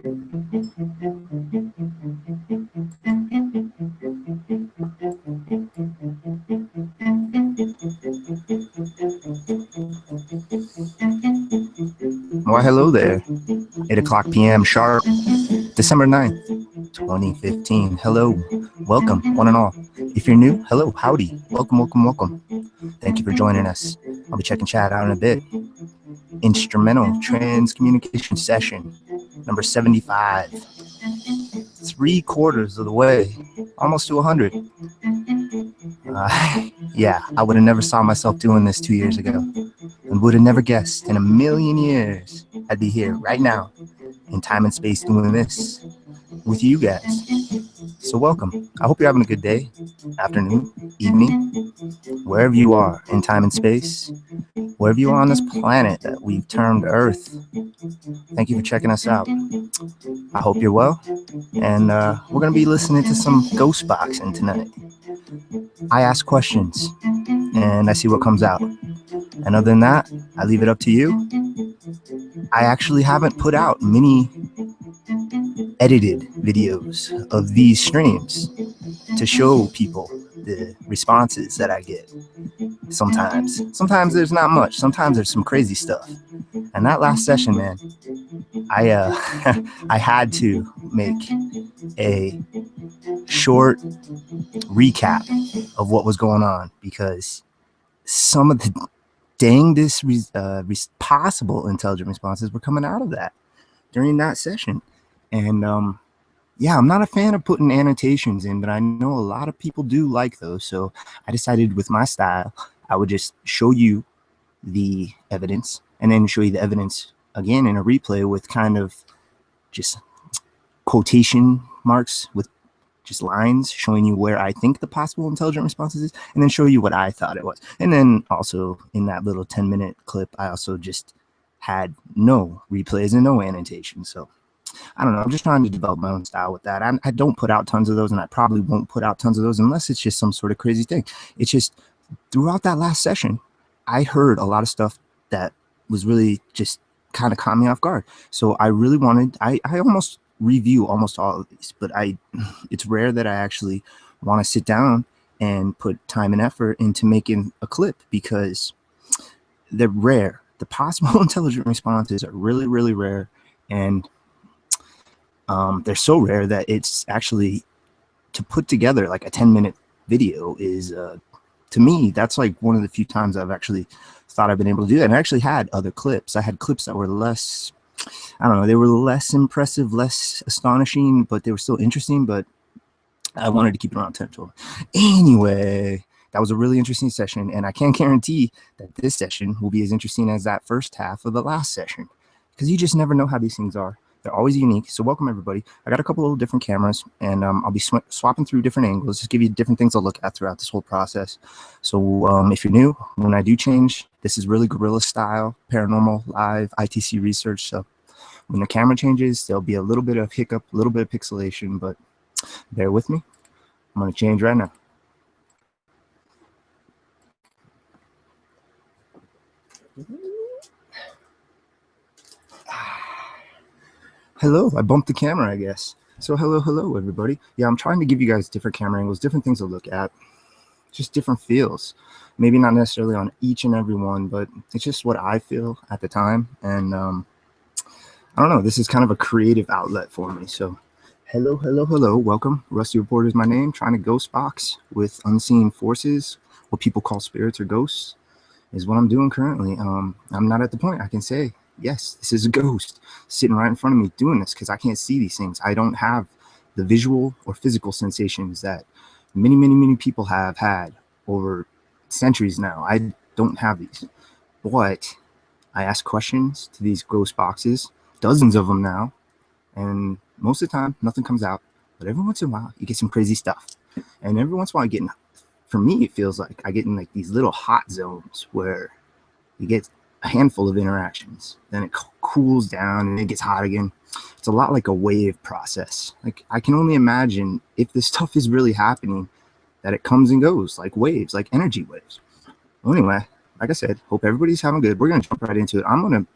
Well, hello there. 8 o'clock p.m. sharp, December 9th, 2015. Hello, welcome, one and all. If you're new, hello, howdy, welcome, welcome, welcome. Thank you for joining us. I'll be checking chat out in a bit. Instrumental transcommunication session, number 75. 3/4 of the way, almost to 100. Yeah, I would have never saw myself doing this 2 years ago, and would have never guessed in a million years I'd be here right now in time and space doing this with you guys. So welcome. I hope you're having a good day, afternoon, evening, wherever you are in time and space, wherever you are on this planet that we've termed Earth. Thank you for checking us out. I hope you're well, and we're going to be listening to some ghost boxing tonight. I ask questions, and I see what comes out. And other than that, I leave it up to you. I actually haven't put out many edited videos of these streams to show people the responses that I get. Sometimes there's not much. Sometimes there's some crazy stuff. And that last session, man, I had to make a short recap of what was going on, because some of the dangest possible intelligent responses were coming out of that during that session. And yeah, I'm not a fan of putting annotations in, but I know a lot of people do like those. So I decided with my style, I would just show you the evidence and then show you the evidence again in a replay with kind of just quotation marks with just lines showing you where I think the possible intelligent responses is, and then show you what I thought it was. And then also in that little 10-minute clip, I also just had no replays and no annotations. So I don't know, I'm just trying to develop my own style with that. I don't put out tons of those, and I probably won't put out tons of those unless it's just some sort of crazy thing. It's just throughout that last session, I heard a lot of stuff that was really just kind of caught me off guard. So I really wanted, I almost review almost all of these, but it's rare that I actually want to sit down and put time and effort into making a clip, because they're rare. The possible intelligent responses are really, really rare, and they're so rare that it's actually, to put together like a 10-minute video is to me, that's like one of the few times I've actually thought I've been able to do that. And I actually had other clips. I had clips that were less, I don't know, they were less impressive, less astonishing, but they were still interesting. But I wanted to keep it around 10 to 12. Anyway, that was a really interesting session, and I can't guarantee that this session will be as interesting as that first half of the last session, because you just never know how these things are. They're always unique. So welcome, everybody. I got a couple of different cameras, and I'll be swapping through different angles, just give you different things to look at throughout this whole process. So if you're new, when I do change, this is really guerrilla style, paranormal, live, ITC research. So when the camera changes, there'll be a little bit of hiccup, a little bit of pixelation, but bear with me. I'm going to change right now. Hello, I bumped the camera, I guess. So hello, everybody. Yeah, I'm trying to give you guys different camera angles, different things to look at, just different feels. Maybe not necessarily on each and every one, but it's just what I feel at the time. And I don't know, this is kind of a creative outlet for me. So hello, welcome. Rusty Reporter is my name, trying to ghost box with unseen forces, what people call spirits or ghosts, is what I'm doing currently. I'm not at the point I can say, yes, this is a ghost sitting right in front of me doing this, because I can't see these things. I don't have the visual or physical sensations that many people have had over centuries now. I don't have these, but I ask questions to these ghost boxes, dozens of them now, and most of the time nothing comes out. But every once in a while you get some crazy stuff, and every once in a while I get, for me it feels like I get in like these little hot zones where you get a handful of interactions, then it cools down and it gets hot again. It's a lot like a wave process. Like, I can only imagine if this stuff is really happening, that it comes and goes like waves, like energy waves. Well, anyway, like I said, hope everybody's having good. We're gonna jump right into it. I'm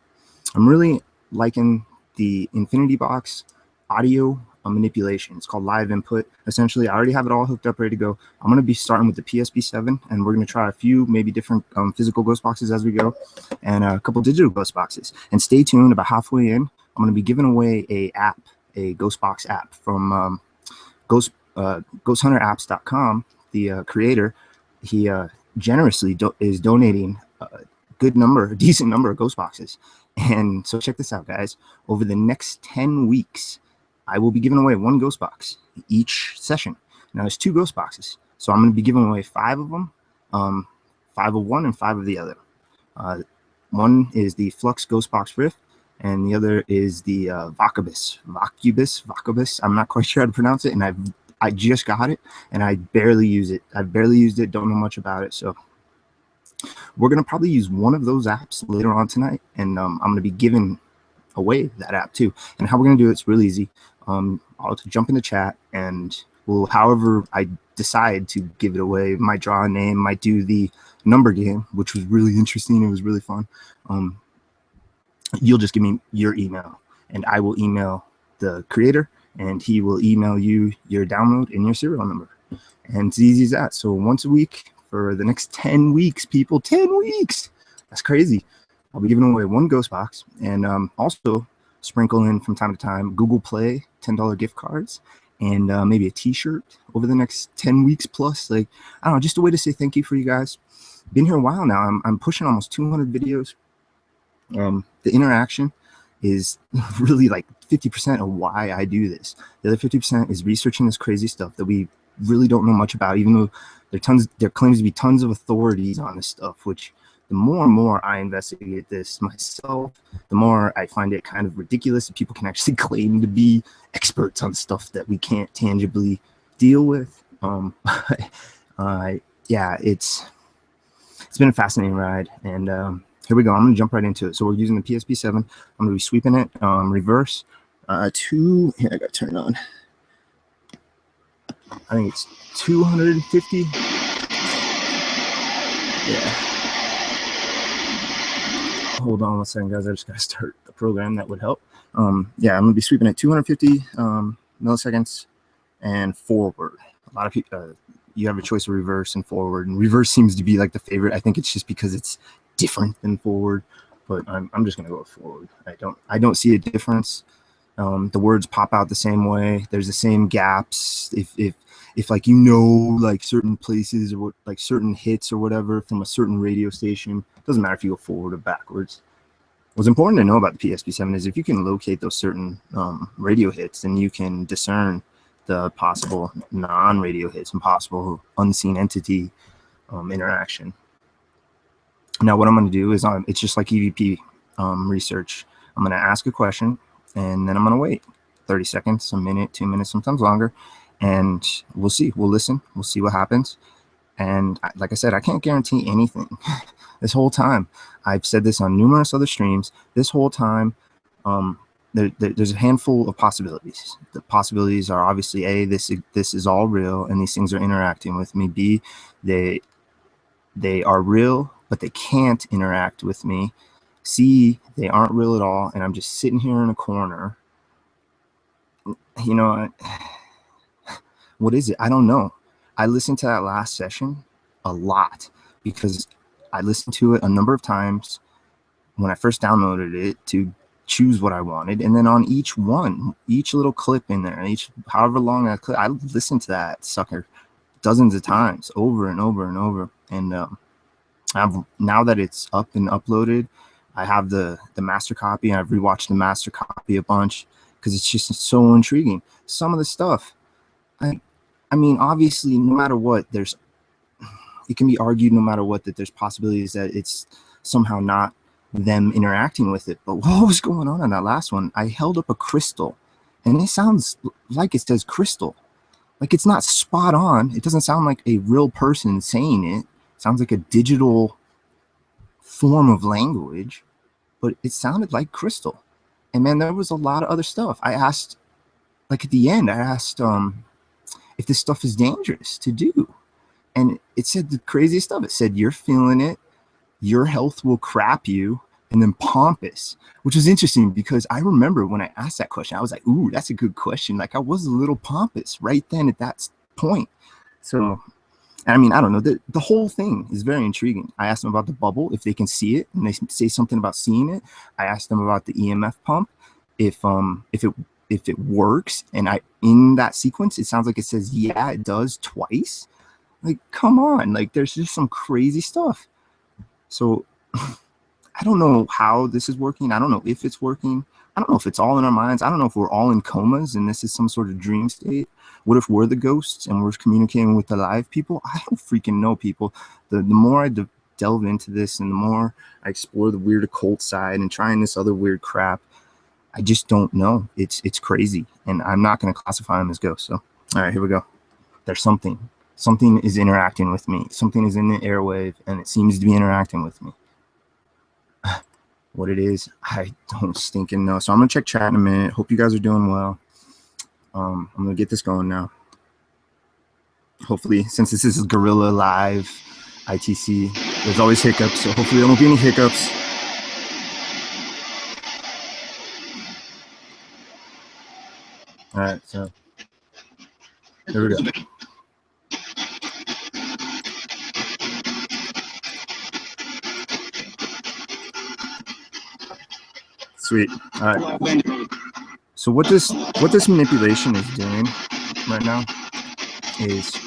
really liking the Infinity Box audio manipulation. It's called live input. Essentially, I already have it all hooked up, ready to go. I'm going to be starting with the P-SB7, and we're going to try a few maybe different physical ghost boxes as we go, and a couple digital ghost boxes. And stay tuned. About halfway in, I'm going to be giving away a ghost box app from ghosthunterapps.com. The creator, he generously is donating a decent number of ghost boxes. And so check this out, guys. Over the next 10 weeks, I will be giving away one ghost box each session. Now there's 2 ghost boxes, so I'm going to be giving away 5 of them, 5 of one and 5 of the other. One is the Flux Ghost Box Rift, and the other is the Vocibus. I'm not quite sure how to pronounce it, and I just got it, and I barely use it. I've barely used it, don't know much about it, so we're going to probably use one of those apps later on tonight, and I'm going to be giving away that app too. And how we're going to do it's really easy. I'll jump in the chat, and we'll, however I decide to give it away, might draw a name, might do the number game, which was really interesting. It was really fun. You'll just give me your email, and I will email the creator, and he will email you your download and your serial number. And it's easy as that. So once a week for the next 10 weeks, people, 10 weeks. That's crazy. I'll be giving away one ghost box, and also sprinkle in from time to time Google Play $10 gift cards, and maybe a t-shirt over the next 10 weeks plus. Like, I don't know, just a way to say thank you for you guys. Been here a while now. I'm pushing almost 200 videos. The interaction is really like 50% of why I do this. The other 50% is researching this crazy stuff that we really don't know much about, even though there claims to be tons of authorities on this stuff, which the more and more I investigate this myself, the more I find it kind of ridiculous that people can actually claim to be experts on stuff that we can't tangibly deal with. Yeah, it's been a fascinating ride, and here we go. I'm going to jump right into it. So we're using the P-SB7. I'm going to be sweeping it reverse to, here, I got turned on. I think it's 250. Yeah. Hold on 1 second, guys. I just got to start the program. That would help. Yeah, I'm going to be sweeping at 250 milliseconds and forward. A lot of people, you have a choice of reverse and forward, and reverse seems to be like the favorite. I think it's just because it's different than forward, but I'm just going to go with forward. I don't see a difference. The words pop out the same way. There's the same gaps. If like, you know, like certain places or what, like certain hits or whatever from a certain radio station, doesn't matter if you go forward or backwards. What's important to know about the P-SB7 is if you can locate those certain radio hits, then you can discern the possible non-radio hits and possible unseen entity interaction. Now, what I'm going to do is it's just like EVP research. I'm going to ask a question, and then I'm going to wait 30 seconds, a minute, 2 minutes, sometimes longer, and we'll see. We'll listen. We'll see what happens. And like I said, I can't guarantee anything. This whole time, I've said this on numerous other streams. This whole time, there's a handful of possibilities. The possibilities are obviously A, this is all real, and these things are interacting with me. B, they are real, but they can't interact with me. C, they aren't real at all, and I'm just sitting here in a corner. You know, what is it? I don't know. I listened to that last session a lot because I listened to it a number of times when I first downloaded it to choose what I wanted, and then on each little clip in there, however long that clip, I listened to that sucker dozens of times, over and over and over. And now that it's up and uploaded, I have the master copy, and I've rewatched the master copy a bunch because it's just so intriguing. Some of the stuff, I mean, obviously, no matter what, it can be argued no matter what that there's possibilities that it's somehow not them interacting with it. But what was going on in that last one? I held up a crystal, and it sounds like it says crystal. Like, it's not spot on. It doesn't sound like a real person saying it. It sounds like a digital form of language, but it sounded like crystal. And man, there was a lot of other stuff. I asked, like at the end, I asked if this stuff is dangerous to do. And it said the craziest stuff. It said, you're feeling it. Your health will crap you. And then pompous, which is interesting because I remember when I asked that question, I was like, ooh, that's a good question. Like I was a little pompous right then at that point. So, I mean, I don't know. The whole thing is very intriguing. I asked them about the bubble, if they can see it, and they say something about seeing it. I asked them about the EMF pump, if it works, and in that sequence, it sounds like it says, yeah, it does twice. Like, come on, like there's just some crazy stuff. So I don't know how this is working. I don't know if it's working. I don't know if it's all in our minds. I don't know if we're all in comas and this is some sort of dream state. What if we're the ghosts and we're communicating with the live people? I don't freaking know, people. The more I delve into this and the more I explore the weird occult side and trying this other weird crap, I just don't know. It's crazy, and I'm not going to classify them as ghosts. So, all right, here we go. There's something. Something is interacting with me. Something is in the airwave, and it seems to be interacting with me. What it is, I don't stinking know. So I'm going to check chat in a minute. Hope you guys are doing well. I'm going to get this going now. Hopefully, since this is Guerrilla Live ITC, there's always hiccups, so hopefully there won't be any hiccups. All right, so here we go. Sweet. All right. So what this manipulation is doing right now is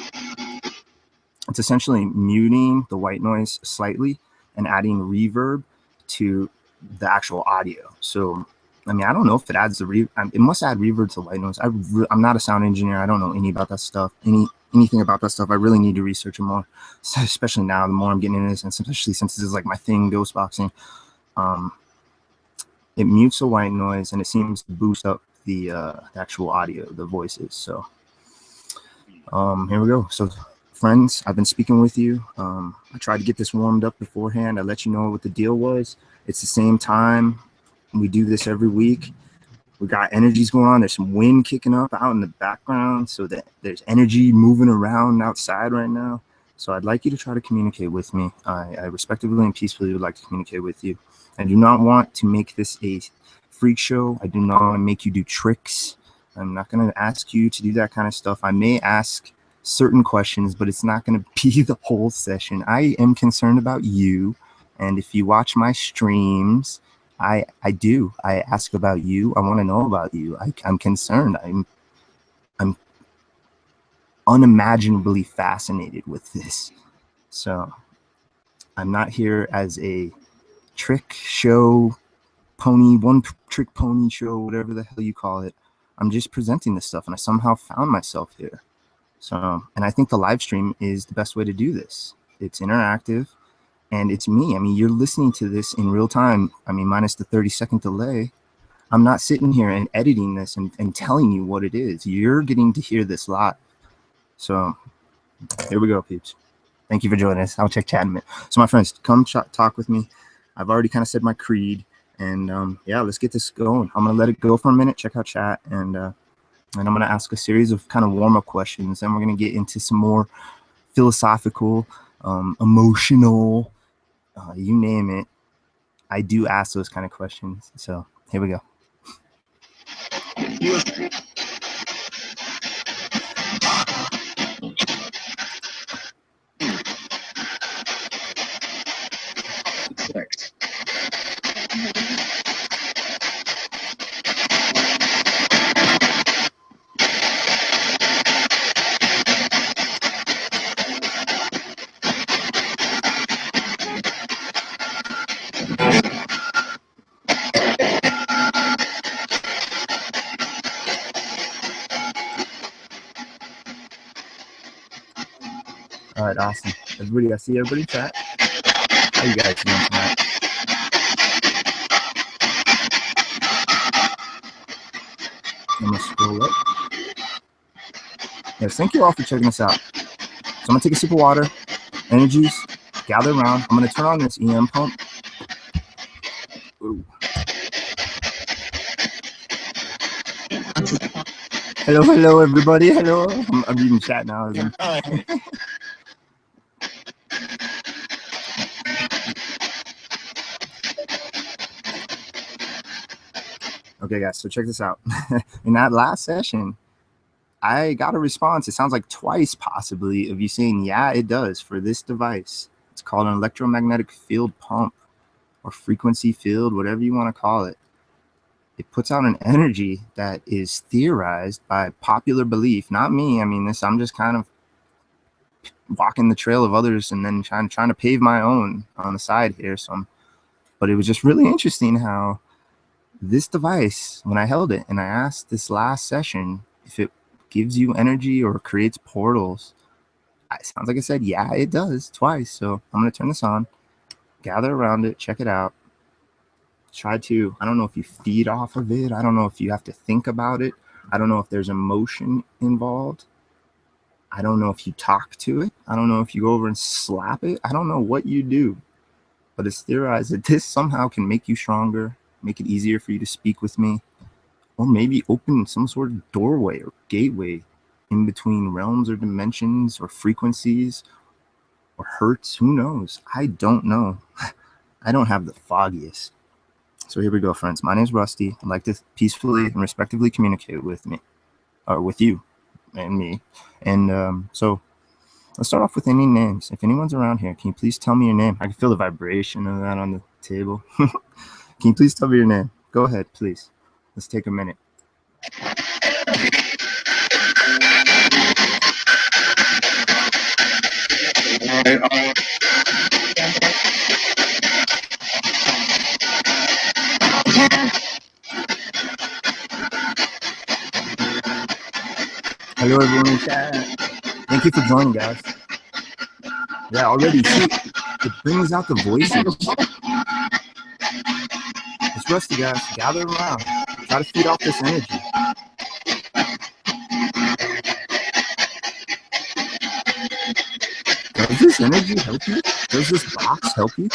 it's essentially muting the white noise slightly and adding reverb to the actual audio. So I mean, I don't know if it adds the it must add reverb to white noise. I'm not a sound engineer. I don't know any about that stuff. Anything about that stuff. I really need to research it more, especially now. The more I'm getting into this, and especially since this is like my thing, ghost boxing. It mutes the white noise and it seems to boost up the actual audio, the voices. So here we go. So friends, I've been speaking with you. I tried to get this warmed up beforehand. I let you know what the deal was. It's the same time. We do this every week. We got energies going on. There's some wind kicking up out in the background, so that there's energy moving around outside right now. So I'd like you to try to communicate with me. I respectfully and peacefully would like to communicate with you. I do not want to make this a freak show. I do not want to make you do tricks. I'm not going to ask you to do that kind of stuff. I may ask certain questions, but it's not going to be the whole session. I am concerned about you. And if you watch my streams, I ask about you. I want to know about you. I'm concerned. I'm unimaginably fascinated with this. So I'm not here as a trick show, one trick pony show, whatever the hell you call it. I'm just presenting this stuff, and I somehow found myself here. So, and I think the live stream is the best way to do this. It's interactive, and it's me. I mean, you're listening to this in real time. I mean, minus the 30-second delay. I'm not sitting here and editing this and telling you what it is. You're getting to hear this live. So here we go, peeps. Thank you for joining us. I'll check chat in a minute. So my friends, come talk with me. I've already kind of said my creed, and yeah, let's get this going. I'm gonna let it go for a minute, check out chat, and I'm gonna ask a series of kind of warm-up questions. Then we're gonna get into some more philosophical, emotional, you name it. I do ask those kind of questions. So here we go. All right, awesome. Everybody, I see everybody chat. How you guys doing tonight? I'm gonna scroll up. Yes, thank you all for checking us out. So I'm gonna take a sip of water. Energies, gather around. I'm gonna turn on this EM pump. Ooh. Hello, everybody. Hello. I'm reading chat now. Okay, guys, so check this out. In that last session, I got a response. It sounds like twice, possibly, of you saying, yeah, it does for this device. It's called an electromagnetic field pump or frequency field, whatever you want to call it. It puts out an energy that is theorized by popular belief, not me. I mean, I'm just kind of walking the trail of others and then trying to pave my own on the side here. But it was just really interesting how this device, when I held it and I asked this last session if it gives you energy or creates portals, it sounds like I said, yeah, it does twice. So I'm going to turn this on, gather around it, check it out. I don't know if you feed off of it. I don't know if you have to think about it. I don't know if there's emotion involved. I don't know if you talk to it. I don't know if you go over and slap it. I don't know what you do, but it's theorized that this somehow can make you stronger, make it easier for you to speak with me, or maybe open some sort of doorway or gateway in between realms or dimensions or frequencies or hertz. Who knows? I don't know. I don't have the foggiest. So here we go, friends. My name is Rusty. I'd like to peacefully and respectively communicate with me, or with you and me. And so let's start off with any names. If anyone's around here, can you please tell me your name? I can feel the vibration of that on the table. Can you please tell me your name? Go ahead, please. Let's take a minute. Hello, everyone in chat. Thank you for joining, guys. Yeah, already, see, it brings out the voices. It's Rusty, guys. Gather around. Try to feed off this energy. Does this energy help you? Does this box help you?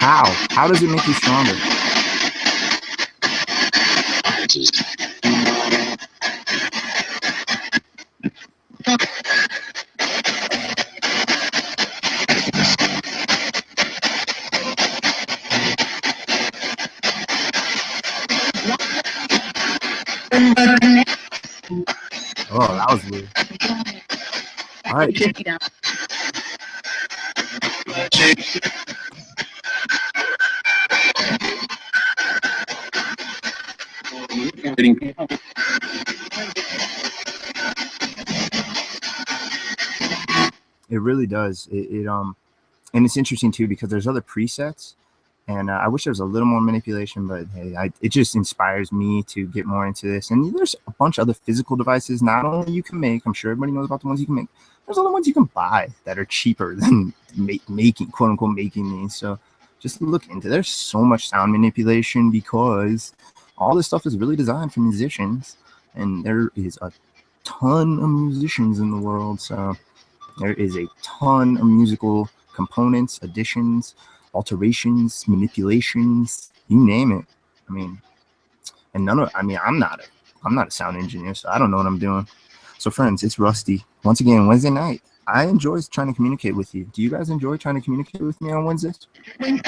How? How does it make you stronger? Oh, that was weird. All right. It really does. And it's interesting too because there's other presets, and I wish there was a little more manipulation, but hey, it just inspires me to get more into this. And there's a bunch of other physical devices not only you can make. I'm sure everybody knows about the ones you can make. There's other ones you can buy that are cheaper than making, quote unquote, making these. So just look into. There's so much sound manipulation because all this stuff is really designed for musicians, and there is a ton of musicians in the world. So there is a ton of musical components, additions, alterations, manipulations, you name it. I mean, and I'm not a sound engineer, so I don't know what I'm doing. So friends, it's Rusty. Once again, Wednesday night. I enjoy trying to communicate with you. Do you guys enjoy trying to communicate with me on Wednesdays? Thank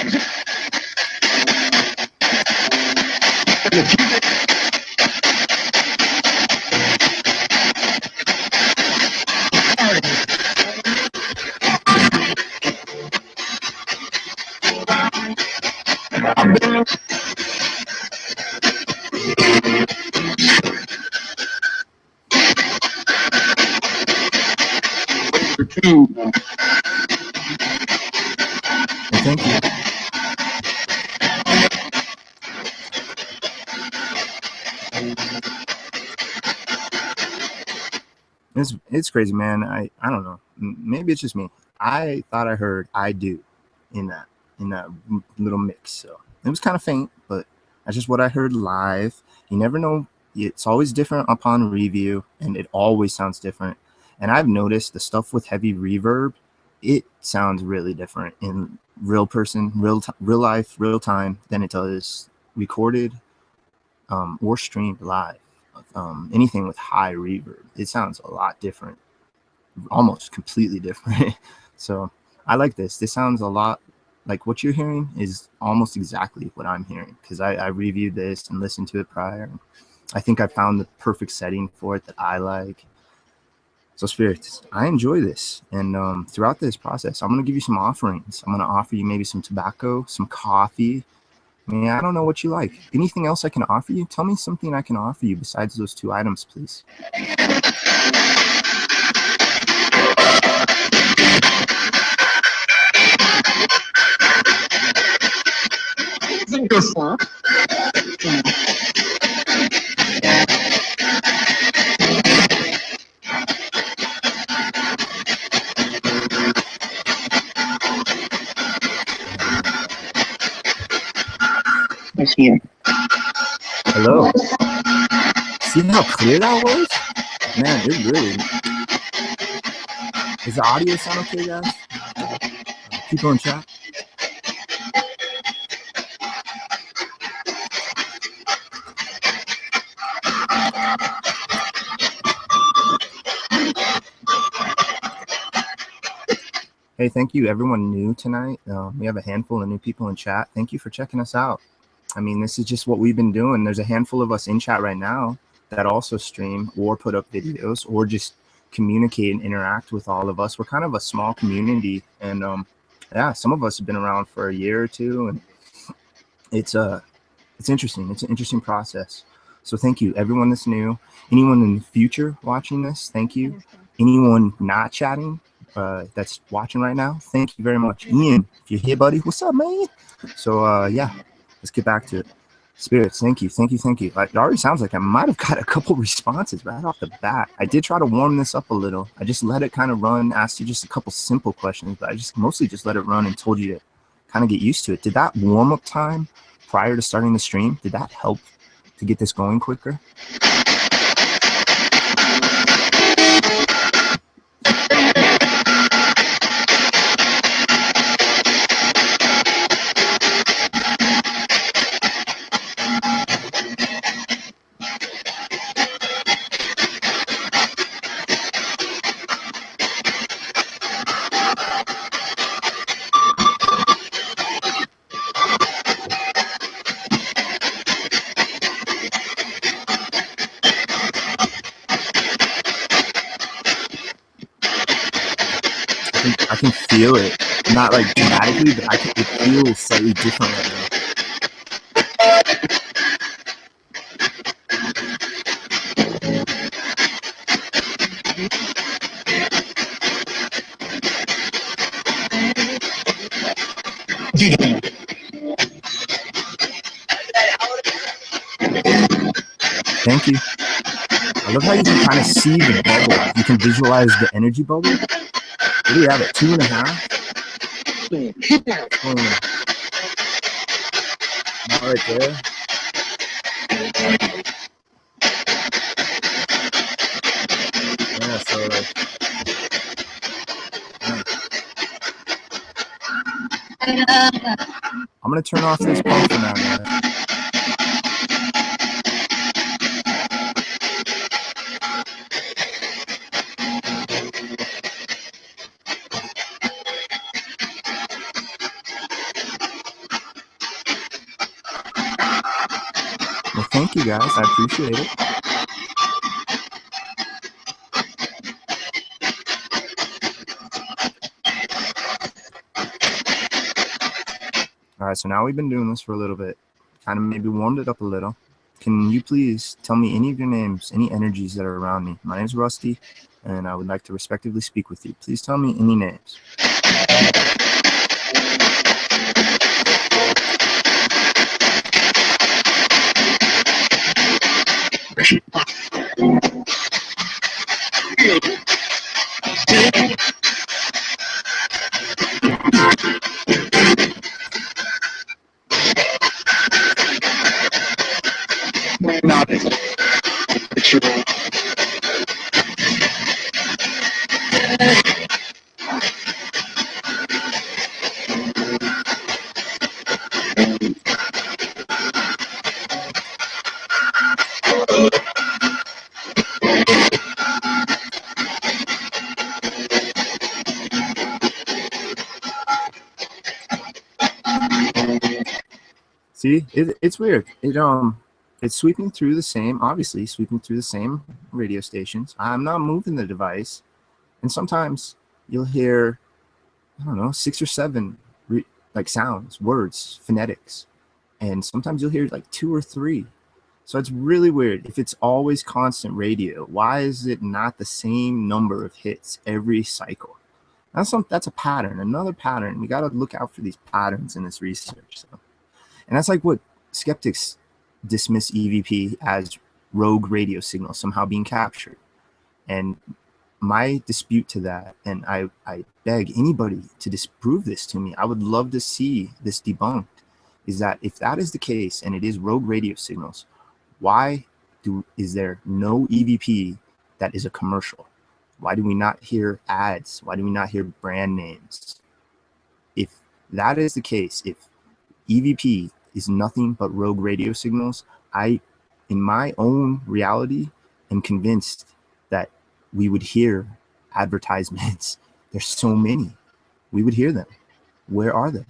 you. It's crazy, man. I don't know. Maybe it's just me. I thought I heard "I do" in that little mix. So it was kind of faint, but that's just what I heard live. You never know. It's always different upon review, and it always sounds different. And I've noticed the stuff with heavy reverb, it sounds really different in real life, real time than it does recorded or streamed live. anything with high reverb. It sounds a lot different, almost completely different. So I like this. This sounds a lot like what you're hearing is almost exactly what I'm hearing, because I reviewed this and listened to it prior. I think I found the perfect setting for it that I like. So spirits, I enjoy this. And throughout this process, I'm going to give you some offerings. I'm going to offer you maybe some tobacco, some coffee. I mean, I don't know what you like. Anything else I can offer you? Tell me something I can offer you besides those 2 items, please. Here. Hello. See how clear that was? Man, it really... Does the audio sound okay, guys? People in chat? Hey, thank you, everyone new tonight. We have a handful of new people in chat. Thank you for checking us out. I mean, this is just what we've been doing. There's a handful of us in chat right now that also stream or put up videos or just communicate and interact with all of us. We're kind of a small community, and yeah, some of us have been around for a year or two, and it's interesting. It's an interesting process. So thank you, everyone that's new. Anyone in the future watching this, thank you. Anyone not chatting, that's watching right now, thank you very much. Ian, if you're here, buddy, what's up, man? So yeah, let's get back to it. Spirits, thank you. It already sounds like I might have got a couple responses right off the bat. I did try to warm this up a little. I just let it kind of run, asked you just a couple simple questions, but I just mostly just let it run and told you to kind of get used to it. Did that warm up time prior to starting the stream, did that help to get this going quicker? I can feel it, not like dramatically, but it feels slightly different right now. Thank you. I love how you can kind of see the bubble. You can visualize the energy bubble. What do you have it? 2.5? Not right there. Yeah, so like, yeah. I'm gonna turn off this pump for now, guys. Well, thank you guys. I appreciate it. All right, so now we've been doing this for a little bit, kind of maybe warmed it up a little. Can you please tell me any of your names, any energies that are around me? My name is Rusty, and I would like to respectively speak with you. Please tell me any names. See, it's weird. It's sweeping through the same, obviously sweeping through the same radio stations. I'm not moving the device, and sometimes you'll hear, I don't know, 6 or 7 like sounds, words, phonetics, and sometimes you'll hear like 2 or 3. So it's really weird. If it's always constant radio, why is it not the same number of hits every cycle? That's a pattern, another pattern. We got to look out for these patterns in this research. So. And that's like what skeptics dismiss EVP as rogue radio signals somehow being captured. And my dispute to that, and I beg anybody to disprove this to me, I would love to see this debunked, is that if that is the case and it is rogue radio signals, why is there no EVP that is a commercial? Why do we not hear ads? Why do we not hear brand names? If that is the case, if EVP is nothing but rogue radio signals, I, in my own reality, am convinced that we would hear advertisements. There's so many. We would hear them. Where are they?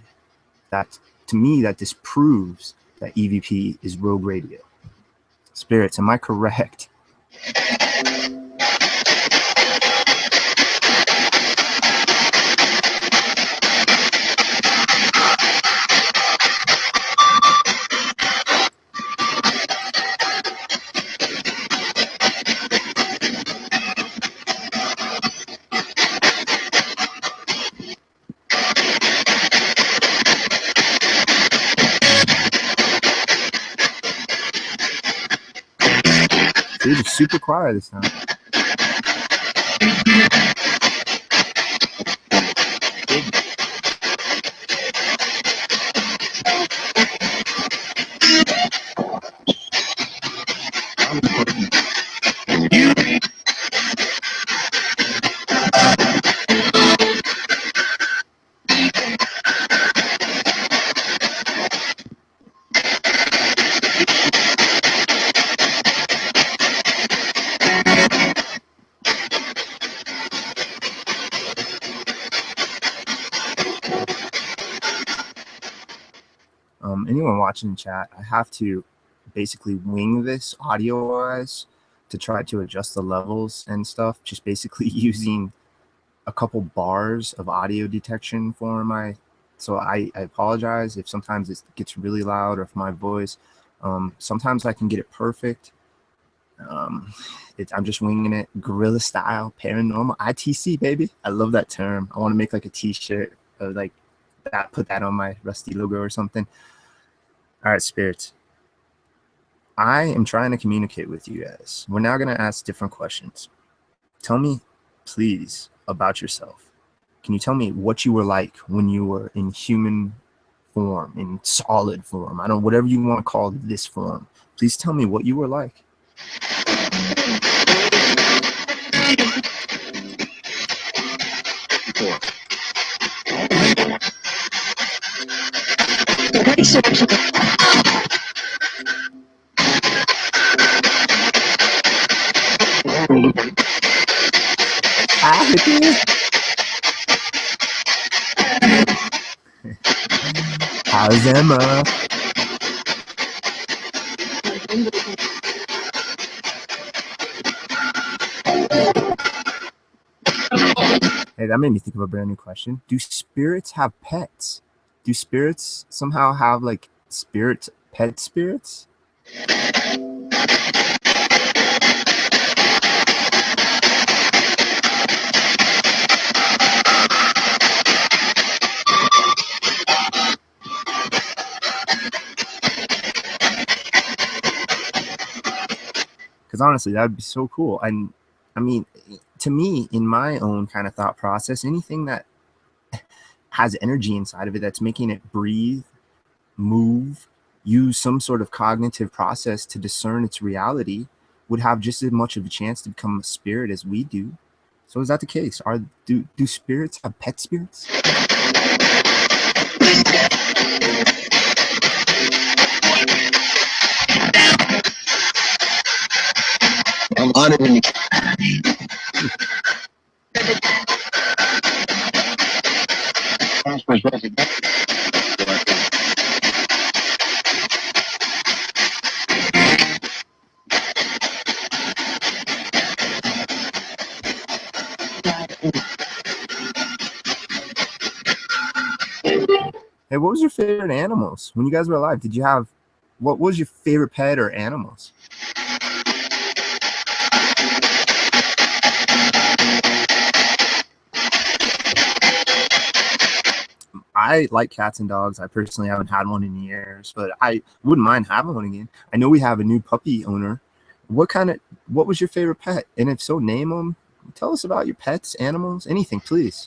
That, to me, that disproves that EVP is rogue radio. Spirits, am I correct? Dude, it's super quiet this time. Anyone watching in chat, I have to basically wing this audio-wise to try to adjust the levels and stuff, just basically using a couple bars of audio detection for my, so I apologize if sometimes it gets really loud or if my voice, sometimes I can get it perfect. I'm just winging it, guerrilla style, paranormal, ITC, baby. I love that term. I want to make like a t-shirt or like that, put that on my Rusty logo or something. All right, spirits. I am trying to communicate with you guys. We're now going to ask different questions. Tell me, please, about yourself. Can you tell me what you were like when you were in human form, in solid form? I don't know, whatever you want to call this form. Please tell me what you were like. How's Emma? Hey, that made me think of a brand new question. Do spirits have pets? Do spirits somehow have like pet spirits? Because honestly, that would be so cool. And I mean, to me, in my own kind of thought process, anything that has energy inside of it that's making it breathe, move, use some sort of cognitive process to discern its reality would have just as much of a chance to become a spirit as we do. So is that the case? Do spirits have pet spirits? I'm honored when you Hey, what was your favorite animals when you guys were alive? Did you have, what was your favorite pet or animals? I like cats and dogs. I personally haven't had one in years, but I wouldn't mind having one again. I know we have a new puppy owner. What was your favorite pet? And if so, name them. Tell us about your pets, animals, anything, please.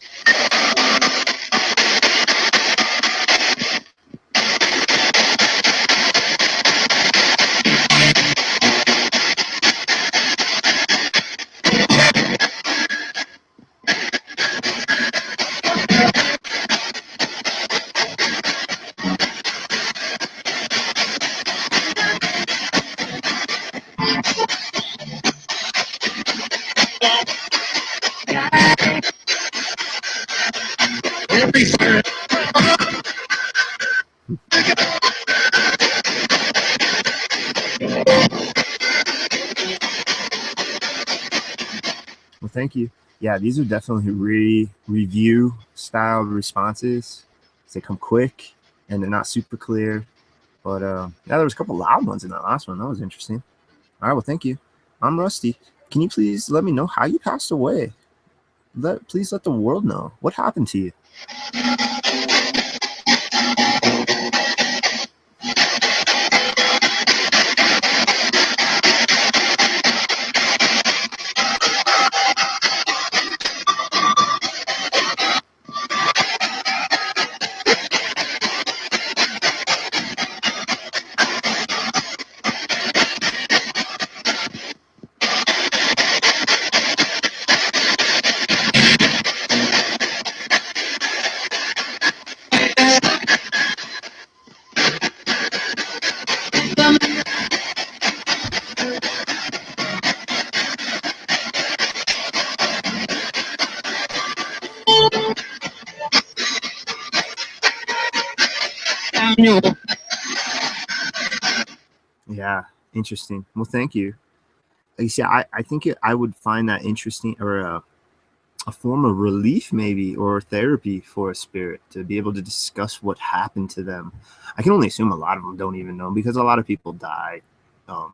Well, thank you. Yeah, these are definitely review style responses. They come quick and they're not super clear. But yeah, there was a couple loud ones in that last one. That was interesting. All right, well, thank you. I'm Rusty. Can you please let me know how you passed away? Please let the world know. What happened to you? Yeah, interesting. Well, thank you. Like you see, I think I would find that interesting, or a form of relief maybe, or therapy for a spirit to be able to discuss what happened to them. I can only assume a lot of them don't even know, because a lot of people die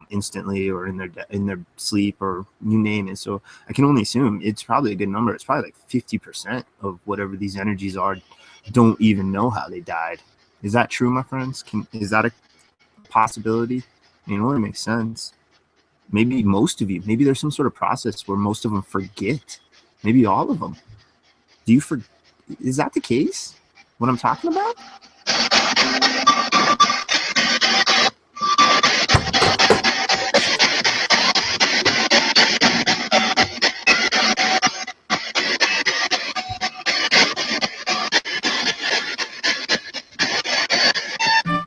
instantly or in their sleep, or you name it. So I can only assume it's probably a good number. It's probably like 50% of whatever these energies are don't even know how they died. Is that true, my friends? Is that a possibility? I mean, it only makes sense. Maybe most of you, maybe there's some sort of process where most of them forget. Maybe all of them. Is that the case? What I'm talking about?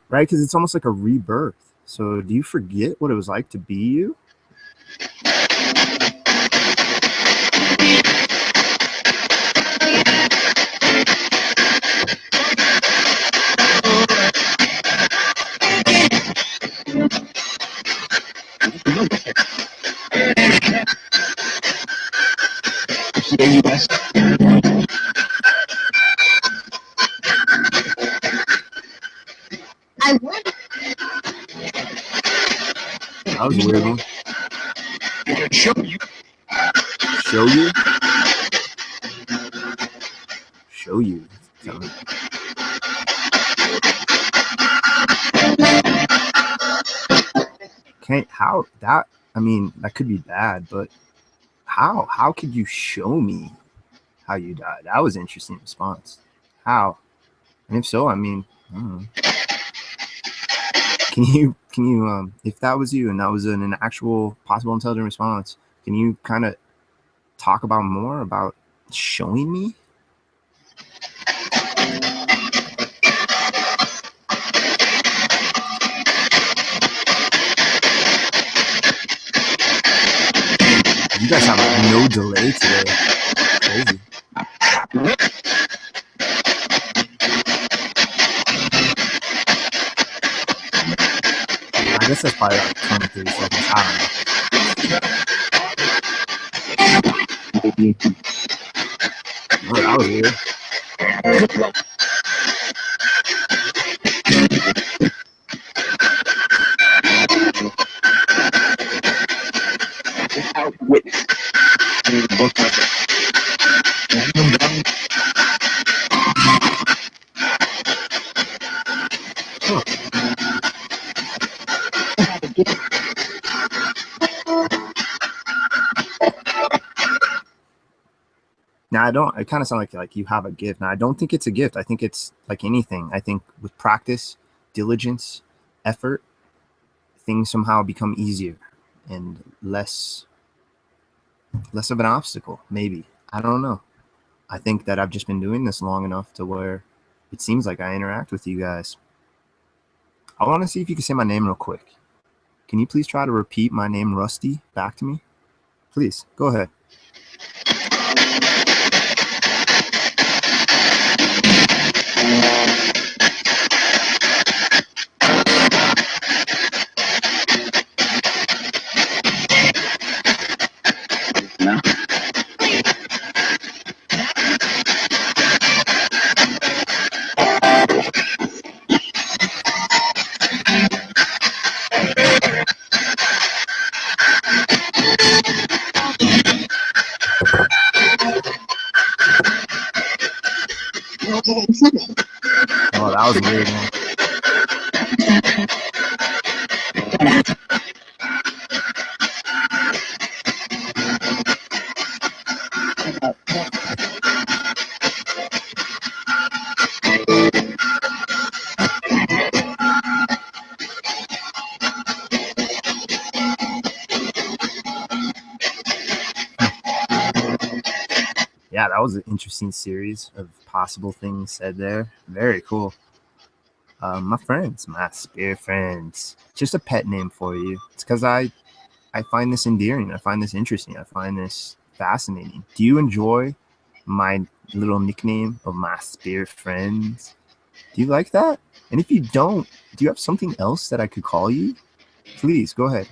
Right? Because it's almost like a rebirth. So do you forget what it was like to be you? That was a weird one. Show you? Show you. How that, I mean, that could be bad, but how could you show me how you died? That was an interesting response. How? And if so, I mean, I don't know. Can you if that was you and that was an actual possible intelligent response, can you kind of talk about more about showing me? You guys have no delay today. Crazy. I guess that's probably like 20, 30 seconds. I don't know. Oh, that was weird. Now, I don't. It kind of sounds like you have a gift. Now, I don't think it's a gift. I think it's like anything. I think with practice, diligence, effort, things somehow become easier and less of an obstacle. Maybe, I don't know. I think that I've just been doing this long enough to where it seems like I interact with you guys. I want to see if you can say my name real quick. Can you please try to repeat my name, Rusty, back to me? Please, go ahead. Oh, that was weird, man. Yeah, that was an interesting series of possible things said there. Very cool. My friends, my spirit friends. Just a pet name for you. It's because I find this endearing. I find this interesting. I find this fascinating. Do you enjoy my little nickname of my spirit friends? Do you like that? And if you don't, do you have something else that I could call you? Please, go ahead.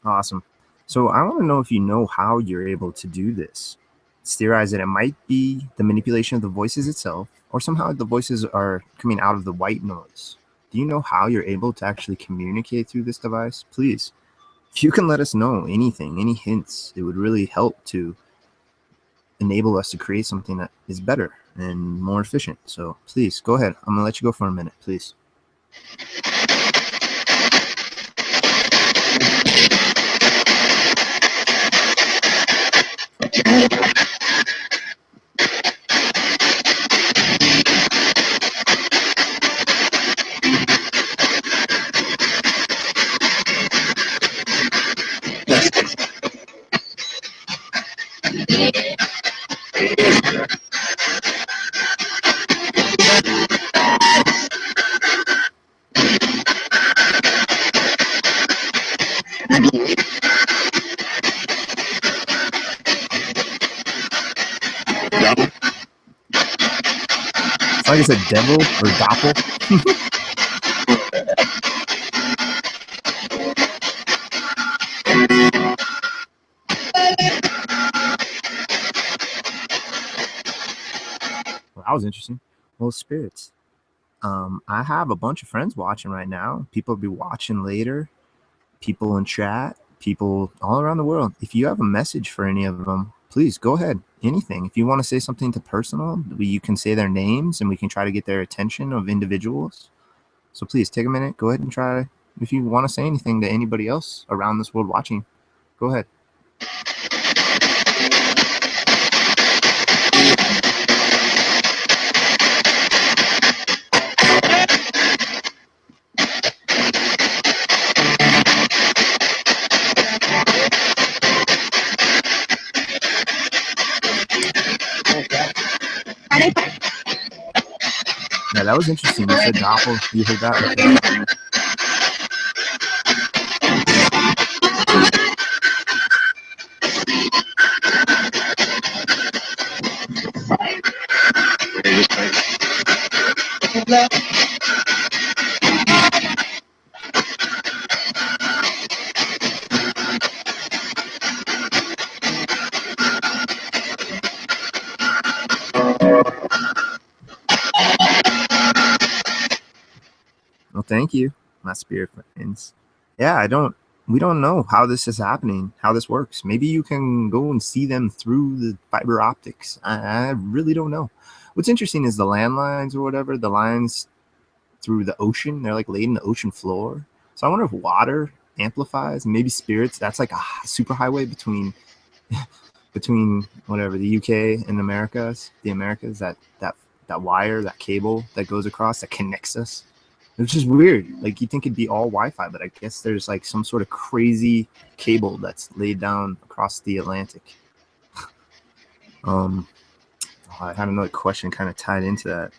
Awesome. So I want to know if you know how you're able to do this. It's theorized that it might be the manipulation of the voices itself, or somehow the voices are coming out of the white noise. Do you know how you're able to actually communicate through this device? Please, if you can let us know anything, any hints, it would really help to enable us to create something that is better and more efficient. So please, go ahead. I'm going to let you go for a minute, please. It's like it's a devil or doppel. Well, that was interesting. Well, spirits. I have a bunch of friends watching right now. People will be watching later. People in chat. People all around the world. If you have a message for any of them, please go ahead. Anything. If you want to say something to personal, you can say their names and we can try to get their attention of individuals. So please take a minute. Go ahead and try. If you want to say anything to anybody else around this world watching, go ahead. that was interesting. You said Doppel. You heard that? Okay. Well, thank you, my spirit friends. Yeah, we don't know how this is happening, how this works. Maybe you can go and see them through the fiber optics. I really don't know. What's interesting is the landlines or whatever, the lines through the ocean, they're like laid in the ocean floor. So I wonder if water amplifies, maybe spirits. That's like a super highway between whatever, the UK and the Americas, that wire, that cable that goes across, that connects us. It's just weird. Like, you think it'd be all Wi-Fi, but I guess there's like some sort of crazy cable that's laid down across the Atlantic. I had another question kind of tied into that.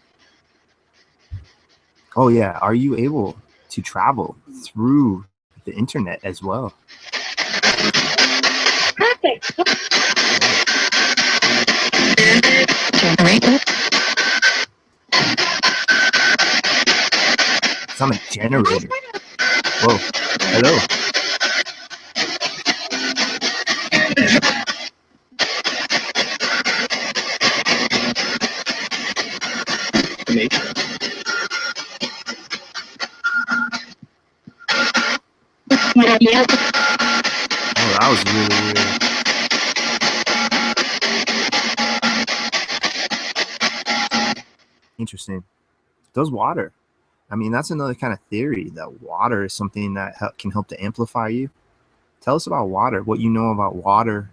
Oh yeah, are you able to travel through the internet as well? Perfect. I'm a generator. Whoa. Hello. Oh, that was really weird. Interesting. Does water? I mean, that's another kind of theory, that water is something that can help to amplify you. Tell us about water, what you know about water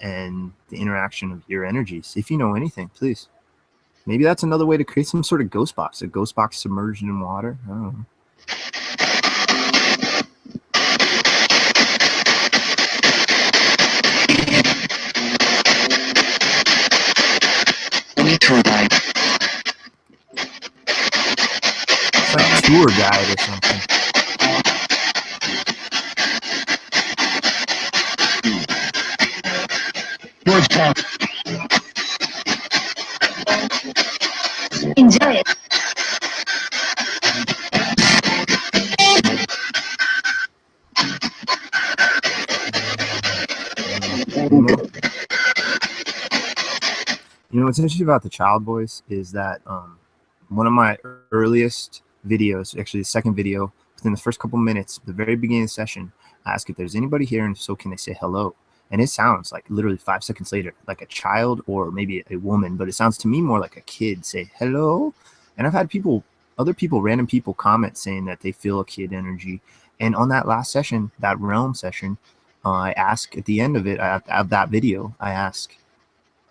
and the interaction of your energies. If you know anything, please. Maybe that's another way to create some sort of ghost box, a ghost box submerged in water. I don't know. It's like a tour guide or something. Enjoy it. You know, what's interesting about the child voice is that one of my earliest videos, actually the second video, within the first couple minutes, the very beginning of the session, I ask if there's anybody here, and if so, can they say hello? And it sounds like literally 5 seconds later, like a child or maybe a woman, but it sounds to me more like a kid say hello. And I've had other people, random people comment saying that they feel a kid energy. And on that last session, that realm session, I ask at the end of it, of that video, I ask,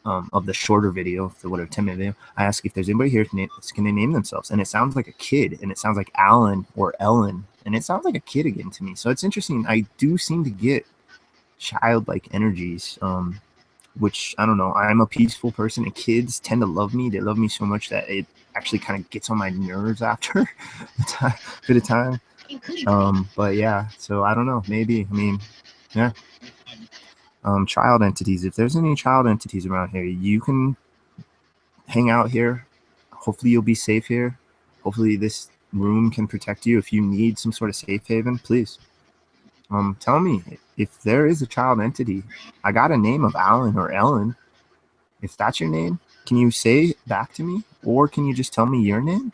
of the shorter video, the whatever 10-minute video, I ask if there's anybody here, can they name themselves? And it sounds like a kid, and it sounds like Alan or Ellen, and it sounds like a kid again to me. So it's interesting. I do seem to get childlike energies, which I don't know. I'm a peaceful person, and kids tend to love me. They love me so much that it actually kind of gets on my nerves after a bit of time. But yeah, so I don't know. Maybe, I mean, yeah. Child entities. If there's any child entities around here, you can hang out here. Hopefully you'll be safe here. Hopefully this room can protect you. If you need some sort of safe haven, please tell me if there is a child entity. I got a name of Alan or Ellen. If that's your name, can you say back to me, or can you just tell me your name?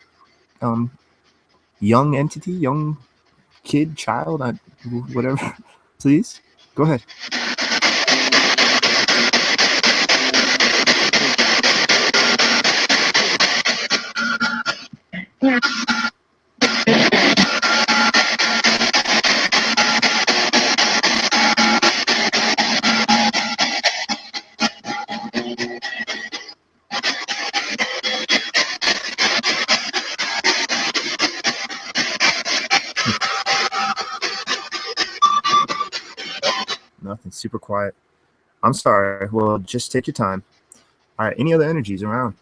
Young entity, young kid, child, whatever. Please go ahead. Nothing, super quiet. I'm sorry. Well, just take your time. All right, any other energies around?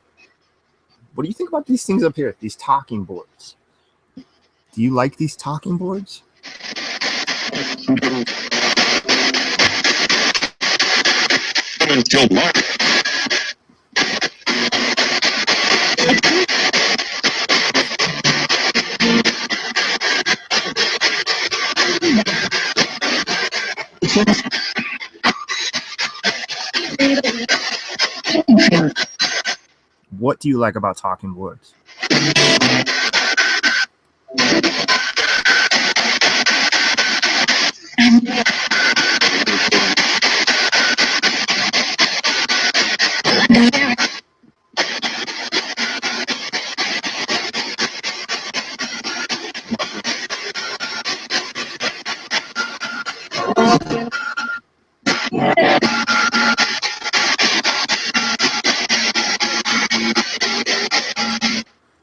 What do you think about these things up here? These talking boards. Do you like these talking boards? What do you like about talking boards?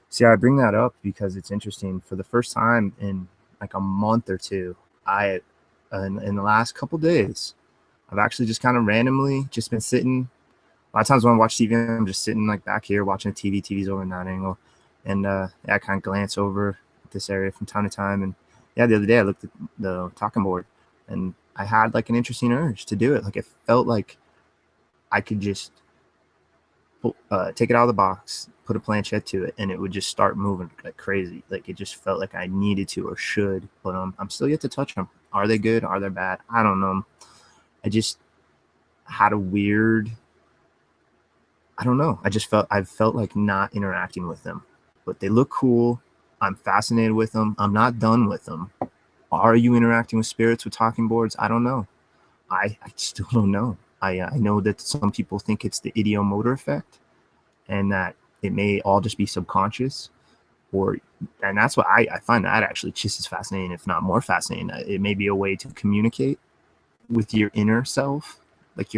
See, I bring that up because it's interesting. For the first time in like a month or two, in the last couple days, I've actually just kind of randomly just been sitting. A lot of times when I watch TV, I'm just sitting like back here watching the TV. TV's over in that angle, and I kind of glance over at this area from time to time. And the other day I looked at the talking board, and I had like an interesting urge to do it. Like it felt like I could just take it out of the box, put a planchette to it, and it would just start moving like crazy. Like it just felt like I needed to or should, but I'm still yet to touch them. Are they good? Are they bad? I don't know. I just had a weird, I don't know. I felt like not interacting with them, but they look cool. I'm fascinated with them. I'm not done with them. Are you interacting with spirits with talking boards? I don't know. I still don't know. I know that some people think it's the ideomotor effect and that it may all just be subconscious, and that's what I find that actually just as fascinating, if not more fascinating. It may be a way to communicate with your inner self, like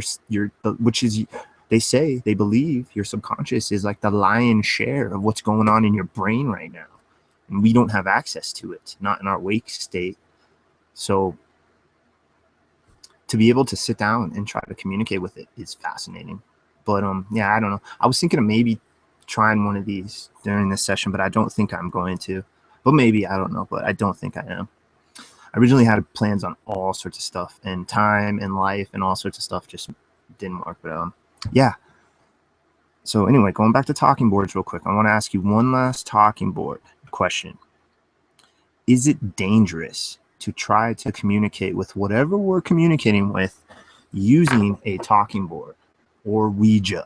which is, they believe your subconscious is like the lion's share of what's going on in your brain right now. And we don't have access to it, not in our wake state. So to be able to sit down and try to communicate with it is fascinating. But yeah, I don't know. I was thinking of maybe trying one of these during this session, but I don't think I'm going to. But maybe, I don't know, but I don't think I am. I originally had plans on all sorts of stuff, and time and life and all sorts of stuff just didn't work. But yeah. So anyway, going back to talking boards real quick, I want to ask you one last talking board question. Is it dangerous to try to communicate with whatever we're communicating with using a talking board or Ouija?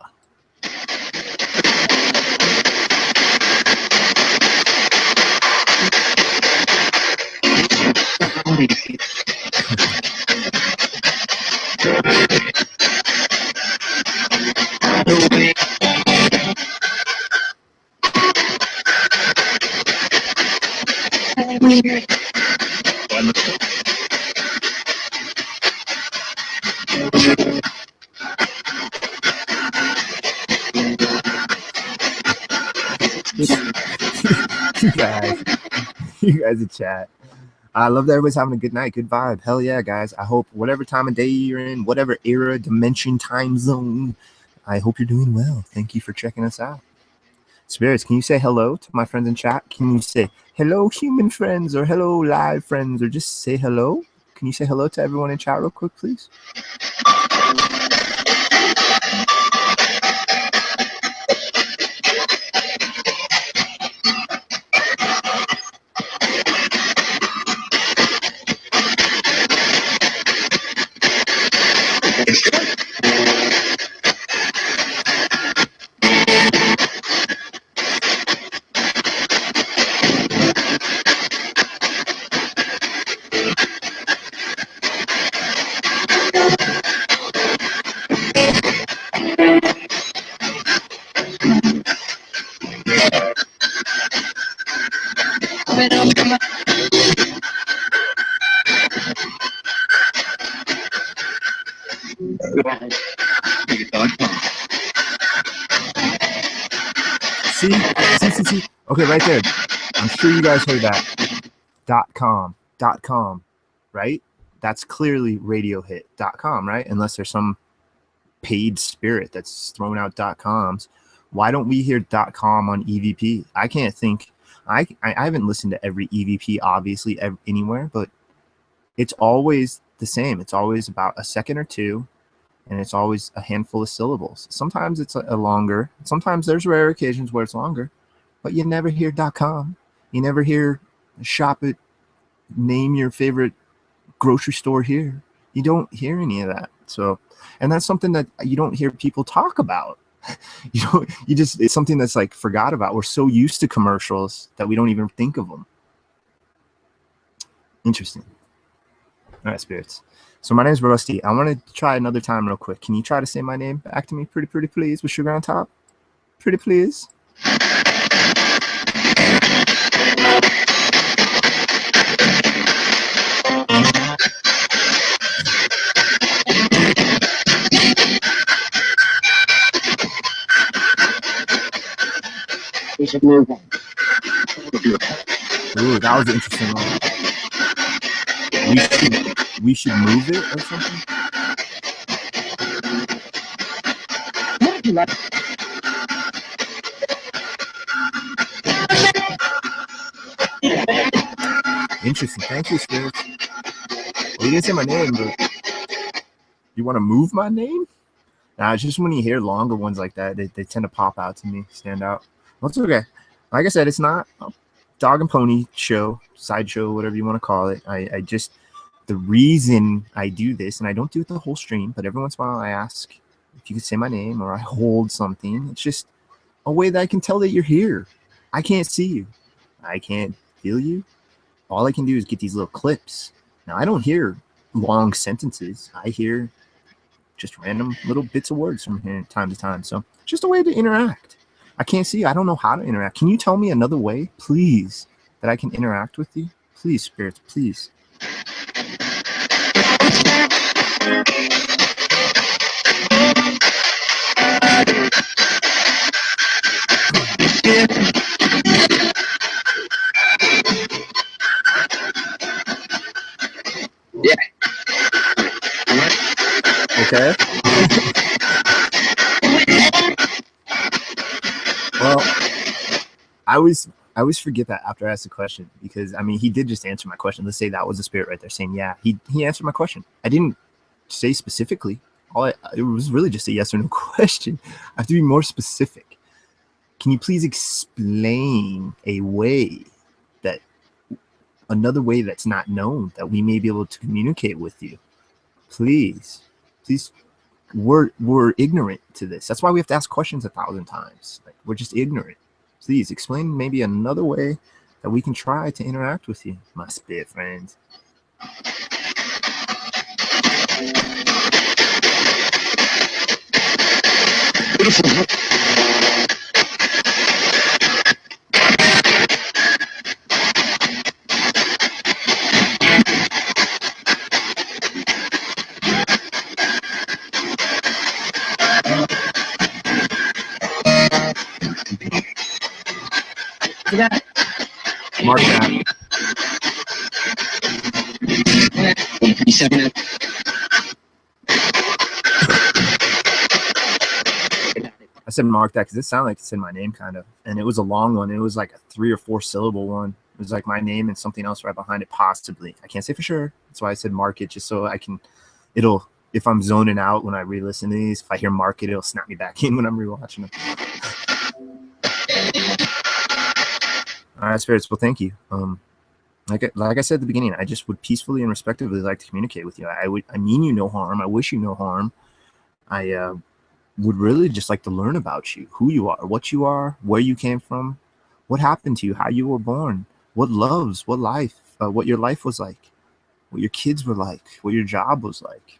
You guys in chat. I love that everybody's having a good night, good vibe. Hell yeah, guys. I hope whatever time of day you're in, whatever era, dimension, time zone, I hope you're doing well. Thank you for checking us out. Spirits, can you say hello to my friends in chat? Can you say hello, human friends, or hello, live friends, or just say hello? Can you say hello to everyone in chat real quick, please? See. Okay, right there. I'm sure you guys heard that. .com, right? That's clearly radiohit.com, right? Unless there's some paid spirit that's throwing out .coms. Why don't we hear .com on EVP? I can't think. I haven't listened to every EVP, obviously, anywhere, but it's always the same. It's always about a second or two, and it's always a handful of syllables. Sometimes it's a longer. Sometimes there's rare occasions where it's longer, but you never hear .com. You never hear shop at, name your favorite grocery store here. You don't hear any of that. So, and that's something that you don't hear people talk about. It's something that's like forgot about. We're so used to commercials that we don't even think of them. Interesting. All right, spirits. So my name is Rusty. I want to try another time real quick. Can you try to say my name back to me pretty please with sugar on top? Pretty please. We should move on. Ooh, that was an interesting one. We should move it or something? Interesting. Thank you, Spirits. Well, you didn't say my name, but you want to move my name? Nah, it's just when you hear longer ones like that, they tend to pop out to me, stand out. Well, it's okay. Like I said, it's not a dog and pony show, sideshow, whatever you want to call it. The reason I do this, and I don't do it the whole stream, but every once in a while I ask if you could say my name or I hold something. It's just a way that I can tell that you're here. I can't see you. I can't feel you. All I can do is get these little clips. Now, I don't hear long sentences. I hear just random little bits of words from here time to time. So just a way to interact. I can't see you. I don't know how to interact. Can you tell me another way, please, that I can interact with you? Please, spirits, please. Yeah. Okay. Well, I always forget that after I ask the question, because I mean he did just answer my question. Let's say that was a spirit right there saying, yeah, he answered my question. I didn't say specifically. It was really just a yes or no question. I have to be more specific. Can you please explain another way that's not known that we may be able to communicate with you? Please. We're ignorant to this. That's why we have to ask questions 1,000 times. Like, we're just ignorant. Please explain maybe another way that we can try to interact with you, my spirit friends. Mark that. P-7. I said mark that because it sounded like it said my name kind of, and it was a long one. It was like a 3 or 4 syllable one. It was like my name and something else right behind it, possibly. I can't say for sure. That's why I said mark it, just so I can. If I'm zoning out when I re-listen to these, if I hear mark it, it'll snap me back in when I'm rewatching them. All right, spirits. Well, thank you. Like I said at the beginning, I just would peacefully and respectively like to communicate with you. I mean you no harm. I wish you no harm. I would really just like to learn about you, who you are, what you are, where you came from, what happened to you, how you were born, what life, what your life was like, what your kids were like, what your job was like.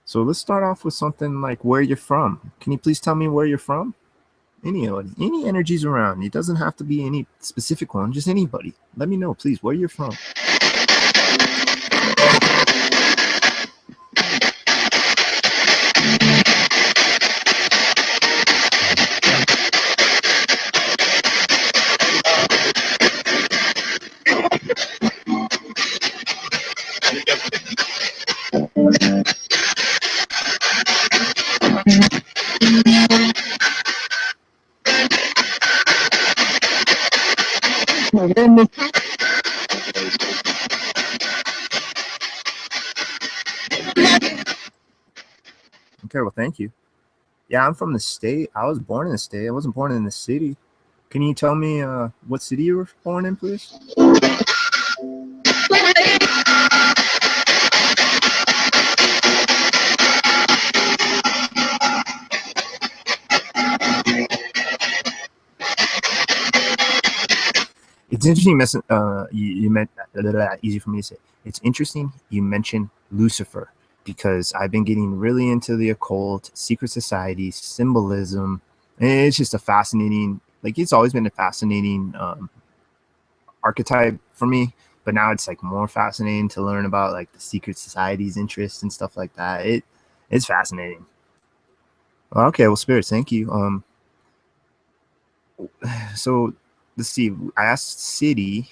So let's start off with something like where you're from. Can you please tell me where you're from? Any energies around. It doesn't have to be any specific one, just anybody. Let me know, please, where you're from. Okay, well, thank you. Yeah, I'm from the state. I was born in the state. I wasn't born in the city. Can you tell me what city you were born in, please? It's interesting. You meant easy for me to say. It's interesting you mentioned Lucifer because I've been getting really into the occult, secret societies, symbolism. And it's just a fascinating, like it's always been a fascinating archetype for me. But now it's like more fascinating to learn about like the secret societies' interests and stuff like that. It's fascinating. Okay, well, spirits, thank you. So let's see. I asked city.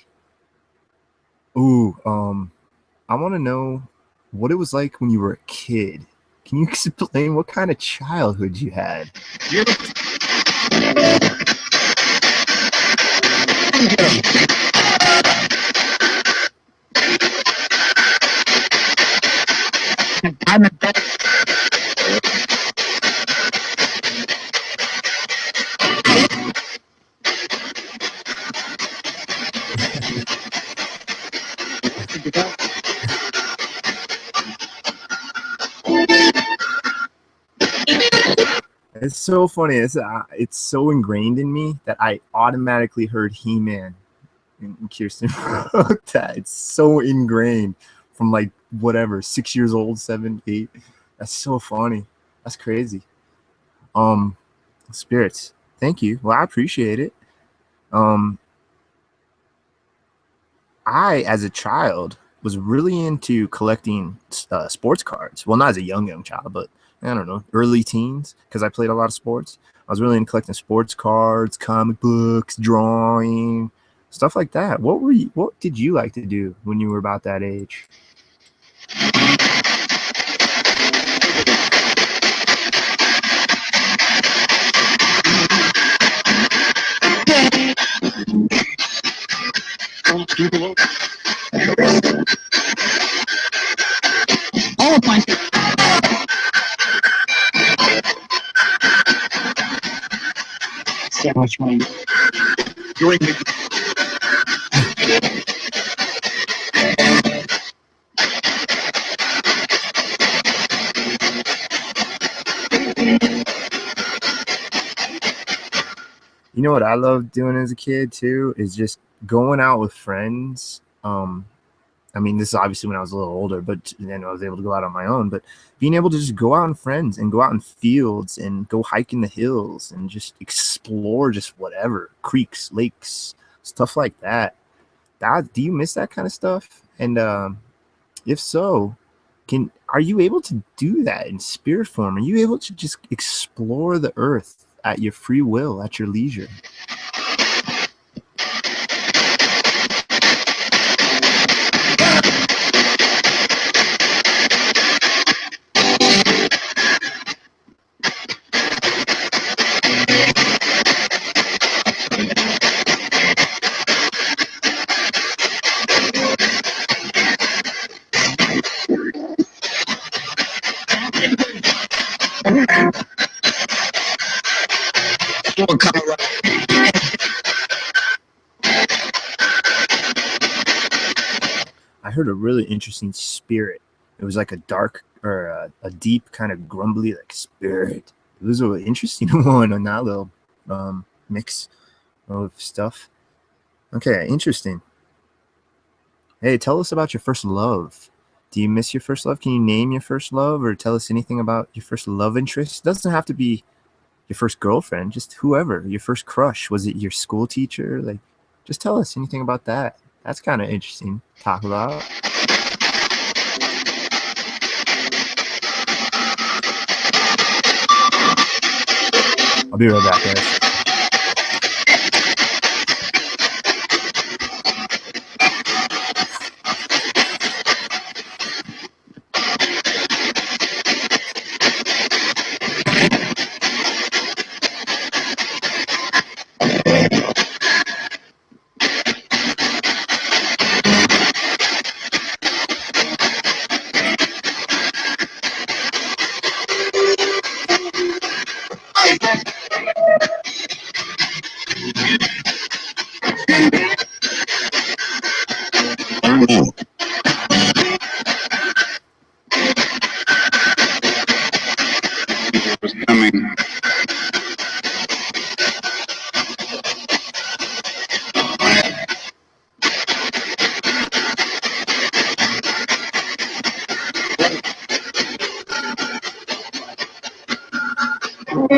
Ooh, I want to know what it was like when you were a kid. Can you explain what kind of childhood you had? I'm a better. It's so funny. It's so ingrained in me that I automatically heard He-Man and Kirsten wrote that. It's so ingrained from like whatever 6 years old, 7, 8. That's so funny. That's crazy. Spirits. Thank you. Well, I appreciate it. I, as a child, was really into collecting sports cards. Well, not as a young child, but I don't know, early teens, because I played a lot of sports. I was really into collecting sports cards, comic books, drawing, stuff like that. What did you like to do when you were about that age? All my. See how much money. Doing it. You know what I loved doing as a kid too is just going out with friends. I mean, this is obviously when I was a little older, but then I was able to go out on my own. But being able to just go out in friends and go out in fields and go hike in the hills and just explore just whatever, creeks, lakes, stuff like that. Do you miss that kind of stuff? And if so, are you able to do that in spirit form? Are you able to just explore the earth at your free will, at your leisure? I heard a really interesting spirit. It was like a dark or a deep kind of grumbly like spirit. It was an interesting one on that little mix of stuff. Okay, interesting. Hey, tell us about your first love. Do you miss your first love? Can you name your first love or tell us anything about your first love interest? It doesn't have to be your first girlfriend, just whoever. Your first crush. Was it your school teacher? Like, just tell us anything about that. That's kind of interesting to talk about. I'll be right back, guys.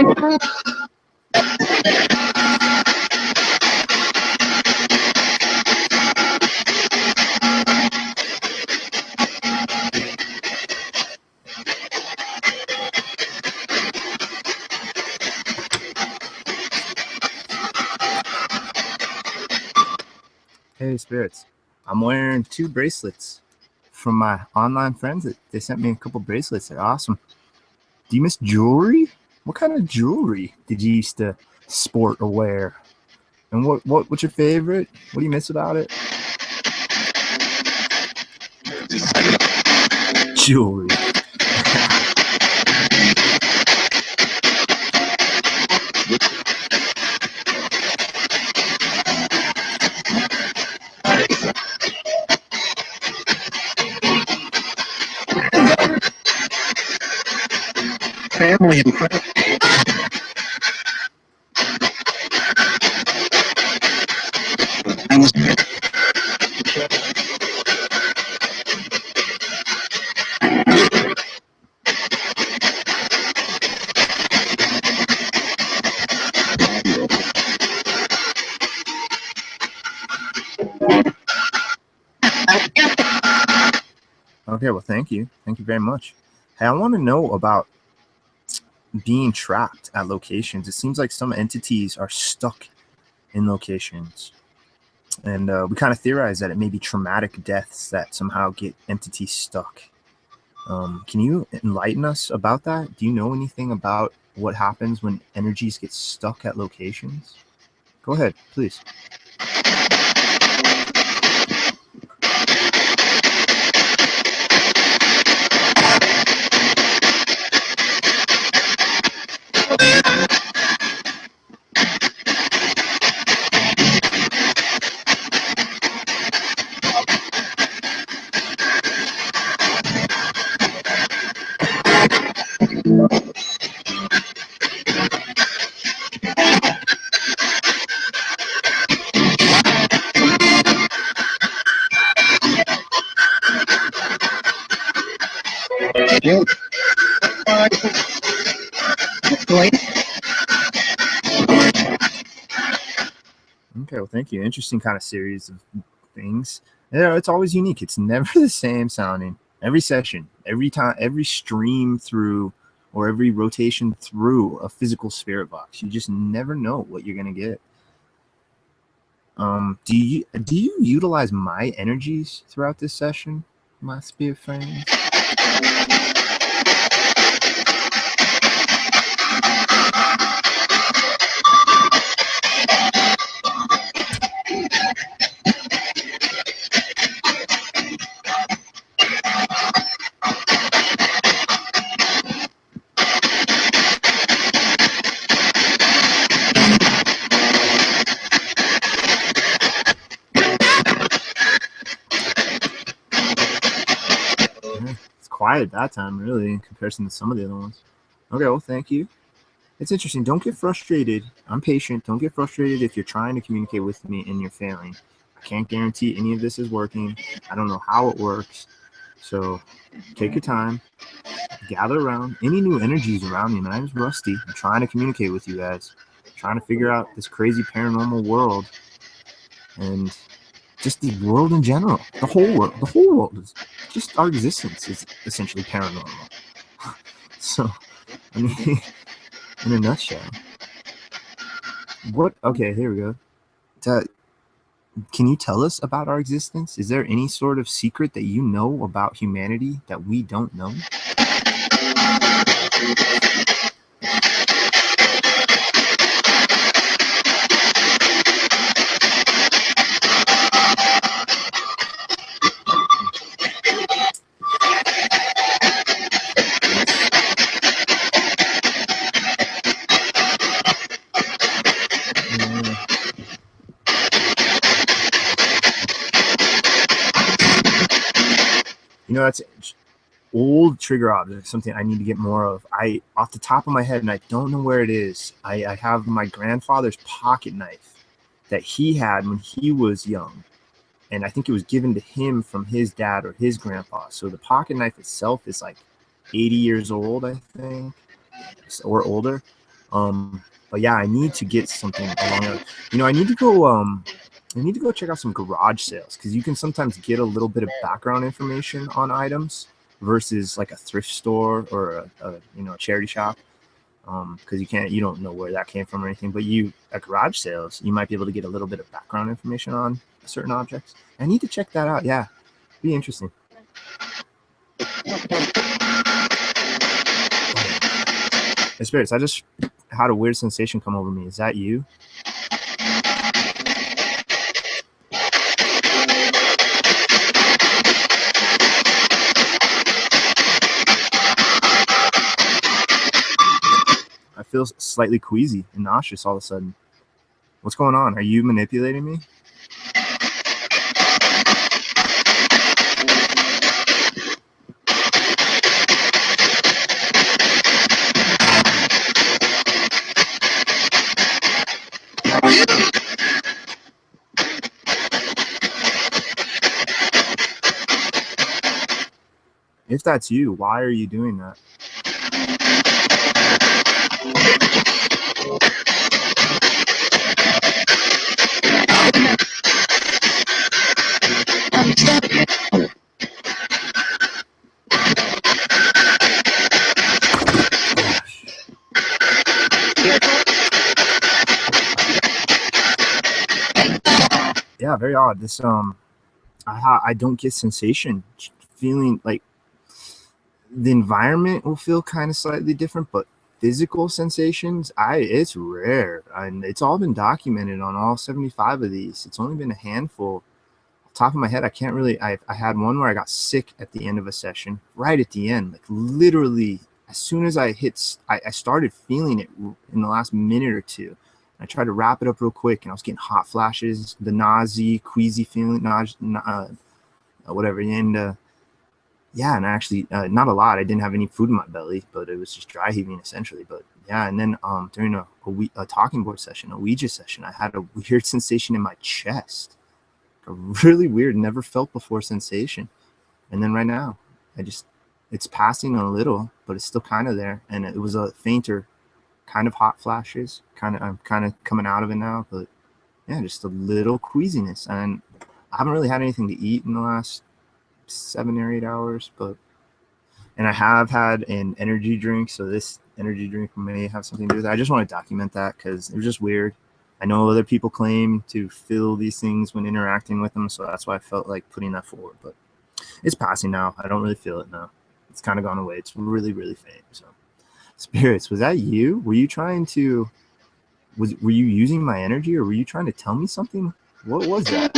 Hey, spirits. I'm wearing 2 bracelets from my online friends. They sent me a couple bracelets. They're awesome. Do you miss jewelry? What kind of jewelry did you used to sport or wear? And what's your favorite? What do you miss about it? Jewelry. Family and friends. I was Okay, well, thank you. Thank you very much. Hey, I want to know about being trapped at locations. It seems like some entities are stuck in locations. And we kind of theorize that it may be traumatic deaths that somehow get entities stuck. Can you enlighten us about that? Do you know anything about what happens when energies get stuck at locations? Go ahead, please. Okay, well, thank you. Interesting kind of series of things. Yeah, it's always unique. It's never the same sounding. Every session, every time, every stream through or every rotation through a physical spirit box, you just never know what you're gonna get. Do you utilize my energies throughout this session, my spirit friends? It's quiet that time, really, in comparison to some of the other ones. Okay, well, thank you. It's interesting. Don't get frustrated. I'm patient. Don't get frustrated if you're trying to communicate with me and you're failing. I can't guarantee any of this is working. I don't know how it works. So take your time. Gather around. Any new energies around me, man. I'm rusty. I'm trying to communicate with you guys. I'm trying to figure out this crazy paranormal world and just the world in general. The whole world. The whole world is just our existence is essentially paranormal. So, I mean, in a nutshell. What? Okay, here we go. Can you tell us about our existence? Is there any sort of secret that you know about humanity that we don't know? You know, that's old trigger object, something I need to get more of. Off the top of my head, and I don't know where it is, I have my grandfather's pocket knife that he had when he was young. And I think it was given to him from his dad or his grandpa. So the pocket knife itself is like 80 years old, I think, or older. But yeah, I need to get something along the, I need to go check out some garage sales, because you can sometimes get a little bit of background information on items versus like a thrift store or a charity shop. Because you don't know where that came from or anything, but at garage sales, you might be able to get a little bit of background information on certain objects. I need to check that out. Yeah, be interesting. Hey, Spirits, I just had a weird sensation come over me. Is that you? I feel slightly queasy and nauseous all of a sudden. What's going on? Are you manipulating me? If that's you, why are you doing that? Yeah, very odd. This I don't get sensation. Feeling like the environment will feel kind of slightly different, but physical sensations, it's rare, and it's all been documented on all 75 of these. It's only been a handful. Top of my head, I can't really. I had one where I got sick at the end of a session, right at the end, like literally as soon as I started feeling it in the last minute or two. I tried to wrap it up real quick, and I was getting hot flashes, the nausea, queasy feeling, whatever. And yeah, and actually, not a lot. I didn't have any food in my belly, but it was just dry heaving essentially. But yeah, and then during a talking board session, a Ouija session, I had a weird sensation in my chest, a really weird, never felt before sensation. And then right now, it's passing a little, but it's still kind of there, and it was a fainter, kind of hot flashes. I'm kind of coming out of it now, but yeah, just a little queasiness. And I haven't really had anything to eat in the last 7 or 8 hours, and I have had an energy drink, so this energy drink may have something to do with it. I just want to document that because it was just weird. I know other people claim to feel these things when interacting with them, so that's why I felt like putting that forward. But it's passing now. I don't really feel it now. It's kind of gone away. It's really, really faint. So, Spirits, was that you? Were you trying to? Were you using my energy, or were you trying to tell me something? What was that?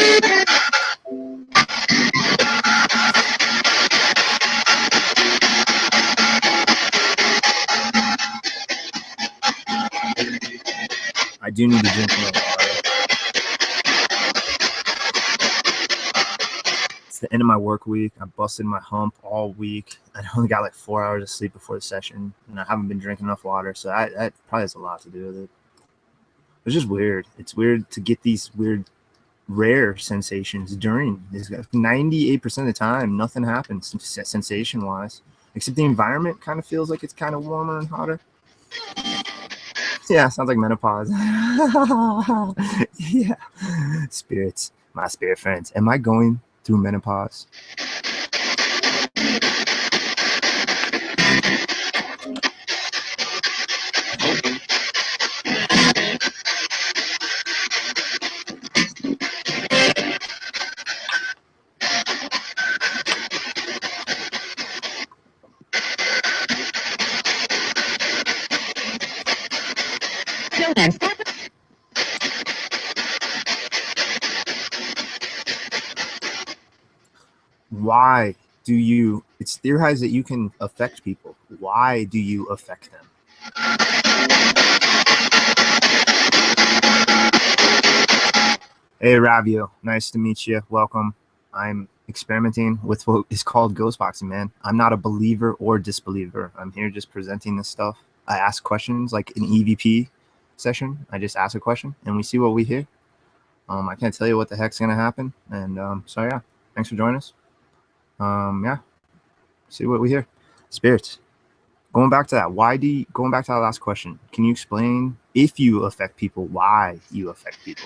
I do need to drink more water. It's the end of my work week. I busted my hump all week. I only got like 4 hours of sleep before the session, and I haven't been drinking enough water, so that probably has a lot to do with it. It's just weird. It's weird to get these weird, rare sensations during this. 98% of the time, nothing happens sensation-wise, except the environment kind of feels like it's kind of warmer and hotter. Yeah, sounds like menopause. Yeah. Spirits, my spirit friends. Am I going through menopause? Why do you? It's theorized that you can affect people. Why do you affect them? Hey, Ravio, nice to meet you. Welcome. I'm experimenting with what is called ghost boxing, man. I'm not a believer or disbeliever. I'm here just presenting this stuff. I ask questions like an EVP session. I just ask a question and we see what we hear. I can't tell you what the heck's gonna happen. And so yeah, thanks for joining us. Yeah, see what we hear. Spirits, Going back to that, going back to that last question, can you explain, if you affect people, why you affect people?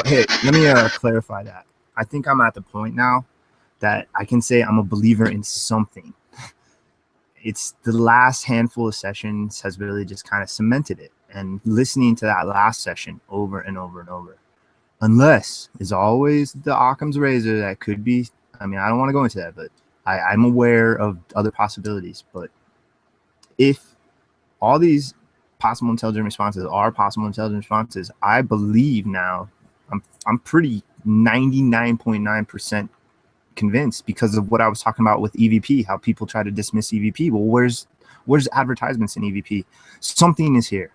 Hey, let me clarify that. I think I'm at the point now that I can say I'm a believer in something. It's the last handful of sessions has really just kind of cemented it, and listening to that last session over and over and over, unless is always the Occam's razor that could be, I mean, I don't want to go into that, but I'm aware of other possibilities. But if all these possible intelligent responses are possible intelligent responses, I believe now, I'm pretty 99.9% convinced, because of what I was talking about with EVP, how people try to dismiss EVP. Well, where's advertisements in EVP? Something is here.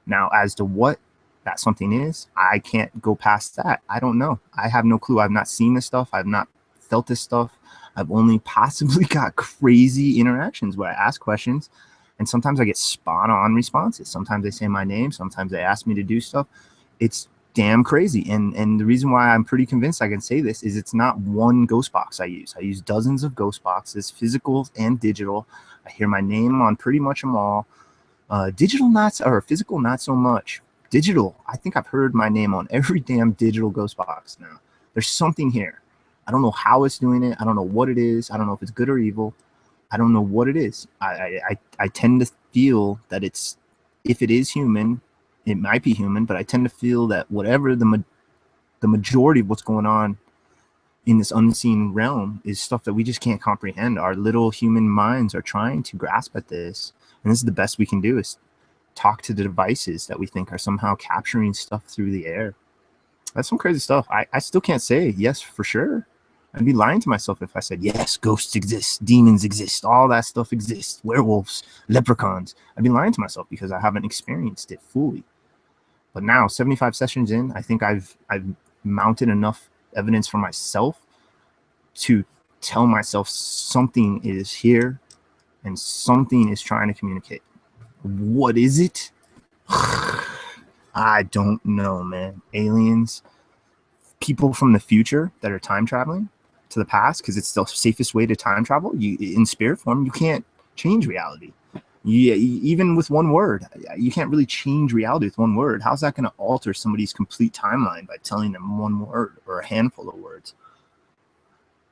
Now, as to what that something is, I can't go past that. I don't know. I have no clue. I've not seen this stuff. I've not felt this stuff. I've only possibly got crazy interactions where I ask questions, and sometimes I get spot on responses. Sometimes they say my name. Sometimes they ask me to do stuff. It's damn crazy. And the reason why I'm pretty convinced I can say this is it's not one ghost box I use. I use dozens of ghost boxes, physical and digital. I hear my name on pretty much them all. Digital not, or physical not so much. Digital, I think I've heard my name on every damn digital ghost box now. There's something here. I don't know how it's doing it. I don't know what it is. I don't know if it's good or evil. I don't know what it is. I tend to feel that it's, if it is human, it might be human, but I tend to feel that whatever the majority of what's going on in this unseen realm is stuff that we just can't comprehend. Our little human minds are trying to grasp at this, and this is the best we can do, is talk to the devices that we think are somehow capturing stuff through the air. That's some crazy stuff. I still can't say yes for sure. I'd be lying to myself if I said, yes, ghosts exist, demons exist, all that stuff exists, werewolves, leprechauns. I'd be lying to myself because I haven't experienced it fully. But now, 75 sessions in, I think I've mounted enough evidence for myself to tell myself something is here and something is trying to communicate. What is it? I don't know, man. Aliens, people from the future that are time traveling to the past, because it's the safest way to time travel. You, in spirit form, you can't change reality. Even with one word, you can't really change reality with one word. How's that going to alter somebody's complete timeline by telling them one word or a handful of words?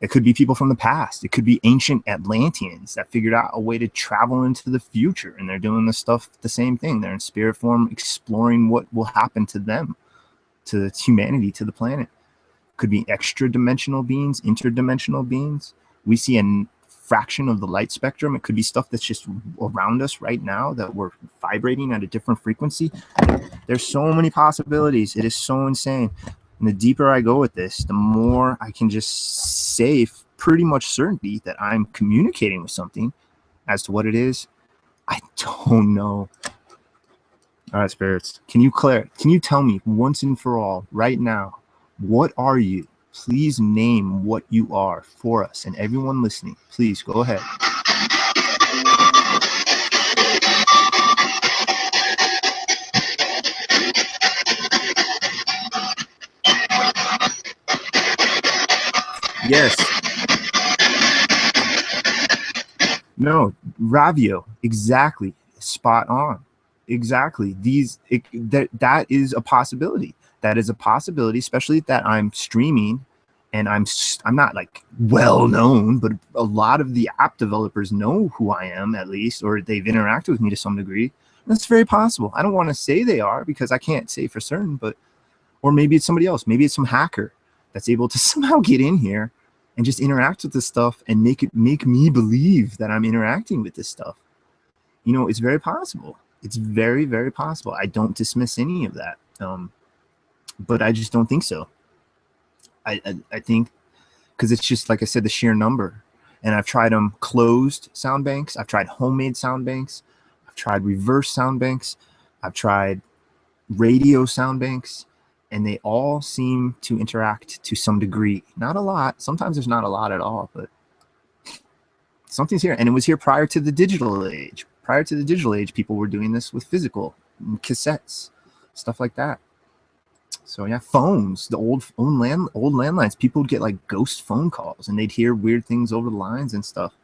It could be people from the past. It could be ancient Atlanteans that figured out a way to travel into the future, and they're doing this stuff, the same thing. They're in spirit form, exploring what will happen to them, to humanity, to the planet. Could be extra dimensional beings, interdimensional beings. We see a fraction of the light spectrum. It could be stuff that's just around us right now that we're vibrating at a different frequency. There's so many possibilities. It is so insane. And the deeper I go with this, the more I can just say pretty much certainty that I'm communicating with something. As to what it is, I don't know. All right, spirits, can you tell me once and for all right now, what are you? Please name what you are for us and everyone listening. Please go ahead. Yes. No, Ravio, exactly. Spot on. Exactly. That is a possibility. That is a possibility, especially that I'm streaming and I'm not like well known, but a lot of the app developers know who I am, at least, or they've interacted with me to some degree. That's very possible. I don't want to say they are because I can't say for certain, but, or maybe it's somebody else. Maybe it's some hacker that's able to somehow get in here and just interact with this stuff and make me believe that I'm interacting with this stuff. You know, it's very possible. It's very, very possible. I don't dismiss any of that. But I just don't think so. I think because it's just, like I said, the sheer number. And I've tried closed sound banks. I've tried homemade sound banks. I've tried reverse sound banks. I've tried radio sound banks. and they all seem to interact to some degree. Not a lot. Sometimes there's not a lot at all, but something's here. And it was here prior to the digital age. Prior to the digital age, people were doing this with physical cassettes, stuff like that. So yeah, phones, the old landlines, people would get like ghost phone calls and they'd hear weird things over the lines and stuff.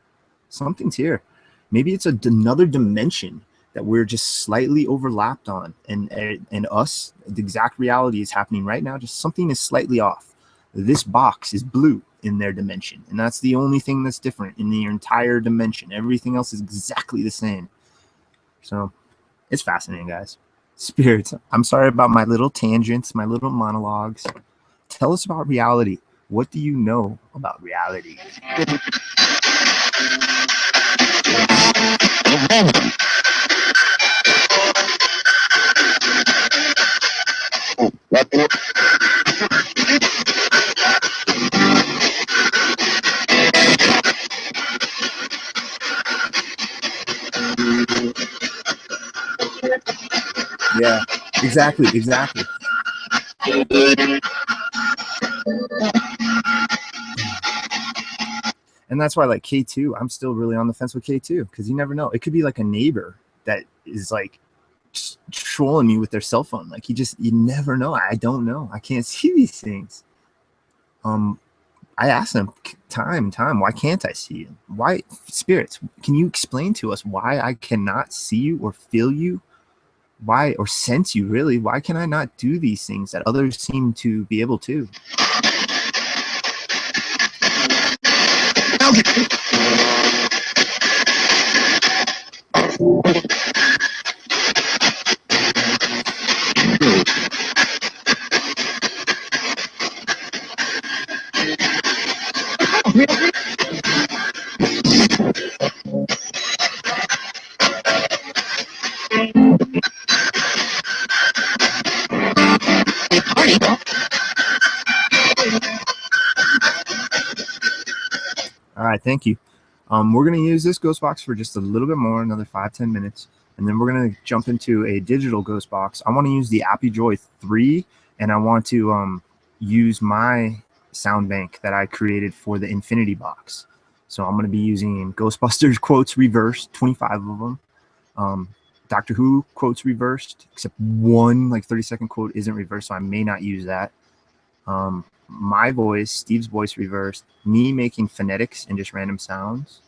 Something's here. Maybe it's another dimension that we're just slightly overlapped on, and us, the exact reality is happening right now. Just something is slightly off. This box is blue in their dimension, and that's the only thing that's different in the entire dimension. Everything else is exactly the same. So it's fascinating, guys. Spirits, I'm sorry about my little tangents, my little monologues. Tell us about reality. What do you know about reality? Yeah, exactly. And that's why, like, K2, I'm still really on the fence with K2, because you never know. It could be like a neighbor that is like trolling me with their cell phone. Like, you never know. I don't know. I can't see these things. I asked them time and time, why can't I see you? Why, spirits, can you explain to us why I cannot see you or feel you? Why, or sense you, really? Why can I not do these things that others seem to be able to? All right, thank you. We're going to use this ghost box for just a little bit more, another 5-10 minutes, and then we're going to jump into a digital ghost box. I want to use the AppyJoy 3, and I want to use my sound bank that I created for the Infinity box. So I'm going to be using Ghostbusters quotes reversed, 25 of them. Doctor Who quotes reversed, except one like 30-second quote isn't reversed, so I may not use that. My voice, Steve's voice reversed, me making phonetics and just random sounds,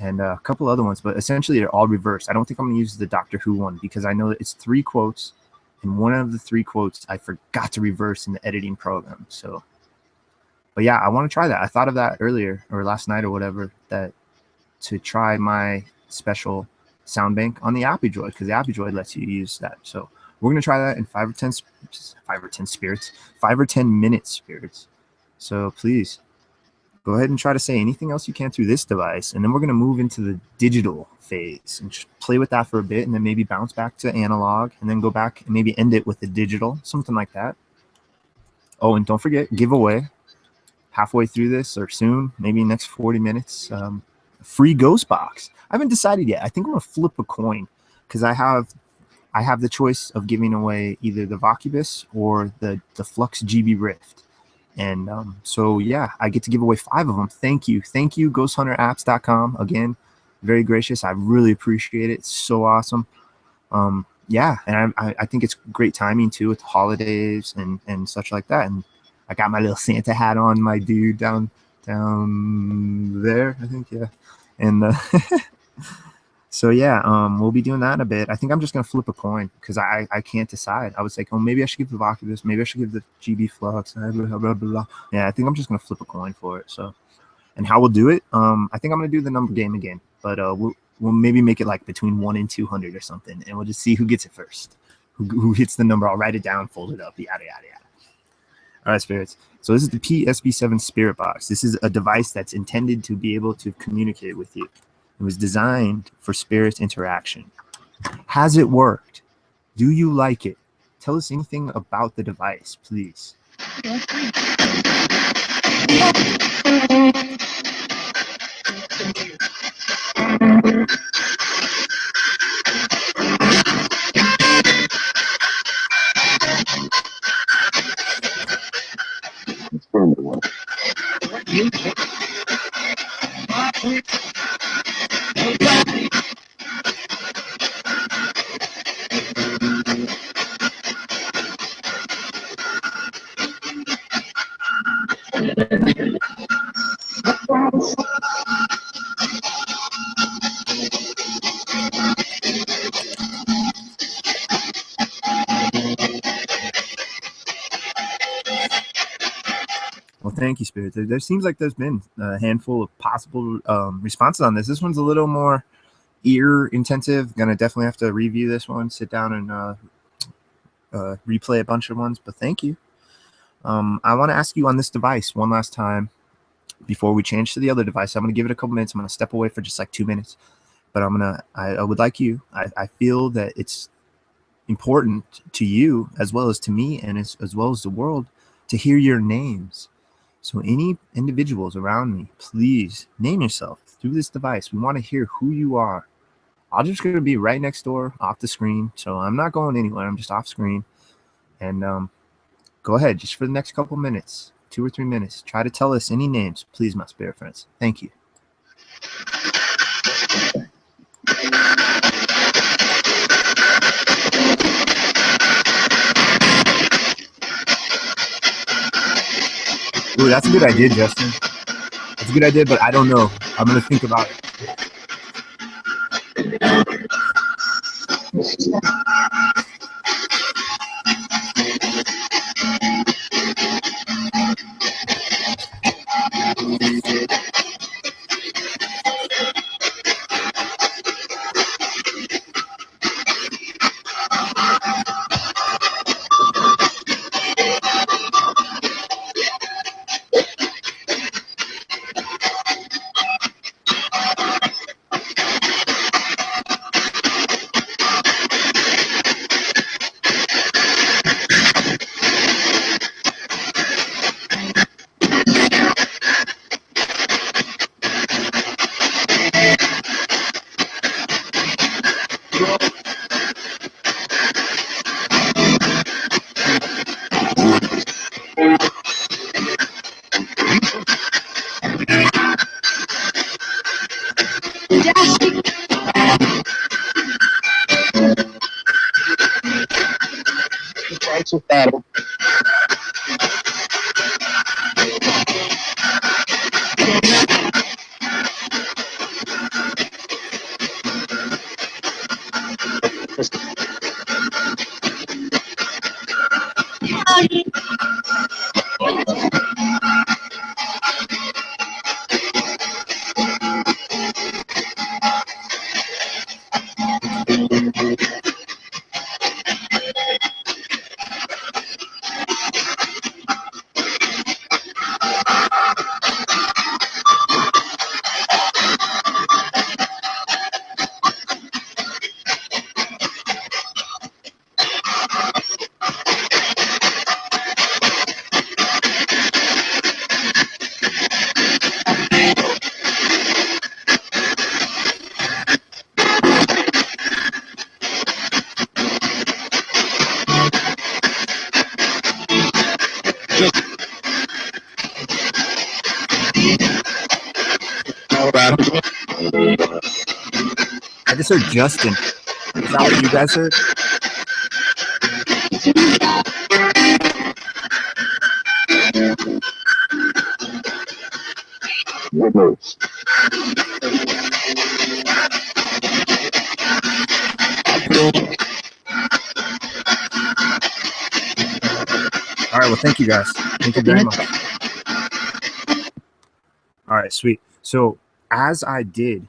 and a couple other ones, but essentially they're all reversed. I don't think I'm gonna use the Doctor Who one because I know that it's 3 quotes, and one of the 3 quotes I forgot to reverse in the editing program. So, but yeah, I want to try that. I thought of that earlier or last night or whatever, that to try my special sound bank on the AppyJoy, because the AppyJoy lets you use that. So we're going to try that in 5 or 10 minutes, spirits. So please go ahead and try to say anything else you can through this device. And then we're going to move into the digital phase and just play with that for a bit, and then maybe bounce back to analog, and then go back and maybe end it with the digital, something like that. Oh, and don't forget, giveaway halfway through this or soon, maybe next 40 minutes, free ghost box. I haven't decided yet. I think I'm going to flip a coin because I have the choice of giving away either the Vocibus or the Flux GB Rift. And so, yeah, I get to give away 5 of them. Thank you, ghosthunteraapps.com. Again, very gracious. I really appreciate it. It's so awesome. Yeah, and I think it's great timing, too, with the holidays and such like that. And I got my little Santa hat on, my dude down there, I think, yeah. And so yeah, we'll be doing that in a bit. I think I'm just gonna flip a coin because I can't decide. I was like, oh, maybe I should give the Vocibus, maybe I should give the GB Flux, blah, blah, blah. Yeah, I think I'm just gonna flip a coin for it. So, and how we'll do it, I think I'm gonna do the number game again, but we'll maybe make it like between 1 and 200 or something, and we'll just see who gets it first, who hits the number. I'll write it down, fold it up, yada yada yada. All right, spirits. So this is the P-SB7 Spirit Box. This is a device that's intended to be able to communicate with you. It was designed for spirit interaction. Has it worked? Do you like it? Tell us anything about the device, please. Well, thank you, Spirit. There seems like there's been a handful of possible responses on this. This one's a little more ear intensive. Gonna definitely have to review this one, sit down and replay a bunch of ones, but thank you. I want to ask you on this device one last time before we change to the other device. I'm going to give it a couple minutes. I'm going to step away for just like 2 minutes, but I would like you. I feel that it's important to you as well as to me and as well as the world to hear your names. So any individuals around me, please name yourself through this device. We want to hear who you are. I'm just going to be right next door off the screen. So I'm not going anywhere. I'm just off screen. And go ahead, just for the next couple minutes, 2 or 3 minutes, try to tell us any names, please, my spirit friends. Thank you. Ooh, that's a good idea, Justin. That's a good idea, but I don't know. I'm going to think about it. Battle. I just heard Justin. Is that what you guys heard? All right, well, thank you guys. Thank you very much. All right, sweet. So as I did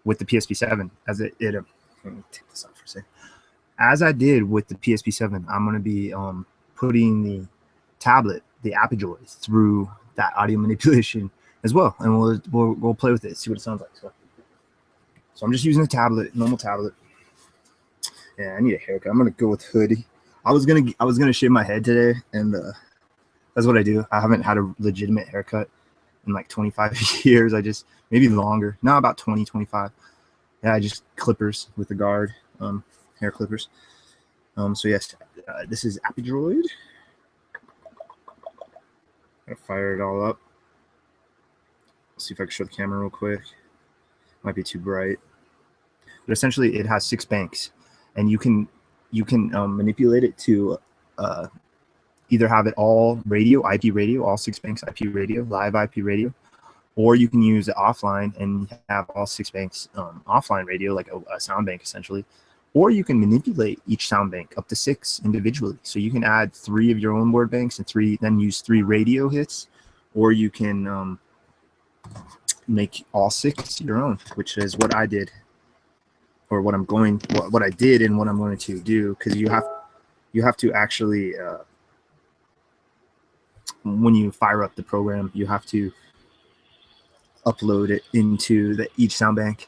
with the PSB7, let me take this off for a second. As I did with the PSB7, I'm going to be putting the tablet, the Apidroid, through that audio manipulation as well, and we'll play with it, see what it sounds like. So I'm just using a tablet, normal tablet. Yeah, I need a haircut. I'm gonna go with hoodie. I was gonna shave my head today, and that's what I do. I haven't had a legitimate haircut in like 25 years. I just, maybe longer. No, about 20, 25. Yeah, I just clippers with the guard, hair clippers. So yes, this is Apidroid. I'll fire it all up. see if I can show the camera real quick. Might be too bright. But essentially, it has 6 banks, and you can manipulate it to either have it all radio, IP radio, all 6 banks IP radio, live IP radio, or you can use it offline and have all 6 banks offline radio, like a sound bank essentially. Or you can manipulate each sound bank up to 6 individually. So you can add 3 of your own word banks and then use 3 radio hits, or you can make all 6 your own, which is what I did, or what I did and what I'm going to do, because you have to actually when you fire up the program, you have to upload it into each sound bank,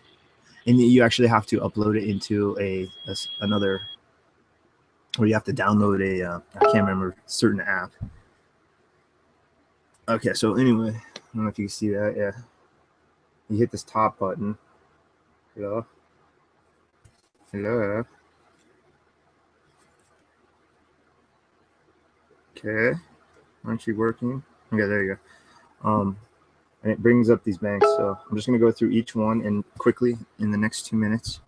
and you actually have to upload it into another, or you have to download I can't remember, certain app. Okay, so anyway, I don't know if you can see that. Yeah, you hit this top button. Hello. Okay, aren't you working? Okay, there you go. And it brings up these banks. So I'm just going to go through each one and quickly in the next 2 minutes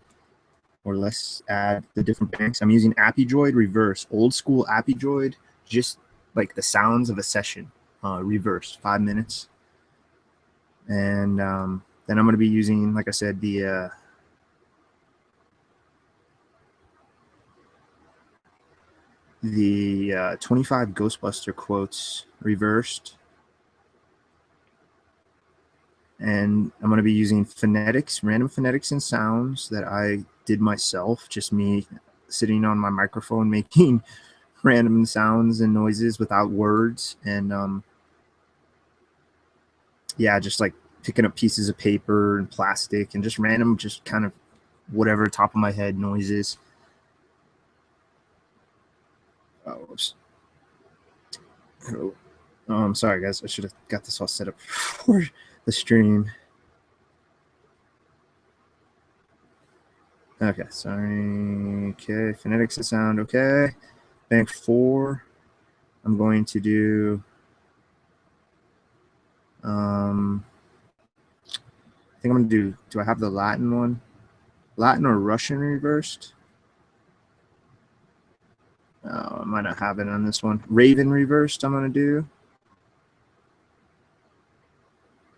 or less add the different banks. I'm using AppyDroid reverse, old school AppyDroid, just like the sounds of a session, reverse, 5 minutes. And then I'm going to be using, like I said, the 25 Ghostbuster quotes reversed. And I'm going to be using phonetics, random phonetics and sounds that I did myself, just me sitting on my microphone making random sounds and noises without words. And yeah, just like picking up pieces of paper and plastic and just random, just kind of whatever top of my head noises. I'm sorry, guys. I should have got this all set up for the stream. Okay, sorry. Okay, phonetics and sound. Okay, bank 4. I'm going to do. I think I'm gonna do. Do I have the Latin one? Latin or Russian reversed? I might not have it on this one. Raven reversed, I'm going to do.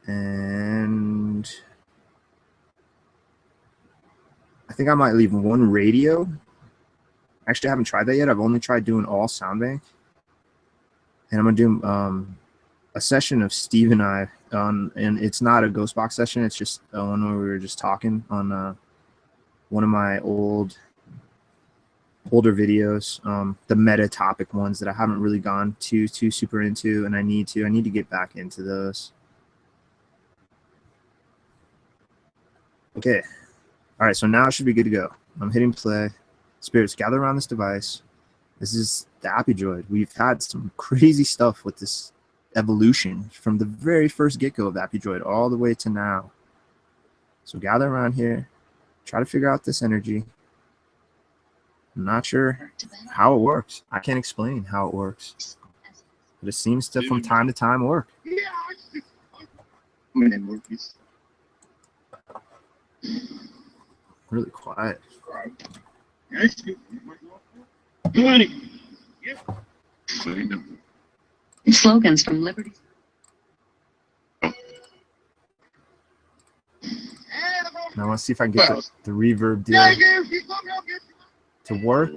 And I think I might leave 1 radio. Actually, I haven't tried that yet. I've only tried doing all sound bank. And I'm going to do a session of Steve and I. And it's not a ghost box session. It's just one where we were just talking on one of my older videos, the meta topic ones that I haven't really gone too super into, and I need to get back into those. Okay, all right, so now it should be good to go. I'm hitting play. Spirits, gather around this device. This is the AppyDroid. We've had some crazy stuff with this evolution from the very first get-go of AppyDroid all the way to now. So gather around here, try to figure out this energy. I'm not sure how it works. I can't explain how it works. But it seems to, from time to time, work. Really quiet. Slogans from Liberty. Now let's see if I can get the reverb deal to work.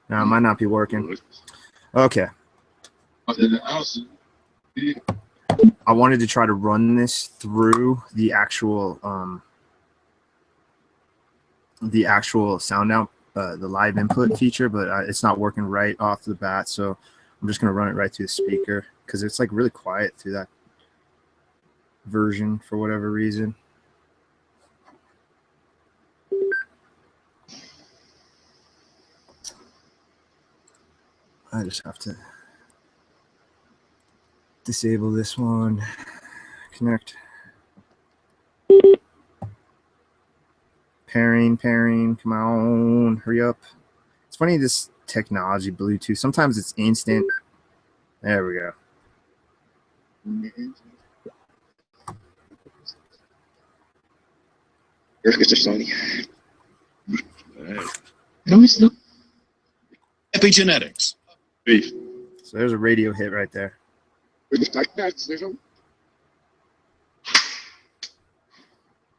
Now it might not be working. Okay. I wanted to try to run this through the actual sound out, the live input feature, but it's not working right off the bat. So I'm just going to run it right through the speaker because it's like really quiet through that version for whatever reason. I just have to disable this one. Connect. Pairing, come on, hurry up. It's funny, this technology, Bluetooth, sometimes it's instant. There we go. Here's Mr. Sony. No, it's not. Epigenetics. Beef. So there's a radio hit right there.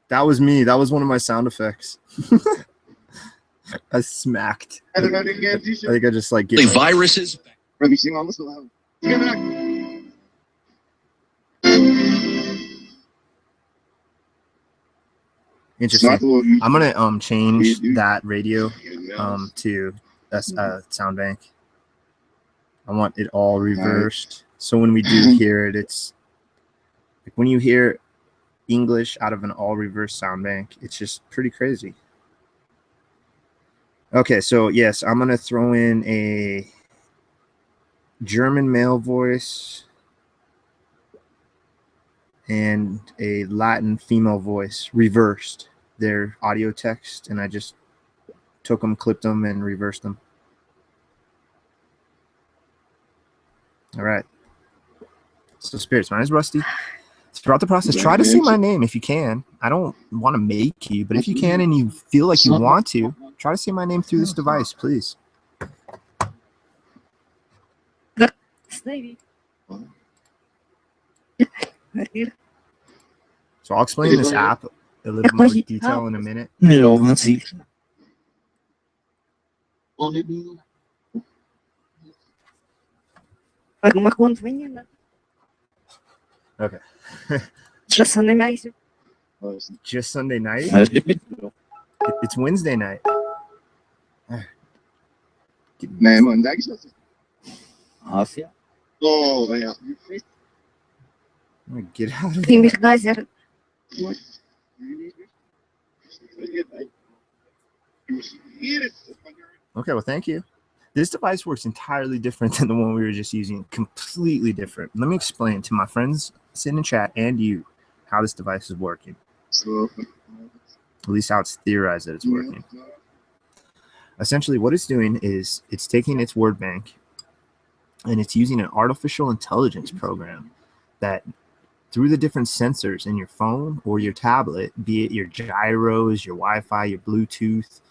That was me. That was one of my sound effects. I smacked. I think I just like The viruses. Interesting. I'm gonna change that radio to a sound bank. I want it all reversed. So when we do hear it, it's like when you hear English out of an all reverse sound bank, it's just pretty crazy. Okay, so yes, I'm gonna throw in a German male voice and a Latin female voice reversed. Their audio text, and I just took them, clipped them, and reversed them. All right. So spirits, mine is Rusty. Throughout the process, try to say my name if you can. I don't want to make you, but if you can and you feel like you want to, try to say my name through this device, please. So I'll explain this app a little more detail in a minute. Okay. Just Sunday night. Just Sunday night? It's Wednesday night. Nee, man, denk je dat? Asia. Oh, ja. Get out of Ging here. weer geyser. Okay, well, thank you. This device works entirely different than the one we were just using. Completely different. Let me explain to my friends sitting in chat and you how this device is working. At least how it's theorized that it's working. Essentially, what it's doing is it's taking its word bank and it's using an artificial intelligence program that through the different sensors in your phone or your tablet, be it your gyros, your Wi-Fi, your Bluetooth,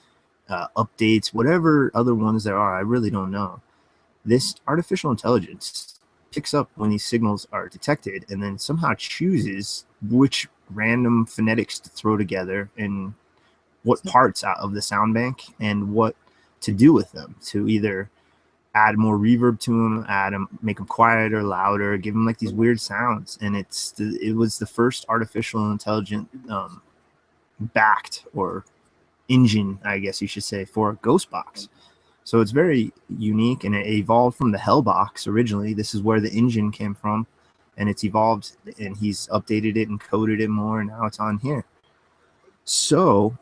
updates, whatever other ones there are, I really don't know. This artificial intelligence picks up when these signals are detected and then somehow chooses which random phonetics to throw together and what parts out of the sound bank and what to do with them, to either add more reverb to them, make them quieter, louder, give them like these weird sounds. And it was the first artificial intelligent backed or engine, I guess you should say, for a ghost box. So it's very unique, and it evolved from the Hell box originally. This is where the engine came from, and it's evolved, and he's updated it and coded it more, and now it's on here. So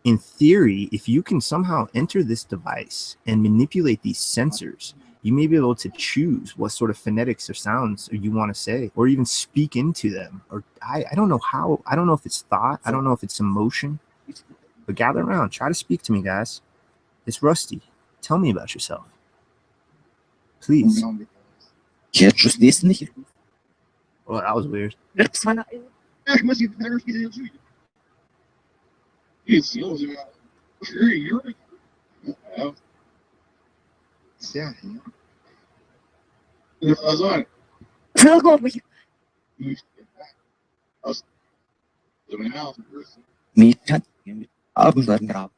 in theory, if you can somehow enter this device and manipulate these sensors, you may be able to choose what sort of phonetics or sounds you want to say, or even speak into them. Or I don't know how. I don't know if it's thought. I don't know if it's emotion. But gather around. Try to speak to me, guys. It's Rusty. Tell me about yourself. Please. Я чувствую здесь нахер. Well, that was weird. Мечтать. Обожаю нрав.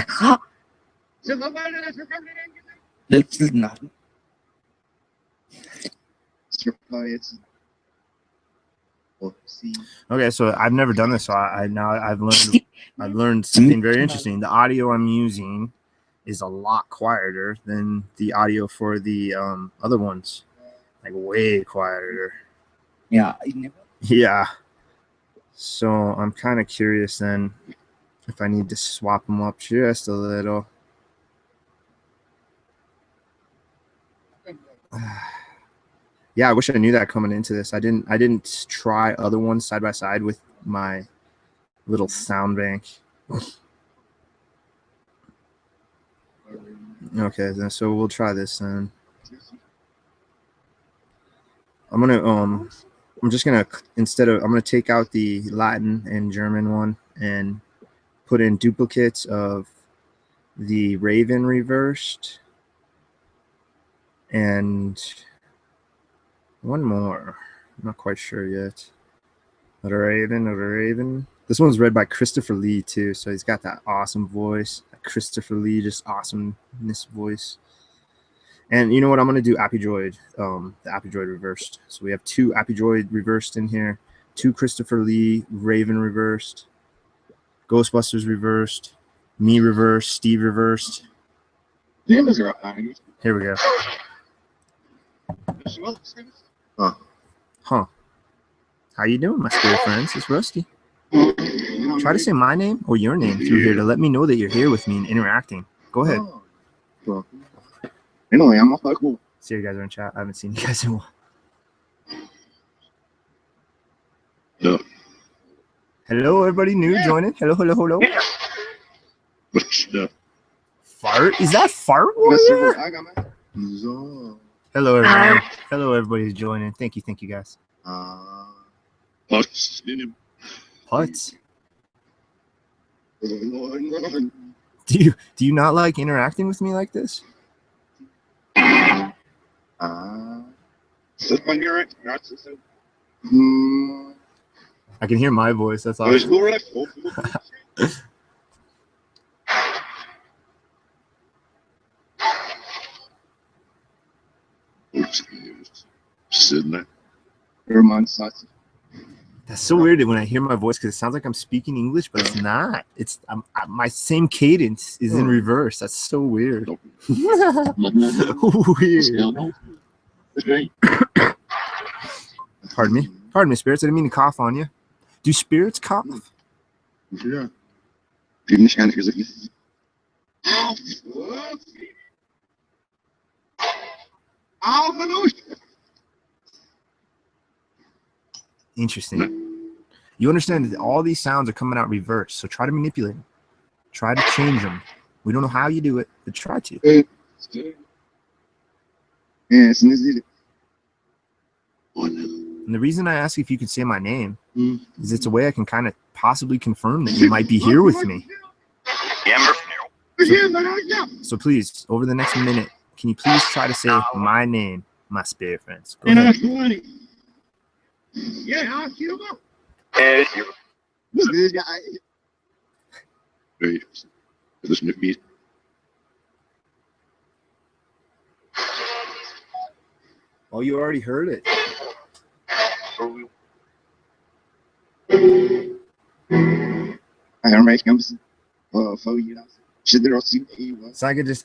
Ха. Действительно. Okay, so I've never done this, so I've learned something very interesting. The audio I'm using is a lot quieter than the audio for the other ones, like way quieter. Yeah. Yeah. So I'm kind of curious then if I need to swap them up just a little. Yeah, I wish I knew that coming into this. I didn't try other ones side by side with my little sound bank. Okay, then so we'll try this then. I'm just gonna I'm gonna take out the Latin and German one and put in duplicates of the Raven reversed and one more. I'm not quite sure yet. Another Raven. This one's read by Christopher Lee too, so he's got that awesome voice. Christopher Lee, just awesomeness voice. And you know what? I'm gonna do Apidroid, the Apidroid reversed. So we have 2 Apidroid reversed in here, 2 Christopher Lee Raven reversed, Ghostbusters reversed, me reversed, Steve reversed. Here we go. Huh. How you doing, my spirit friends? It's Rusty. Try to say my name or your name through here to let me know that you're here with me and interacting. Go ahead. Anyway, I'm off cool. See you guys are in chat. I haven't seen you guys in a while. No. Hello, everybody new joining. Hello. Fart? Is that Fart Warrior? Hello, everyone. Hello, everybody who's joining. Thank you, guys. Putts. Do you not like interacting with me like this? I can hear my voice. That's awesome. That's so weird when I hear my voice because it sounds like I'm speaking English, but it's not. It's my same cadence is in reverse. That's so weird. Weird. Pardon me, spirits. I didn't mean to cough on you. Do spirits cough? Yeah. Interesting. You understand that all these sounds are coming out reverse, so try to manipulate them. Try to change them. We don't know how you do it, but try to. And the reason I ask if you could say my name is it's a way I can kind of possibly confirm that you might be here with me. So please, over the next minute, can you please try to say my name, my spirit friends? Go ahead. Oh, you already heard it. So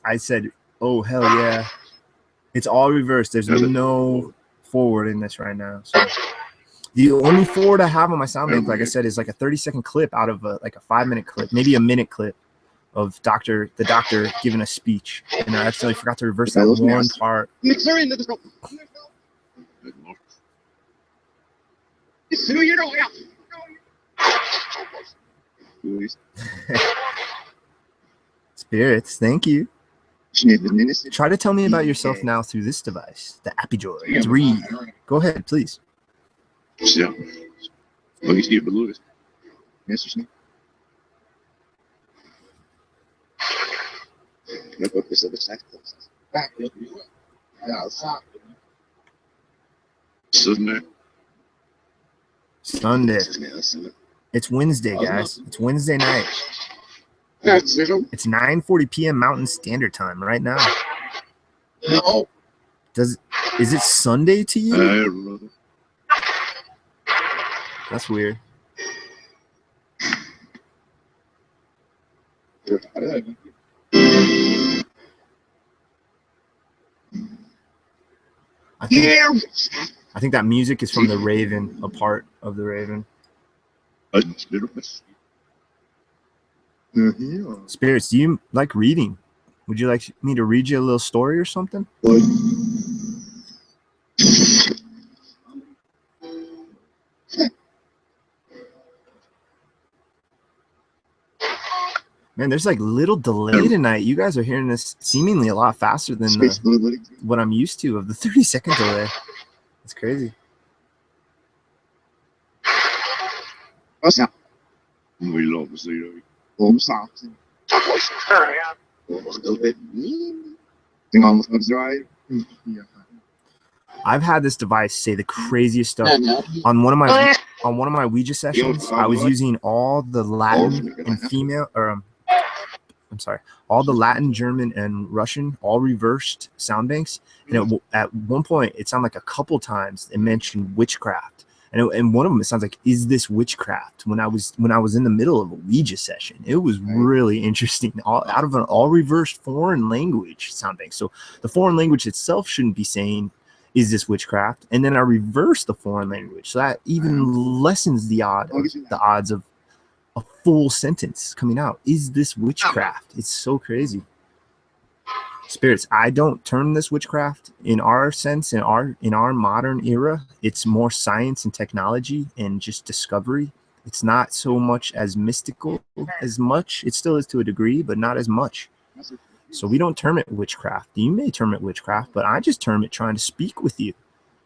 I said, oh, hell yeah. It's all reversed. There's no forward in this right now. So the only forward I have on my sound bank, like I said, is like a 30-second clip out of like a 5-minute clip, maybe a minute clip of the doctor giving a speech. And I accidentally forgot to reverse that one part. Spirits, thank you. Try to tell me about yourself now through this device, the Apidroid 3. Go ahead, please. Sunday. It's Wednesday, guys. It's Wednesday night. It's 9:40 p.m. Mountain Standard Time right now. Is it Sunday to you? That's weird. I think that music is from the Raven, a part of the Raven. Spirits, do you like reading? Would you like me to read you a little story or something? Man, there's like little delay tonight. You guys are hearing this seemingly a lot faster than Space Bullet. what I'm used to of the 30-second delay. It's crazy. What's that? We love to see that. Home socks. Still bit. Thing almost looks right. Yeah. I've had this device say the craziest stuff on one of my Ouija sessions. I was using all the Latin and female, or I'm sorry, all the Latin, German, and Russian, all reversed sound banks. And at one point, it sounded like a couple times it mentioned witchcraft. And one of them, it sounds like, is this witchcraft? When I was in the middle of a Ouija session, it was really interesting. Out of an all reversed foreign language sound bank. So the foreign language itself shouldn't be saying, is this witchcraft? And then I reverse the foreign language, so that even lessens the odds of a full sentence coming out. Is this witchcraft? It's so crazy. Spirits, I don't term this witchcraft in our sense, in our modern era. It's more science and technology and just discovery. It's not so much as mystical as much. It still is to a degree, but not as much. So we don't term it witchcraft. You may term it witchcraft, but I just term it trying to speak with you,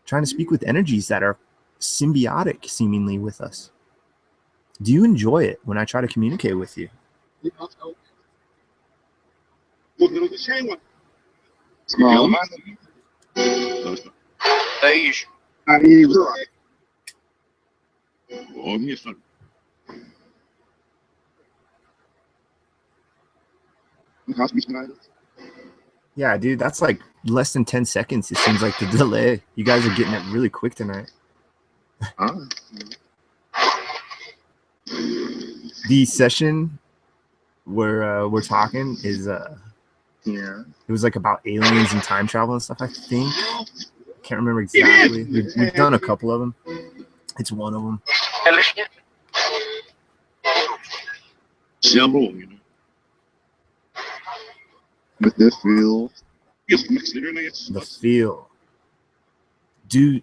trying to speak with energies that are symbiotic seemingly with us. Do you enjoy it when I try to communicate with you? Small. Yeah, dude, that's like less than 10 seconds. It seems like the delay. You guys are getting it really quick tonight. The session where we're talking is Yeah. it was like about aliens and time travel and stuff, I think. Can't remember exactly. We've done a couple of them. It's one of them. With the feel. The feel. Do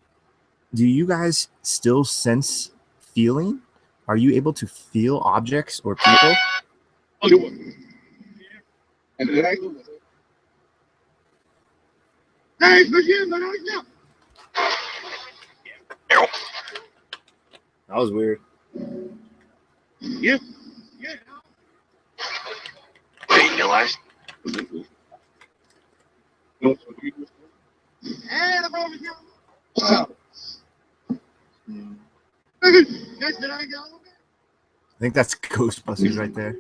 you guys still sense feeling? Are you able to feel objects or people? That was weird. Yeah. I think that's Ghostbusters right there.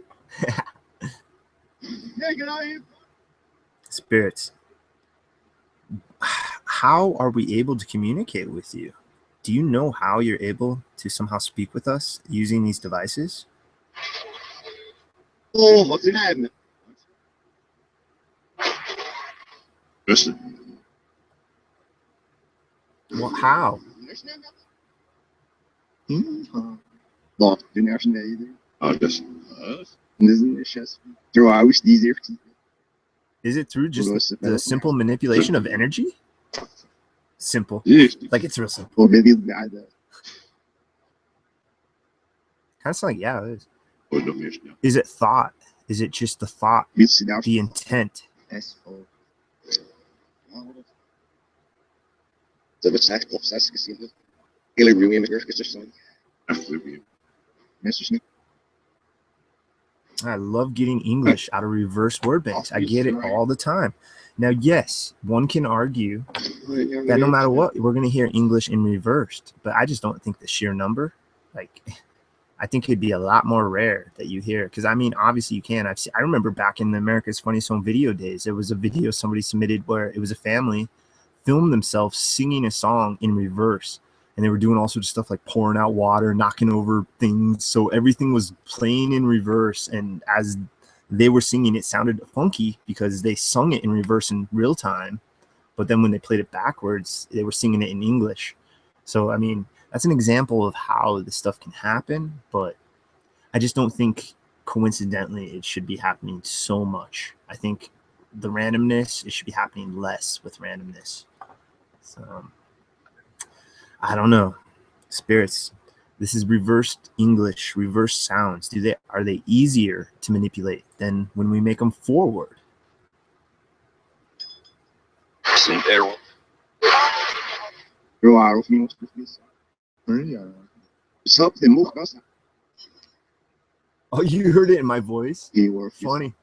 Spirits. How are we able to communicate with you? Do you know how you're able to somehow speak with us using these devices? Oh, what's in that? Listen. Well, how? Bak, dünya neydi? Arkadaş. Through I wish these here. Is it through just the simple manipulation of energy? Simple. Like it's real simple. O dediği guy that. Kind of like, yeah, it is. Is it thought? Is it just the thought, the intent? I love getting English out of reverse word banks. I get it all the time. Now, yes, one can argue that no matter what, we're going to hear English in reversed, but I just don't think the sheer number, like, I think it'd be a lot more rare that you hear. Because, I mean, obviously you can. I remember back in the America's Funniest Home Video days, there was a video somebody submitted where it was a family filmed themselves singing a song in reverse. And they were doing all sorts of stuff like pouring out water, knocking over things. So everything was playing in reverse. And as they were singing, it sounded funky because they sung it in reverse in real time. But then when they played it backwards, they were singing it in English. So, I mean, that's an example of how this stuff can happen. But I just don't think coincidentally it should be happening so much. I think the randomness, it should be happening less with randomness. So I don't know. Spirits, This is reversed English, reverse sounds. Are they easier to manipulate than when we make them forward? Sim, error. Eu acho que não se precisa. Só tem muito coisa. Oh, you heard it in my voice? E o Funny.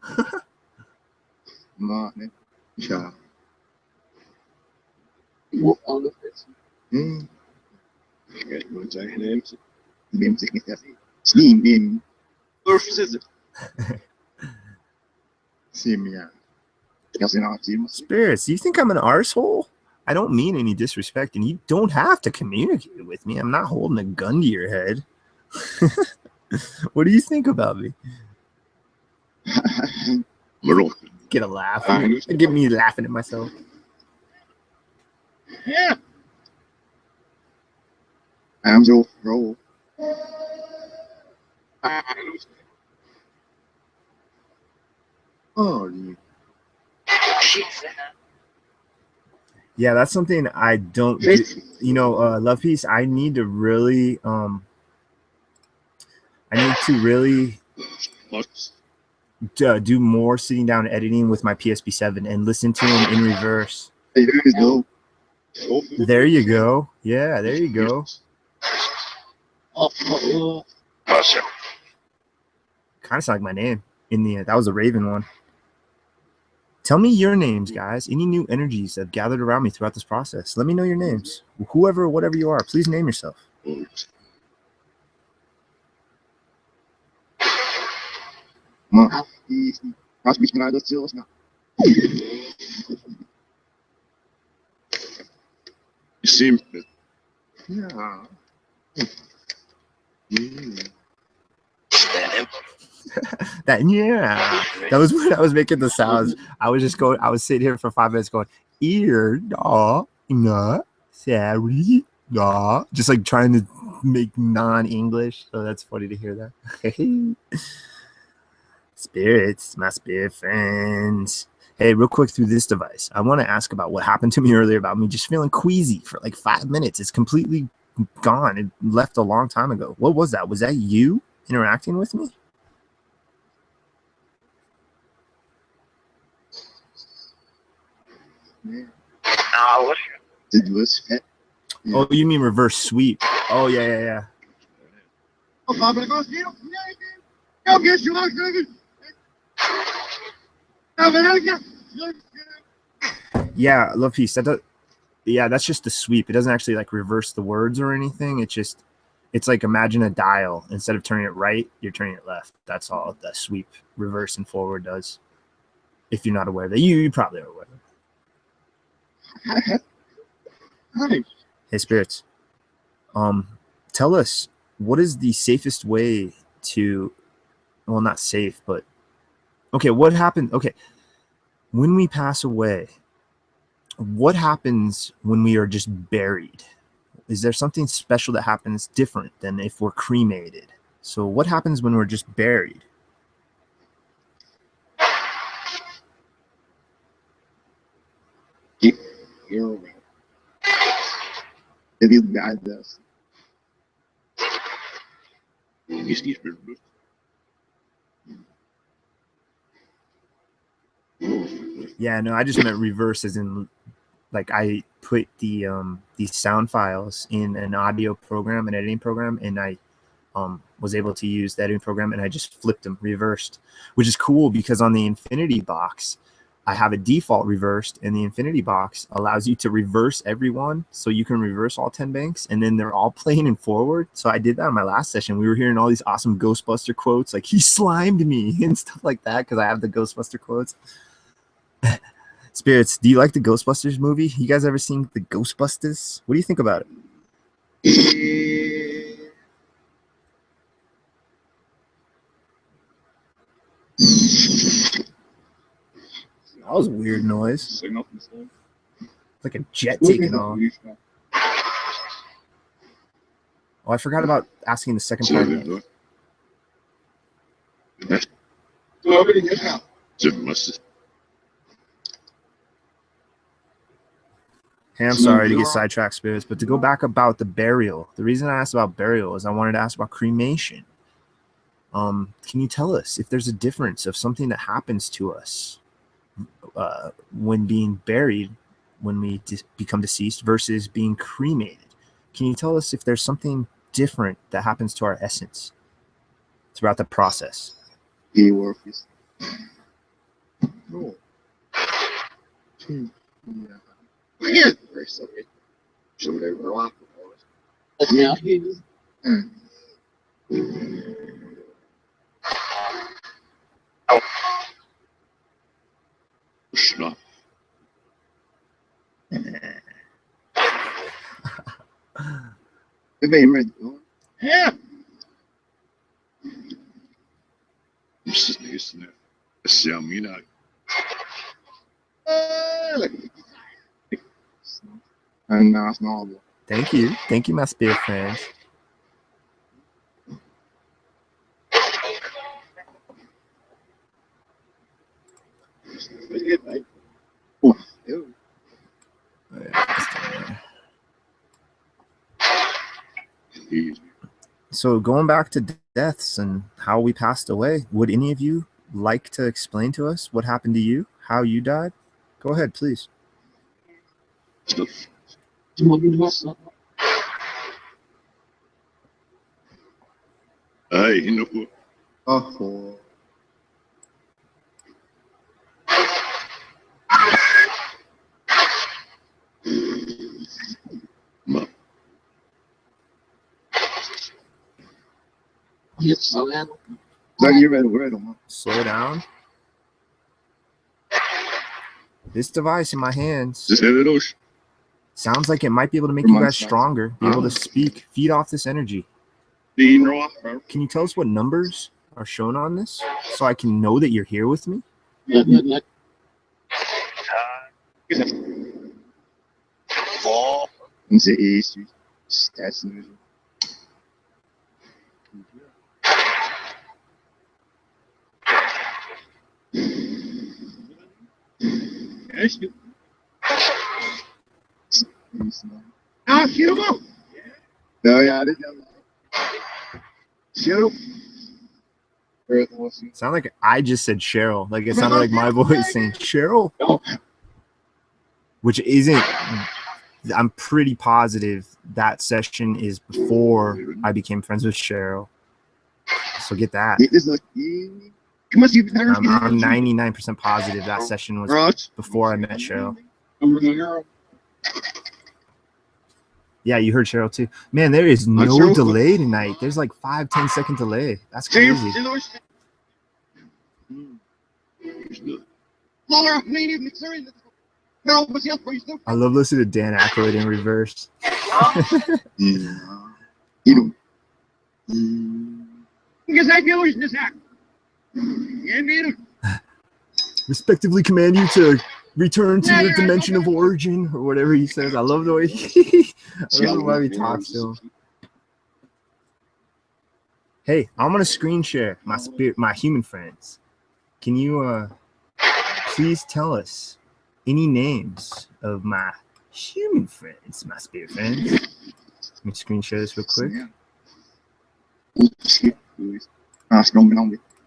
Não, né? Já. Kijk, wat jij neemt. Mesmo se quem assim. Sim, mesmo. Durf zitten. Sim, minha. Eu sei não, sim, mas Spirits, you think I'm an arsehole? I don't mean any disrespect, and you don't have to communicate with me. I'm not holding a gun to your head. What do you think about me? Waarom? Get a laugh. Get me laughing at myself. Ja. I'm so roll. Oh, yeah. Yeah, that's something I don't do. You know, Love Piece, I need to really Wat? do more sitting down editing with my P-SB7 and listen to them in reverse. Hey, there is no. There you go. Yeah, there you go. Was er. Kind of sound like my name in the that was a Raven one. Tell me your names, guys. Any new energies that have gathered around me throughout this process. Let me know your names. Whoever, whatever you are, please name yourself. Mano, e acho que nada das pessoas não. Simpel. Ja. That was when I was making the sounds. I was sitting here for 5 minutes going, ear, da, na, sorry, da, just like trying to make non-English. So that's funny to hear that. Spirits, my spirit friends. Hey, real quick through this device, I want to ask about what happened to me earlier about me just feeling queasy for like 5 minutes. It's completely gone. It left a long time ago. What was that? Was that you interacting with me? Dit was vet. Oh, you mean reverse sweep? Oh, yeah. Oh, Papa, go see him. Go get you out, Yeah, Love Piece. That's just the sweep. It doesn't actually like reverse the words or anything. It's like imagine a dial. Instead of turning it right, you're turning it left. That's all that sweep, reverse and forward does. If you're not aware of that, you probably are aware of it. Hi. Hey, Spirits. Tell us, what is the safest way to, well, not safe, but okay, what happened? Okay, when we pass away, what happens when we are just buried? Is there something special that happens different than if we're cremated? So what happens when we're just buried? You're right. If you guide this. Is niet meer bewust. Yeah, no, I just meant reverse as in like I put the these sound files in an audio program, an editing program, and I was able to use the editing program and I just flipped them reversed, which is cool because on the Infinity box, I have a default reversed, and the Infinity box allows you to reverse everyone. So you can reverse all 10 banks and then they're all playing in forward. So I did that in my last session. We were hearing all these awesome Ghostbuster quotes, like he slimed me and stuff like that. Cause I have the Ghostbuster quotes. Spirits, do you like the Ghostbusters movie? You guys ever seen the Ghostbusters? What do you think about it? That was a weird noise. Like a jet taking off. Oh, I forgot about asking the second part of that. Hey, I'm sorry to get sidetracked, spirits, but to go back about the burial, the reason I asked about burial is I wanted to ask about cremation. Can you tell us if there's a difference of something that happens to us when being buried, when we become deceased, versus being cremated? Can you tell us if there's something different that happens to our essence throughout the process? No. Yeah. Very sorry. So they were off. Yeah. Stop. Yeah. Samina. And now it's not. Thank you, my spirit friends. So going back to deaths and how we passed away, would any of you like to explain to us what happened to you, how you died? Go ahead, please. Hey, you know. Oh. Slow down. This device in my hands sounds like it might be able to make you guys stronger, be able to speak, feed off this energy. Can you tell us what numbers are shown on this so I can know that you're here with me? Sound like I just said Cheryl. Like it sounded like my voice saying Cheryl, which isn't. I'm pretty positive that session is before I became friends with Cheryl. So get that. I'm 99% positive that session was before I met Cheryl. Yeah, you heard Cheryl too. Man, there is no delay tonight. There's like 5-10 second delay. That's crazy. I love listening to Dan Aykroyd in reverse. Respectively command you to return to your dimension of origin, or whatever he says. I love the way I love the way he talks to him. Hey, I'm gonna screen share my human friends. Can you please tell us any names of my human friends, my spirit friends? Let me screen share this real quick.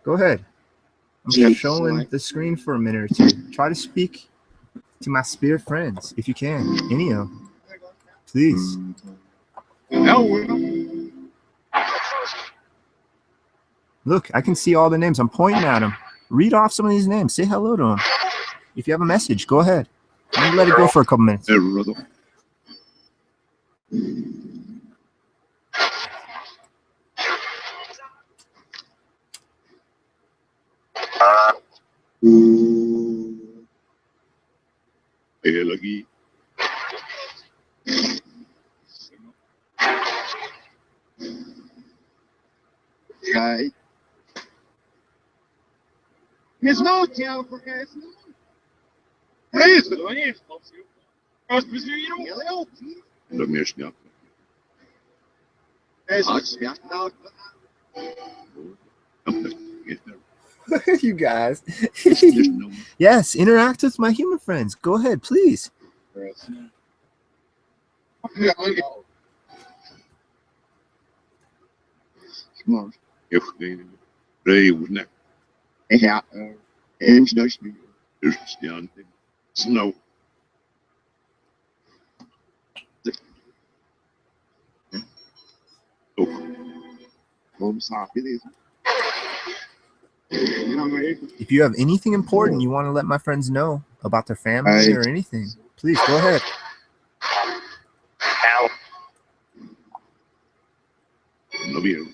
Go ahead. I'm just showing the screen for a minute or two. Try to speak to my spirit friends if you can. Any of them. Please. Look, I can see all the names. I'm pointing at them. Read off some of these names. Say hello to them. If you have a message, go ahead. I'm gonna let it go for a couple minutes. Lagi. Miss No Tell for guys. Preso, nie? Do miesznia. You guys. Yes, interact with my human friends. Go ahead, please. Come on. Even Ray was not Ja, introduction. Christian. Snow. Oh, Home sock it is. You know, If you have anything important you want to let my friends know about their family or anything, please go ahead. no beer.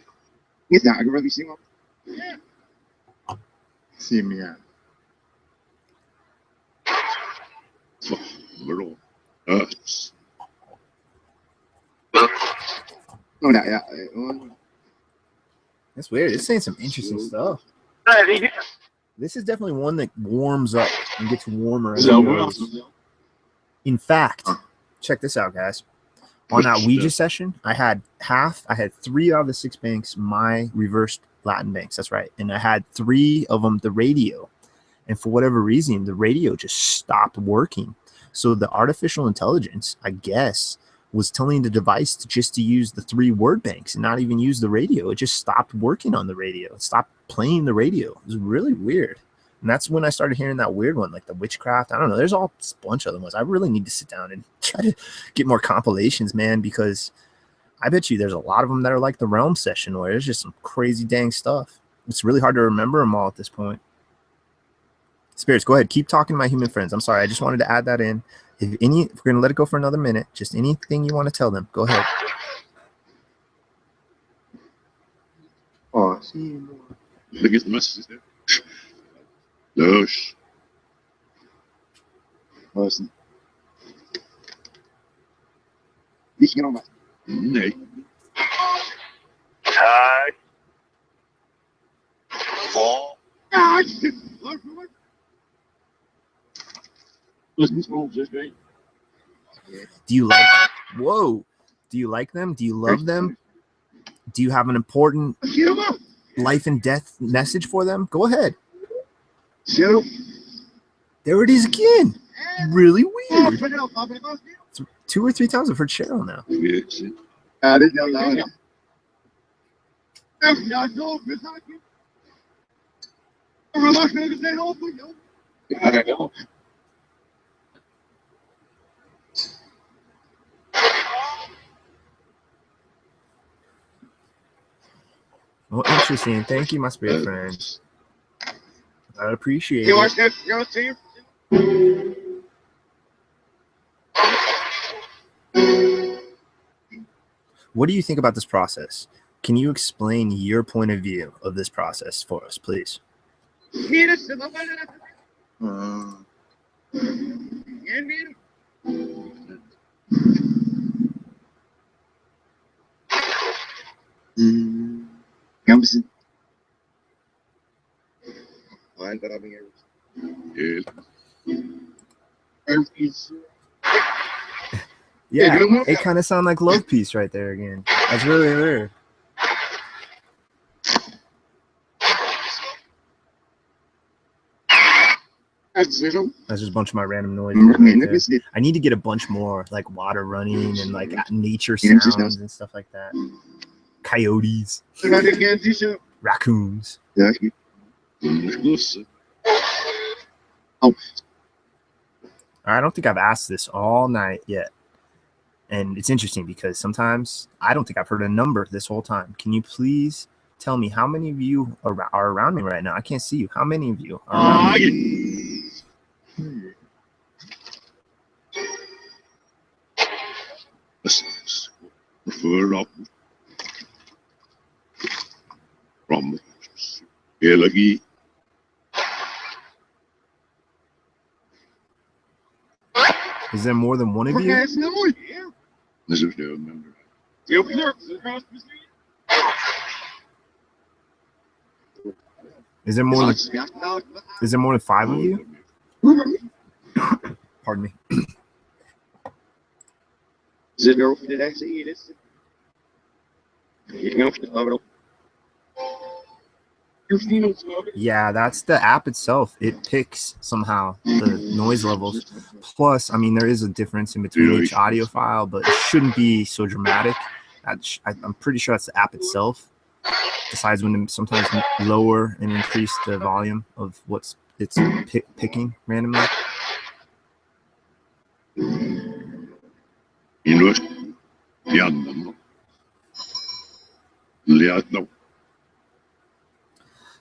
get that. I can really see one. See me out. Bro. Oh, that, yeah. That's weird. It's saying some interesting stuff. This is definitely one that warms up and gets warmer as it goes. In fact, check this out, guys. On that Ouija session, I had 3 out of the 6 banks, my reversed Latin banks. That's right. And I had 3 of them, the radio. And for whatever reason, the radio just stopped working. So the artificial intelligence, I guess, was telling the device to use the 3 word banks and not even use the radio. It just stopped working on the radio. It stopped playing the radio. It was really weird. And that's when I started hearing that weird one, like the witchcraft. I don't know. There's a bunch of other ones. I really need to sit down and try to get more compilations, man, because I bet you there's a lot of them that are like the Realm session where there's just some crazy dang stuff. It's really hard to remember them all at this point. Spirits, go ahead. Keep talking to my human friends. I'm sorry. I just wanted to add that in. If we're going to let it go for another minute, just anything you want to tell them, go ahead. Oh, see you more. Look at the messages there. Lush. Listen. Ich genau was. Nee. Listen, small, just right. Do you like Whoa. Do you like them? Do you love them? Do you have an important life and death message for them? Go ahead. Shoot. There it is again. Really weird. It's 2 or 3 times I've heard Cheryl now. Yes. I didn't know that. Ja, zo, we gaan het. We lachen even zijn open, joh. Ja, joh. Well, interesting. Thank you, my spirit friends. I appreciate You it. watch that? You want to see? What do you think about this process? Can you explain your point of view of this process for us, please? Gamsın. Hayır, beraber yiyoruz. Yes. Yeah, it kind of sounds like Love Piece right there again. That's really weird. That's just a bunch of my random noises. Right there. I need to get a bunch more, like water running and like nature sounds and stuff like that. Coyotes, raccoons. Oh. I don't think I've asked this all night yet. And it's interesting because sometimes I don't think I've heard a number this whole time. Can you please tell me how many of you are around me right now? I can't see you. How many of you are around me? Refer up from Elagi. Is there more than one of you? This is the member. Is there more than 5 of you? Pardon me. Zit er over de rechtse hier is. Hier nog de abro. Yeah, that's the app itself. It picks somehow the noise levels. Plus, I mean, there is a difference in between each audio file, but it shouldn't be so dramatic. I'm pretty sure that's the app itself. Decides when to sometimes lower and increase the volume of what's it's picking randomly.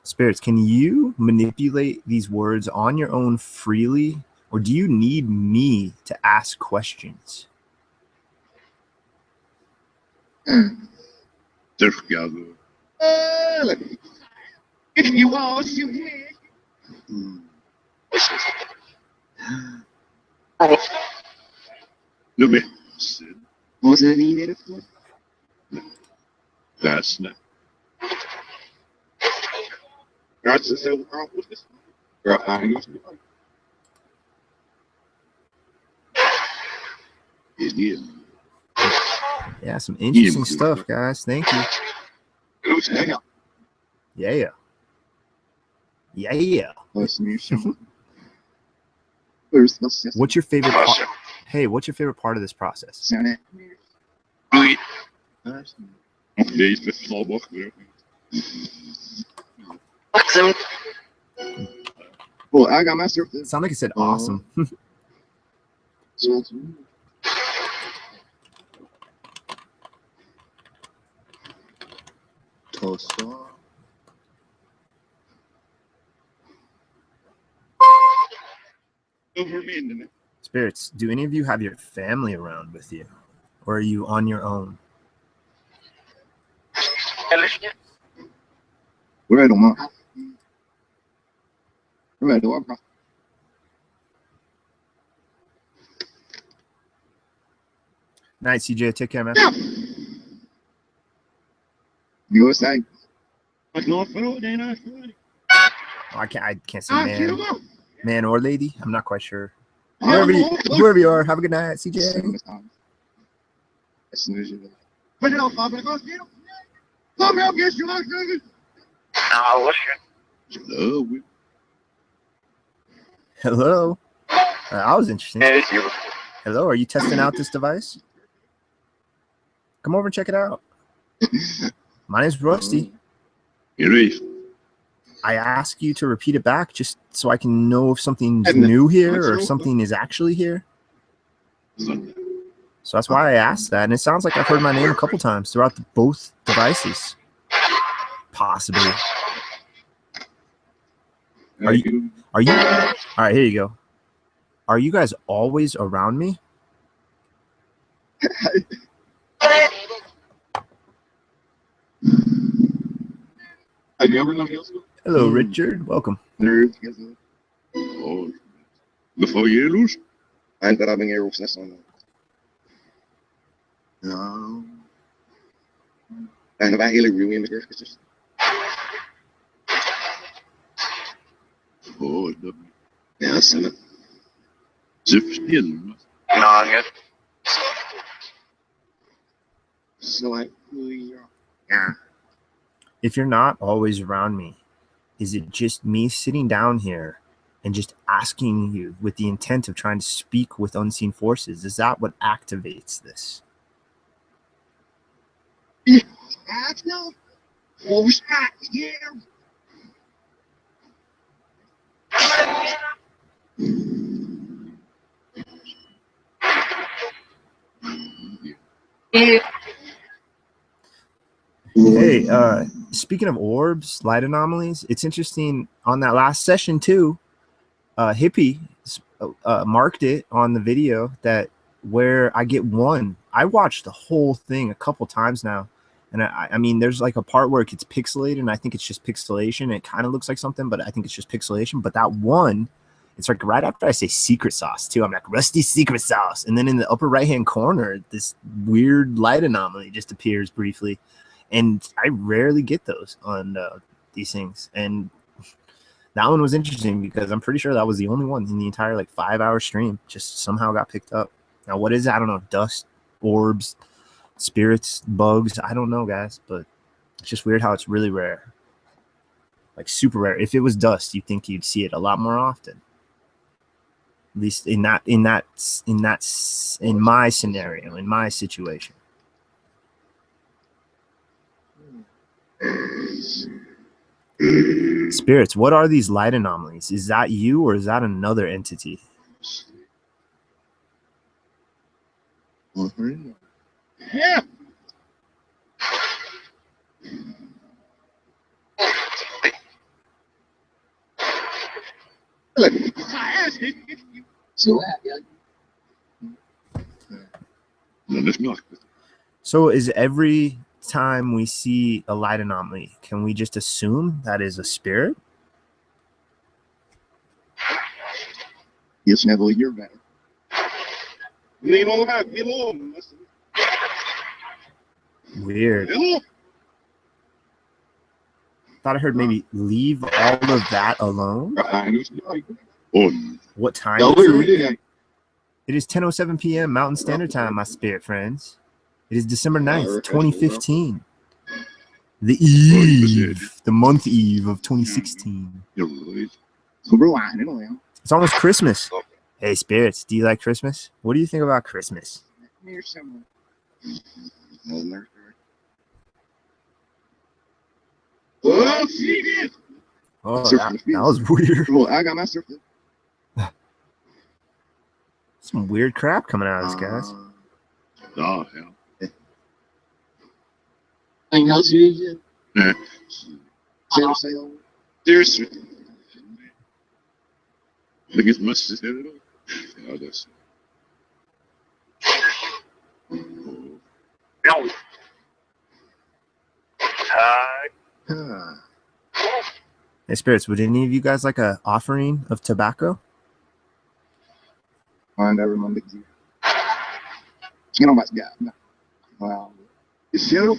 Spirits, can you manipulate these words on your own freely, or do you need me to ask questions? If you want, you can. Was it needed? That's not. That's the same problem with this. Yeah, some interesting stuff, guys. Thank you. Yeah. What's your favorite part? Hey, what's your favorite part of this process? Well, I got my stuff. It sounded like it said awesome. Spirits, do any of you have your family around with you? Or are you on your own? Where do I go? Night, CJ. Take care, man. You were saying? Oh, I can't say man or lady. I'm not quite sure. Whoever you are, have a good night, CJ. As soon as you put it on, Papa. Come help get you out, nigga. Hello. I was interesting. Hello, are you testing out this device? Come over and check it out. My name's Rusty. I ask you to repeat it back just so I can know if something's new here or if something is actually here. So that's why I asked that. And it sounds like I've heard my name a couple times throughout both devices. Possibly. Are you? All right, here you go. Are you guys always around me? Hello, Richard. Welcome. Before you lose, I thought I've been here since no. And about Haley ruined the girls. Ja, samma. Superstill. So If you're not always around me, is it just me sitting down here and just asking you with the intent of trying to speak with unseen forces? Is that what activates this? no. What was that? Yeah. Hey, speaking of orbs, light anomalies, it's interesting on that last session too. Hippie marked it on the video that where I get one. I watched the whole thing a couple times now, and I mean, there's like a part where it gets pixelated, and I think it's just pixelation. It kind of looks like something, but I think it's just pixelation. But that one, it's like right after I say secret sauce too. I'm like Rusty secret sauce, and then in the upper right hand corner, this weird light anomaly just appears briefly. And I rarely get those on these things. And that one was interesting because I'm pretty sure that was the only one in the entire like 5-hour stream. Just somehow got picked up. Now, what is it? I don't know. Dust, orbs, spirits, bugs. I don't know, guys. But it's just weird how it's really rare. like super rare. If it was dust, you think you'd see it a lot more often. At least in my scenario, in my situation. Spirits, what are these light anomalies? Is that you or is that another entity? Yeah. Look. So happy. So is every time we see a light anomaly, can we just assume that is a spirit? Yes, never hear better. Lean on that. Get on. Weird. Thought I heard maybe leave all of that alone. What time is it? It is 10:07 p.m. Mountain Standard Time, my spirit friends. It is December 9th, 2015. The eve, the month eve of 2016. It's almost Christmas. Hey, spirits, do you like Christmas? What do you think about Christmas? Oh, she did. Oh, that was weird. Well, I got my surf. Some weird crap coming out of this, guys. Oh, hell. Anything else you need? Yeah. Seriously. Look as much as it. Yeah, that's. Hey, spirits, would any of you guys like a offering of tobacco? Find every Monday. You know what's got. Wow. You see it?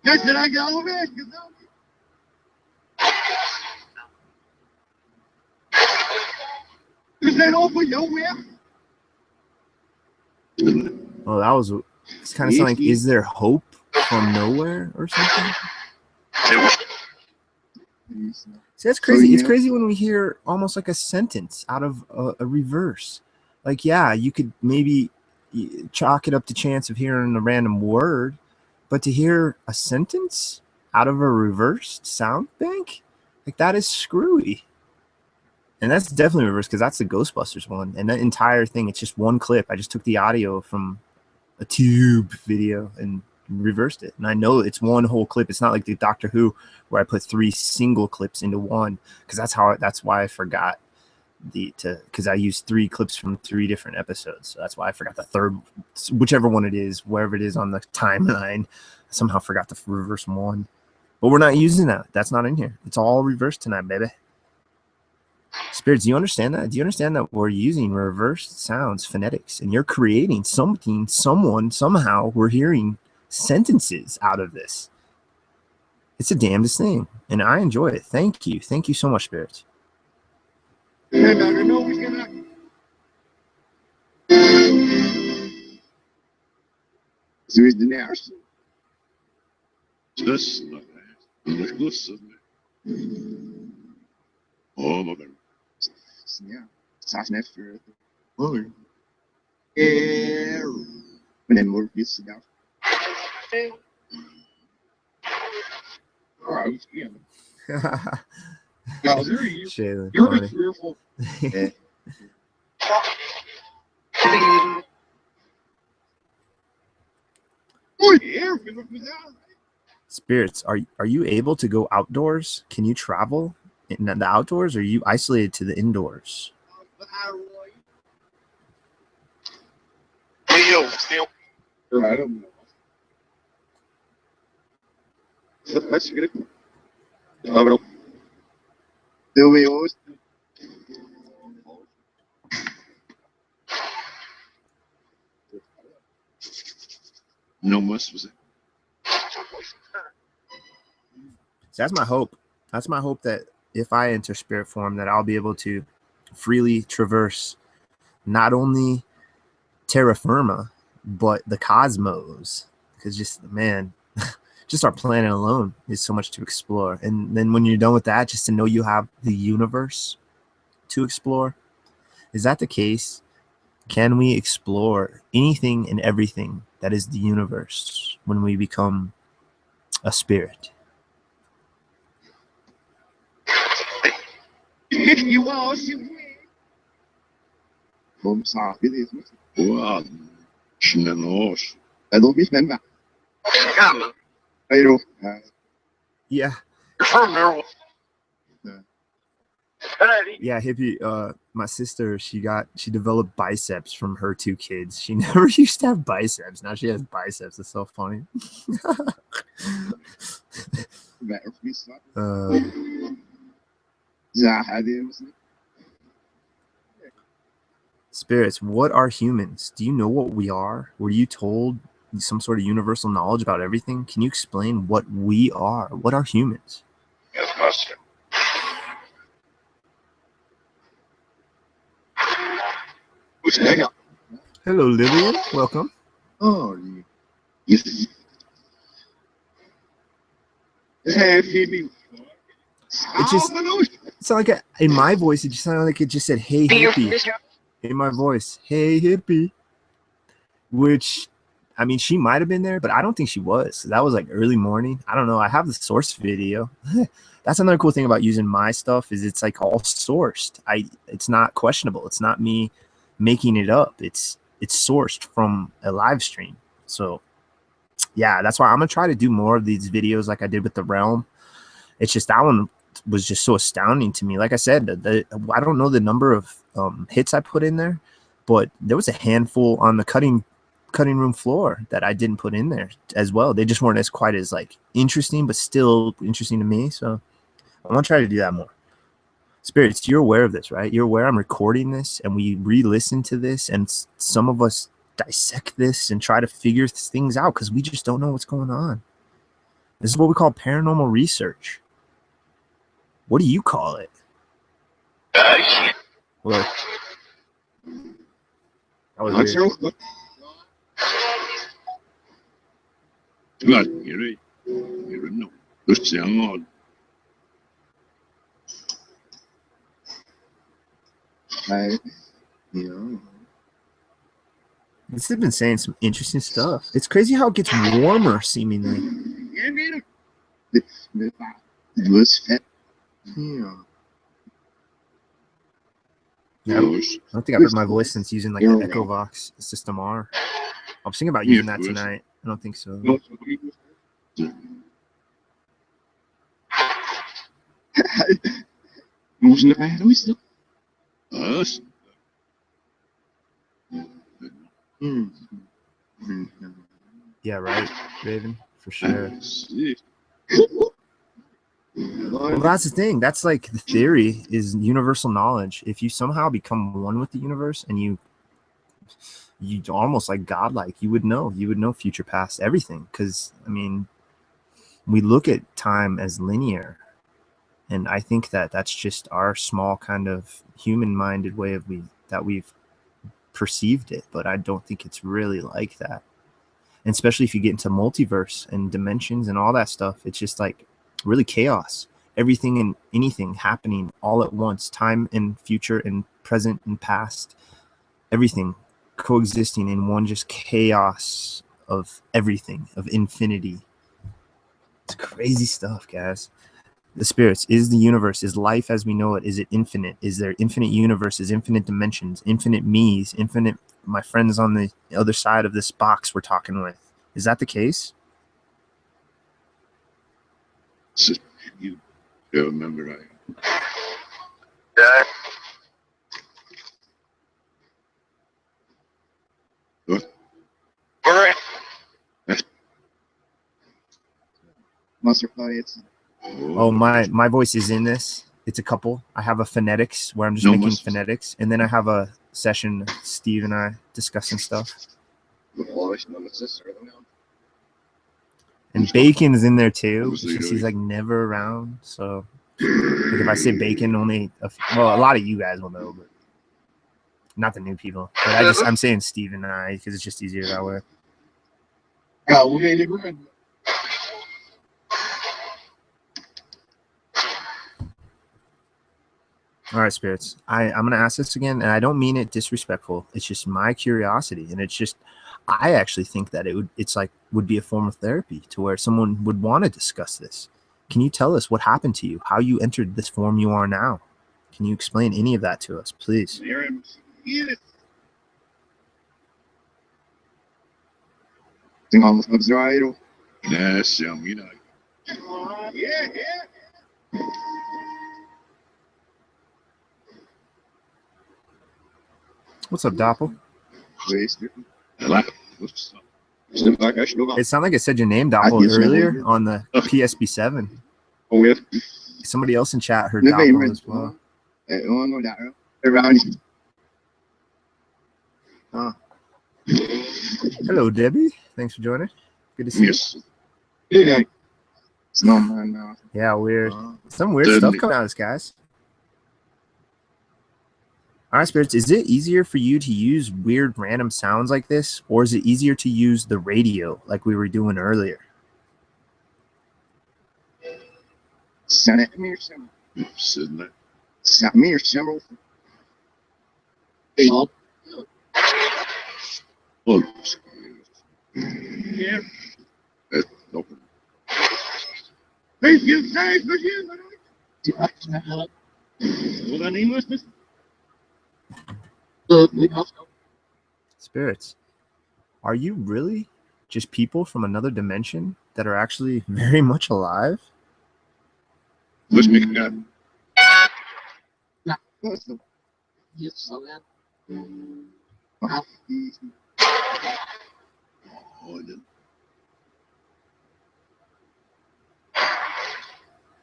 Yes, did I get over it? Is that over your way? Oh, that was. It's kind of sound like, is there hope from nowhere or something? See, that's crazy. It's crazy when we hear almost like a sentence out of a reverse. Like, yeah, you could maybe chalk it up to chance of hearing a random word, but to hear a sentence out of a reversed sound bank, like that is screwy. And that's definitely reverse because that's the Ghostbusters one. And that entire thing, it's just one clip. I just took the audio from a tube video and reversed it. And I know it's one whole clip. It's not like the Doctor Who where I put 3 single clips into one, because that's why I forgot because I used 3 clips from 3 different episodes. So that's why I forgot the third, whichever one it is, wherever it is on the timeline. I somehow forgot to reverse one. But we're not using that. That's not in here. It's all reversed tonight, baby. Spirits, do you understand that? Do you understand that we're using reversed sounds, phonetics, and you're creating something, someone, somehow we're hearing sentences out of this? It's a damnedest thing, and I enjoy it. Thank you. Thank you so much, spirits. Oh, my God. Yeah. Sass next year. Oh. Yeah. And then we're used to that. All right. Yeah. Shaylin, You're funny. fearful. Oh, yeah. Spirits, are you able to go outdoors? Can you travel in the outdoors, or are you isolated to the indoors? I don't know. Let's get it. Do we always? No must was it? So that's my hope. That's my hope, that if I enter spirit form, that I'll be able to freely traverse not only terra firma, but the cosmos, because just man, just our planet alone is so much to explore. And then when you're done with that, just to know you have the universe to explore. Is that the case? Can we explore anything and everything that is the universe when we become a spirit? You all should Vom Sabidismus. Wow. Schnenos. I don't remember. Come. I don't. Yeah. Ready. Yeah, hippie. My sister, she developed biceps from her 2 kids. She never used to have biceps. Now she has biceps. It's so funny. Spirits, what are humans? Do you know what we are? Were you told some sort of universal knowledge about everything? Can you explain what we are? What are humans? Yes, master. Hello, Lillian. Welcome. Oh, yes. Hey, Phoebe. It just sounded like in my voice. It just sounded like it just said, "Hey, hippie." In my voice, "Hey, hippie," which, I mean, she might have been there, but I don't think she was. That was like early morning. I don't know. I have the source video. That's another cool thing about using my stuff is it's like all sourced. It's not questionable. It's not me making it up. It's sourced from a live stream. So yeah, that's why I'm gonna try to do more of these videos like I did with the Realm. It's just that one was just so astounding to me. Like I said, I don't know the number of hits I put in there, but there was a handful on the cutting room floor that I didn't put in there as well. They just weren't as quite as like interesting, but still interesting to me. So I'm gonna try to do that more. Spirits, you're aware of this, right? You're aware I'm recording this and we re-listen to this, and some of us dissect this and try to figure things out because we just don't know what's going on. This is what we call paranormal research. What do you call it? Look. That was weird. Right, you're right. You're no. Just young on. This has been saying some interesting stuff. It's crazy how it gets warmer, seemingly. Yeah, I don't think I've heard my voice since using like the EchoVox System R. I was thinking about using that tonight. I don't think so. Us? Yeah, right, Raven, for sure. Well, that's the thing. That's like the theory is universal knowledge. If you somehow become one with the universe and you almost like godlike, you would know future, past, everything. Because I mean, we look at time as linear, and I think that that's just our small kind of human-minded way of that we've perceived it. But I don't think it's really like that. And especially if you get into multiverse and dimensions and all that stuff, it's just like really chaos. Everything and anything happening all at once, time and future and present and past, everything coexisting in one just chaos of everything, of infinity. It's crazy stuff, guys. The spirits, is the universe, is life as we know it, is it infinite? Is there infinite universes, infinite dimensions, infinite me's, infinite my friends on the other side of this box we're talking with? Is that the case? You remember I. Yeah. What? All right. Master It's Oh, my voice is in this. It's a couple. I have a phonetics where I'm just making phonetics, and then I have a session, Steve and I discussing stuff. And Bacon is in there too. It's just he's like never around. So like if I say Bacon, only a lot of you guys will know. But not the new people, but I'm saying Steve and I because it's just easier that way. Ja, hoe weet ik het? All right, spirits. I'm gonna ask this again, and I don't mean it disrespectful. It's just my curiosity, and it's just I actually think that would be a form of therapy to where someone would want to discuss this. Can you tell us what happened to you? How you entered this form you are now? Can you explain any of that to us, please? Ting alles op zwaai. Yes, ja, mina. Yeah. What's up, Doppel? Wees nu. It sounded like it said your name, Doppel, earlier on the P-SB7. Oh, yeah. Somebody else in chat heard Doppel as well. Oh, no, that. Around. Oh. Hello, Debbie. Thanks for joining. Good to see Yes. you. Yeah. It's not man now. Yeah, weird. Some weird Deadly. stuff coming out of this, guys. All right, spirits. Is it easier for you to use weird random sounds like this, or is it easier to use the radio like we were doing earlier? Send me or some. Sitting there. Send me or some. Oh. Yeah. Open. Thank you, thank you. Wat dan niet was, Spirits, are you really just people from another dimension that are actually very much alive? Let's make it happen. Oh, then.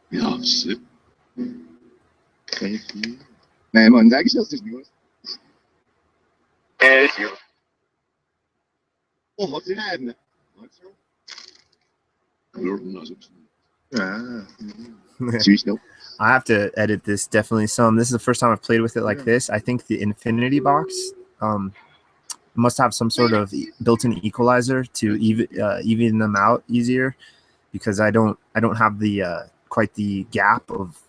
Ja, slip. Thank you. Nee, man, zeg zelfs dus niet. Yes, you. Oh, wat is het? I have to edit this definitely some. This is the first time I've played with it like this. I think the infinity box must have some sort of built-in equalizer to even them out easier, because I don't have the quite the gap of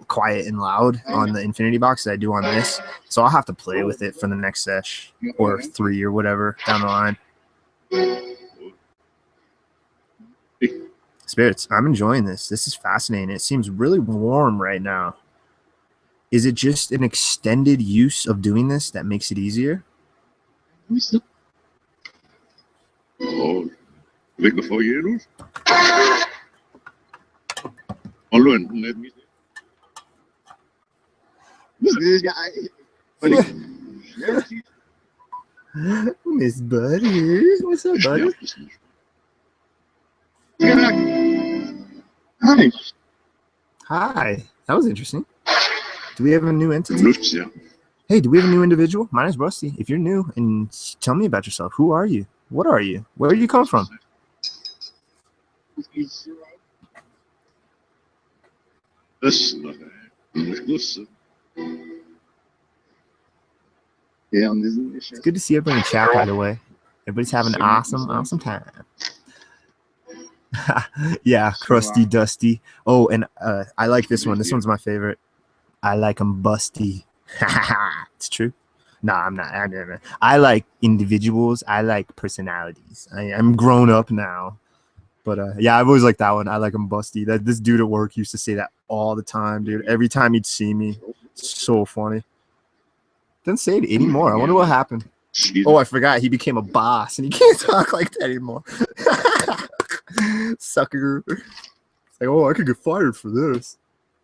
quiet and loud on the infinity box that I do on this. So I'll have to play with it for the next sesh or 3 or whatever down the line. Spirits, I'm enjoying this. This is fascinating. It seems really warm right now. Is it just an extended use of doing this that makes it easier? Oh, week before you. Alone, let me see. This guy. Miss Buddy. What's up, buddy? Hi. Hi. That was interesting. Do we have a new entity? Looks, yeah. Hey, do we have a new individual? My name's Rusty. If you're new, and tell me about yourself. Who are you? What are you? Where do you come from? That's not bad. Yeah, on this It's good to see everybody in chat, by the way. Everybody's having an awesome time. Yeah, crusty, dusty. Oh, and I like this one. This one's my favorite. I like them busty. It's true. No, I'm not. I like individuals. I like personalities. I'm grown up now. But yeah, I've always liked that one. I like them busty. This dude at work used to say that all the time, dude. Every time he'd see me. It's so funny. Doesn't say it anymore. I wonder what happened. Oh, I forgot. He became a boss, and he can't talk like that anymore. Sucker. It's like, oh, I could get fired for this.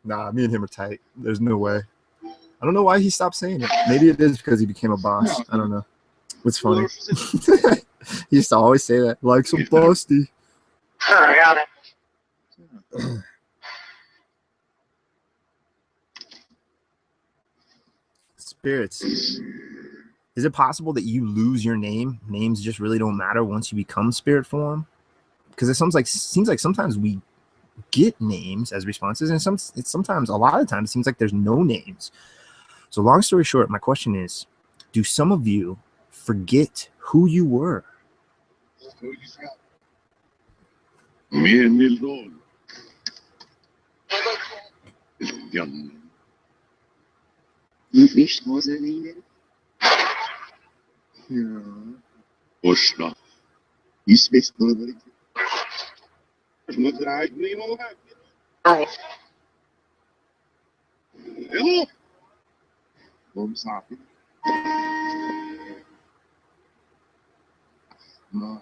Nah, me and him are tight. There's no way. I don't know why he stopped saying it. Maybe it is because he became a boss. I don't know. It's funny. He used to always say that. Like some busty. I got it. Spirits. Is it possible that you lose your name? Names just really don't matter once you become spirit form? Because it seems like sometimes we get names as responses, and sometimes a lot of times it seems like there's no names. So long story short, my question is, do some of you forget who you were? من الدول الجنة Mfish was it needed? Yeah. واشرح He's based on it. Look at I dream of that. Hello. Boom, sorry. No.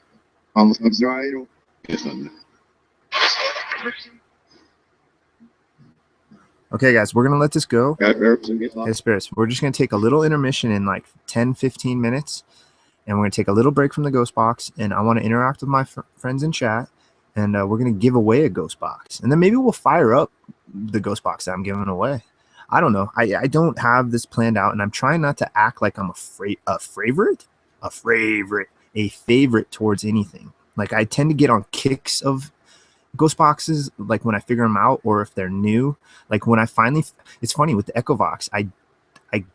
Almost looks right. يسألنا Okay, guys, we're going to let this go. Got verbs and get Hey, lost. spirits, we're just going to take a little intermission in like 10-15 minutes, and we're going to take a little break from the ghost box, and I want to interact with my friends in chat, and we're going to give away a ghost box, and then maybe we'll fire up the ghost box that I'm giving away. I don't know. I don't have this planned out, and I'm trying not to act like I'm a favorite towards anything. Like, I tend to get on kicks of ghost boxes, like when I figure them out, or if they're new. Like when I finally, it's funny with the EchoVox, I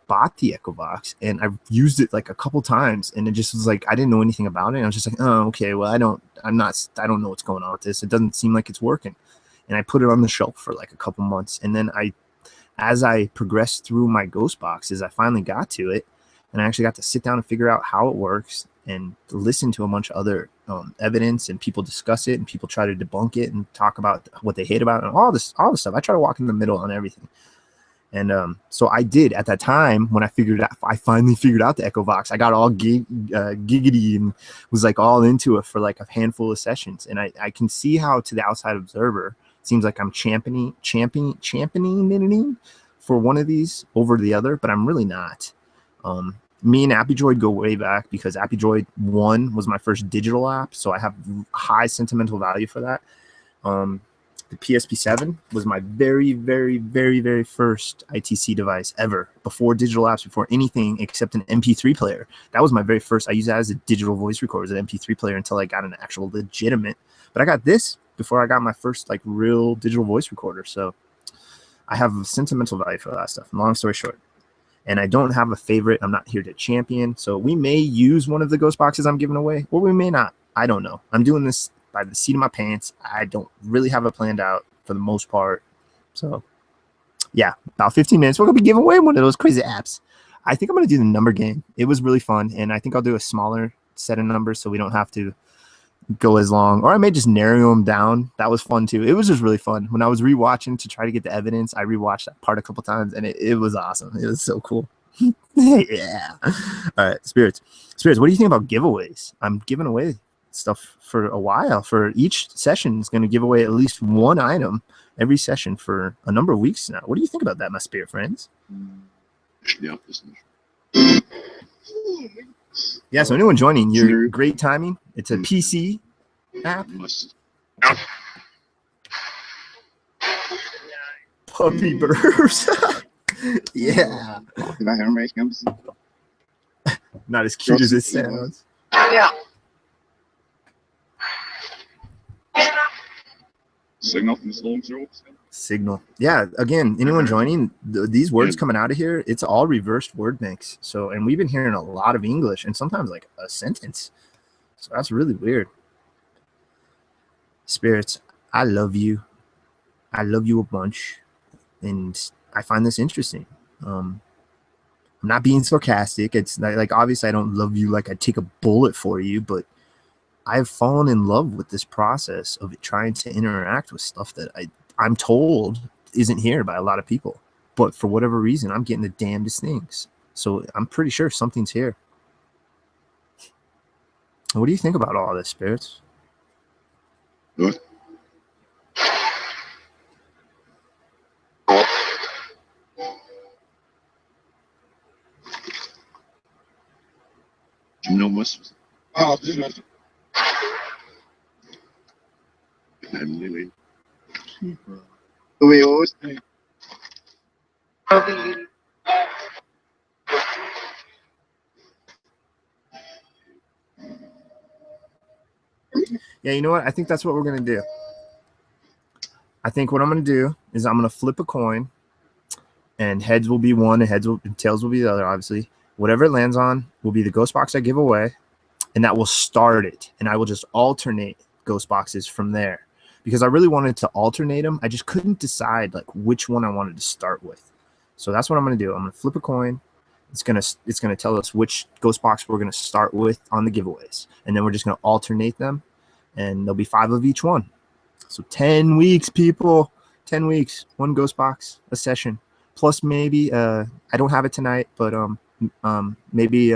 bought the EchoVox and I've used it like a couple times, and it just was like I didn't know anything about it. And I was just like, oh, okay, well, I don't know what's going on with this. It doesn't seem like it's working. And I put it on the shelf for like a couple months, and then as I progressed through my ghost boxes, I finally got to it, and I actually got to sit down and figure out how it works and listen to a bunch of other evidence, and people discuss it, and people try to debunk it and talk about what they hate about it, and all this stuff. I try to walk in the middle on everything. And so I did at that time when I finally figured out the EchoVox. I got all giggity and was like all into it for like a handful of sessions. And I can see how to the outside observer, it seems like I'm championing for one of these over the other, but I'm really not. Me and AppyDroid go way back because AppyDroid 1 was my first digital app, so I have high sentimental value for that. The P-SB7 was my very, very, very, very first ITC device ever, before digital apps, before anything except an MP3 player. That was my very first. I used that as a digital voice recorder, as an MP3 player, until I got an actual legitimate. But I got this before I got my first like real digital voice recorder. So I have sentimental value for that stuff. Long story short. And I don't have a favorite. I'm not here to champion. So we may use one of the ghost boxes I'm giving away, or we may not. I don't know. I'm doing this by the seat of my pants. I don't really have it planned out for the most part. So yeah, about 15 minutes. We're going to be giving away one of those crazy apps. I think I'm going to do the number game. It was really fun. And I think I'll do a smaller set of numbers so we don't have to go as long, or I may just narrow them down. That was fun too. It was just really fun. When I was rewatching to try to get the evidence, I rewatched that part a couple times, and it was awesome. It was so cool. Yeah. All right, spirits, what do you think about giveaways? I'm giving away stuff for a while. For each session is going to give away at least one item every session for a number of weeks now. What do you think about that, my spirit friends? Yeah, so anyone joining, you're great timing. It's a PC app. Puppy burps. Yeah. Not as cute as it sounds. Yeah. Signal from Sloan Strokes. Signal. Yeah, again, anyone joining, these words coming out of here, it's all reversed word mix. So, and we've been hearing a lot of English and sometimes like a sentence. So that's really weird. Spirits, I love you. I love you a bunch. And I find this interesting. I'm not being sarcastic. It's like, obviously I don't love you like I'd take a bullet for you, but I've fallen in love with this process of trying to interact with stuff that I'm told isn't here by a lot of people. But for whatever reason, I'm getting the damnedest things. So I'm pretty sure something's here. What do you think about all this, spirits? Good. No muss. Oh, this is Lily. we always think. Yeah, you know what? I think that's what we're going to do. I think what I'm going to do is I'm going to flip a coin, and heads will be one and tails will be the other, obviously. Whatever it lands on will be the ghost box I give away, and that will start it. And I will just alternate ghost boxes from there, because I really wanted to alternate them. I just couldn't decide like which one I wanted to start with. So that's what I'm going to do. I'm going to flip a coin. It's going to tell us which ghost box we're going to start with on the giveaways. And then we're just going to alternate them, and there'll be 5 of each one. So 10 weeks, people. 10 weeks, 1 ghost box a session. Plus maybe I don't have it tonight, but maybe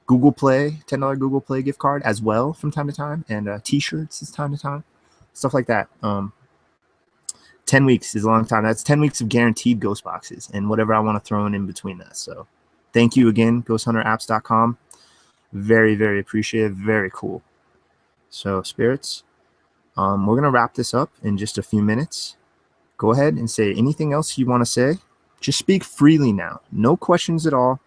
Google Play, $10 Google Play gift card as well from time to time, and t-shirts is time to time, stuff like that. 10 weeks is a long time. That's 10 weeks of guaranteed ghost boxes and whatever I want to throw in between that. So thank you again, ghosthunteraapps.com. Very, very appreciative. Very cool. So spirits, we're going to wrap this up in just a few minutes. Go ahead and say anything else you want to say. Just speak freely now. No questions at all.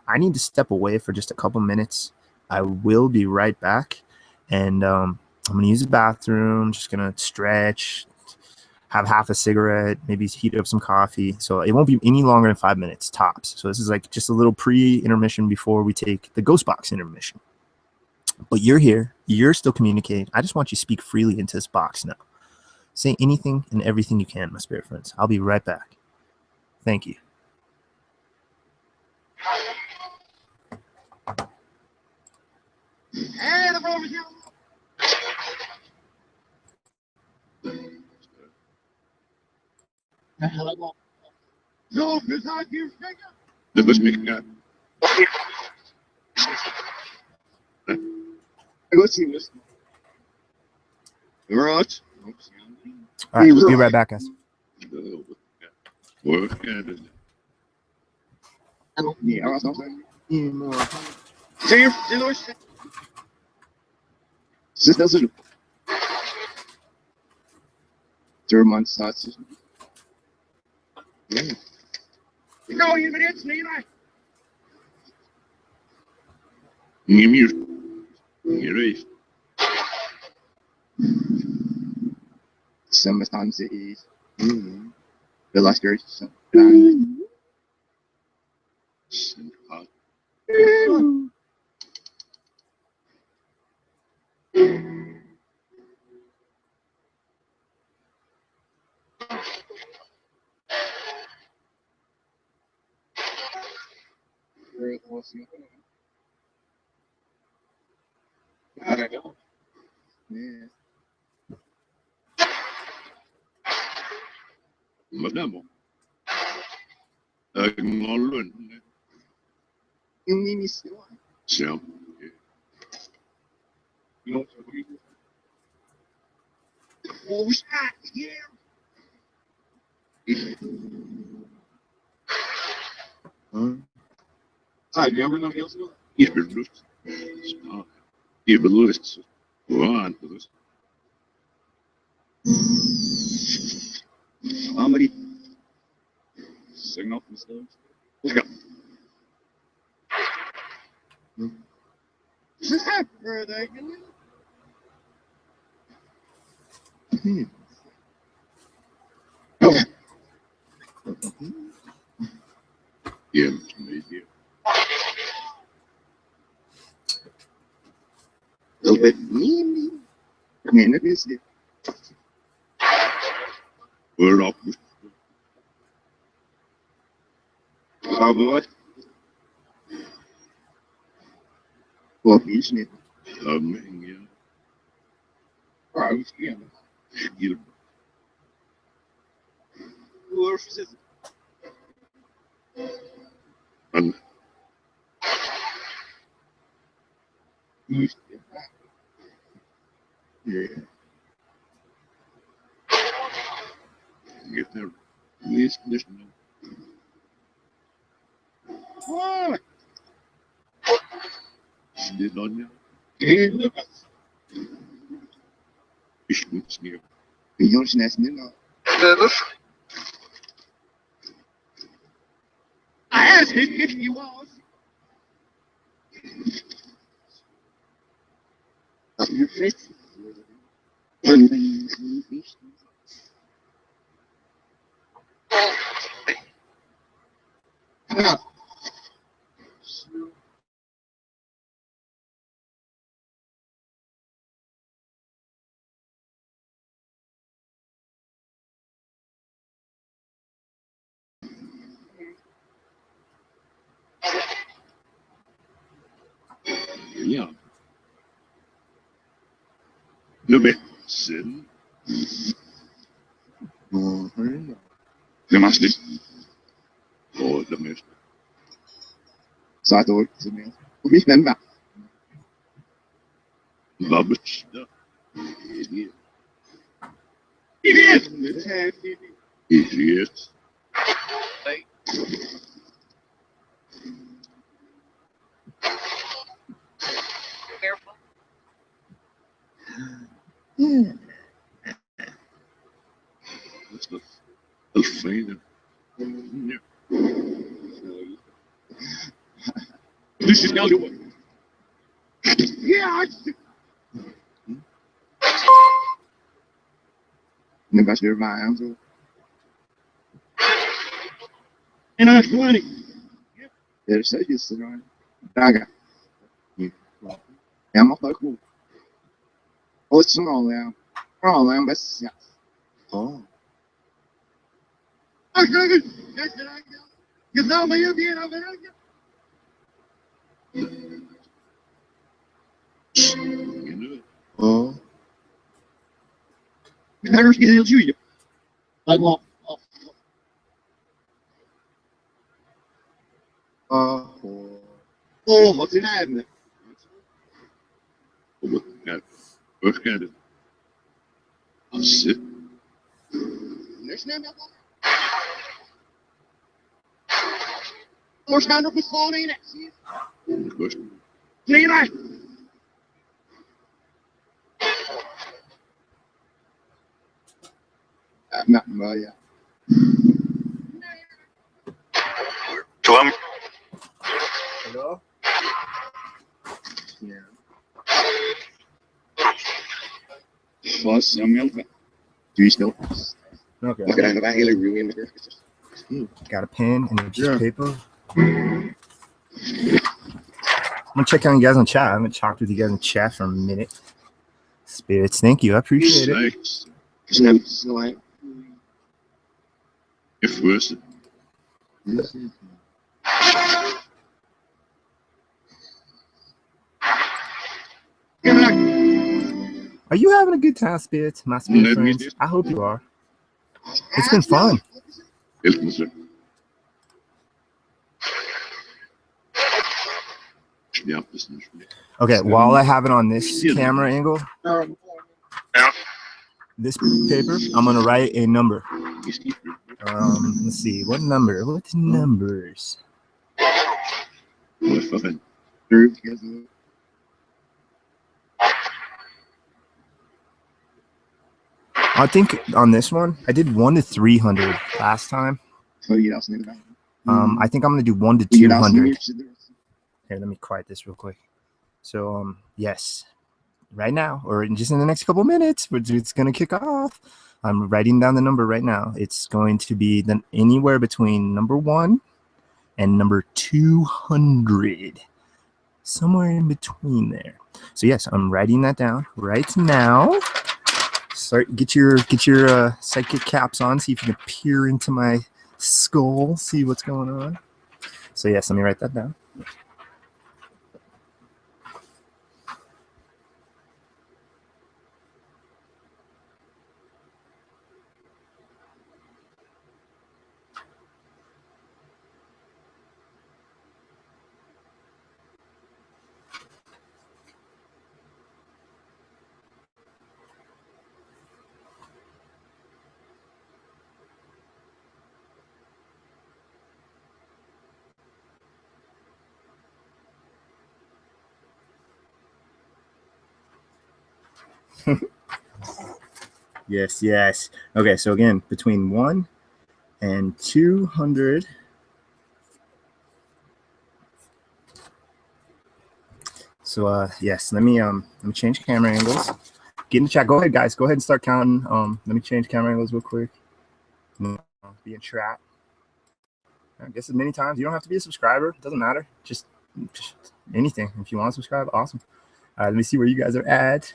I need to step away for just a couple minutes. I will be right back. And I'm going to use the bathroom. Just going to stretch, have half a cigarette, maybe heat up some coffee. So it won't be any longer than 5 minutes tops. So this is like just a little pre-intermission before we take the ghost box intermission. But you're here. You're still communicating. I just want you to speak freely into this box now. Say anything and everything you can, my spirit friends. I'll be right back. Thank you. Hey, the room is here. Zo, dus had je finger. Dat was me. Let's see this. Right. All right, be right back, guys. Yeah, I was saying. Say your sister. 3 months starts. Yeah. No, you idiots, Levi. Мир. Мир. Sometimes it is. The last year, so. Yeah. Madame. Ngon luôn. You need me still. Sao? Oh, shit. Yeah. Hi, do you ever know else? Ich bin Lust. Ich bin Lust. One. Somebody. Signal from the stairs. Let's go. Okay. Yeah, maybe. A little bit mean. I mean, it is. We're up. Oh, boy. Well, he's not. Yeah. All right, yeah. You. Who else is it? And Yeah. get there. This no. What? Did not know. You Ich muss nicht. don't know. I asked if he was. Your face. Ja. Nummer 7. Nummer 6. Oh, nummer 7. Sa door. Hoe is het? Vocibus. Idiot. Careful. Dat is wel fijn. Ja. Dus je snel doen. Ja. Nu was weer maar aan zo. En dan 20. Er is iets erin. Dagen. Ja, mag ook goed. Oh, het is al, ja. Oh, ja, best, ja. Oh. Ach, kijk eens. Kijk eens. Je zou maar hier weer aan werken. Oh. Er is heel zuur. Oh. Oh, wat is het? We gaan het. Als het. Niks meer met dat. We staan op de school in. Zie je? Clear. Nou, maar ja. Twum. Hello? Ja. Was Samuel. Doe je stil. Okay. We krijgen nog hele ruw in de cursus. Got a pen and just Yeah. paper. I'm gonna check on you guys on chat. I haven't talked with you guys in chat for a minute. Spirits, thank you. I appreciate it. Nice. Snel, snelheid. If worse. Are you having a good time, Spirits? My spirit Let me friends? I hope you are. It's been fun. Heel goed. Ja, dat is niet meer. Okay, while I have it on this camera angle, Yeah. this paper, I'm gonna write a number. Let's see, what number? What numbers? Fijn. I think on this one, I did 1 to 300 last time. I think I'm gonna do 1 to 200. Here, let me quiet this real quick. So, yes, right now, or just in the next couple minutes, it's gonna kick off. I'm writing down the number right now. It's going to be then anywhere between number 1 and number 200, somewhere in between there. So yes, I'm writing that down right now. Start get your psychic caps on, see if you can peer into my skull, see what's going on. So yes, let me write that down. Yes, yes. Okay, so again, between 1 and 200. So yes, let me change camera angles. Get in the chat. Go ahead, guys. Go ahead and start counting. Let me change camera angles real quick. Be in chat. I guess as many times. You don't have to be a subscriber. It doesn't matter. Just anything. If you want to subscribe, awesome. Let me see where you guys are at.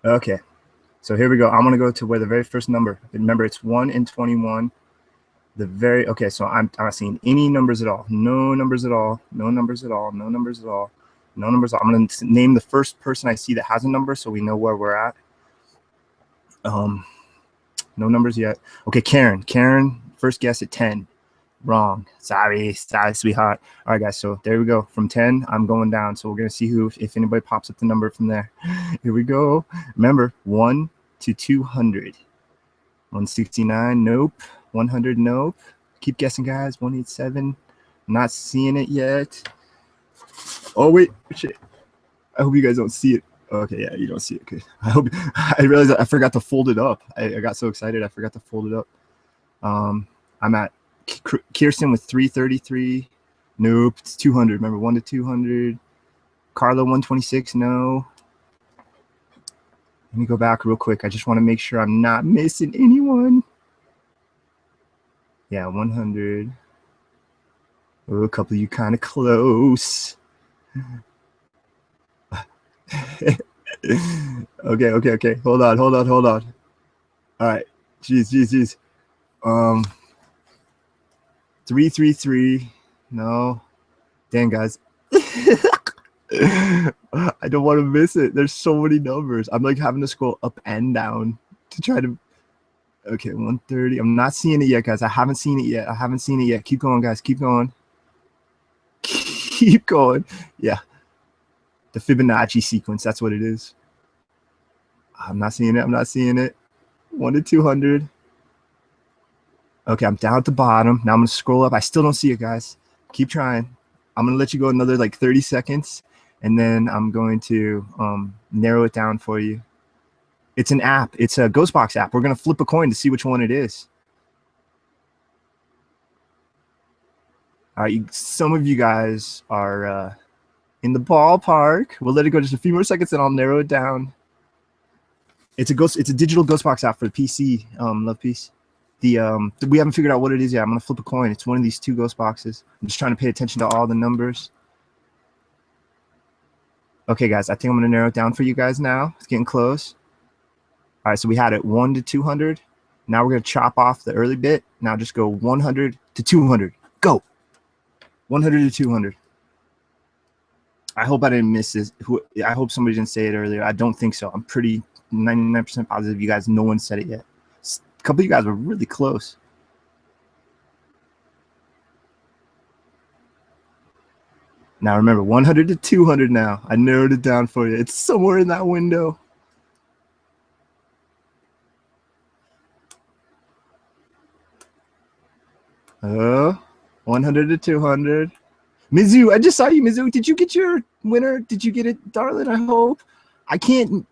Okay. So here we go. I'm gonna go to where the very first number. Remember, it's 1 and 21. Okay. So I'm not seeing any numbers at all. No numbers at all. No numbers at all. No numbers at all. No numbers. I'm going to name the first person I see that has a number so we know where we're at. No numbers yet. Okay, Karen. Karen, first guess at 10. Wrong. Sorry, sweetheart. All right, guys. So there we go. From 10, I'm going down. So we're going to see if anybody pops up the number from there. Here we go. Remember, 1 to 200. 169, nope. 100, nope. Keep guessing, guys. 187. Not seeing it yet. Oh, wait. Shit. I hope you guys don't see it. Okay, yeah, you don't see it. Okay. I realized I forgot to fold it up. I got so excited I forgot to fold it up. I'm at Kirsten with 333. Nope, it's 200. Remember, 1 to 200. Carla 126. No. Let me go back real quick. I just want to make sure I'm not missing anyone. Yeah, 100. Oh, a couple of you kind of close. Okay. Hold on. All right. Jeez. 333. No. Dang, guys. I don't want to miss it. There's so many numbers. I'm like having to scroll up and down to try to. Okay, 130. I'm not seeing it yet, guys. I haven't seen it yet. Keep going, guys. Keep going. Yeah. The Fibonacci sequence. That's what it is. I'm not seeing it. 1 to 200. Okay, I'm down at the bottom. Now I'm going to scroll up. I still don't see it, guys. Keep trying. I'm going to let you go another like 30 seconds, and then I'm going to narrow it down for you. It's an app. It's a Ghostbox app. We're going to flip a coin to see which one it is. All right, some of you guys are in the ballpark. We'll let it go just a few more seconds, and I'll narrow it down. It's a digital Ghostbox app for the PC. Love Peace. We haven't figured out what it is yet. I'm gonna flip a coin. It's one of these two ghost boxes. I'm just trying to pay attention to all the numbers. Okay, guys, I think I'm gonna narrow it down for you guys now. It's getting close. All right, so we had it 1 to 200. Now we're gonna chop off the early bit. Now just go 100 to 200. Go. 100 to 200. I hope I didn't miss this. I hope somebody didn't say it earlier. I don't think so. I'm pretty 99% positive you guys, no one said it yet. A couple of you guys were really close. Now remember, 100 to 200 now. I narrowed it down for you. It's somewhere in that window. Oh, 100 to 200. Mizu, I just saw you, Mizu. Did you get your winner? Did you get it, darling? I hope. I can't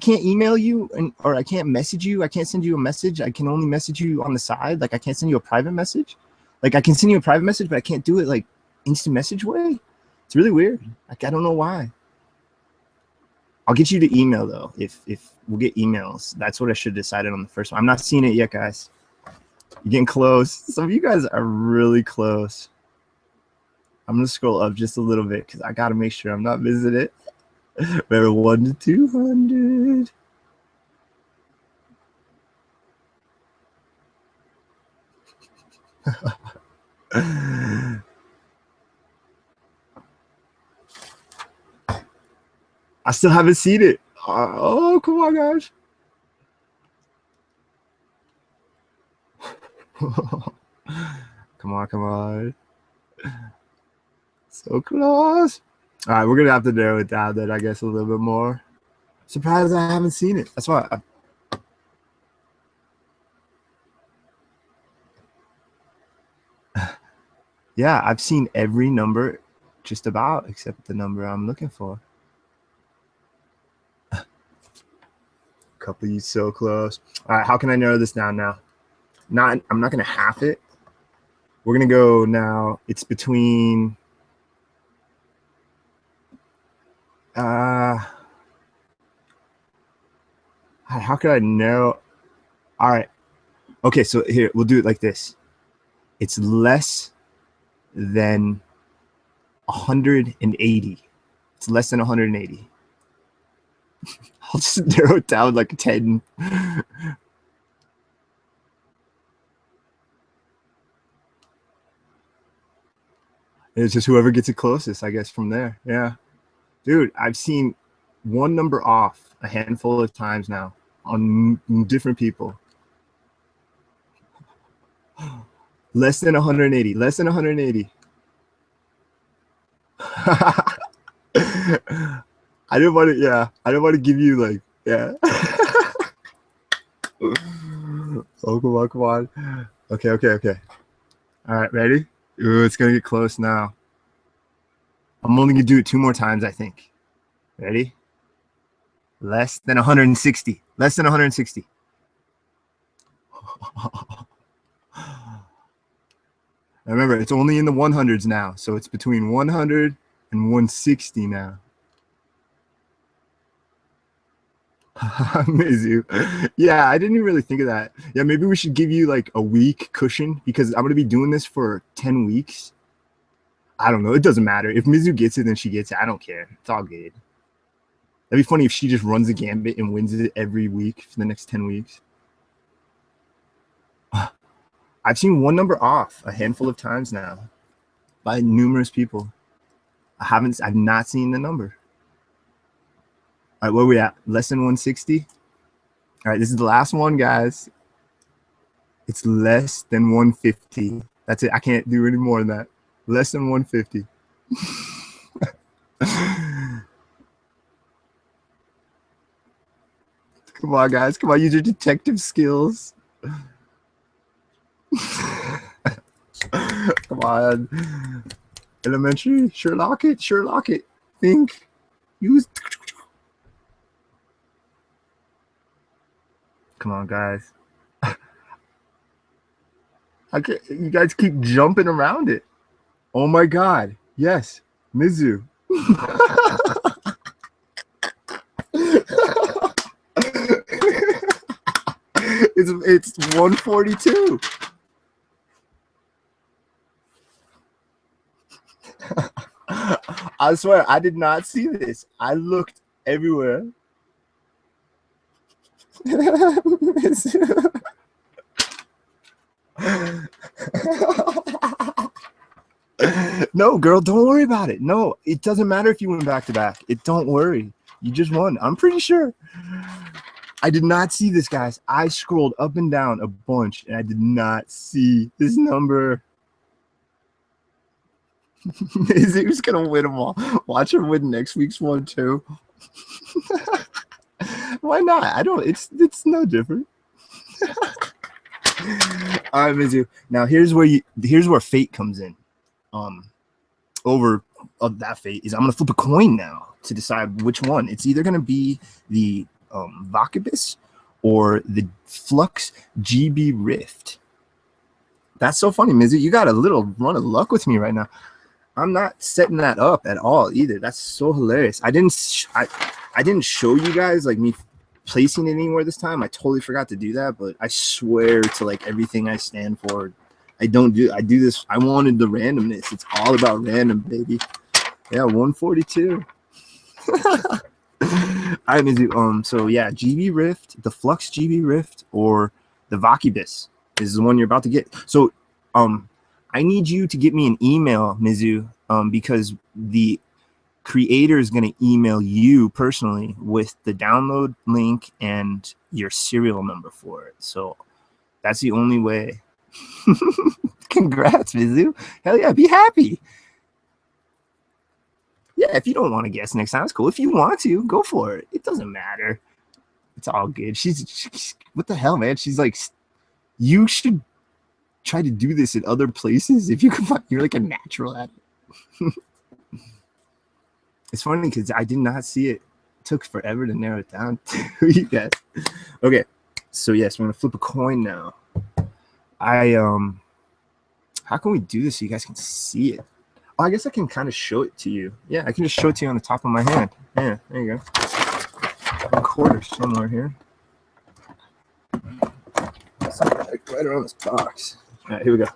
email you or I can't message you. I can't send you a message. I can only message you on the side. Like I can't send you a private message. Like I can send you a private message, but I can't do it like instant message way. It's really weird. Like I don't know why. I'll get you to email though. If we'll get emails. That's what I should have decided on the first one. I'm not seeing it yet, guys. You're getting close. Some of you guys are really close. I'm gonna scroll up just a little bit because I gotta make sure I'm not missing it. Remember 1 to 200. I still haven't seen it. Oh, come on, guys. Come on. So close. All right, we're going to have to narrow it down then, I guess, a little bit more. Surprised I haven't seen it. That's why. Yeah, I've seen every number just about except the number I'm looking for. A couple of you so close. All right, how can I narrow this down now? I'm not going to half it. We're going to go now. It's between... how could I narrow? All right. Okay, so here, we'll do it like this. It's less than 180. It's less than 180. I'll just narrow it down like 10. It's just whoever gets it closest, I guess, from there. Yeah. Dude, I've seen one number off a handful of times now on different people. Less than 180. Less than 180. I didn't want to. Yeah, I didn't want to give you like. Yeah. Oh, come on, come on. Okay, okay, okay. All right, ready? Ooh, it's gonna get close now. I'm only gonna do it 2 more times, I think. Ready? Less than 160. Less than 160. Remember, it's only in the 100s now, so it's between 100 and 160 now. Mizu. Yeah, I didn't even really think of that. Yeah, maybe we should give you like a week cushion because I'm gonna be doing this for 10 weeks. I don't know. It doesn't matter. If Mizu gets it, then she gets it. I don't care. It's all good. That'd be funny if she just runs the gambit and wins it every week for the next 10 weeks. I've seen one number off a handful of times now by numerous people. I've not seen the number. All right, where are we at? Less than 160? All right, this is the last one, guys. It's less than 150. That's it. I can't do any more than that. Less than 150. Come on, guys. Come on, use your detective skills. Come on. Elementary. Sherlock it. Sherlock it. Think. Use. Come on, guys. You guys keep jumping around it. Oh my God. Yes. Mizu. It's 142. I swear, I did not see this. I looked everywhere. No, girl, don't worry about it. No, it doesn't matter if you went back to back. Don't worry. You just won. I'm pretty sure. I did not see this, guys. I scrolled up and down a bunch, and I did not see this number. Is he just gonna win them all? Watch him win next week's one too. Why not? I don't. It's no different. All right, Mizu. Now here's where fate comes in. Over of that fate is I'm gonna flip a coin now to decide which one. It's either gonna be the Vocibus or the Flux GB Rift. That's so funny, Mizu. You got a little run of luck with me right now. I'm not setting that up at all either. That's so hilarious. I didn't show you guys like me placing it anywhere this time. I totally forgot to do that, but I swear to like everything I stand for. I do this. I wanted the randomness. It's all about random, baby. Yeah, 142. All right, Mizu. So yeah, GB Rift, the Flux GB Rift, or the Vocibus is the one you're about to get. So I need you to get me an email, Mizu, because the creator is going to email you personally with the download link and your serial number for it. So that's the only way. Congrats, Mizu. Hell yeah, be happy. Yeah, if you don't want to guess next time, it's cool. If you want to, go for it. It doesn't matter. It's all good. She's what the hell, man? She's like, you should try to do this in other places if you can find. You're like a natural at it. It's funny because I did not see it. It took forever to narrow it down to you guys. Okay, so yes, we're gonna flip a coin now. How can we do this so you guys can see it? Oh, I guess I can kind of show it to you. Yeah, I can just show it to you on the top of my hand. Yeah, there you go. A quarter somewhere here. It's like right around this box. All right, here we go.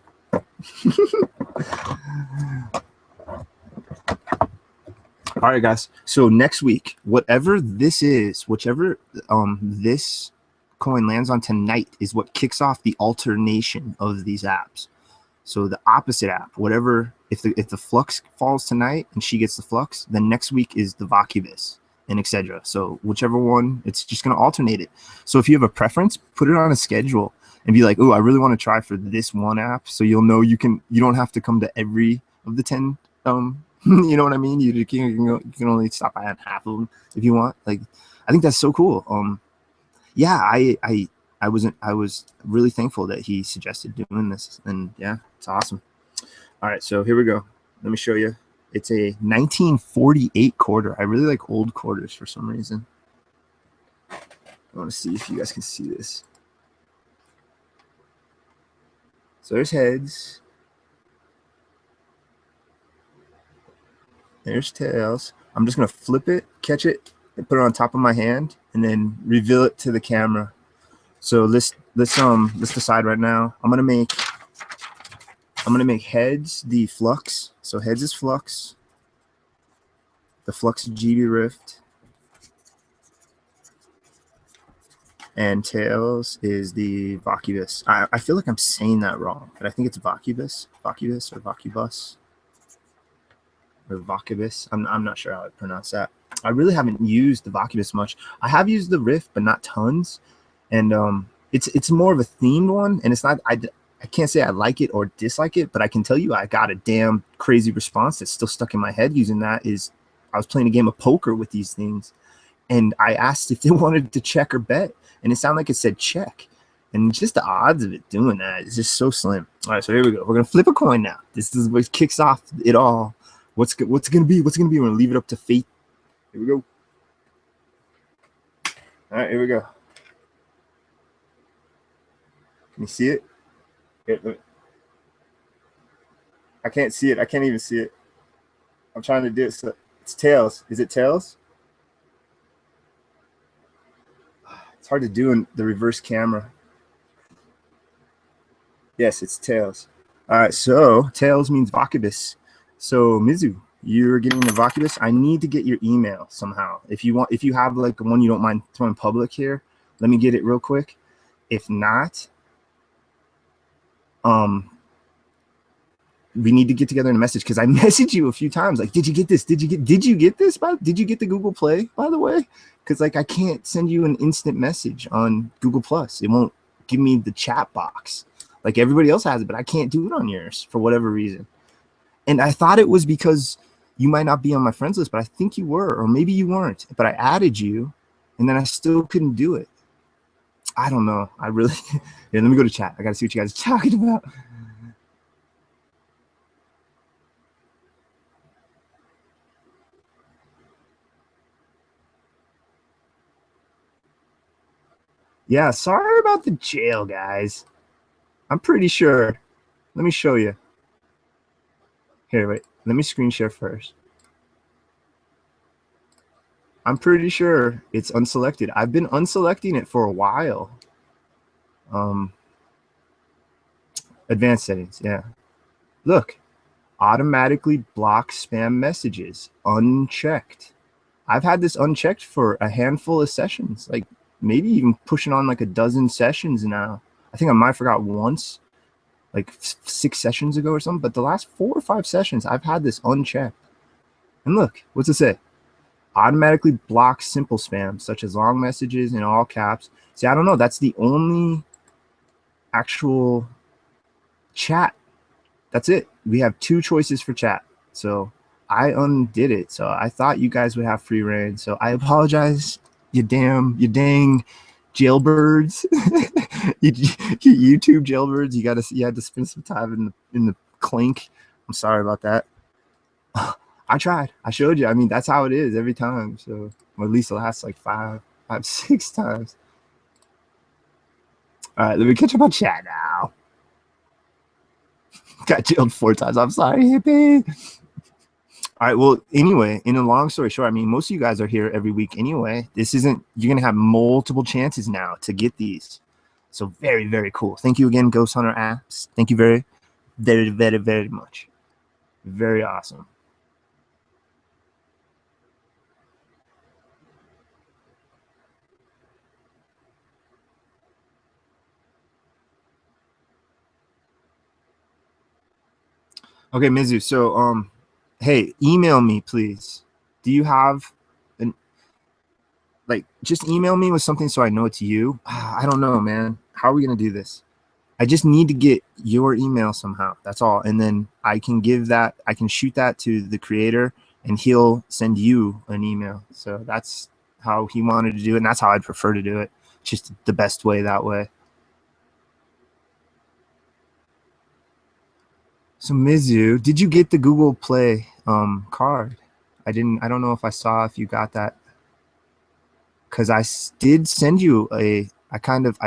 All right, guys. So next week, whatever this is, whichever this coin lands on tonight is what kicks off the alternation of these apps. So the opposite app, whatever if the flux falls tonight and she gets the flux, then next week is the Vocibus and etc. So whichever one, it's just going to alternate it. So if you have a preference, put it on a schedule and be like, oh, I really want to try for this one app. So you'll know you don't have to come to every of the 10. You know what I mean? You can only stop by on half of them if you want. Like, I think that's so cool. Yeah, I was really thankful that he suggested doing this, and yeah, it's awesome. All right, so here we go. Let me show you. It's a 1948 quarter. I really like old quarters for some reason. I want to see if you guys can see this. So there's heads. There's tails. I'm just gonna flip it, catch it, and put it on top of my hand, and then reveal it to the camera. So let's decide right now. I'm gonna make heads the flux. So heads is flux. The flux GB Rift. And tails is the Vocibus. I feel like I'm saying that wrong, but I think it's Vocibus or Vocibus or Vocibus. I'm not sure how to pronounce that. I really haven't used the Vocibus much. I have used the Rift, but not tons. And it's more of a themed one, and it's not. I can't say I like it or dislike it, but I can tell you I got a damn crazy response that's still stuck in my head using that. Is I was playing a game of poker with these things, and I asked if they wanted to check or bet, and it sounded like it said check. And just the odds of it doing that is just so slim. All right, so here we go. We're gonna flip a coin now. This is what kicks off it all. What's it gonna be? What's it gonna be? We're gonna leave it up to fate. Here we go. All right, here we go. Can you see it? Here, I can't see it. I can't even see it. I'm trying to do it. So it's tails. Is it tails? It's hard to do in the reverse camera. Yes, it's tails. All right, so tails means Vocibus. So Mizu, you're getting the Vocibus. I need to get your email somehow. If you have like one you don't mind throwing public here, let me get it real quick. If not, we need to get together in a message, because I messaged you a few times like, did you get this? Did you get this? Did you get the Google Play, by the way? Because like I can't send you an instant message on Google Plus. It won't give me the chat box like everybody else has it, but I can't do it on yours for whatever reason. And I thought it was because you might not be on my friends list, but I think you were, or maybe you weren't. But I added you, and then I still couldn't do it. I don't know. I really. Yeah, let me go to chat. I got to see what you guys are talking about. Yeah, sorry about the jail, guys. I'm pretty sure. Let me show you. Here, wait. Let me screen share first. I'm pretty sure it's unselected. I've been unselecting it for a while. Advanced settings, yeah. Look, automatically block spam messages, unchecked. I've had this unchecked for a handful of sessions, like maybe even pushing on like a dozen sessions now. I think I might have forgot once, like 6 sessions ago or something, but the last 4 or 5 sessions, I've had this unchecked. And look, what's it say? Automatically block simple spam, such as long messages in all caps. See, I don't know. That's the only actual chat. That's it. We have 2 choices for chat. So I undid it. So I thought you guys would have free reign. So I apologize, you dang jailbirds. you YouTube jailbirds. You had to spend some time in the clink. I'm sorry about that. I tried. I showed you. I mean, that's how it is every time. So, or at least the last like 5, 6 times. All right, let me catch up on chat now. Got jailed 4 times. I'm sorry, hippie. All right. Well, anyway, in a long story short, I mean, most of you guys are here every week anyway. This isn't. You're gonna have multiple chances now to get these. So very, very cool. Thank you again, Ghost Hunter Apps. Thank you very, very, very, very much. Very awesome. Okay, Mizu. So, hey, email me, please. Do you have an just email me with something so I know it's you? I don't know, man. How are we gonna do this? I just need to get your email somehow. That's all. And then I can shoot that to the creator and he'll send you an email. So that's how he wanted to do it. And that's how I'd prefer to do it. Just the best way that way. So Mizu, did you get the Google Play card? I don't know if you got that. Cause I did send you I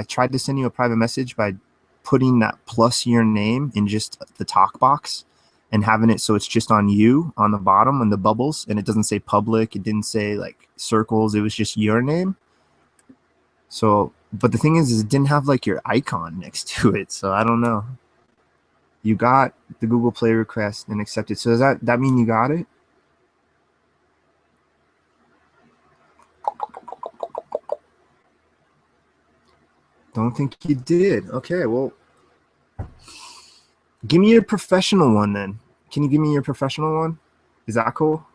tried to send you a private message by putting that plus your name in just the talk box and having it so it's just on you on the bottom and the bubbles, and it doesn't say public, it didn't say like circles, it was just your name. So, but the thing is it didn't have like your icon next to it, so I don't know. You got the Google Play request and accepted. So does that mean you got it? Don't think you did. Okay, well, give me your professional one then. Can you give me your professional one? Is that cool?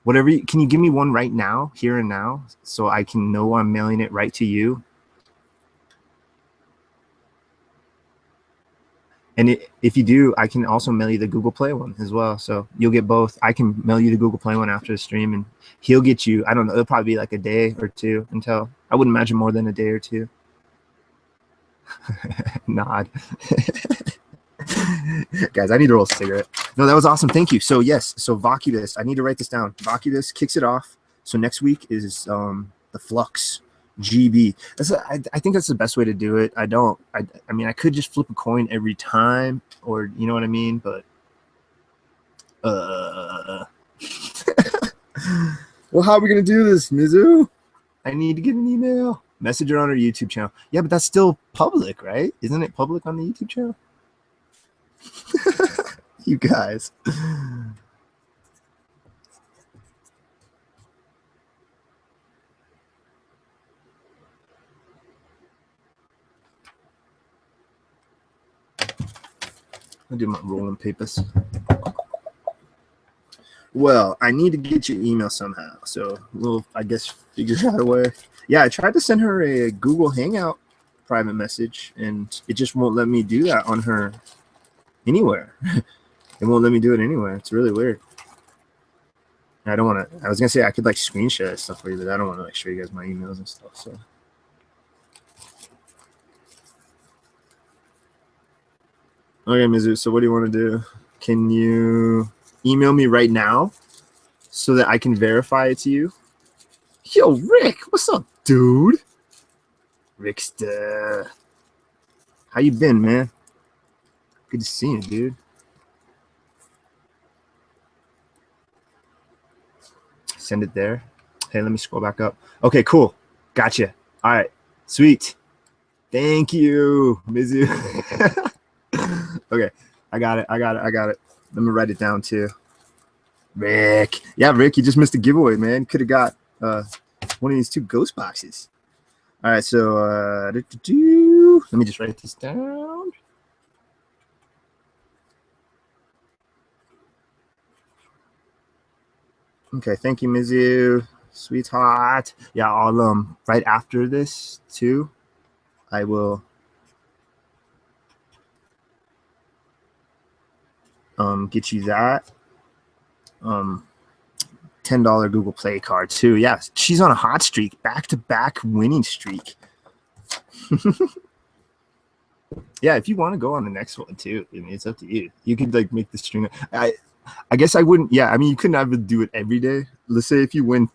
Whatever. Can you give me one right now, here and now, so I can know I'm mailing it right to you? And if you do, I can also mail you the Google Play one as well. So you'll get both. I can mail you the Google Play one after the stream, and he'll get you, I don't know, it'll probably be like a day or two until, I wouldn't imagine more than a day or two. Nod. Guys, I need to roll a cigarette. No, that was awesome. Thank you. So yes, so Vocibus, I need to write this down. Vocibus kicks it off. So next week is the Flux GB. I think that's the best way to do it. I mean, I could just flip a coin every time, or you know what I mean, but well, how are we gonna do this, Mizu? I need to get an email. Message her on her YouTube channel. Yeah, but that's still public, right? Isn't it public on the YouTube channel? You guys. I'll do my rolling papers. Well, I need to get your email somehow. So we'll, I guess, figure out a way. Yeah, I tried to send her a Google Hangout private message, and it just won't let me do that on her anywhere. It won't let me do it anywhere. It's really weird. I don't want to. I was gonna say I could like screenshot stuff for you, but I don't want to like show you guys my emails and stuff. So. Okay, Mizu. So what do you want to do? Can you email me right now so that I can verify it to you? Yo, Rick, what's up, dude? Rickster, how you been, man? Good to see you, dude. Send it there. Hey, let me scroll back up. Okay, cool. Gotcha. All right, sweet. Thank you, Mizu. Okay, I got it. Let me write it down too. Rick. Yeah, Rick, you just missed a giveaway, man. Could have got one of these 2 ghost boxes. All right, so let me just write this down. Okay, thank you, Mizu, sweetheart. Yeah, I'll right after this too, I will get you that $10 Google Play card too. Yeah, she's on a hot streak, back-to-back winning streak. Yeah, if you want to go on the next one too, I mean, it's up to you. You could like make the string. I guess I wouldn't. Yeah, I mean, you couldn't ever do it every day. Let's say if you win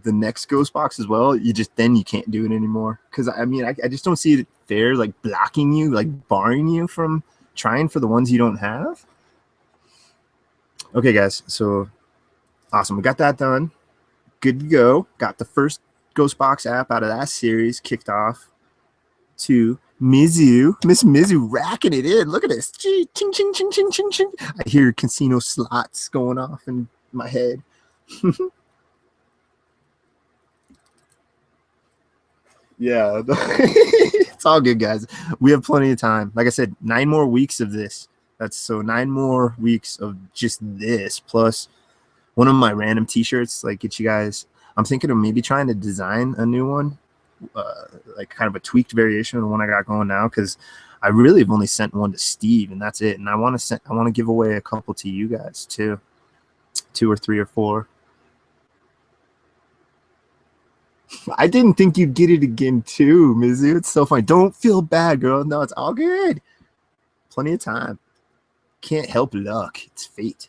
the next ghost box as well, you can't do it anymore. Because I mean, I just don't see it fair, like blocking you, like barring you from trying for the ones you don't have. Okay, guys. So awesome. We got that done. Good to go. Got the first ghost box app out of that series kicked off. To Mizu, Miss Mizu racking it in. Look at this. Ching, ching, ching, ching, ching, ching. I hear casino slots going off in my head. Yeah, it's all good, guys. We have plenty of time. Like I said, 9 more weeks of this. That's so 9 more weeks of just this plus one of my random t-shirts. Like, get you guys. I'm thinking of maybe trying to design a new one, like kind of a tweaked variation of the one I got going now, because I really have only sent one to Steve, and that's it. And I want to give away a couple to you guys too, 2 or 3 or 4. I didn't think you'd get it again too, Mizu. It's so funny. Don't feel bad, girl. No, it's all good. Plenty of time. Can't help luck. It's fate.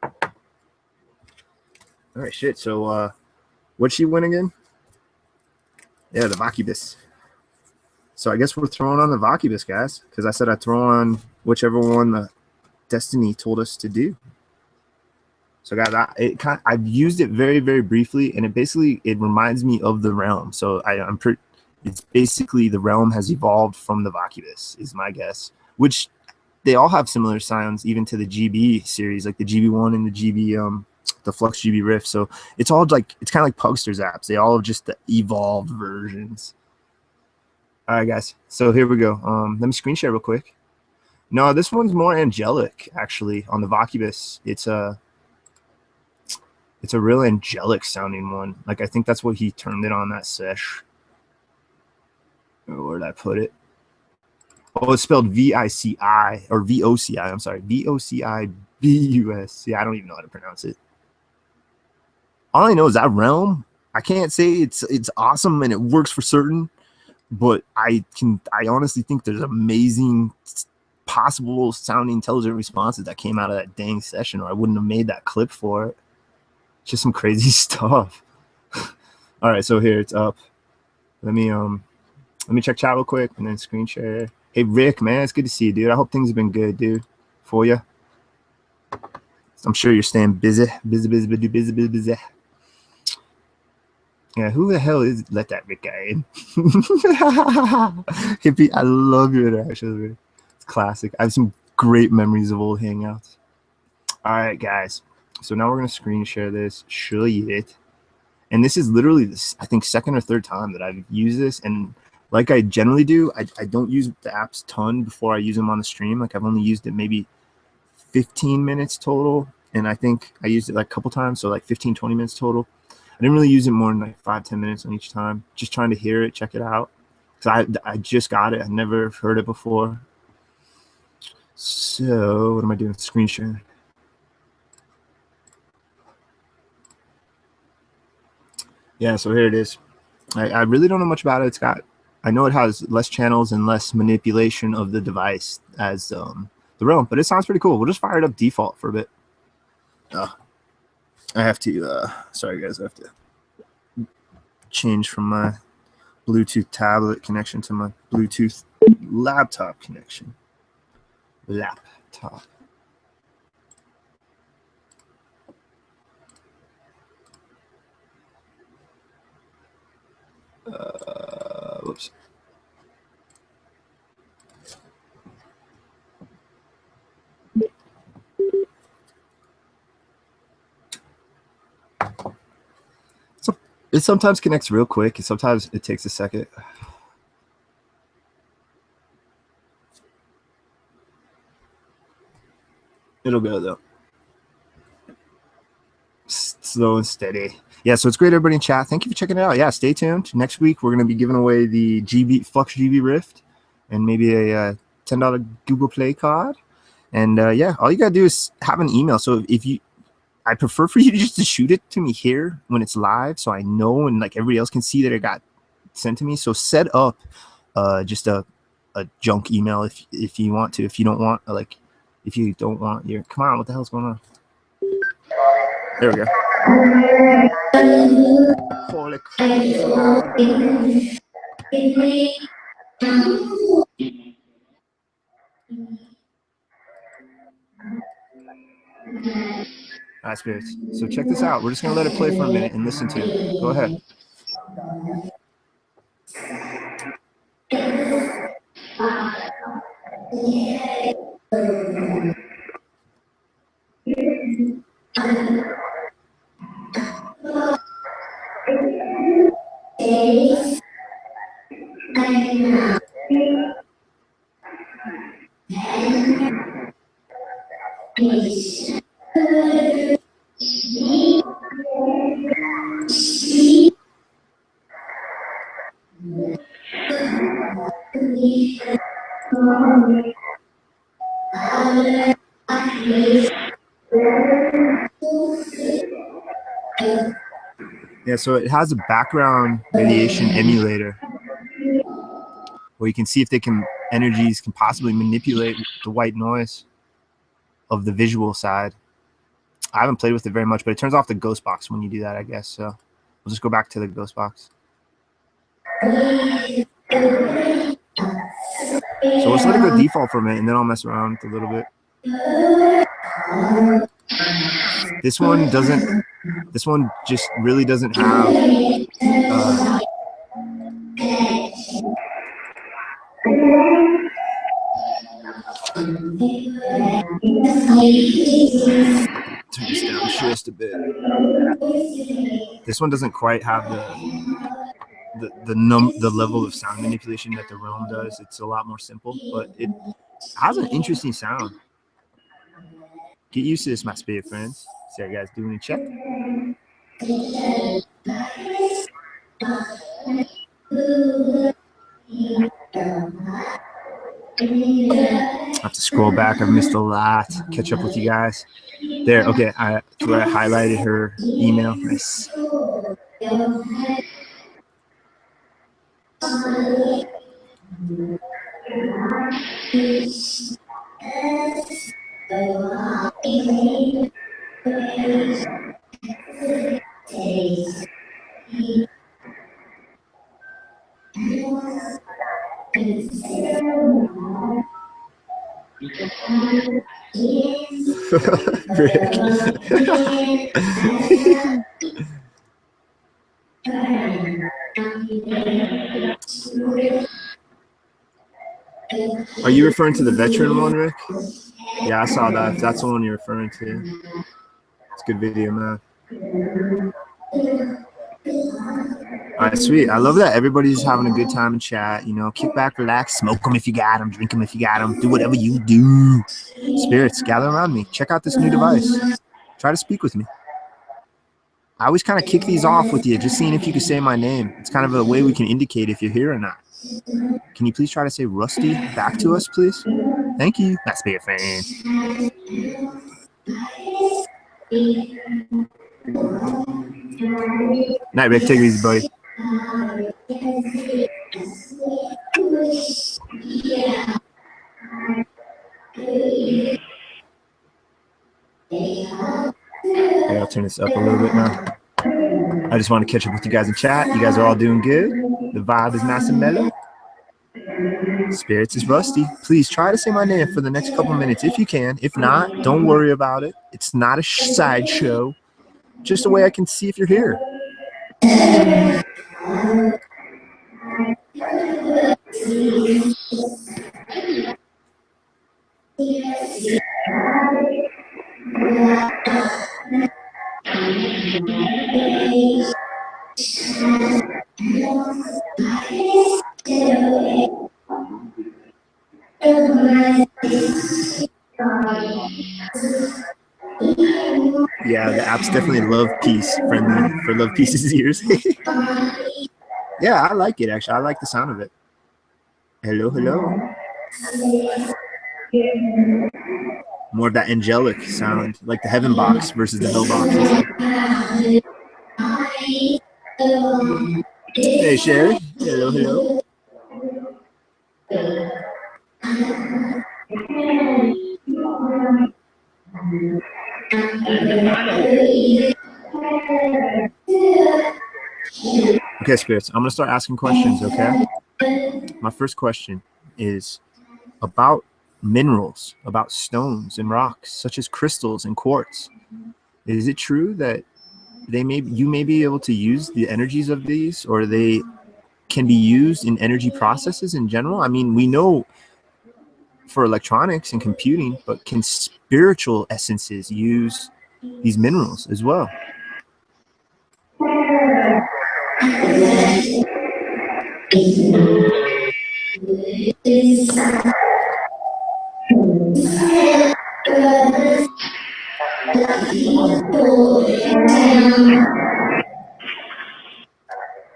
All right, shit. So, what'd she win again? Yeah, the Vocibus. So I guess we're throwing on the Vocibus, guys, because I said I'd throw on whichever one the Destiny told us to do. So, guys, I've used it very, very briefly, and it reminds me of the Realm. So it's basically the Realm has evolved from the Vocibus, is my guess. Which they all have similar sounds, even to the GB series, like the GB1 and the GB the Flux GB Rift. So it's all like, it's kind of like Pugster's apps. They all have just the evolved versions. All right, guys. So here we go. Let me screen share real quick. No, this one's more angelic, actually, on the Vocibus. It's a real angelic sounding one. Like, I think that's what he termed it on that sesh. Where did I put it? Oh, it's spelled V-I-C-I or V-O-C-I. I'm sorry. V-O-C-I-B-U-S. Yeah, I don't even know how to pronounce it. All I know is that Realm, I can't say it's awesome and it works for certain, but I honestly think there's amazing possible sounding intelligent responses that came out of that dang session, or I wouldn't have made that clip for it. Just some crazy stuff. All right, so here it's up. Let me check chat real quick and then screen share. Hey Rick, man, it's good to see you, dude. I hope things have been good, dude, for you. I'm sure you're staying busy. Busy. Yeah, who the hell is let that Rick guy in? Hippie, I love your interactions, Rick. It's classic. I have some great memories of old hangouts. All right, guys. So now we're gonna screen share this, show you it. And this is literally this, I think, 2nd or 3rd time that I've used this. And like I generally do, I don't use the apps ton before I use them on the stream. Like, I've only used it maybe 15 minutes total. And I think I used it like a couple times, so like 15, 20 minutes total. I didn't really use it more than like 5, 10 minutes on each time. Just trying to hear it, check it out. So I just got it. I never heard it before. So what am I doing? Screen sharing. Yeah, so here it is. I really don't know much about it. I know it has less channels and less manipulation of the device as the Realm, but it sounds pretty cool. We'll just fire it up default for a bit. I have to, sorry guys, I have to change from my Bluetooth tablet connection to my Bluetooth laptop connection. Laptop. Whoops. So it sometimes connects real quick, and sometimes it takes a second. It'll go though. Slow and steady. Yeah, so it's great, everybody in chat. Thank you for checking it out. Yeah, stay tuned. Next week, we're going to be giving away the Flux GB Rift and maybe a $10 Google Play card. And yeah, all you got to do is have an email. So I prefer for you to just to shoot it to me here when it's live, so I know and like everybody else can see that it got sent to me. So set up just a junk email if you want to. If you don't want, your, come on, what the hell's going on? There we go. Holy crap. All right, spirits. So check this out. We're just going to let it play for a minute and listen to it. Go ahead. Yeah, so it has a background radiation emulator where you can see if energies can possibly manipulate the white noise of the visual side. I haven't played with it very much, but it turns off the ghost box when you do that, I guess. So we'll just go back to the ghost box. So let's let it go default for a minute, and then I'll mess around with it a little bit. This one just really doesn't have turn this down just a bit. This one doesn't quite have the level of sound manipulation that the Realm does. It's a lot more simple, but it has an interesting sound. Get used to this, my spirit friends. See how you guys doing in chat. I have to scroll back. I've missed a lot. Catch up with you guys. There, okay. That's where I highlighted her email. Nice. Rick. Are you referring to the veteran one, Rick? Yeah, I saw that. If that's the one you're referring to. It's a good video, man. All right, sweet. I love that everybody's having a good time in chat. You know, kick back, relax, smoke them if you got them, drink them if you got them, do whatever you do. Spirits, gather around me. Check out this new device. Try to speak with me. I always kind of kick these off with you, just seeing if you can say my name. It's kind of a way we can indicate if you're here or not. Can you please try to say Rusty back to us, please? Thank you. That's spirit fans. Night, Rick. Take it easy, buddy. Okay, I'll turn this up a little bit now. I just want to catch up with you guys in chat. You guys are all doing good. The vibe is nice and mellow. Spirits is Rusty. Please try to say my name for the next couple minutes if you can. If not, don't worry about it. It's not a sideshow. Just a way I can see if you're here. Yeah, the app's definitely love peace friendly for Love Peace's ears. Yeah, I like it actually. I like the sound of it. Hello, hello. More of that angelic sound, like the heaven box versus the hell box. Hey, Sherry. Hello, hello. Okay, spirits, I'm going to start asking questions, okay? My first question is about minerals, about stones and rocks, such as crystals and quartz. Is it true that you may be able to use the energies of these, or they can be used in energy processes in general? I mean, we know for electronics and computing, but can spiritual essences use these minerals as well?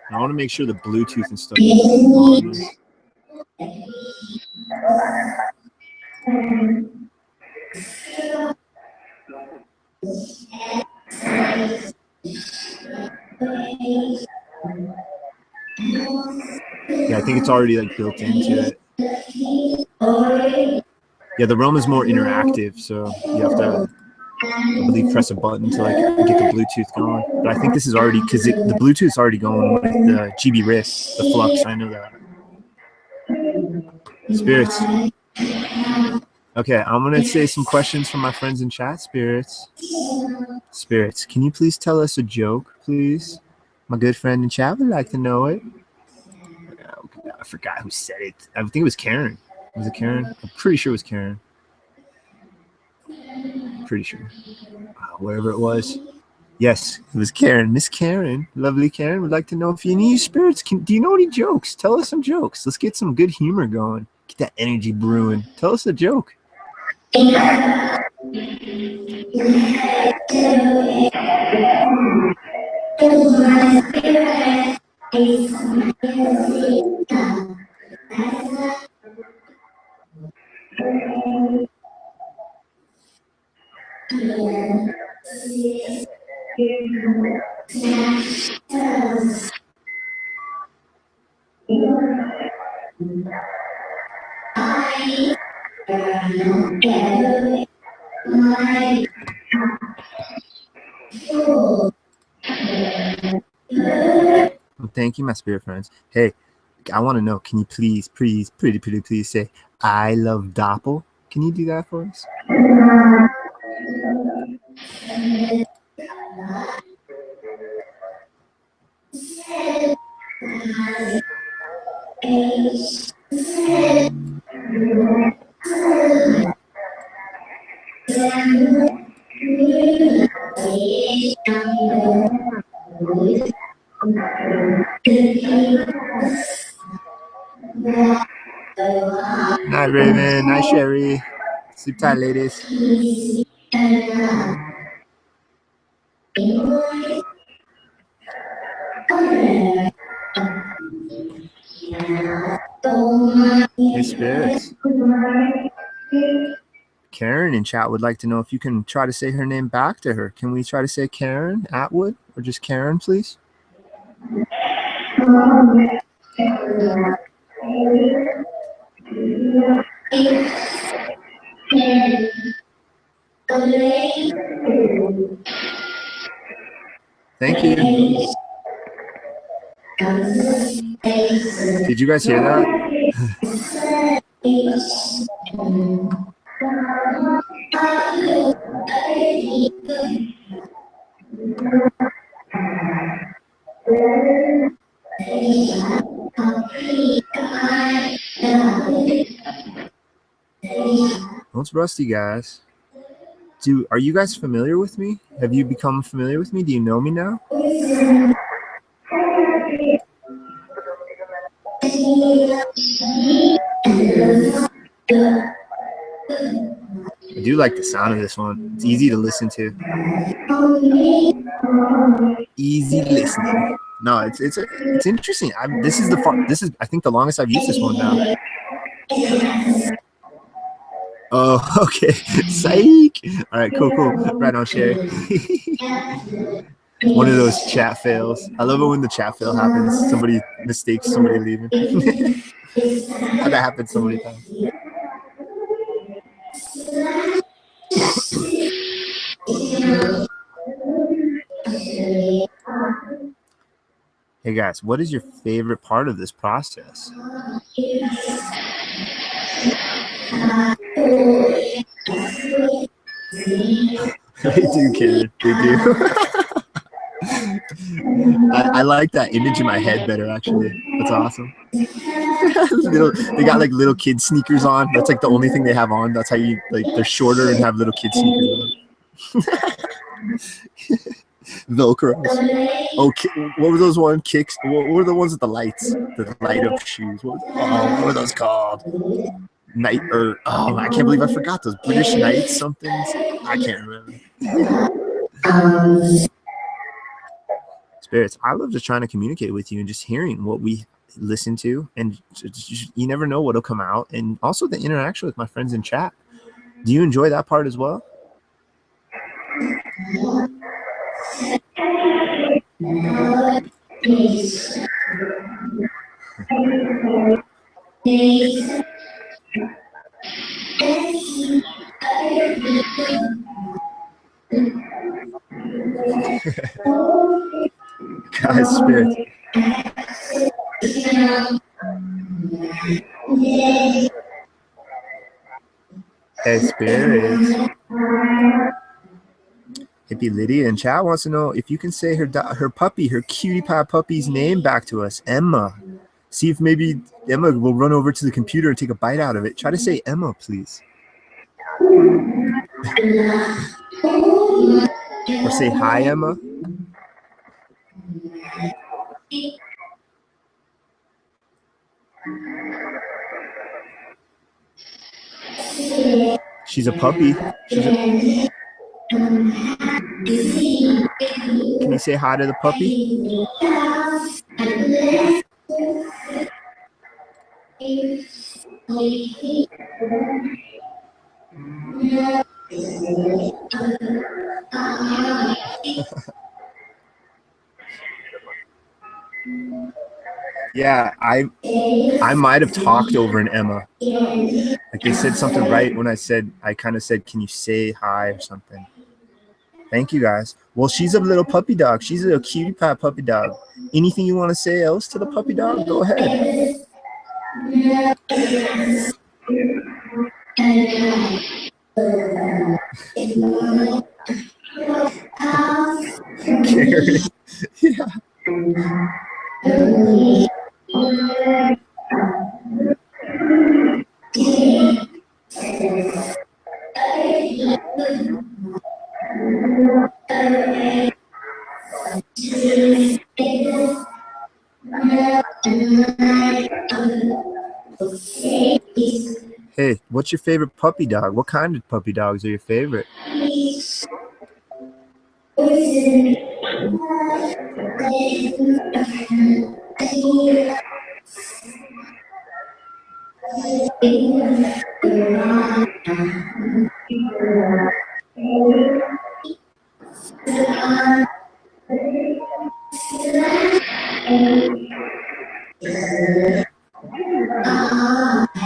I want to make sure the Bluetooth and stuff is on this. Yeah, I think it's already like built into it. Yeah, the Roam is more interactive, so you have to, I believe, press a button to like get the Bluetooth going. But I think this is already, because the Bluetooth's already going with the GB RIS, the Flux. I know that. Spirits. Okay, I'm gonna say some questions from my friends in chat. Spirits. Spirits, can you please tell us a joke, please? My good friend in chat would like to know it. I forgot who said it. I think it was Karen. Was it Karen? I'm pretty sure it was Karen. Pretty sure. Wherever it was. Yes, it was Karen. Miss Karen, lovely Karen, would like to know if you need spirits. Do you know any jokes? Tell us some jokes. Let's get some good humor going. Get that energy brewing. Tell us a joke. Well, thank you, my spirit friends. Hey, I want to know, can you please say, I love Doppel? Can you do that for us? Night, Raven. Night, Sherry. Sleep tight, ladies. Hey, spirits. Karen in chat would like to know if you can try to say her name back to her. Can we try to say Karen Atwood or just Karen, please? Thank you. Did you guys hear that? What's Rusty, guys? Are you guys familiar with me? Have you become familiar with me? Do you know me now? I do like the sound of this one. It's easy to listen to. Easy listening. No, it's interesting. This is I think the longest I've used this one now. Oh, okay. Psych. All right, cool. Right on, Sherry. One of those chat fails. I love it when the chat fail happens. Somebody mistakes somebody leaving. That happens so many times. Hey guys, what is your favorite part of this process? They do, Karen. They do. I like that image in my head better, actually. That's awesome. They got like little kid sneakers on. That's like the only thing they have on. That's how you like. They're shorter and have little kid sneakers on. Velcros. Oh, what were those one kicks? What were the ones with the lights? The light up shoes. What were those called? I can't believe I forgot those British Knights somethings. I can't remember. Spirits, I love just trying to communicate with you and just hearing what we listen to, and you never know what'll come out. And also the interaction with my friends in chat. Do you enjoy that part as well? Guys, spirits. Hey, spirits. Hippie Lydia in chat wants to know if you can say her puppy, her cutie pie puppy's name back to us, Emma. See if maybe Emma will run over to the computer and take a bite out of it. Try to say Emma, please. Or say hi, Emma. She's a puppy. Can you say hi to the puppy? Yeah, I might have talked over an Emma. Like they said something right when I kind of said, can you say hi or something? Thank you guys. Well, she's a little puppy dog. She's a cutie pie puppy dog. Anything you want to say else to the puppy dog? Go ahead. Karen. Yeah. Hey, what's your favorite puppy dog? What kind of puppy dogs are your favorite?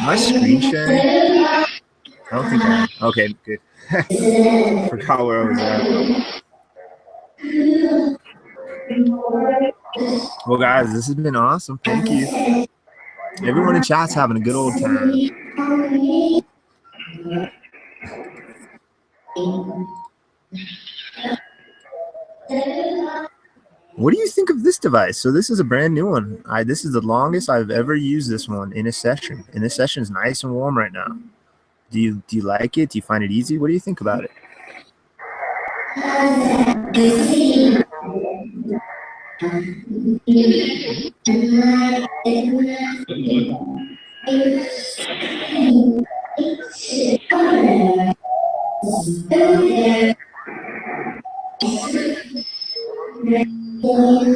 My screen sharing? I don't think I am. Okay, good. Forgot where I was at. Well, guys, this has been awesome. Thank you. Everyone in chat's having a good old time. What do you think of this device? So this is a brand new one. This is the longest I've ever used this one in a session. And this session is nice and warm right now. Do you like it? Do you find it easy? What do you think about it? I'd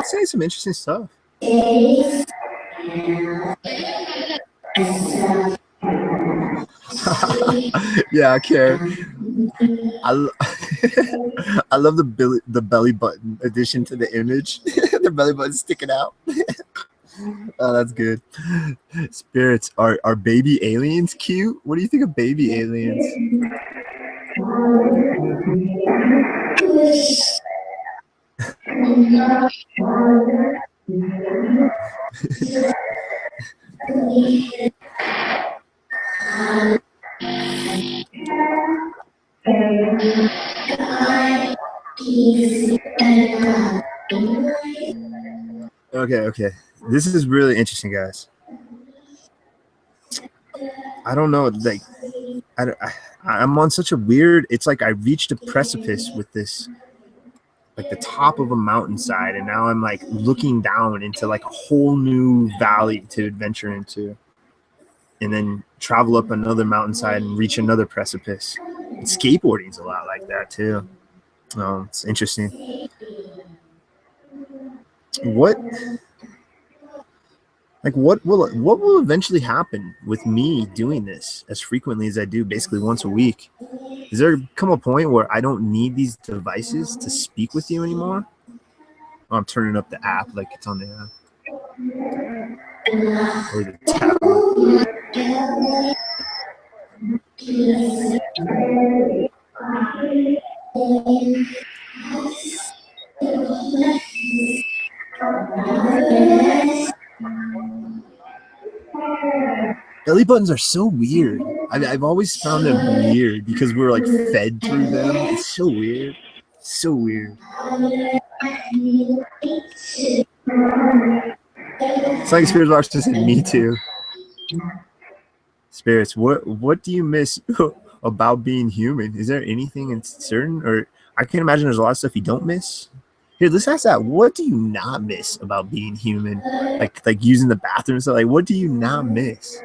say some interesting stuff. Yeah, I care. I love the belly button addition to the image. The belly button sticking out. Oh, that's good. Spirits, are baby aliens cute? What do you think of baby aliens? Okay. This is really interesting, guys. I don't know, like, I'm on such a weird, it's like I reached a precipice with this, like the top of a mountainside, and now I'm like looking down into like a whole new valley to adventure into, and then travel up another mountainside and reach another precipice. Skateboarding's a lot like that too. It's interesting. What will eventually happen with me doing this as frequently as I do, basically once a week? Is there come a point where I don't need these devices to speak with you anymore? Oh, I'm turning up the app like it's on the app. Or the tablet. Belly buttons are so weird. I've always found them weird because we're like fed through them. It's so weird. So weird. It's like Spirits Watch just said, me too. Spirits, what do you miss about being human? Is there anything in certain, or I can't imagine there's a lot of stuff you don't miss. Here, let's ask that. What do you not miss about being human? Like using the bathroom and stuff. Like, what do you not miss?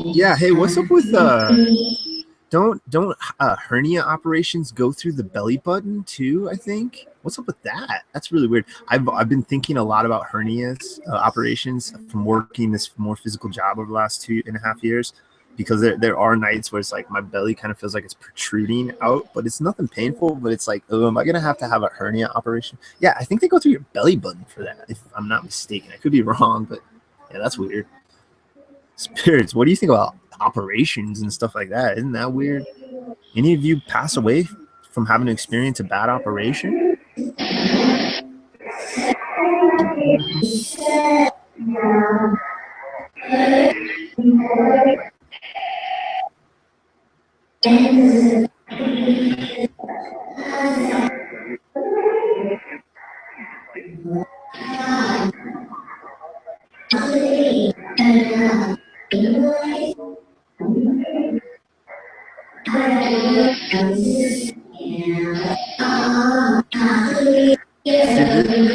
Yeah, hey, what's up with don't hernia operations go through the belly button too? I think. What's up with that? That's really weird. I've been thinking a lot about hernias operations from working this more physical job over the last 2.5 years, because there are nights where it's like my belly kind of feels like it's protruding out, but it's nothing painful. But it's like, oh, am I gonna have to have a hernia operation? Yeah, I think they go through your belly button for that, if I'm not mistaken. I could be wrong, but yeah, that's weird. Spirits, what do you think about operations and stuff like that? Isn't that weird? Any of you pass away from having to experience a bad operation?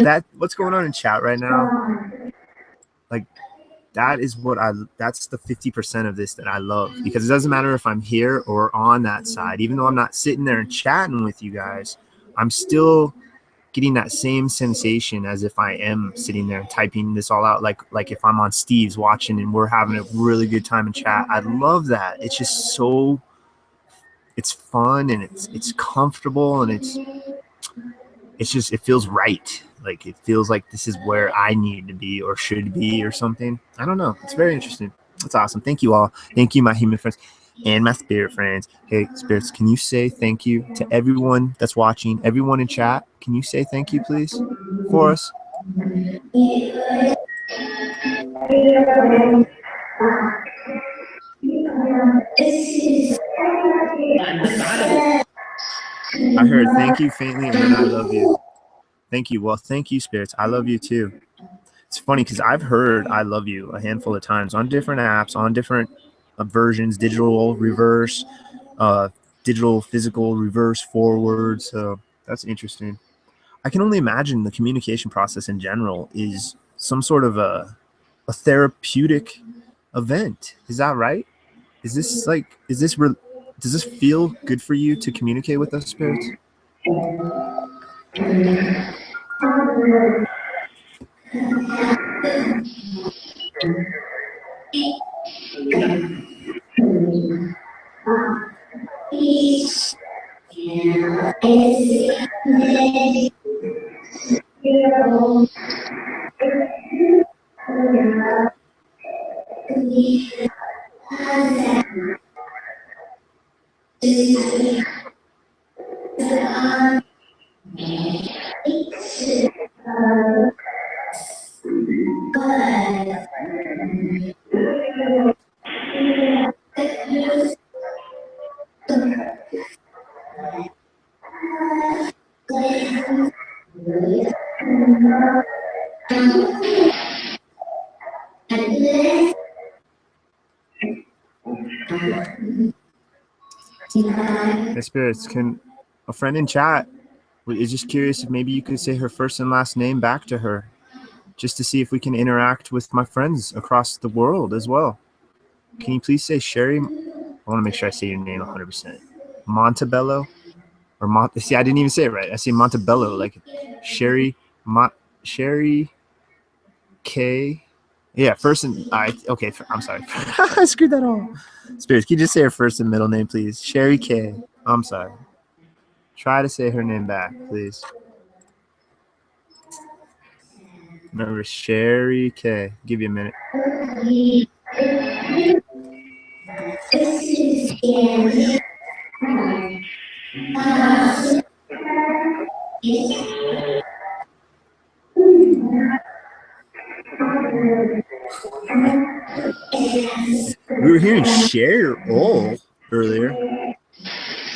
That what's going on in chat right now? Like, that's the 50% of this that I love, because it doesn't matter if I'm here or on that side. Even though I'm not sitting there and chatting with you guys, I'm still getting that same sensation as if I am sitting there and typing this all out. Like if I'm on Steve's watching and we're having a really good time in chat. I love that. It's just so, it's fun and it's comfortable, and it's just, it feels right. Like, it feels like this is where I need to be or should be or something. I don't know. It's very interesting. It's awesome. Thank you all. Thank you, my human friends and my spirit friends. Hey, spirits, can you say thank you to everyone that's watching, everyone in chat? Can you say thank you, please, for us? I heard thank you faintly, and then I love you. Thank you. Well, thank you, spirits. I love you too. It's funny because I've heard I love you a handful of times on different apps, on different versions, digital, reverse, digital, physical, reverse, forward. So that's interesting. I can only imagine the communication process in general is some sort of a therapeutic event. Is that right? Is this like, does this feel good for you to communicate with us, spirits? Hey, Spirits, can a friend in chat is just curious if maybe you could say her first and last name back to her, just to see if we can interact with my friends across the world as well. Can you please say Sherry? I want to make sure I say your name 100%. Montebello? Or see, I didn't even say it right. I say Montebello, like Sherry, Sherry K. Yeah, first and okay, I'm sorry. I screwed that all. Spirits, can you just say her first and middle name, please? Sherry K. I'm sorry. Try to say her name back, please. Remember, Sherry K. Give you a minute. We were hearing share all earlier.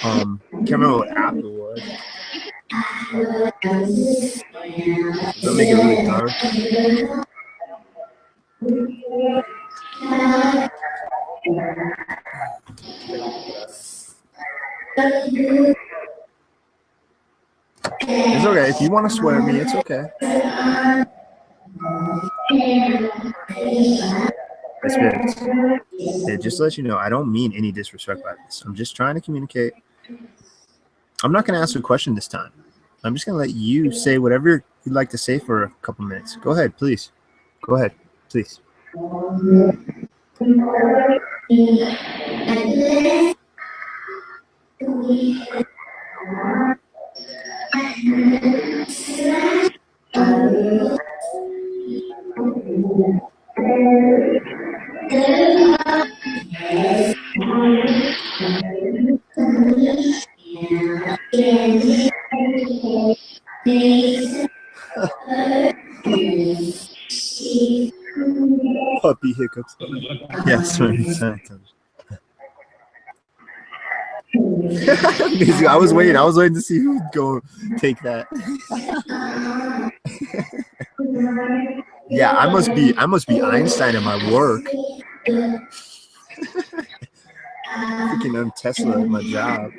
Can't remember what app it was. Don't make it really dark. It's okay. If you want to swear at me, it's okay. Spirits. Hey, just to let you know, I don't mean any disrespect by this. I'm just trying to communicate. I'm not going to ask a question this time. I'm just going to let you say whatever you'd like to say for a couple minutes. Go ahead, please. Go ahead, please. Puppy hiccups. Yes, I was waiting to see who would go take that. Yeah, I must be Einstein in my work. Freaking I'm Tesla at my job.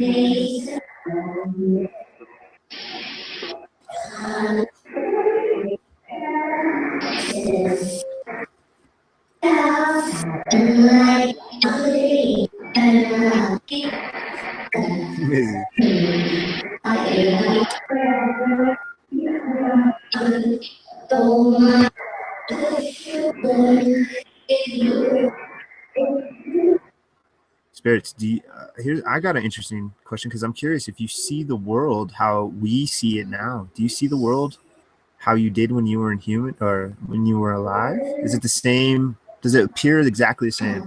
Amazing. Spirits, I got an interesting question because I'm curious if you see the world how we see it now. Do you see the world how you did when you were in human or when you were alive? Is it the same? Does it appear exactly the same?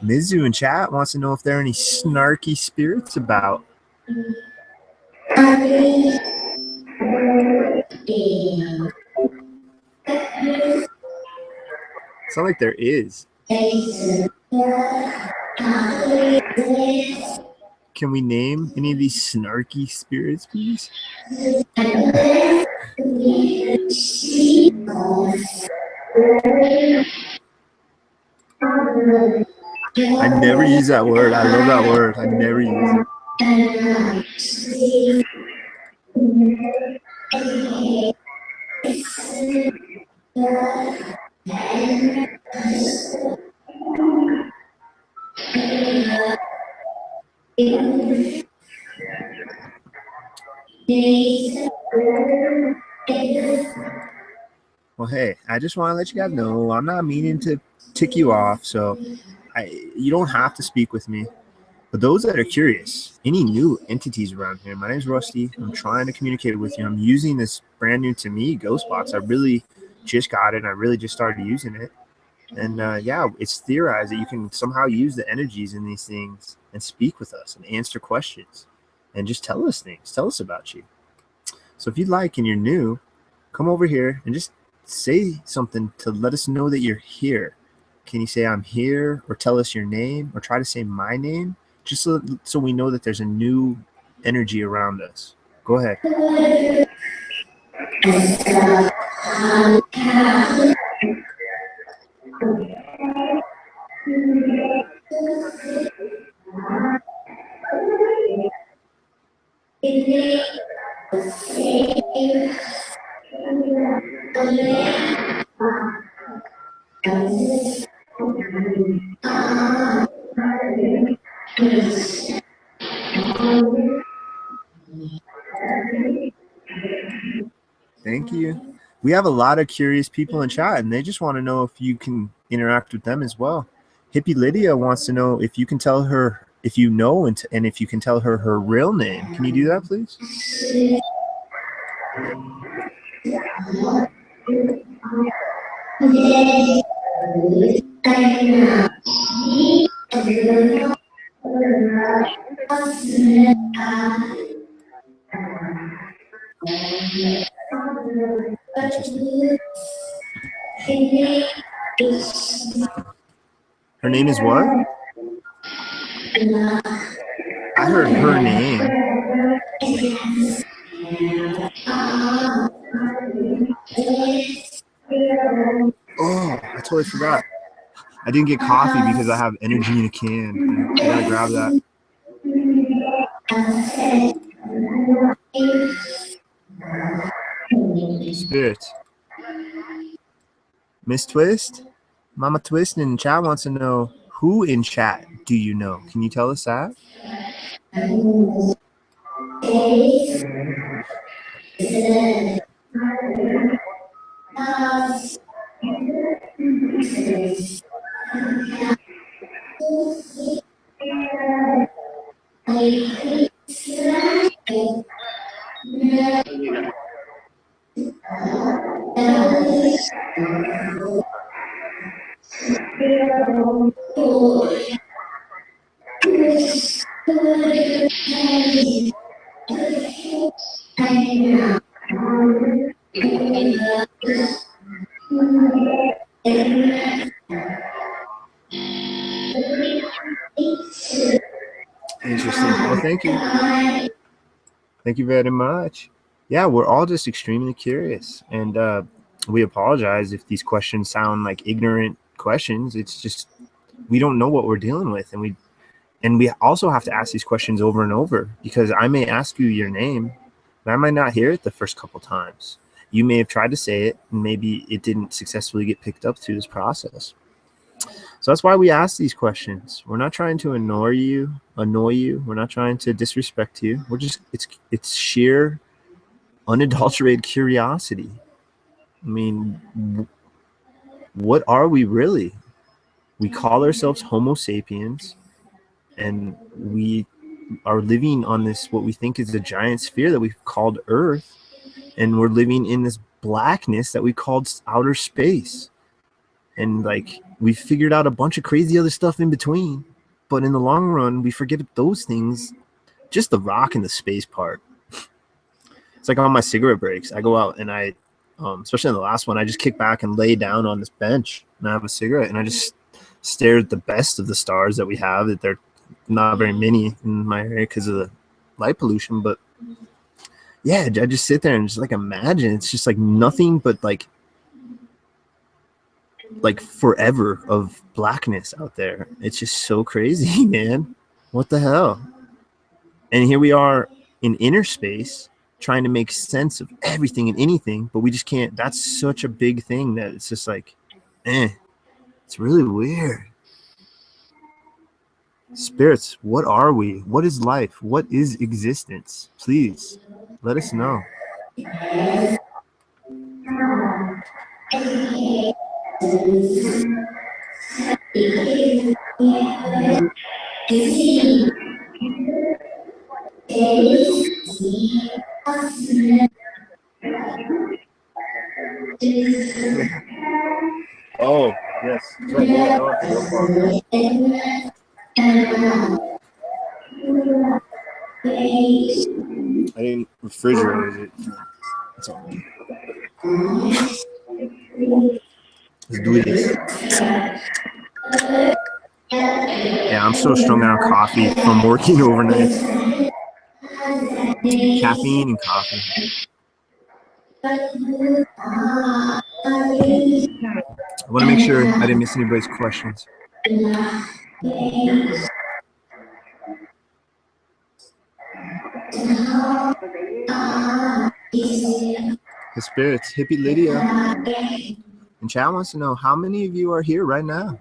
Mizu in chat wants to know if there are any snarky spirits about. Sounds like there is. Can we name any of these snarky spirits, please? I never use that word. I love that word. I never use it. Well, hey, I just want to let you guys know I'm not meaning to tick you off, so you don't have to speak with me. But those that are curious, any new entities around here, my name's Rusty. I'm trying to communicate with you. I'm using this brand new to me ghost box. I really just got it, and I really just started using it. And yeah, it's theorized that you can somehow use the energies in these things and speak with us and answer questions and just tell us things, tell us about you. So if you'd like and you're new, come over here and just say something to let us know that you're here. Can you say I'm here, or tell us your name, or try to say my name, just so we know that there's a new energy around us. Go ahead. Thank you. We have a lot of curious people in chat, and they just want to know if you can interact with them as well. Hippie Lydia wants to know if you can tell her, if you know, and if you can tell her her real name. Can you do that, please? Interesting. Her name is what? I heard her name. Oh, I totally forgot. I didn't get coffee because I have energy in a can. I gotta grab that. Spirit. Miss Twist? Mama Twist in chat wants to know, who in chat do you know? Can you tell us that? Interesting. Well, thank you. Thank you very much. Yeah, we're all just extremely curious, and we apologize if these questions sound like ignorant questions. It's just we don't know what we're dealing with, and we also have to ask these questions over and over, because I may ask you your name, but I might not hear it the first couple times. You may have tried to say it, and maybe it didn't successfully get picked up through this process. So that's why we ask these questions. We're not trying to annoy you. We're not trying to disrespect you. We're just, it's sheer, unadulterated curiosity. I mean, what are we really? We call ourselves Homo sapiens, and we are living on this, what we think is a giant sphere that we've called Earth, and we're living in this blackness that we called outer space. And like, we figured out a bunch of crazy other stuff in between, but in the long run, we forget those things, just the rock and the space part. It's like on my cigarette breaks, I go out and I, especially in the last one, I just kick back and lay down on this bench and I have a cigarette and I just stare at the best of the stars that we have, that they're not very many in my area because of the light pollution. But yeah, I just sit there and just like imagine, it's just like nothing but like forever of blackness out there. It's just so crazy, man. What the hell? And here we are in inner space trying to make sense of everything and anything, but we just can't. That's such a big thing that it's just like, it's really weird. Spirits, what are we? What is life? What is existence? Please let us know. Oh, yes. Right there. I don't have to go far. I didn't refrigerate it. It's all good. Let's do this. Yeah, I'm so strung out on coffee from working overnight. Caffeine and coffee. I want to make sure I didn't miss anybody's questions. The spirits, Hippie Lydia. And Chad wants to know how many of you are here right now?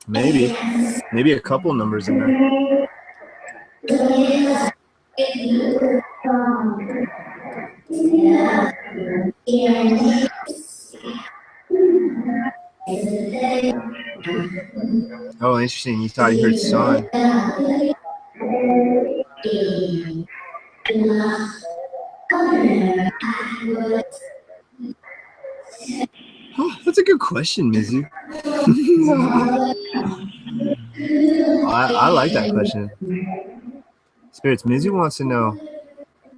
Maybe a couple numbers in there. Oh, interesting. You thought you heard son. Oh, that's a good question, Mizu. I like that question. Spirits, Mizu wants to know,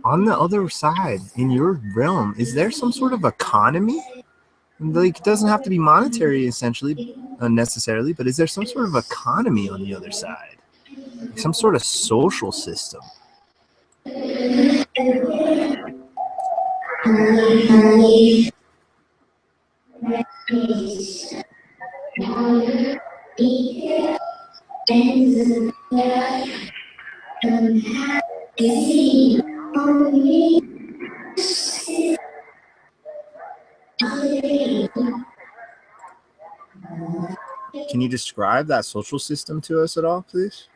on the other side, in your realm, is there some sort of economy? Like, it doesn't have to be monetary, essentially, unnecessarily, but is there some sort of economy on the other side? Some sort of social system? Can you describe that social system to us at all, please?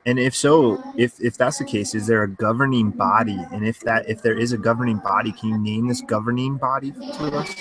And if so, if that's the case, is there a governing body? And if there is a governing body, can you name this governing body to us?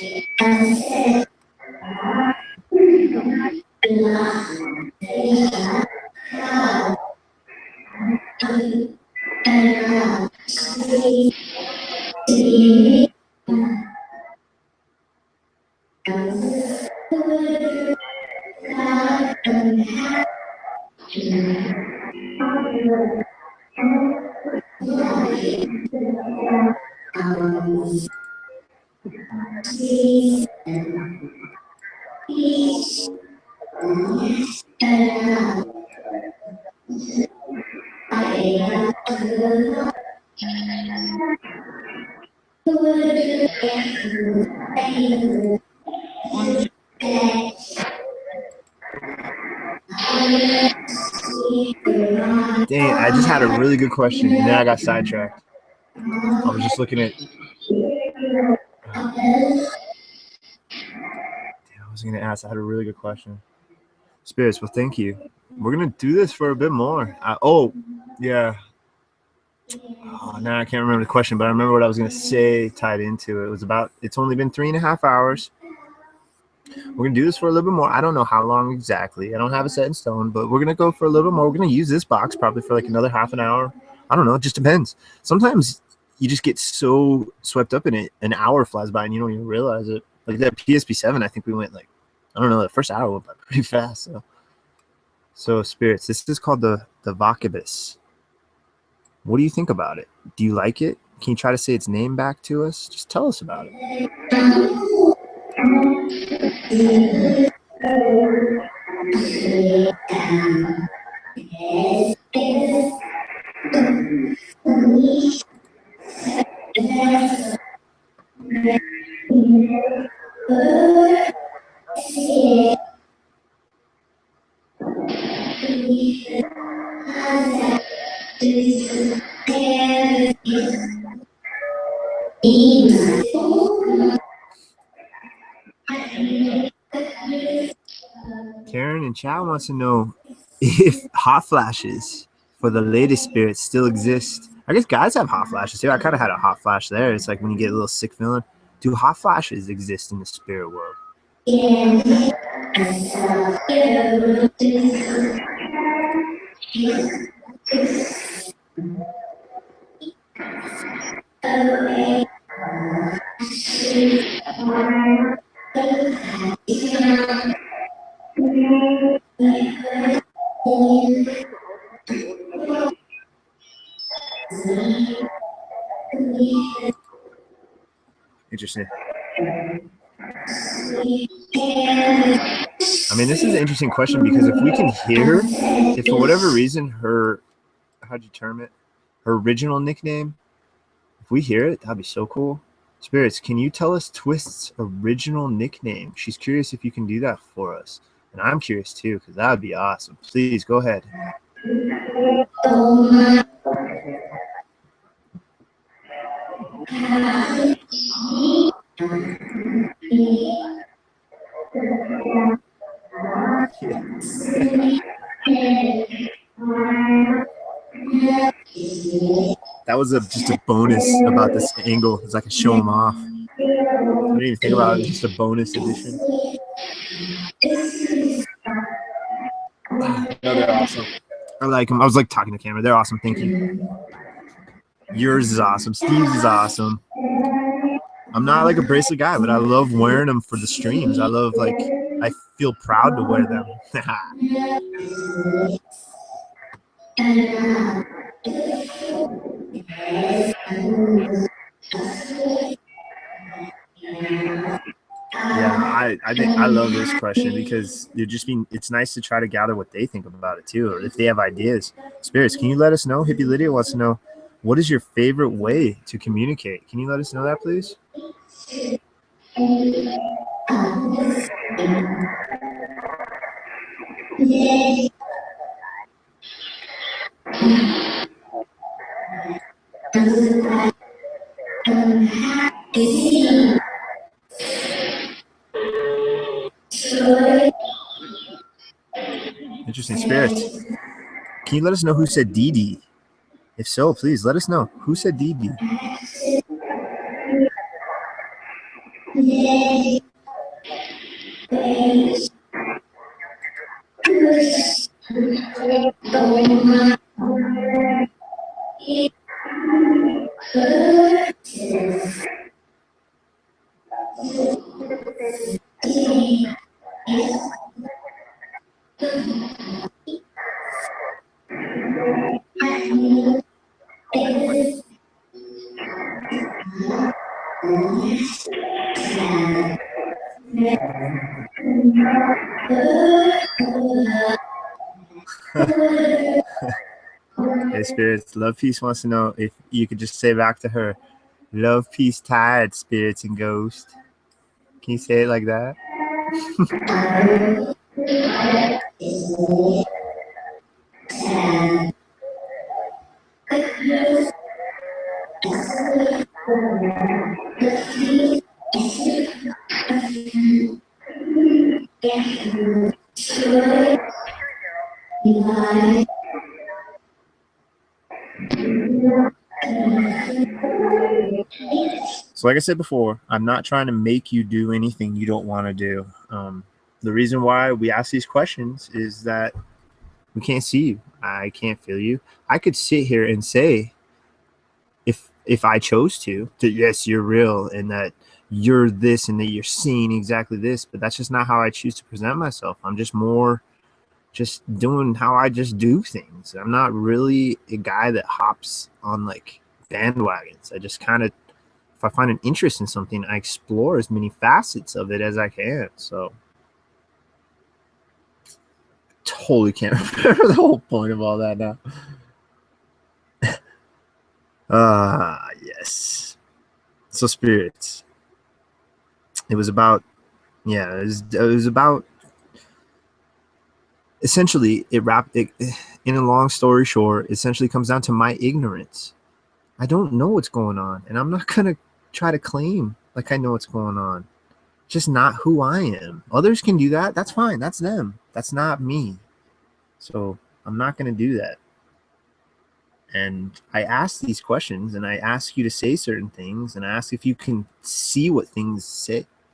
Dang, I just had a really good question, and then I got sidetracked. I was just looking at... I was going to ask. I had a really good question. Spirits, well, thank you. We're going to do this for a bit more. Yeah. Now I can't remember the question, but I remember what I was going to say tied into it. It was about, it's only been 3.5 hours. We're going to do this for a little bit more. I don't know how long exactly. I don't have it set in stone, but we're going to go for a little bit more. We're going to use this box probably for like another half an hour. I don't know. It just depends. Sometimes you just get so swept up in it, an hour flies by and you don't even realize it. Like that P-SB7, I think we went like, I don't know, the first hour went by pretty fast. So spirits, this is called the Vocibus. What do you think about it? Do you like it? Can you try to say its name back to us? Just tell us about it. Karen in chat wants to know if hot flashes for the latest spirits still exist. I guess guys have hot flashes too. I kind of had a hot flash there. It's like when you get a little sick feeling. Do hot flashes exist in the spirit world? Interesting. I mean, this is an interesting question because if we can hear, if for whatever reason her, how'd you term it? Her original nickname, if we hear it, that'd be so cool. Spirits, can you tell us Twist's original nickname? She's curious if you can do that for us. And I'm curious too, because that would be awesome. Please go ahead. That was just a bonus about this angle, because I could show them off. I didn't even think about it. It's just a bonus edition. No, they're awesome. I like them. I was like talking to the camera. They're awesome. Thank you. Yours is awesome. Steve's is awesome. I'm not like a bracelet guy, but I love wearing them for the streams. I love, like, I feel proud to wear them. Yeah, I think I love this question because it's nice to try to gather what they think about it too, or if they have ideas. Spirits, can you let us know? Hippie Lydia wants to know, what is your favorite way to communicate? Can you let us know that, please? Interesting. Spirits, can you let us know who said DD? If so, please let us know. Who said DD? Hey, Spirits, Love Peace wants to know if you could just say back to her, love, peace, tide, spirits, and ghost. Can you say it like that? So like I said before, I'm not trying to make you do anything you don't want to do. The reason why we ask these questions is that we can't see you. I can't feel you. I could sit here and say, if I chose to, that yes, you're real and that you're this and that you're seeing exactly this, but that's just not how I choose to present myself. I'm just more just doing how I just do things. I'm not really a guy that hops on like bandwagons. I just kind of, if I find an interest in something, I explore as many facets of it as I can. So totally can't remember the whole point of all that now. Yes. So spirits. It was about, yeah, it was about, essentially it in a long story short, essentially comes down to my ignorance. I don't know what's going on, and I'm not going to try to claim like I know what's going on. Just not who I am. Others can do that. That's fine. That's them. That's not me. So I'm not going to do that. And I ask these questions, and I ask you to say certain things, and I ask if you can see what things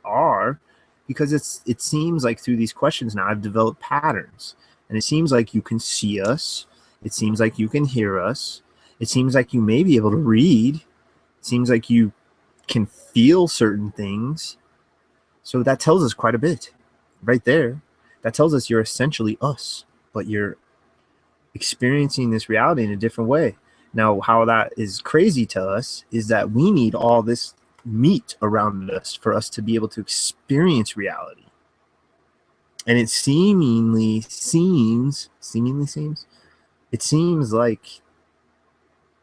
are, because it seems like through these questions now I've developed patterns, and it seems like you can see us. It seems like you can hear us. It seems like you may be able to read. It seems like you can feel certain things. So that tells us quite a bit right there. That tells us you're essentially us, but you're experiencing this reality in a different way. Now, how that is crazy to us is that we need all this meat around us for us to be able to experience reality. And it seems like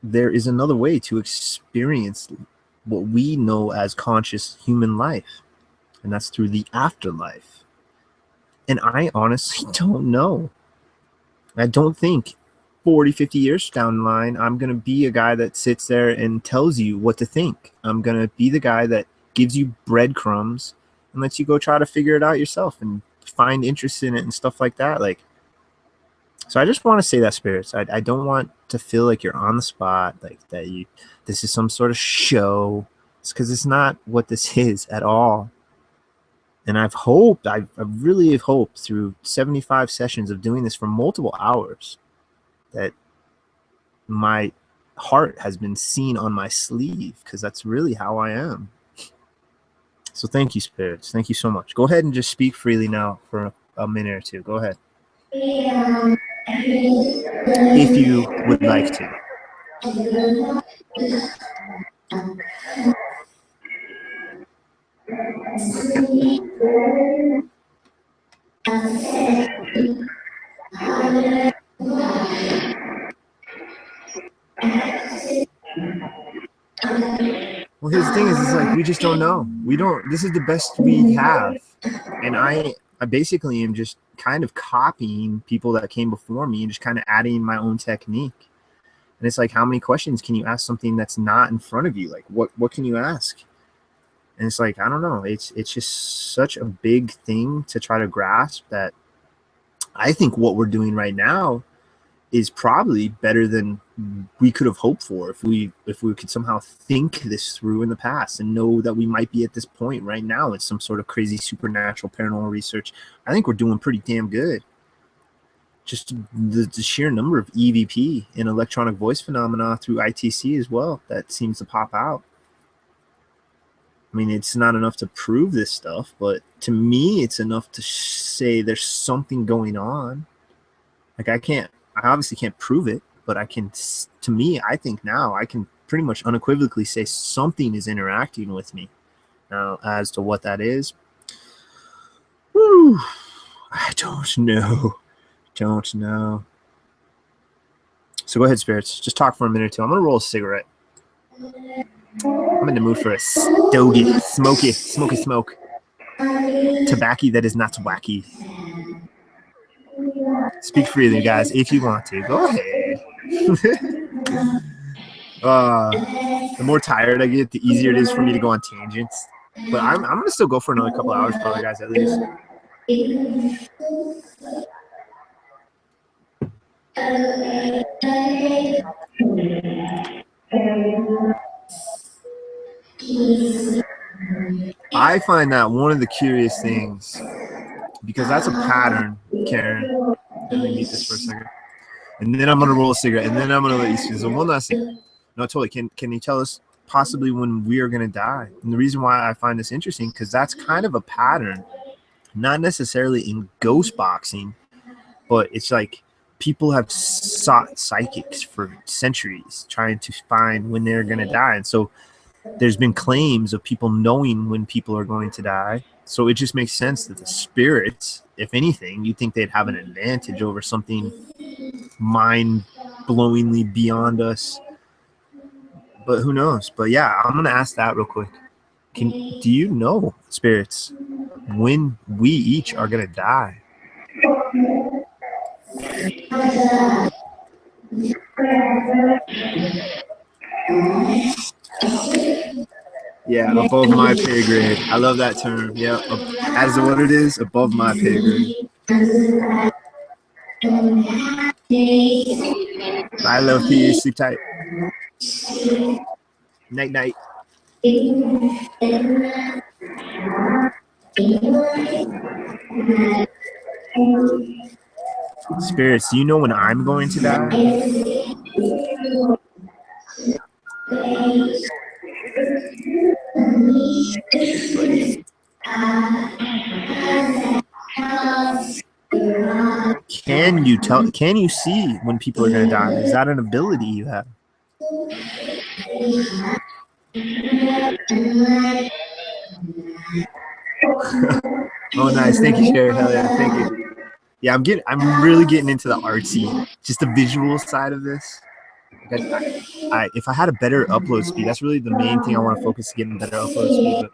there is another way to experience what we know as conscious human life. And that's through the afterlife. And I honestly don't know. I don't think 40, 50 years down the line, I'm going to be a guy that sits there and tells you what to think. I'm going to be the guy that gives you breadcrumbs and lets you go try to figure it out yourself and find interest in it and stuff like that. So I just want to say that, spirits. I don't want to feel like you're on the spot, like that this is some sort of show. It's because it's not what this is at all. And I really have hoped through 75 sessions of doing this for multiple hours that my heart has been seen on my sleeve, because that's really how I am. So thank you, spirits. Thank you so much. Go ahead and just speak freely now for a minute or two. Go ahead. If you would like to. Well, here's the thing is like we just don't know. This is the best we have. And I basically am just kind of copying people that came before me and just kind of adding my own technique. And it's like, how many questions can you ask something that's not in front of you? Like what can you ask? And it's like, I don't know. It's just such a big thing to try to grasp that I think what we're doing right now is probably better than we could have hoped for if we could somehow think this through in the past and know that we might be at this point right now in some sort of crazy supernatural paranormal research. I think we're doing pretty damn good. Just the sheer number of EVP and electronic voice phenomena through ITC as well that seems to pop out. I mean, it's not enough to prove this stuff, but to me, it's enough to say there's something going on. Like I obviously can't prove it, but I can, to me, I think now I can pretty much unequivocally say something is interacting with me. Now, as to what that is, I don't know. So go ahead, spirits. Just talk for a minute or two. I'm going to roll a cigarette. I'm in the mood for a smoky smoke. Tobacco that is not wacky. Speak freely, guys, if you want to. Go ahead. The more tired I get, the easier it is for me to go on tangents. But I'm going to still go for another couple hours, probably, guys, at least. I find that one of the curious things, because that's a pattern, Karen. Let me mute this for a second. And then I'm going to roll a cigarette, and then I'm going to let you speak. So one last thing. No, totally. Can you tell us possibly when we are going to die? And the reason why I find this interesting, because that's kind of a pattern, not necessarily in ghost boxing, but it's like people have sought psychics for centuries trying to find when they're going to die. And so there's been claims of people knowing when people are going to die. So it just makes sense that the spirits, if anything, you think they'd have an advantage over something mind-blowingly beyond us. But who knows? But yeah, I'm going to ask that real quick. Do you know, spirits, when we each are going to die? Yeah, above my pay grade. I love that term. Yeah, as what it is, above my pay grade. I love P. Sleep tight. Night night. Spirits, do you know when I'm going to die? Can you tell? Can you see when people are going to die? Is that an ability you have? Oh, nice. Thank you, Sherry. Hell yeah. Thank you. Yeah, I'm really getting into the artsy, just the visual side of this. If I had a better upload speed, that's really the main thing I want to focus on, getting better upload speed. But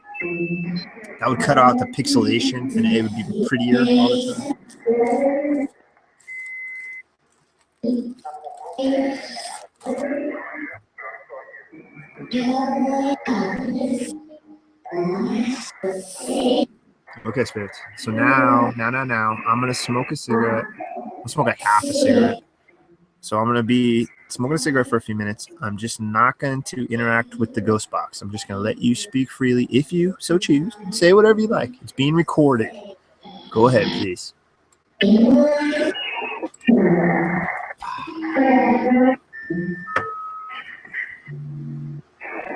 that would cut out the pixelation, and it would be prettier all the time. Okay, spirits. So now, I'm gonna smoke a cigarette. I'll smoke like half a cigarette. So I'm gonna be smoking a cigarette for a few minutes. I'm just not going to interact with the ghost box. I'm just gonna let you speak freely if you so choose. Say whatever you like. It's being recorded. Go ahead, please.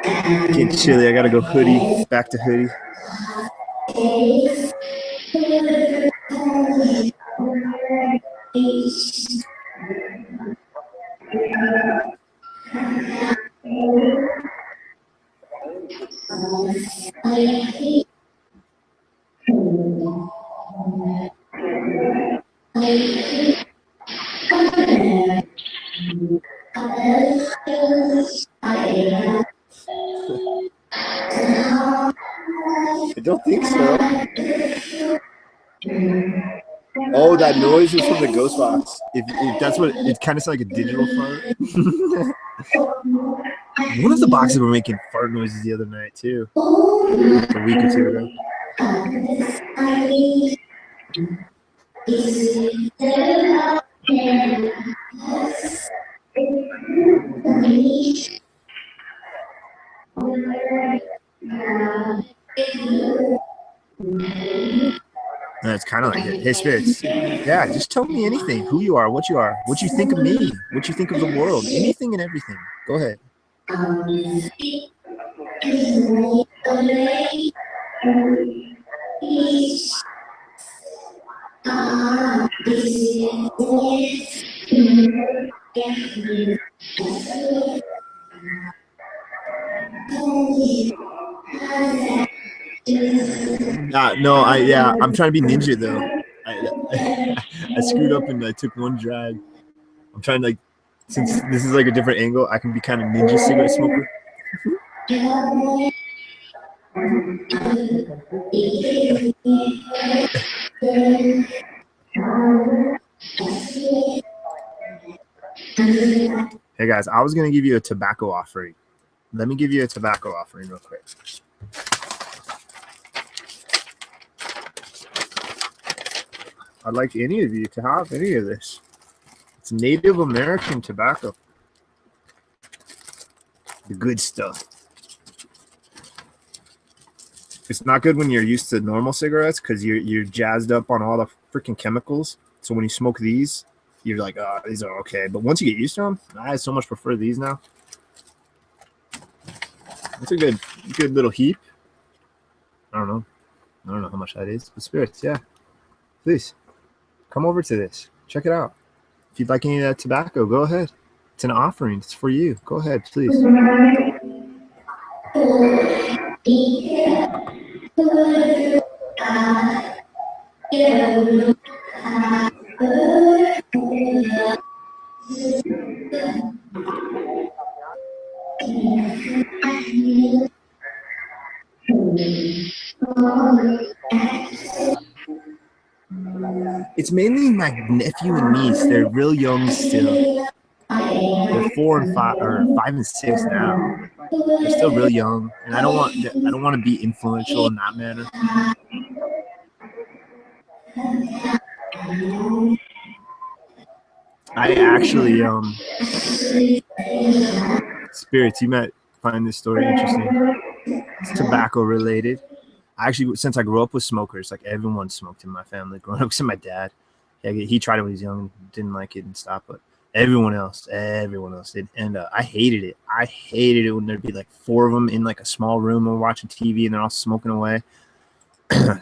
Getting chilly. I gotta go hoodie. Back to hoodie. I don't think so. Oh, that noise is from the ghost box. If that's what it kind of sounds like, a digital fart. One of the boxes were making fart noises the other night too, like a week or two ago. It's kind of like it. Hey, spirits. Yeah, just tell me anything. Who you are, what you think of me, what you think of the world, anything and everything. Go ahead. I'm trying to be ninja though. I screwed up and I took one drag. I'm trying to, like, since this is like a different angle, I can be kind of ninja cigarette smoker. Hey guys, I was gonna give you a tobacco offering. Let me give you a tobacco offering real quick. I'd like any of you to have any of this. It's Native American tobacco. The good stuff. It's not good when you're used to normal cigarettes because you're jazzed up on all the freaking chemicals. So when you smoke these, you're like, oh, these are okay. But once you get used to them, I so much prefer these now. It's a good little heap. I don't know how much that is. But spirits, yeah. Please, come over to this. Check it out. If you'd like any of that tobacco, go ahead. It's an offering. It's for you. Go ahead, please. It's mainly my nephew and niece. They're real young still. They're 4 and 5, or 5 and 6 now. They're still real young, and I don't want to be influential in that manner. I actually Spirits, you might find this story interesting. It's tobacco related. Actually, since I grew up with smokers, like everyone smoked in my family growing up, except my dad. He tried it when he was young, didn't like it and stopped, but everyone else did. And I hated it. I hated it when there'd be like 4 of them in like a small room and watching TV and they're all smoking away.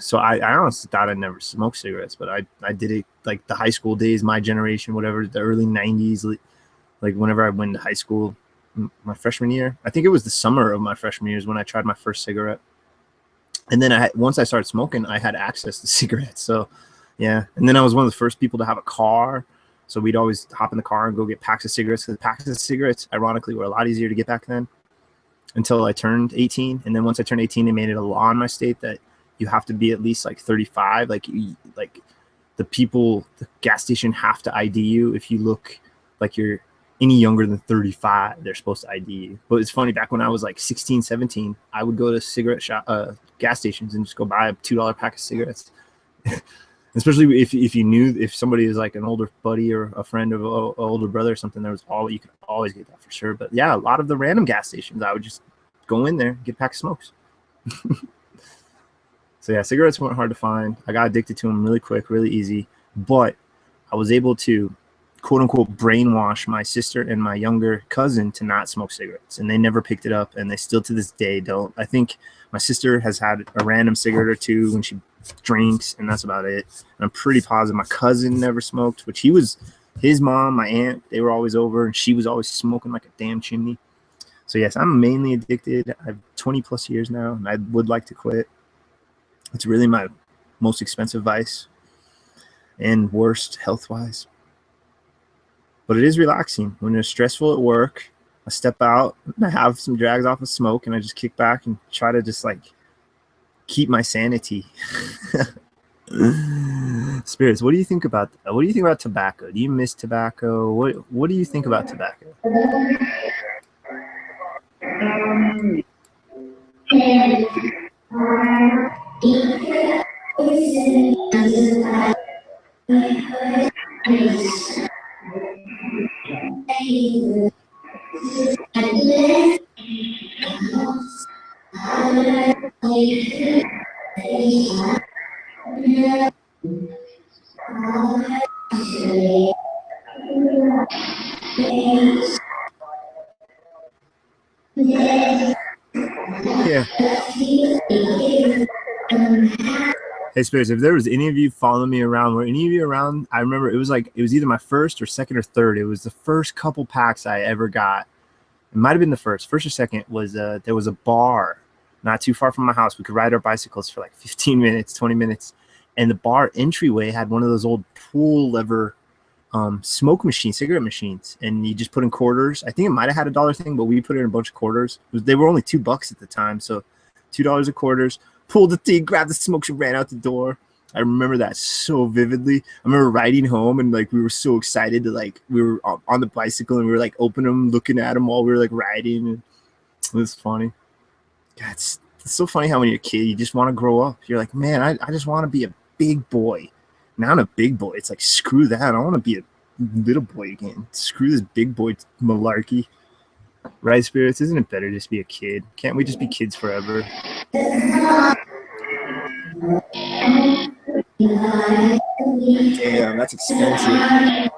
So I honestly thought I'd never smoke cigarettes, but I did it like the high school days, my generation, whatever, the early 90s, like whenever I went to high school, my freshman year. I think it was the summer of my freshman year is when I tried my first cigarette. And then once I started smoking, I had access to cigarettes. So yeah. And then I was one of the first people to have a car. So we'd always hop in the car and go get packs of cigarettes. Because packs of cigarettes, ironically, were a lot easier to get back then until I turned 18. And then once I turned 18, they made it a law in my state that you have to be at least like 35. Like the gas station have to ID you. If you look like you're any younger than 35, they're supposed to ID you. But it's funny, back when I was like 16, 17, I would go to cigarette shop, gas stations and just go buy a $2 pack of cigarettes. Especially if you knew, if somebody is like an older buddy or a friend of an older brother or something, you could always get that for sure. But yeah, a lot of the random gas stations, I would just go in there, get a pack of smokes. So yeah, cigarettes weren't hard to find. I got addicted to them really quick, really easy. But I was able to, quote unquote, brainwash my sister and my younger cousin to not smoke cigarettes. And they never picked it up. And they still to this day don't. I think my sister has had a random cigarette or two when she drinks, and that's about it. And I'm pretty positive my cousin never smoked, which his mom, my aunt, they were always over, and she was always smoking like a damn chimney. So yes, I'm mainly addicted. I've 20 plus years now, and I would like to quit. It's really my most expensive vice and worst health-wise. But it is relaxing. When it's stressful at work, I step out and I have some drags off of smoke, and I just kick back and try to just like keep my sanity. Spirits, what do you think about tobacco? Do you miss tobacco? What do you think about tobacco? Yeah. Hey, Spirits, if there was any of you following me around, were any of you around? I remember it was either my first or second or third. It was the first couple packs I ever got. It might have been the first or second. Was there was a bar not too far from my house. We could ride our bicycles for like 15 minutes, 20 minutes. And the bar entryway had one of those old pull lever smoke machines, cigarette machines. And you just put in quarters. I think it might have had $1 thing, but we put in a bunch of quarters. They were only $2 at the time. So $2 a quarters. Pulled the thing, grabbed the smokes, and ran out the door. I remember that so vividly. I remember riding home and like we were so excited to we were on the bicycle and we were like opening them, looking at them while we were like riding. And it was funny. God, it's so funny how when you're a kid, you just want to grow up. You're like, man, I just want to be a big boy. Now I'm a big boy. It's like, screw that. I want to be a little boy again. Screw this big boy malarkey. Right, Spirits? Isn't it better just be a kid? Can't we just be kids forever? Damn, that's expensive.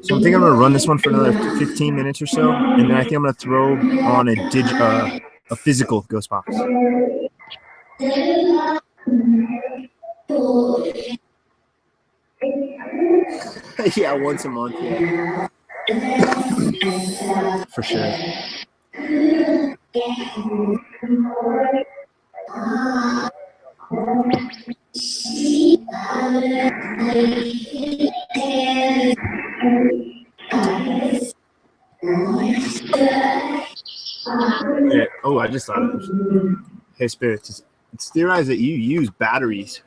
So I'm thinking I'm going to run this one for another 15 minutes or so, and then I think I'm going to throw on a physical ghost box. Yeah, once a month. Yeah. For sure. Yeah. Oh, I just thought of it. Hey, Spirits, it's theorized that you use batteries,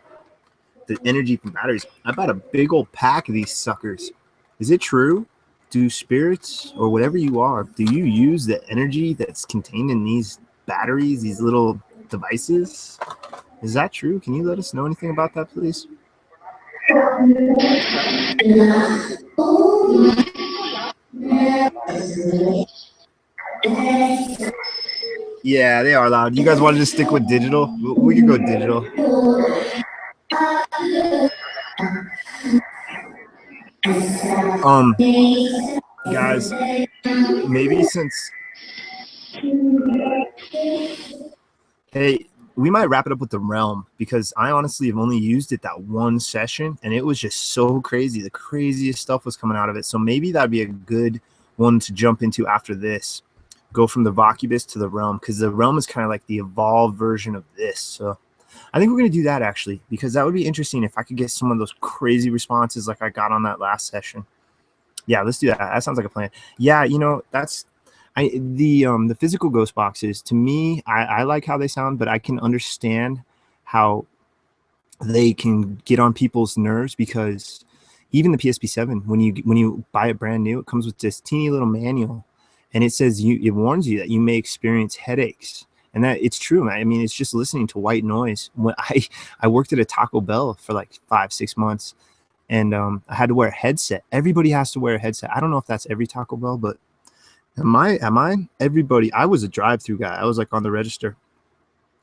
the energy from batteries. I bought a big old pack of these suckers. Is it true? Do spirits or whatever you are, do you use the energy that's contained in these batteries, these little devices? Is that true? Can you let us know anything about that, please? Yeah, they are loud. You guys wanted to stick with digital? We could go digital. Guys, maybe since, hey, we might wrap it up with the realm, because I honestly have only used it that one session and it was just so crazy. The craziest stuff was coming out of it. So maybe that'd be a good one to jump into after this. Go from the Vocibus to the realm, because the realm is kind of like the evolved version of this. So I think we're going to do that actually, because that would be interesting if I could get some of those crazy responses like I got on that last session. Yeah, let's do that. That sounds like a plan. Yeah, you know, that's the physical ghost boxes. To me, I like how they sound, but I can understand how they can get on people's nerves, because even the P-SB7, when you buy it brand new, it comes with this teeny little manual, and it says it warns you that you may experience headaches. And that it's true, man. I mean, it's just listening to white noise. When I worked at a Taco Bell for like 5-6 months, and I had to wear a headset. Everybody has to wear a headset. I don't know if that's every Taco Bell, but am I? Everybody. I was a drive-through guy. I was like on the register.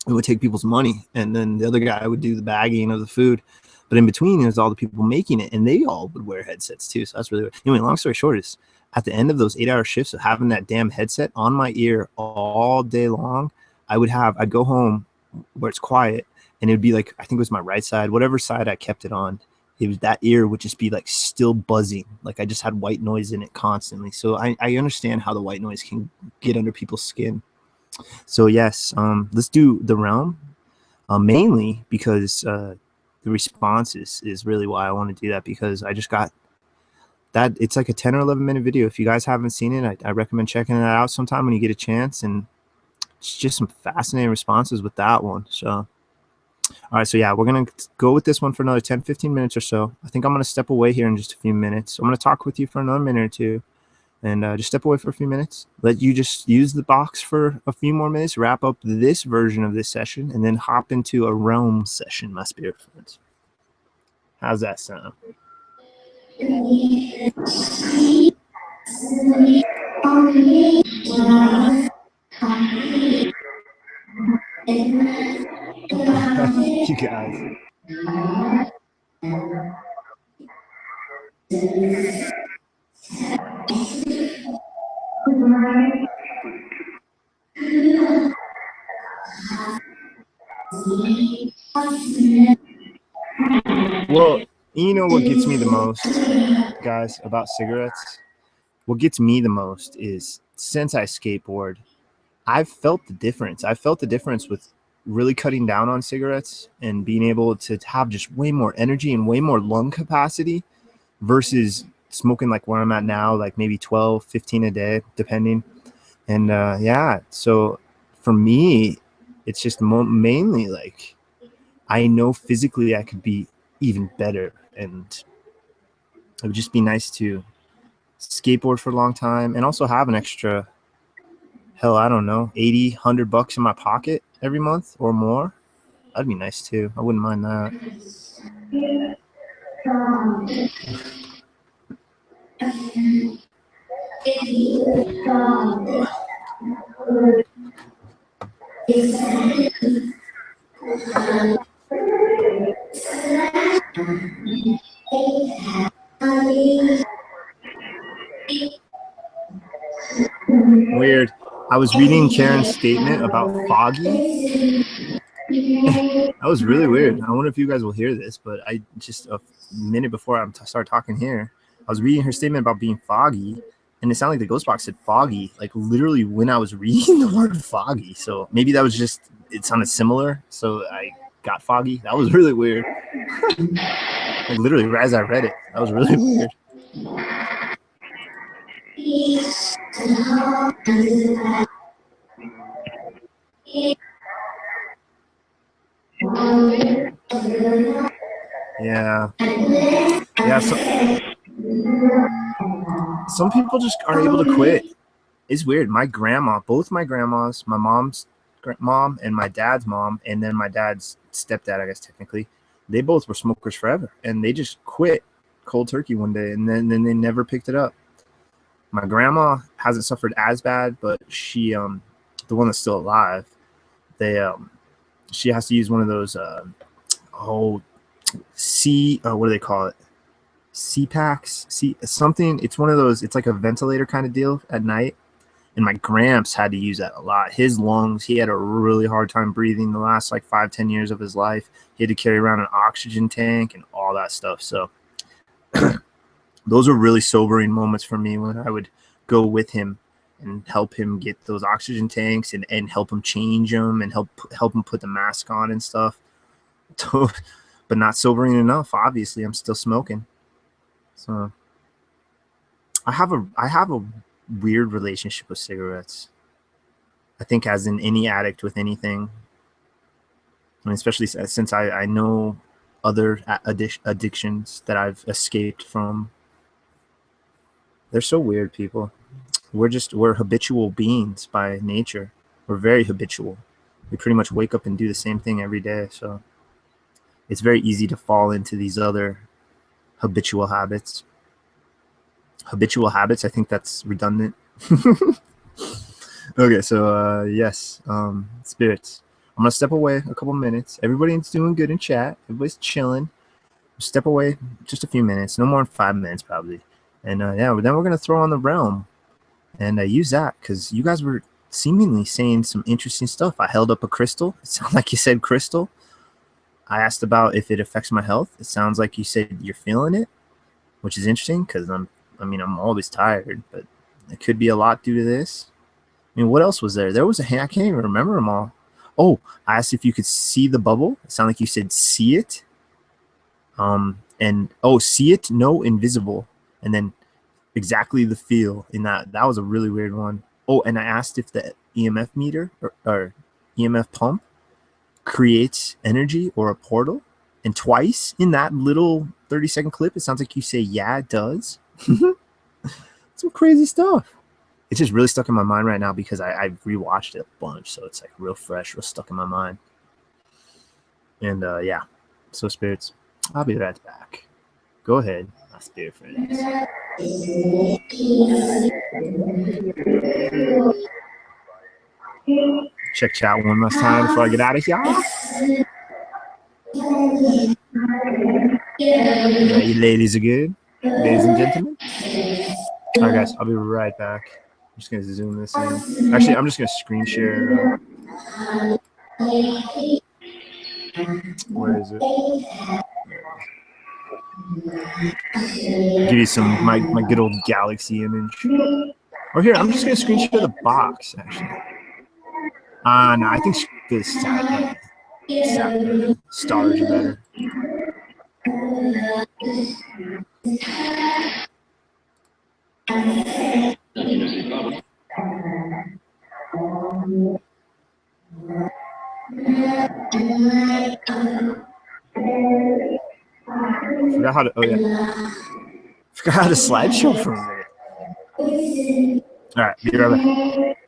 It would take people's money, and then the other guy would do the bagging of the food. But in between, there's all the people making it, and they all would wear headsets too. So that's really weird. Anyway, long story short is, at the end of those 8-hour shifts of having that damn headset on my ear all day long, I'd go home where it's quiet, and it'd be like, I think it was my right side, whatever side I kept it on, it was that ear would just be like still buzzing. Like I just had white noise in it constantly. So I understand how the white noise can get under people's skin. So yes, let's do the realm, mainly because the response is really why I want to do that, because I just got that. It's like a 10 or 11 minute video. If you guys haven't seen it, I recommend checking it out sometime when you get a chance. And it's just some fascinating responses with that one. So, all right. So yeah, we're going to go with this one for another 10-15 minutes or so. I think I'm going to step away here in just a few minutes. I'm going to talk with you for another minute or two, and just step away for a few minutes. Let you just use the box for a few more minutes, wrap up this version of this session, and then hop into a realm session, my spirit friends. How's that sound? You guys. Well, you know what gets me the most, guys, about cigarettes? What gets me the most is, since I skateboard, I've felt the difference. I felt the difference with really cutting down on cigarettes and being able to have just way more energy and way more lung capacity versus smoking like where I'm at now, like maybe 12, 15 a day, depending. And yeah, so for me, it's just mainly like, I know physically I could be even better, and it would just be nice to skateboard for a long time and also have an extra, hell, I don't know, 80, 100 bucks in my pocket every month or more. That'd be nice too. I wouldn't mind that. Weird. I was reading Karen's statement about foggy. That was really weird. I wonder if you guys will hear this, but just a minute before I start talking here, I was reading her statement about being foggy, and it sounded like the ghost box said foggy, like literally when I was reading the word foggy. So maybe that was just, it sounded similar, so I got foggy. That was really weird. Like literally as I read it, that was really weird. Yeah. Yeah, so some people just are able to quit. It's weird. My grandma, both my grandmas, my mom's mom and my dad's mom, and then my dad's stepdad, I guess technically, they both were smokers forever, and they just quit cold turkey one day, and then they never picked it up. My grandma hasn't suffered as bad, but she, the one that's still alive, she has to use one of those, what do they call it? C-packs, something. It's one of those. It's like a ventilator kind of deal at night. And my gramps had to use that a lot. His lungs, he had a really hard time breathing the last like 5-10 years of his life. He had to carry around an oxygen tank and all that stuff. So those were really sobering moments for me when I would go with him and help him get those oxygen tanks and help him change them and help him put the mask on and stuff. But not sobering enough. Obviously, I'm still smoking. So I have a weird relationship with cigarettes. I think as in any addict with anything. I mean, especially since I know other addictions that I've escaped from. They're so weird, people. We're habitual beings by nature. We're very habitual. We pretty much wake up and do the same thing every day. So it's very easy to fall into these other habitual habits. Habitual habits, I think that's redundant. Okay, so yes, spirits. I'm gonna step away a couple minutes. Everybody's doing good in chat. Everybody's chilling. Step away just a few minutes, no more than 5 minutes probably. And yeah, then we're gonna throw on the realm and use that because you guys were seemingly saying some interesting stuff. I held up a crystal. It sounded like you said crystal. I asked about if it affects my health. It sounds like you said you're feeling it, which is interesting because I'm always tired, but it could be a lot due to this. I mean, what else was there? There was a hand. I can't even remember them all. Oh, I asked if you could see the bubble. It sounded like you said see it. And oh, see it, no, invisible, and then exactly the feel in that. That was a really weird one. Oh, and I asked if the EMF meter or EMF pump creates energy or a portal. And twice in that little 30-second clip, it sounds like you say, yeah, it does. Some crazy stuff. It's just really stuck in my mind right now because I've rewatched it a bunch. So it's like real fresh, real stuck in my mind. And yeah, so spirits, I'll be right back. Go ahead, my spirit friends. Check chat one last time before I get out of here. Yeah, you ladies are good. Ladies and gentlemen. All right, guys, I'll be right back. I'm just going to zoom this in. Actually, I'm just going to screen share. Where is it? Give you some my good old galaxy image. Or here, I'm just going to screen share the box, actually. No, I think this stars are better. Forgot how to. Oh yeah, forgot how to slideshow for a minute. All right, be right back.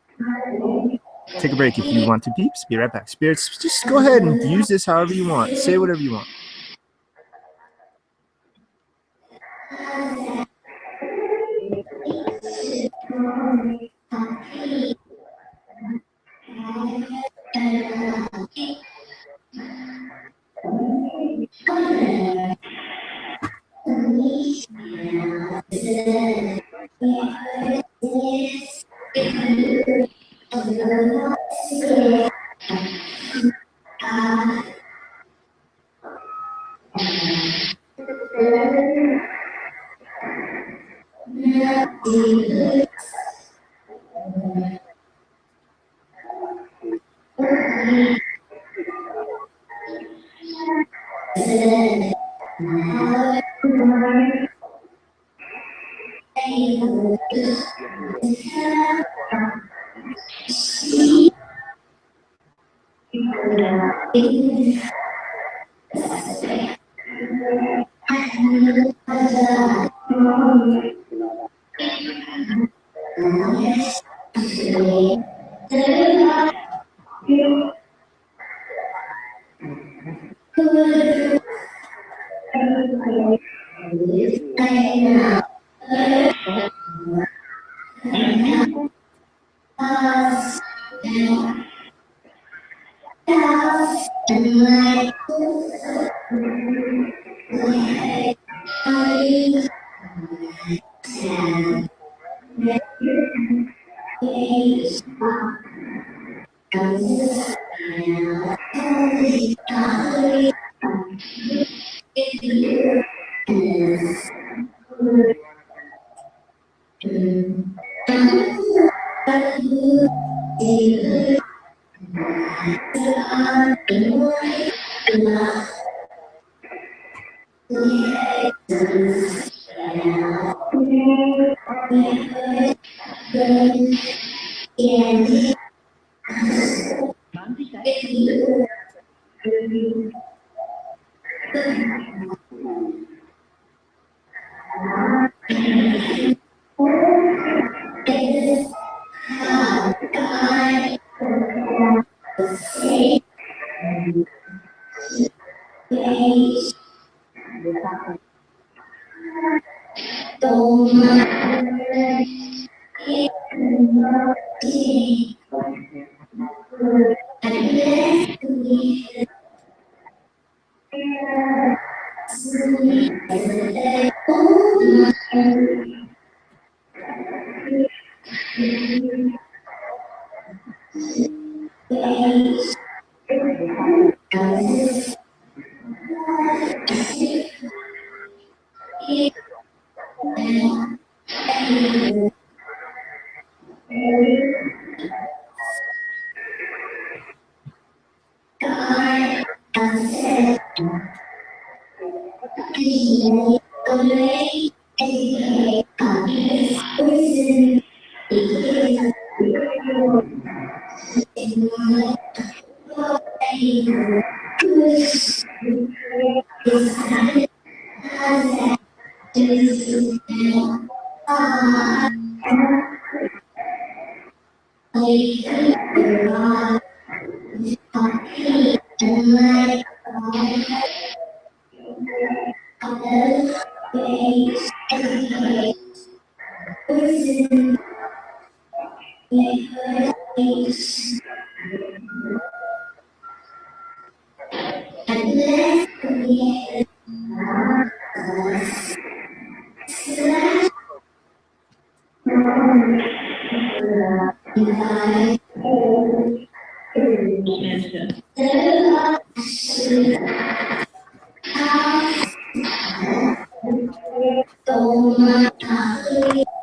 Take a break if you want to, peeps. Be right back. Spirits, just go ahead and use this however you want. Say whatever you want.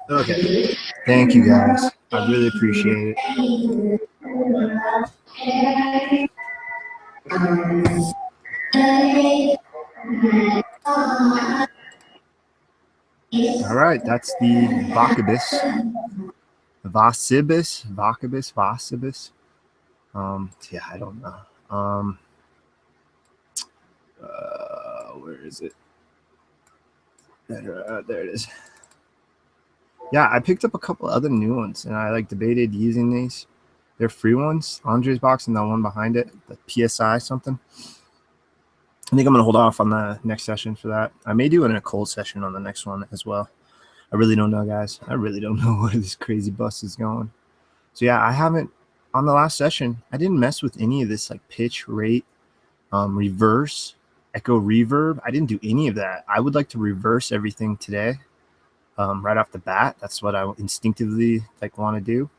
Okay. Thank you guys. I really appreciate it. All right, that's the Vocibus. Yeah, I don't know. Where is it? There it is. Yeah, I picked up a couple other new ones, and I debated using these. They're free ones. Andre's box and the one behind it, the PSI something. I think I'm gonna hold off on the next session for that. I may do a cold session on the next one as well. I really don't know, guys. I really don't know where this crazy bus is going. So yeah, I haven't on the last session. I didn't mess with any of this pitch, rate, reverse, echo, reverb. I didn't do any of that. I would like to reverse everything today. Right off the bat, that's what I instinctively want to do.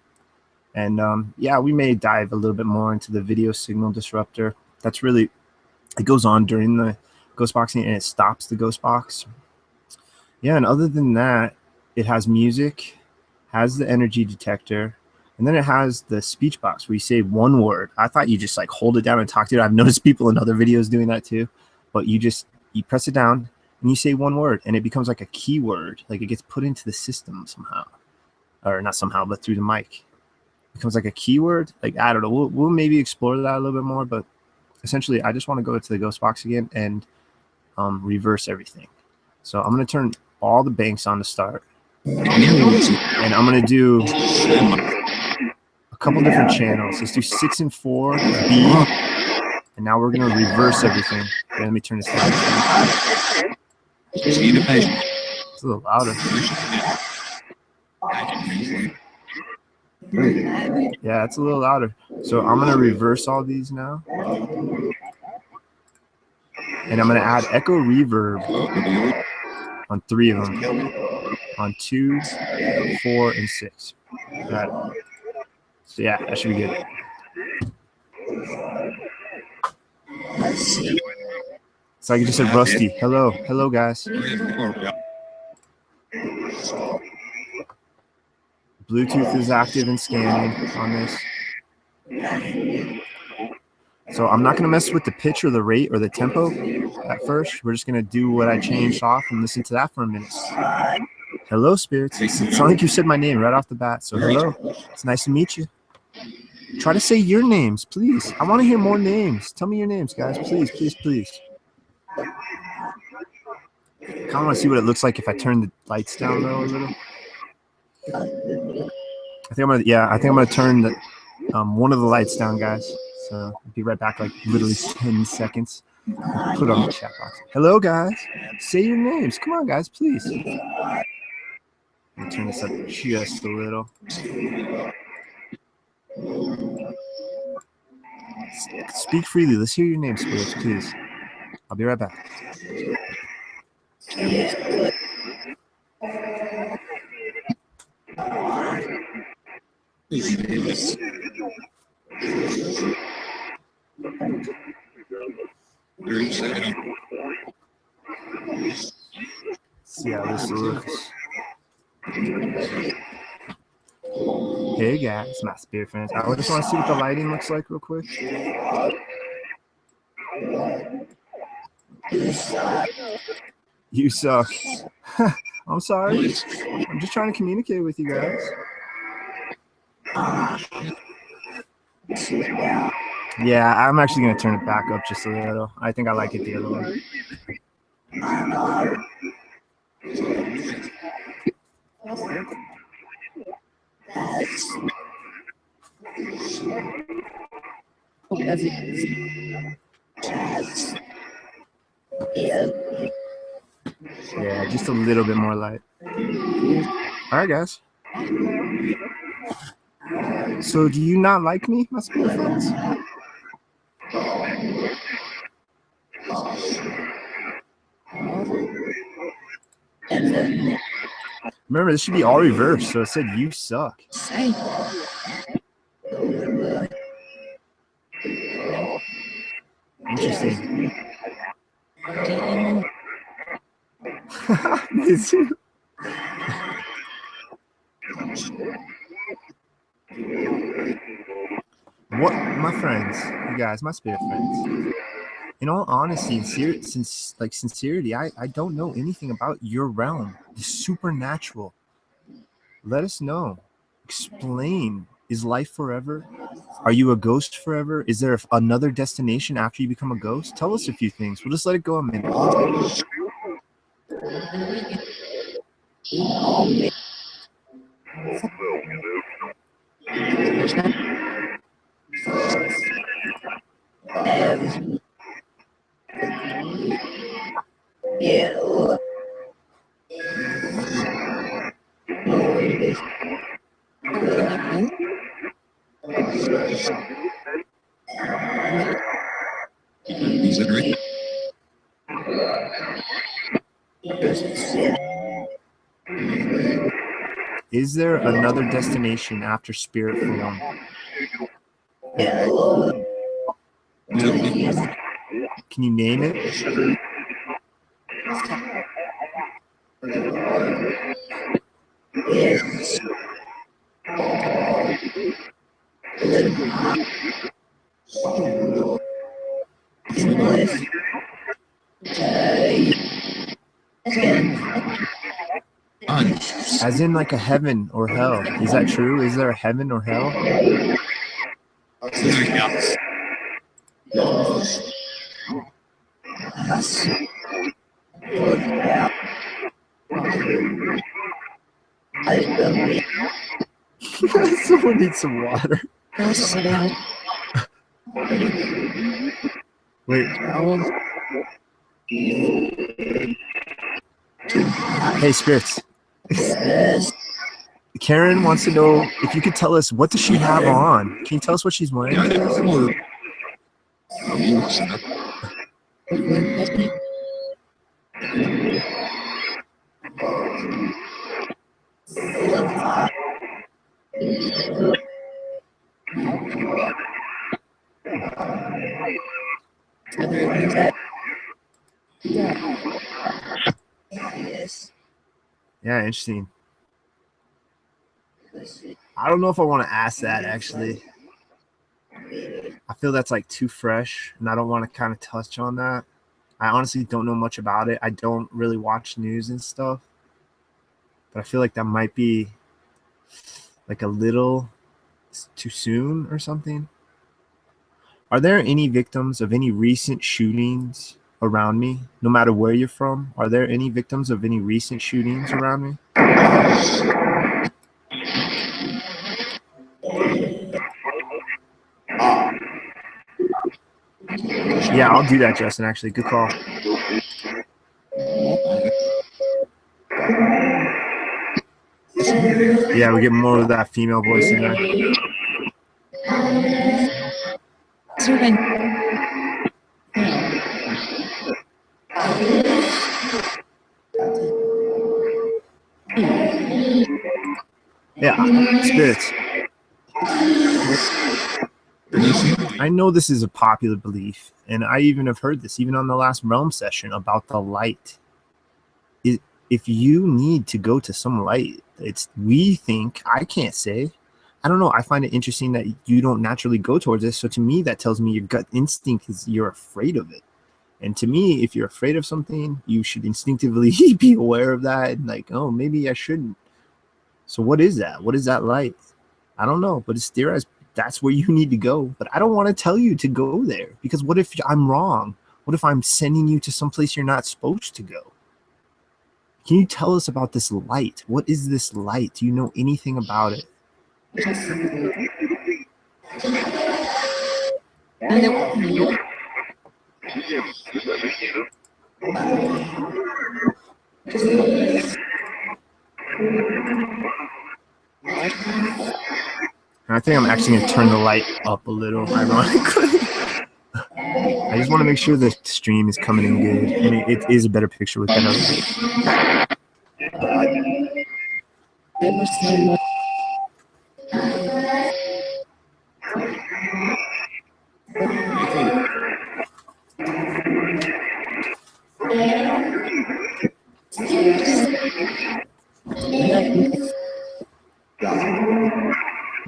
And yeah, we may dive a little bit more into the video signal disruptor. That's really, it goes on during the ghost boxing and it stops the ghost box. Yeah, and other than that, it has music, has the energy detector, And then it has the speech box where you say one word. I thought you just like hold it down and talk to it. I've noticed people in other videos doing that too. But you press it down and you say one word and it becomes like a keyword. Like it gets put into the system somehow. Or not somehow, but through the mic. It becomes like a keyword. Like, I don't know. We'll maybe explore that a little bit more. But essentially, I just want to go to the ghost box again and reverse everything. So I'm going to turn all the banks on to start. And I'm going to do a couple different channels. Let's do 6 and 4, B. And now we're going to reverse everything. Okay, let me turn this down. It's a little louder. Yeah, it's a little louder. So I'm going to reverse all these now. And I'm going to add echo reverb on 3 of them. On 2, 4, and 6. Got it. So yeah, that should be good. So like I just said, Rusty. Hello. Hello, guys. Bluetooth is active and scanning on this. So I'm not going to mess with the pitch or the rate or the tempo at first. We're just going to do what I changed off and listen to that for a minute. Hello, spirits. It sounds like you said my name right off the bat. So hello. It's nice to meet you. Try to say your names, please. I want to hear more names. Tell me your names, guys. Please, please, please. I kind of want to see what it looks like if I turn the lights down though a little. I think I'm gonna turn the one of the lights down, guys. So I'll be right back, like literally 10 seconds. Put it on the chat box. Hello, guys. Say your names. Come on, guys, please. Let me turn this up just a little. Speak freely. Let's hear your names, spirits, please. I'll be right back. See how this looks. Hey guys, my spirit friends. I just want to see what the lighting looks like real quick. You suck. I'm sorry. I'm just trying to communicate with you guys. Yeah, I'm actually going to turn it back up just a little. I think I like it the other way. Yeah, just a little bit more light. All right, guys. So do you not like me, my spirit friends? Remember, this should be all reversed, so it said you suck. Interesting. Me too. What, my friends, you guys, my spirit friends, in all honesty and sincerity, I don't know anything about your realm, the supernatural. Let us know. Explain. Is life forever? Are you a ghost forever? Is there another destination after you become a ghost? Tell us a few things. We'll just let it go a minute. Is there another destination after spirit form? Can you name it? As in like a heaven or hell. Is that true? Is there a heaven or hell? Someone needs some water. Wait. Hey, spirits. Karen wants to know if you could tell us, what does she have on? Can you tell us what she's wearing? Yeah, interesting. I don't know if I want to ask that, actually. I feel that's like too fresh, and I don't want to kind of touch on that. I honestly don't know much about it. I don't really watch news and stuff, but I feel like that might be like a little too soon or something. Are there any victims of any recent shootings around me, no matter where you're from? Are there any victims of any recent shootings around me? Yeah, I'll do that, Justin, actually. Good call. Yeah, we get more of that female voice in there. Yeah, spirits. I know this is a popular belief, and I even have heard this even on the last realm session about the light. If you need to go to some light, we think, I can't say. I don't know. I find it interesting that you don't naturally go towards this. So to me, that tells me your gut instinct is you're afraid of it. And to me, if you're afraid of something, you should instinctively be aware of that and like, oh, maybe I shouldn't. So what is that? What is that light? I don't know, but it's theorized that's where you need to go. But I don't want to tell you to go there, because what if I'm wrong? What if I'm sending you to some place you're not supposed to go? Can you tell us about this light? What is this light? Do you know anything about it? I think I'm actually going to turn the light up a little, ironically. I just want to make sure the stream is coming in good, and it is a better picture with better light.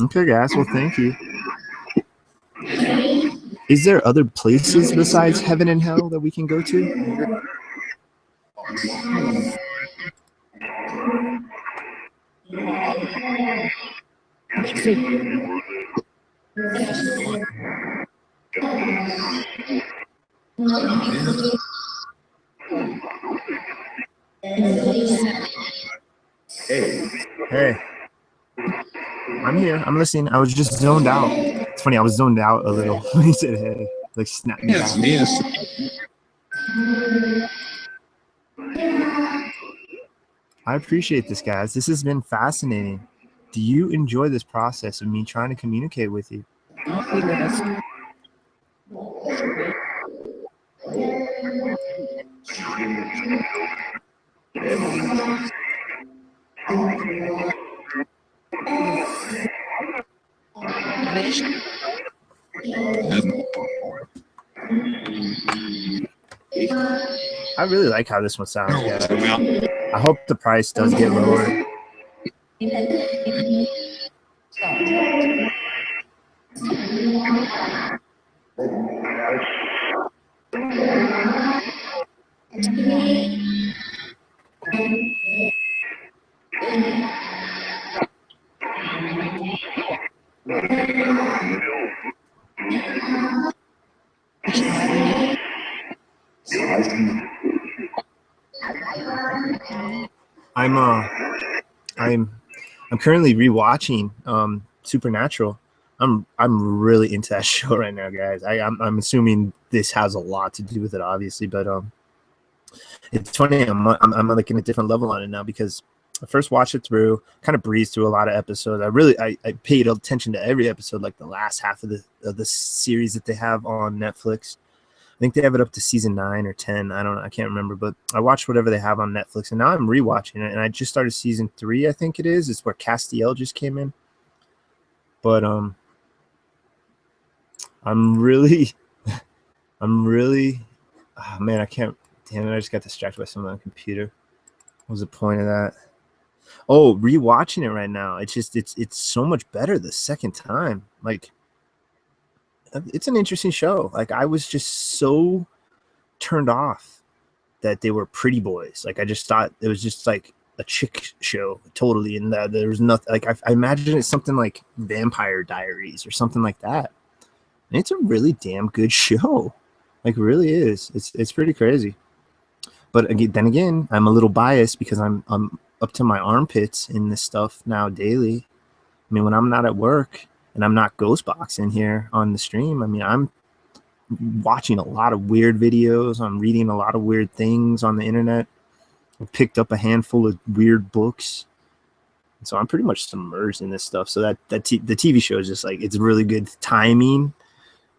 Okay, guys. Well, thank you. Is there other places besides heaven and hell that we can go to? Hey. I'm here. I'm listening. I was just zoned out. It's funny. I was zoned out a little when he said, hey, like snap me back. I appreciate this, guys. This has been fascinating. Do you enjoy this process of me trying to communicate with you? I really like how this one sounds, guys. I hope the price does get lower. I'm currently rewatching Supernatural. I'm really into that show right now, guys. I'm assuming this has a lot to do with it, obviously, but it's funny. I'm like in a different level on it now because I first watched it through, kind of breezed through a lot of episodes. I paid attention to every episode, like the last half of the series that they have on Netflix. I think they have it up to season 9 or 10. I don't know. I can't remember, but I watched whatever they have on Netflix, and now I'm rewatching it. And I just started season 3. I think it is. It's where Castiel just came in. But I'm really, oh man, I can't. Damn it! I just got distracted by something on the computer. What was the point of that? Oh, rewatching it right now. It's just it's so much better the second time. Like, it's an interesting show. Like, I was just so turned off that they were pretty boys. Like, I just thought it was just like a chick show totally, and that there was nothing. Like, I imagine it's something like Vampire Diaries or something like that. And it's a really damn good show. Like, it really is. It's pretty crazy. But again, I'm a little biased because I'm up to my armpits in this stuff now daily. I mean, when I'm not at work and I'm not ghost boxing here on the stream, I mean, I'm watching a lot of weird videos. I'm reading a lot of weird things on the internet. I've picked up a handful of weird books. And so I'm pretty much submerged in this stuff. So the TV show is just like, it's really good timing.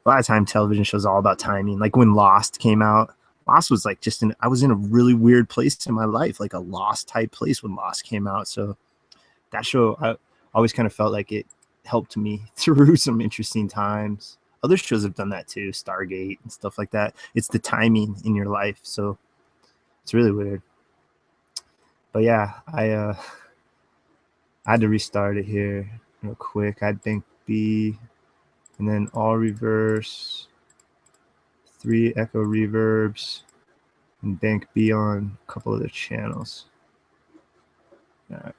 A lot of time television shows all about timing. Like when Lost came out, Lost was like I was in a really weird place in my life, like a Lost type place when Lost came out. So that show, I always kind of felt like it helped me through some interesting times. Other shows have done that too, Stargate and stuff like that. It's the timing in your life. So it's really weird. But yeah, I had to restart it here real quick. I'd think B and then all reverse. 3 echo reverbs and bank B on a couple other channels. All right.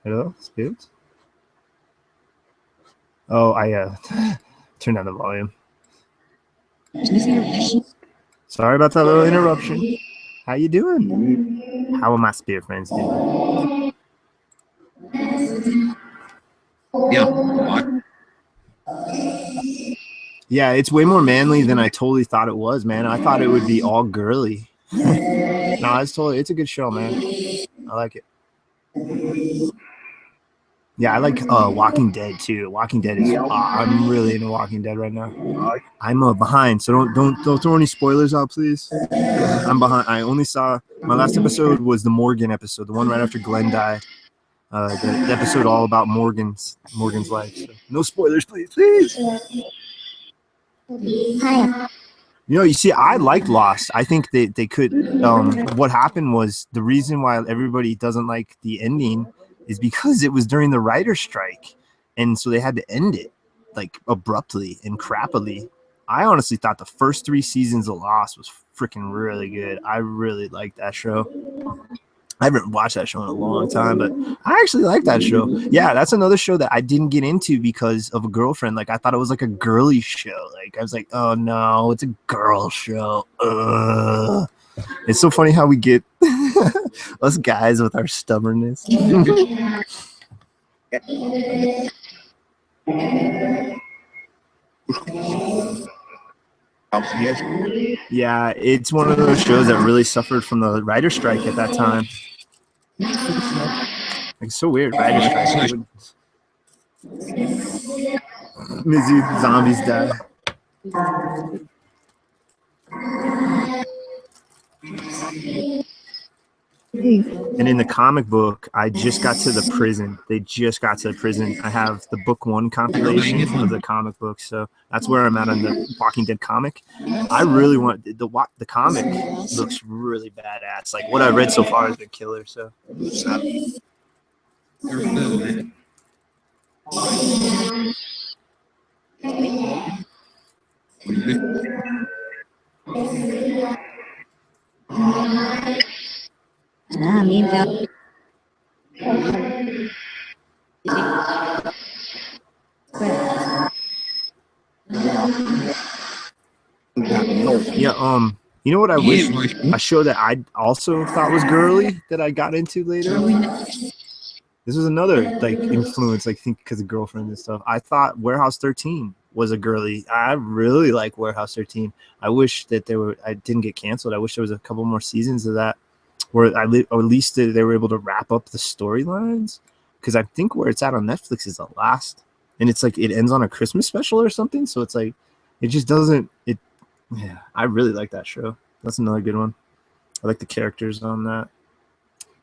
Hello, Spirits? Oh, I turned down the volume. Sorry about that little interruption. How you doing? How are my spirit friends doing? Yeah, it's way more manly than I totally thought it was, man. I thought it would be all girly. No, it's a good show, man. I like it. Yeah, I like Walking Dead too. Walking Dead is I'm really into Walking Dead right now. I'm behind, so don't throw any spoilers out, please. I'm behind. I only saw my last episode was the Morgan episode, the one right after Glenn died. The episode all about Morgan's life. So no spoilers, please. Hi. You see, I liked Lost. I think they could. What happened was the reason why everybody doesn't like the ending is because it was during the writer's strike, and so they had to end it like abruptly and crappily. I honestly thought the first 3 seasons of Lost was freaking really good. I really liked that show. I haven't watched that show in a long time, but I actually like that show. Yeah, that's another show that I didn't get into because of a girlfriend. Like, I thought it was like a girly show. Like, I was like, oh no, it's a girl show. Ugh. It's so funny how we get us guys with our stubbornness. Yeah, it's one of those shows that really suffered from the writer's strike at that time. Like, it's so weird. Writer's strike. Mizzy, zombies die. And in the comic book, I just got to the prison. They just got to the prison. I have the book 1 compilation of the comic book, so that's where I'm at on the Walking Dead comic. I really want the comic looks really badass. Like what I read so far has been killer. So. Yeah, You know what I wish? A show that I also thought was girly that I got into later. This was another like influence, like think because of girlfriend and stuff. I thought Warehouse 13 was a girly. I really like Warehouse 13. I wish that I didn't get canceled. I wish there was a couple more seasons of that, where or at least they were able to wrap up the storylines. Because I think where it's at on Netflix is the last, and it's like it ends on a Christmas special or something. So it's like it just doesn't. Yeah, I really like that show. That's another good one. I like the characters on that.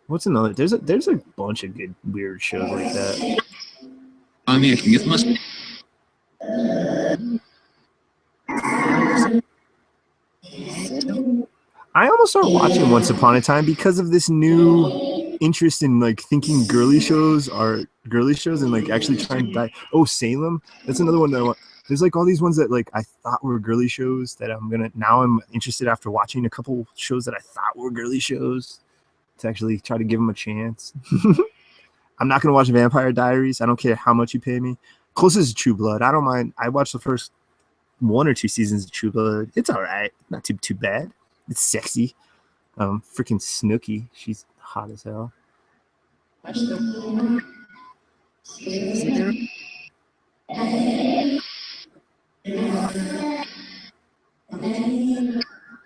What's another? There's a bunch of good weird shows like that. I almost started watching Once Upon a Time because of this new interest in like thinking girly shows are girly shows and like actually trying to die. Oh, Salem. That's another one that I want. There's like all these ones that like I thought were girly shows that I'm interested after watching a couple shows that I thought were girly shows to actually try to give them a chance. I'm not gonna watch Vampire Diaries. I don't care how much you pay me. Closest is True Blood. I don't mind. I watched the first 1 or 2 seasons of True Blood. It's all right. Not too bad. It's sexy. Freaking Snooki. She's hot as hell.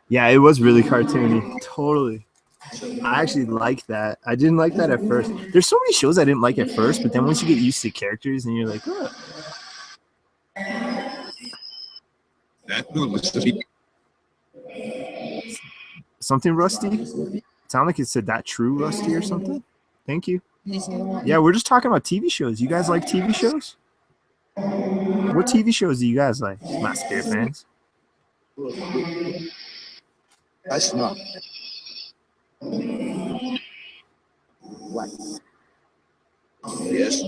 Yeah, it was really cartoony. Totally. I actually liked that. I didn't like that at first. There's so many shows I didn't like at first, but then once you get used to characters and you're like, oh. Something Rusty? Sound like it said that true Rusty or something? Thank you. Yeah, we're just talking about TV shows. You guys like TV shows? What TV shows do you guys like, my Spirit fans? That's not. What? Yes.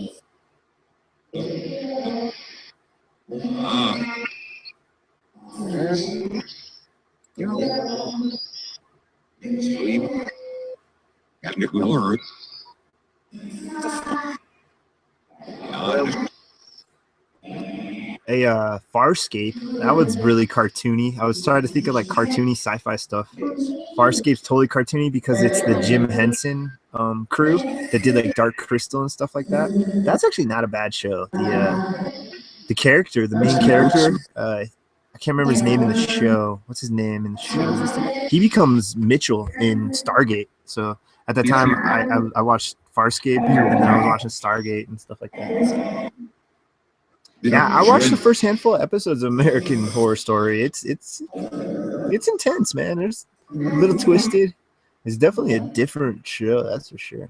Farscape, that was really cartoony. I was trying to think of like cartoony sci-fi stuff. Farscape's totally cartoony because it's the Jim Henson crew that did like Dark Crystal and stuff like that. That's actually not a bad show. The character, the main character, I can't remember his name in the show. What's his name in the show? He becomes Mitchell in Stargate. So at the time, I watched Farscape and then I was watching Stargate and stuff like that. Yeah, I watched the first handful of episodes of American Horror Story. It's intense, man. There's a little twisted. It's definitely a different show, that's for sure.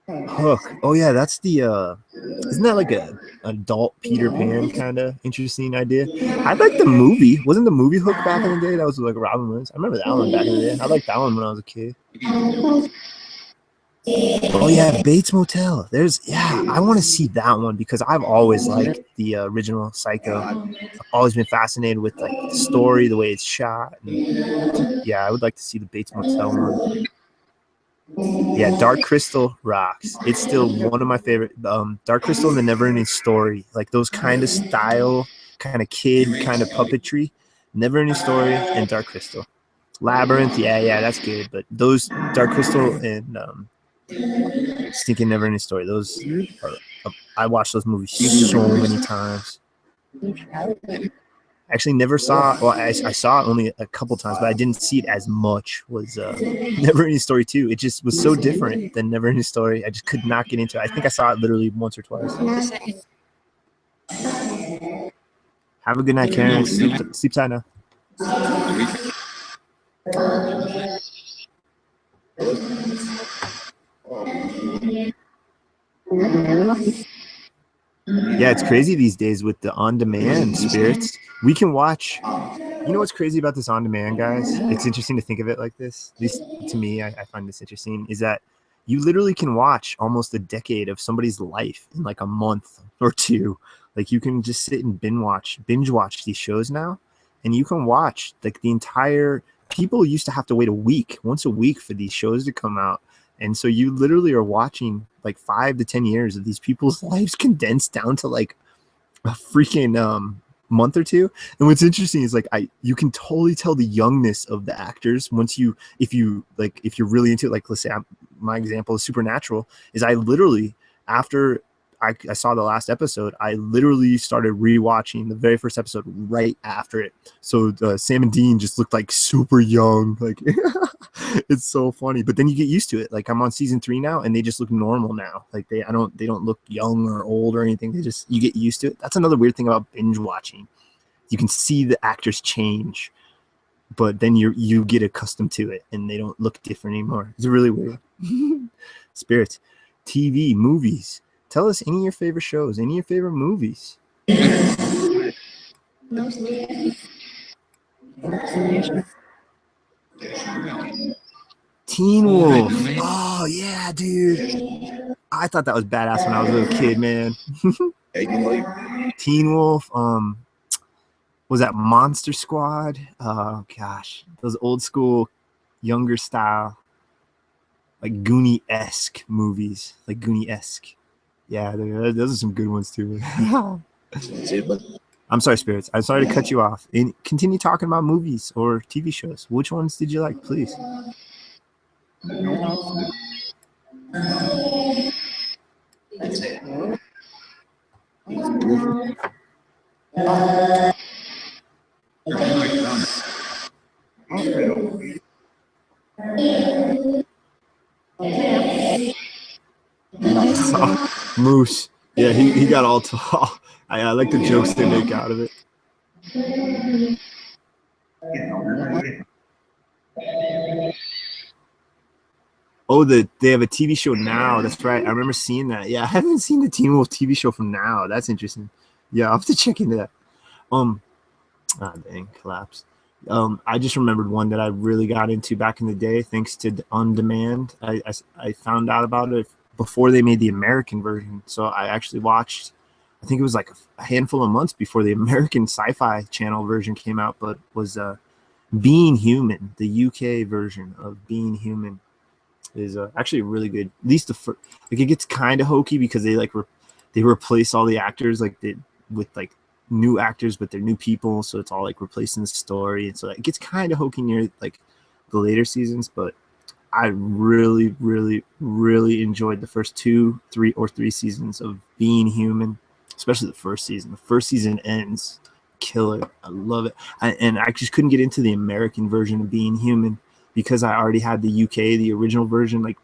Hook. Oh yeah, that's the isn't that like a adult Peter Pan kind of interesting idea? I like the movie. Wasn't the movie Hook back in the day? That was like Robin Williams. I remember that one back in the day. I liked that one when I was a kid. Oh yeah, Bates Motel. I want to see that one because I've always liked the original Psycho. I've always been fascinated with like the story, the way it's shot. And, yeah, I would like to see the Bates Motel one. Yeah, Dark Crystal rocks. It's still one of my favorite. Dark Crystal and the Neverending Story, like those kind of style, kind of kid, kind of puppetry. Neverending Story and Dark Crystal. Labyrinth, yeah, that's good. But those Dark Crystal and Stinking Neverending Story, those are, I watched those movies so many times. Actually never saw, well, I saw it only a couple times, but I didn't see it as much, was Neverending Story 2. It just was so different than Neverending Story. I just could not get into it. I think I saw it literally once or twice. Have a good night, Karen. Sleep tight now. Yeah, it's crazy these days with the on-demand spirits. We can watch. You know what's crazy about this on-demand, guys? It's interesting to think of it like this. At least to me, I find this interesting, is that you literally can watch almost a decade of somebody's life in like a month or two. Like you can just sit and binge watch these shows now, and you can watch like the entire. People used to have to wait once a week for these shows to come out. And so you literally are watching like 5 to 10 years of these people's lives condensed down to like a freaking month or two. And what's interesting is like you can totally tell the youngness of the actors once if you're really into it. Like let's say my example is Supernatural. Is I literally after I saw the last episode, I literally started rewatching the very first episode right after it. So Sam and Dean just looked like super young. Like it's so funny. But then you get used to it. Like I'm on season 3 now, and they just look normal now. Like they don't look young or old or anything. You get used to it. That's another weird thing about binge watching. You can see the actors change, but then you get accustomed to it, and they don't look different anymore. It's really weird. Spirits, TV, movies. Tell us any of your favorite shows, any of your favorite movies. Teen Wolf. Oh, yeah, dude. I thought that was badass when I was a little kid, man. Teen Wolf. Was that Monster Squad? Oh, gosh. Those old school, younger style, like Goonie-esque movies. Like Goonie-esque. Yeah, those are some good ones too. I'm sorry, Spirits. I'm sorry to cut you off. And continue talking about movies or TV shows. Which ones did you like, please? Moose. Yeah, he got all tall. I like the jokes they make out of it. Oh, they have a TV show now. That's right. I remember seeing that. Yeah, I haven't seen the Teen Wolf TV show from now. That's interesting. Yeah, I'll have to check into that. Dang, collapsed. I just remembered one that I really got into back in the day, thanks to On Demand. I found out about it before they made the American version. So I actually watched, I think it was like a handful of months before the American Sci-Fi Channel version came out, but was Being Human. The UK version of Being Human is actually really good. At least the first, like, it gets kind of hokey because they they replace all the actors with like new actors, but they're new people, so it's all like replacing the story, and so it gets kind of hokey near like the later seasons. But I really, really, really enjoyed the first 3 seasons of Being Human, especially the first season. The first season ends killer. I love it. And I just couldn't get into the American version of Being Human because I already had the the original version, like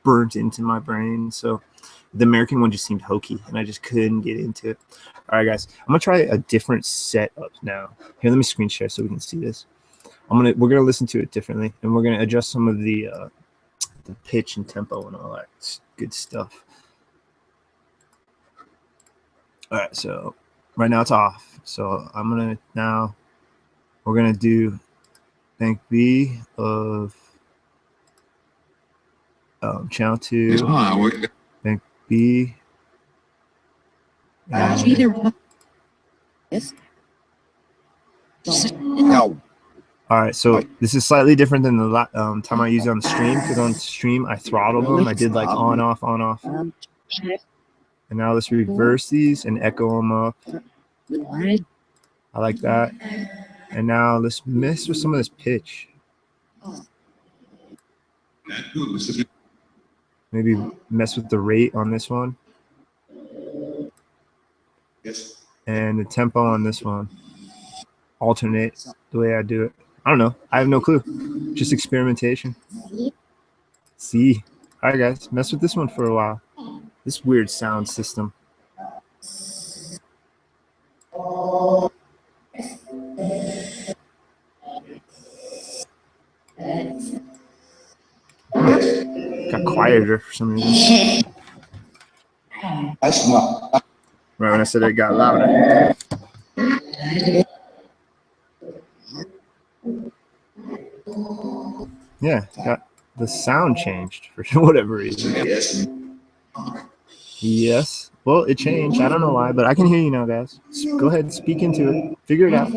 burnt into my brain. So the American one just seemed hokey, and I just couldn't get into it. All right, guys, I'm gonna try a different setup now. Here, let me screen share so we can see this. We're gonna listen to it differently, and we're gonna adjust some of the pitch and tempo and all that good stuff. All right, so right now it's off. So we're gonna do Bank B of channel 2, Bank B. Yes. No. All right, so this is slightly different than the time I used it on the stream, because on stream I throttled them. I did like on, off, on, off. And now let's reverse these and echo them up. I like that. And now let's mess with some of this pitch. Maybe mess with the rate on this one. Yes. And the tempo on this one. Alternate the way I do it. I don't know. I have no clue. Just experimentation. See. All right, guys. Mess with this one for a while. This weird sound system. Got quieter for some reason. Right when I said it got louder. Yeah, got the sound changed for whatever reason. Yes. Well, it changed. I don't know why, but I can hear you now, guys. Go ahead, speak into it. Figure it out.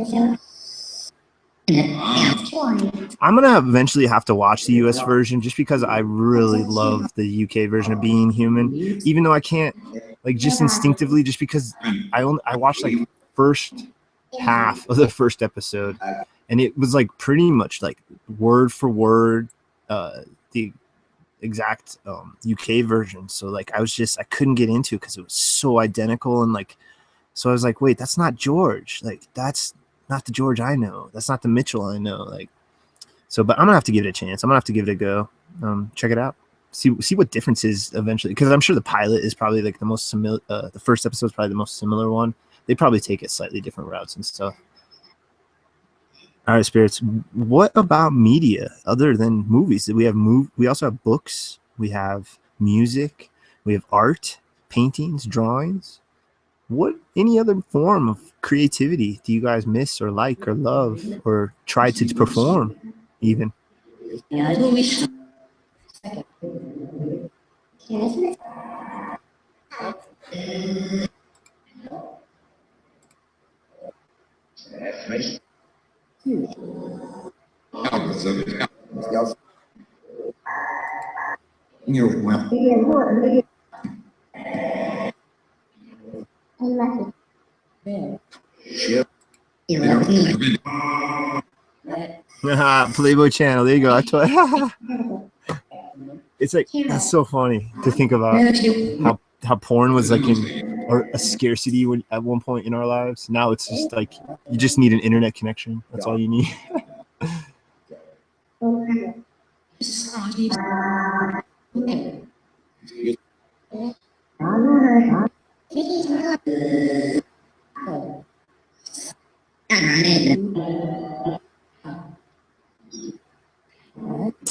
I'm gonna eventually have to watch the US version just because I really love the UK version of Being Human, even though I can't, like, just instinctively, just because I watched like first half of the first episode, and it was like pretty much like word for word the exact UK version. So like I couldn't get into it because it was so identical, and like so I was like, wait, that's not George. Like that's not the George I know. That's not the Mitchell I know. Like so, but I'm gonna have to give it a chance. I'm gonna have to give it a go. Check it out. See what differences eventually, because I'm sure the pilot is probably like the most similar. The first episode is probably the most similar one. They probably take it slightly different routes and stuff. All right, spirits. What about media other than movies? We have we also have books. We have music. We have art, paintings, drawings. What any other form of creativity do you guys miss or like or love or try to perform even? Playboy channel. There you go. It's like that's so funny to think about how porn was like or a scarcity at one point in our lives. Now it's just like you just need an internet connection. That's all you need.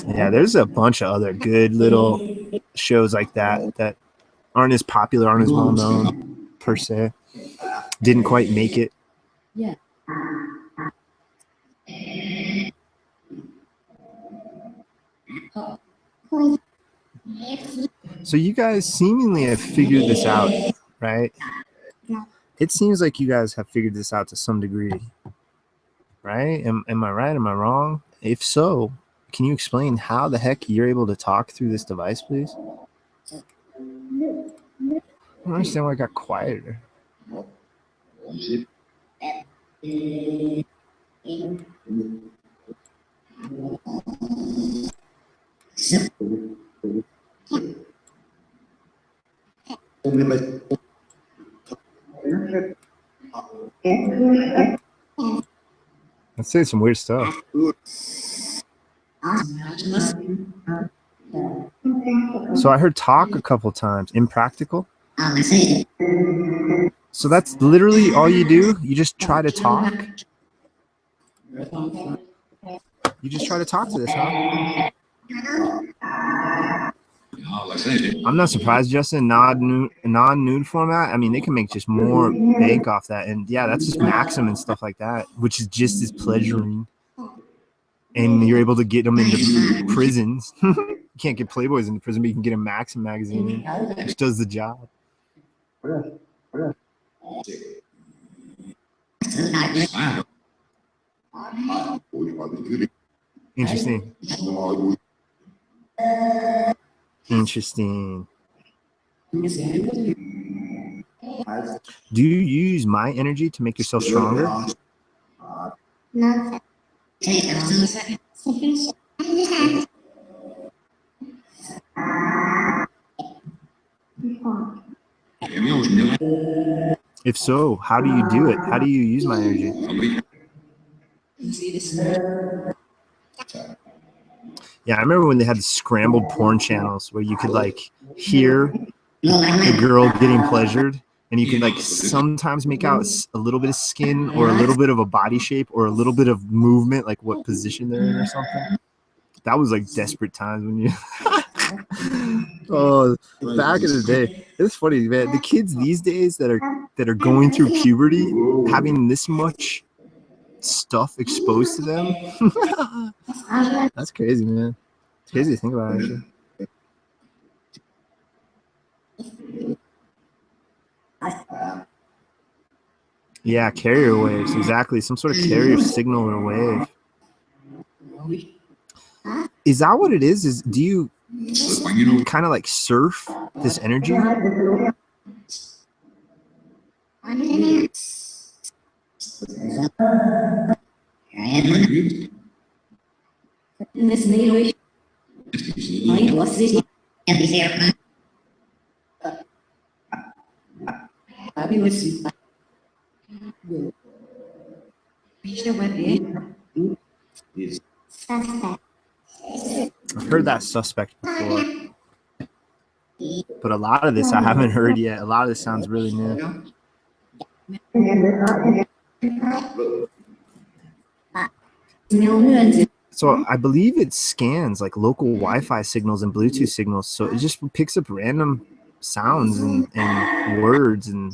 Yeah, there's a bunch of other good little shows like that aren't as popular, aren't as well known per se. Didn't quite make it. Yeah. So you guys seemingly have figured this out, right? It seems like you guys have figured this out to some degree, right? Am I right? Am I wrong? If so, can you explain how the heck you're able to talk through this device, please? I don't understand why it got quieter. Let's say some weird stuff. So I heard talk a couple times. Impractical. So that's literally all you do? You just try to talk? You just try to talk to this, huh? I'm not surprised, Justin. Non-nude format. I mean, they can make just more bank off that. And yeah, that's just Maxim and stuff like that, which is just as pleasuring. And you're able to get them into prisons. You can't get Playboys into prison, but you can get a Maxim magazine, which does the job. Interesting. Interesting. Do you use my energy to make yourself stronger? If so, how do you do it? How do you use my energy? Yeah, I remember when they had the scrambled porn channels where you could like hear the girl getting pleasured, and you could like sometimes make out a little bit of skin or a little bit of a body shape or a little bit of movement, like what position they're in or something. That was like desperate times when you oh, back in the day. It's funny, man. The kids these days that are going through puberty, having this much stuff exposed to them. That's crazy, man. It's crazy to think about, actually. Yeah, carrier waves, exactly. Some sort of carrier signal or wave. Is that what it is? Is do you kind of like surf this energy? I've heard that suspect before, but a lot of this I haven't heard yet. A lot of this sounds really new. So I believe it scans like local Wi-Fi signals and Bluetooth signals. So it just picks up random sounds and words and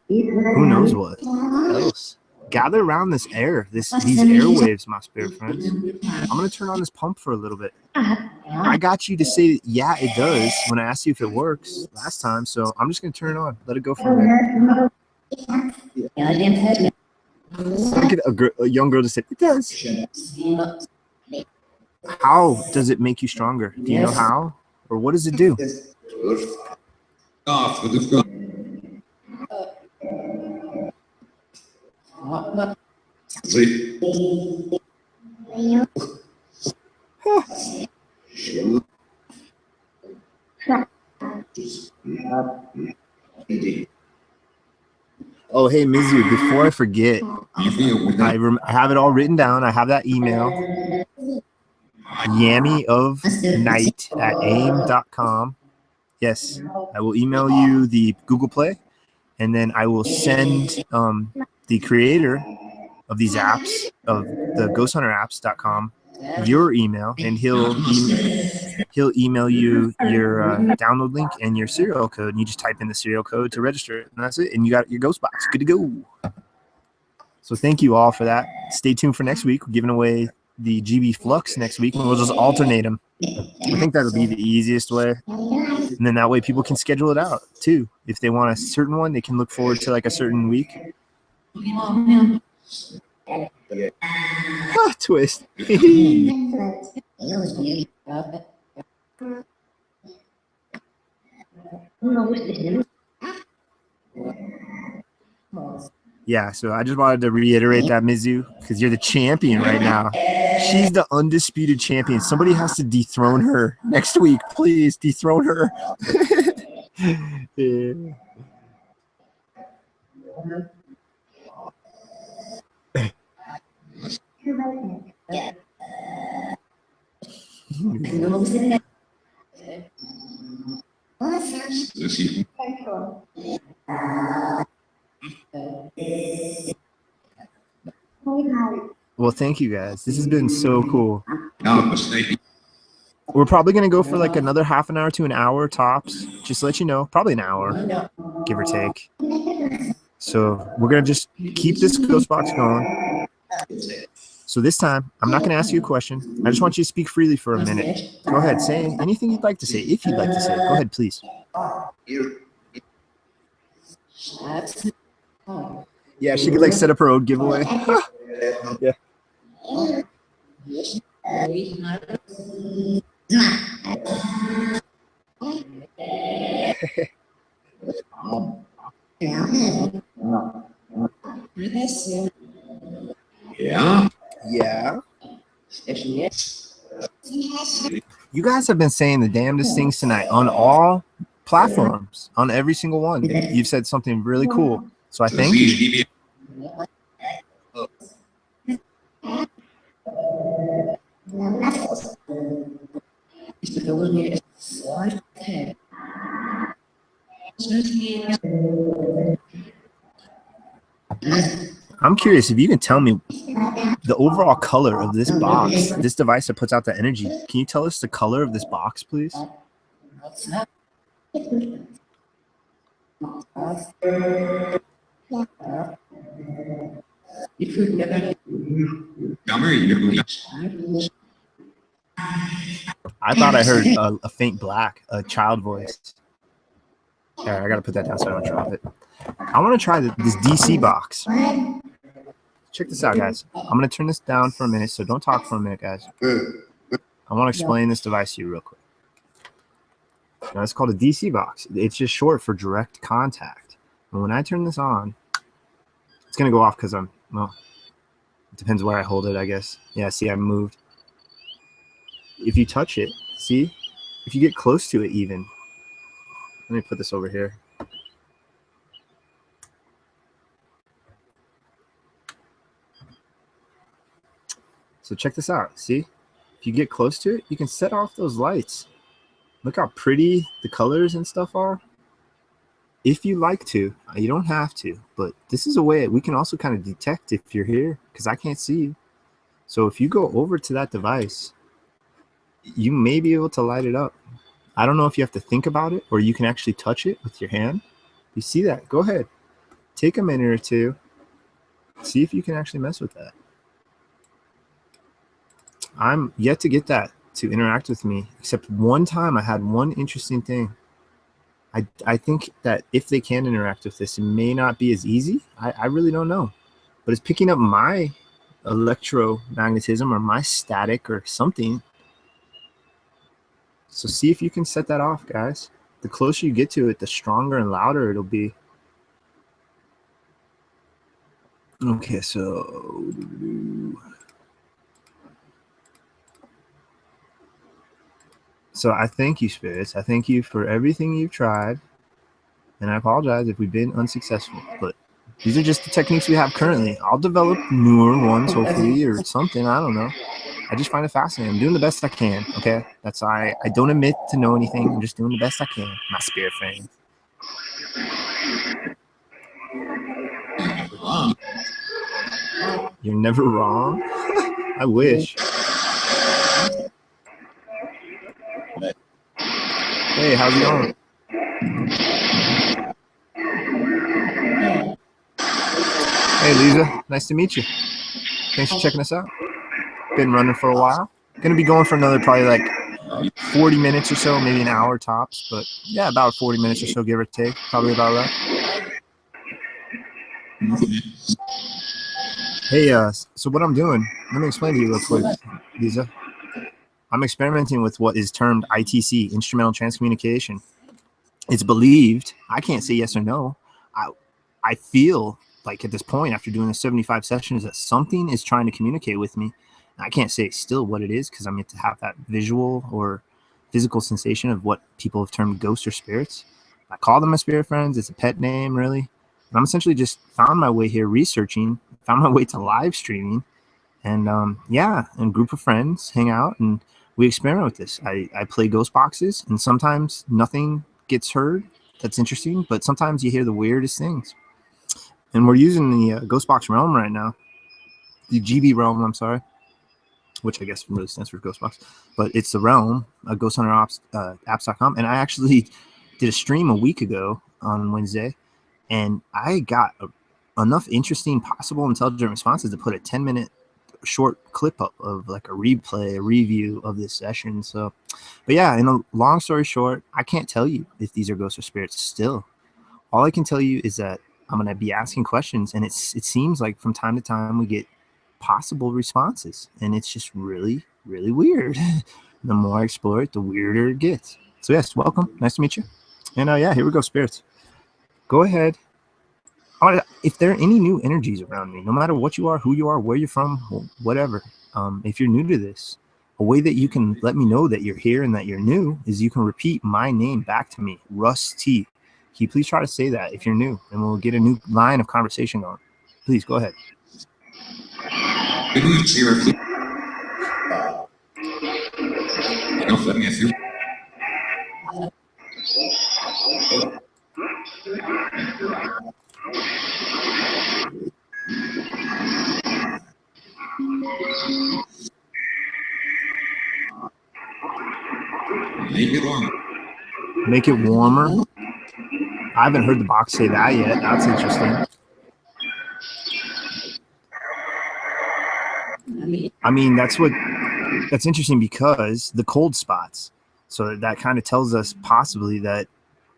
who knows what else. Gather around this air, these airwaves, my spirit friends. I'm going to turn on this pump for a little bit. I got you to say, yeah, it does when I asked you if it works last time. So I'm just going to turn it on. Let it go for a minute. Look at a young girl just said, it does. How does it make you stronger? Do you know how? Or what does it do? Oh, hey, Mizu, before I forget, I have it all written down. I have that email, yammyofnight@aim.com. Yes, I will email you the Google Play, and then I will send the creator of these apps, of the ghosthunterapps.com, your email, and he'll email you your download link and your serial code, and you just type in the serial code to register it, and that's it, and you got your ghost box good to go. So thank you all for that. Stay tuned for next week. We're giving away the GB Flux next week, and we'll just alternate them. I think that'll be the easiest way, and then that way people can schedule it out too. If they want a certain one, they can look forward to like a certain week. Twist. Yeah, so I just wanted to reiterate that, Mizu, because you're the champion right now. She's the undisputed champion. Somebody has to dethrone her next week. Please dethrone her. Yeah. Well, thank you guys. This has been so cool. We're probably going to go for like another half an hour to an hour tops. Just to let you know, probably an hour, give or take. So we're going to just keep this ghost box going. So this time, I'm not going to ask you a question. I just want you to speak freely for a minute. Go ahead. Say anything you'd like to say. If you'd like to say it, go ahead, please. Yeah, she could like set up her own giveaway. Yeah. Yeah. Yeah. You guys have been saying the damnedest things tonight on all platforms, on every single one. You've said something really cool. So I thank you. I'm curious if you can tell me the overall color of this box, this device that puts out the energy. Can you tell us the color of this box, please? I thought I heard a faint black, a child voice. All right, I got to put that down so I don't drop it. I want to try this DC box. Check this out, guys. I'm going to turn this down for a minute, so don't talk for a minute, guys. I want to explain this device to you real quick. Now, it's called a DC box. It's just short for direct contact. And when I turn this on, it's going to go off because I'm Well, it depends where I hold it, I guess. Yeah, see, I moved. If you touch it, see? If you get close to it even. Let me put this over here. So check this out. See? If you get close to it, you can set off those lights. Look how pretty the colors and stuff are. If you like to, you don't have to, but this is a way we can also kind of detect if you're here, because I can't see you. So if you go over to that device, you may be able to light it up. I don't know if you have to think about it or you can actually touch it with your hand. You see that? Go ahead. Take a minute or two. See if you can actually mess with that. I'm yet to get that to interact with me, except one time I had one interesting thing. I think that if they can interact with this, it may not be as easy. I really don't know. But it's picking up my electromagnetism or my static or something. So see if you can set that off, guys. The closer you get to it, the stronger and louder it'll be. Okay, so I thank you, spirits. I thank you for everything you've tried. And I apologize if we've been unsuccessful. But these are just the techniques we have currently. I'll develop newer ones, hopefully, or something. I don't know. I just find it fascinating. I'm doing the best I can, okay? That's I don't admit to know anything. I'm just doing the best I can, my spirit friends. You're never wrong. I wish. Hey, how's it going? Hey, Lisa. Nice to meet you. Thanks for checking us out. Been running for a while. Gonna be going for another probably like 40 minutes or so, maybe an hour tops. But yeah, about 40 minutes or so, give or take. Probably about that. Hey, so what I'm doing, let me explain to you real quick, Lisa. I'm experimenting with what is termed ITC, instrumental transcommunication. It's believed, I can't say yes or no. I feel like at this point, after doing the 75 sessions, that something is trying to communicate with me. I can't say still what it is because I'm yet to have that visual or physical sensation of what people have termed ghosts or spirits. I call them my spirit friends. It's a pet name, really. But I'm essentially just found my way here researching, found my way to live streaming, and yeah, and a group of friends hang out and we experiment with this. I play ghost boxes, and sometimes nothing gets heard that's interesting, but sometimes you hear the weirdest things. And we're using the Ghost Box realm right now, the GB realm, I'm sorry, which I guess really stands for Ghost Box, but it's the realm, ghosthunterapps.com. And I actually did a stream a week ago on Wednesday, and I got enough interesting possible intelligent responses to put a 10-minute short clip up of like a replay, a review of this session. So, but yeah, in a long story short, I can't tell you if these are ghosts or spirits still. All I can tell you is that I'm going to be asking questions, and it seems like from time to time we get possible responses, and it's just really, really weird. The more I explore it, the weirder it gets. So yes, welcome. Nice to meet you. And yeah, here we go, spirits. Go ahead. If there are any new energies around me, no matter what you are, who you are, where you're from, whatever, if you're new to this, a way that you can let me know that you're here and that you're new is you can repeat my name back to me, Russ T. Can you please try to say that if you're new, and we'll get a new line of conversation going. Please go ahead. Make it warmer. I haven't heard the box say that yet. That's interesting. I mean, that's interesting because the cold spots. So that kind of tells us possibly that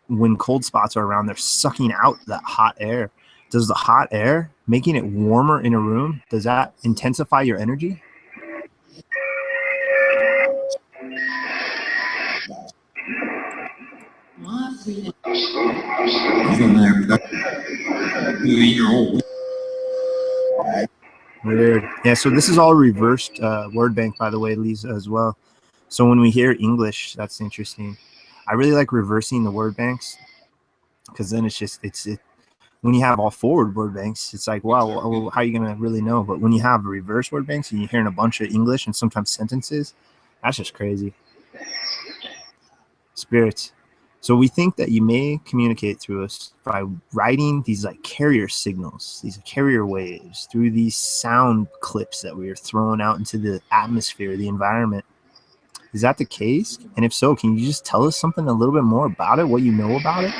when cold spots are around, they're sucking out that hot air. Does the hot air, making it warmer in a room, does that intensify your energy? Weird. Yeah, so this is all reversed word bank, by the way, Lisa, as well. So when we hear English, that's interesting. I really like reversing the word banks because then when you have all forward word banks, it's like, wow, well, how are you going to really know? But when you have reverse word banks and you're hearing a bunch of English and sometimes sentences, that's just crazy. Spirits. So we think that you may communicate through us by writing these like carrier signals, these carrier waves through these sound clips that we are throwing out into the atmosphere, the environment. Is that the case? And if so, can you just tell us something a little bit more about it, what you know about it?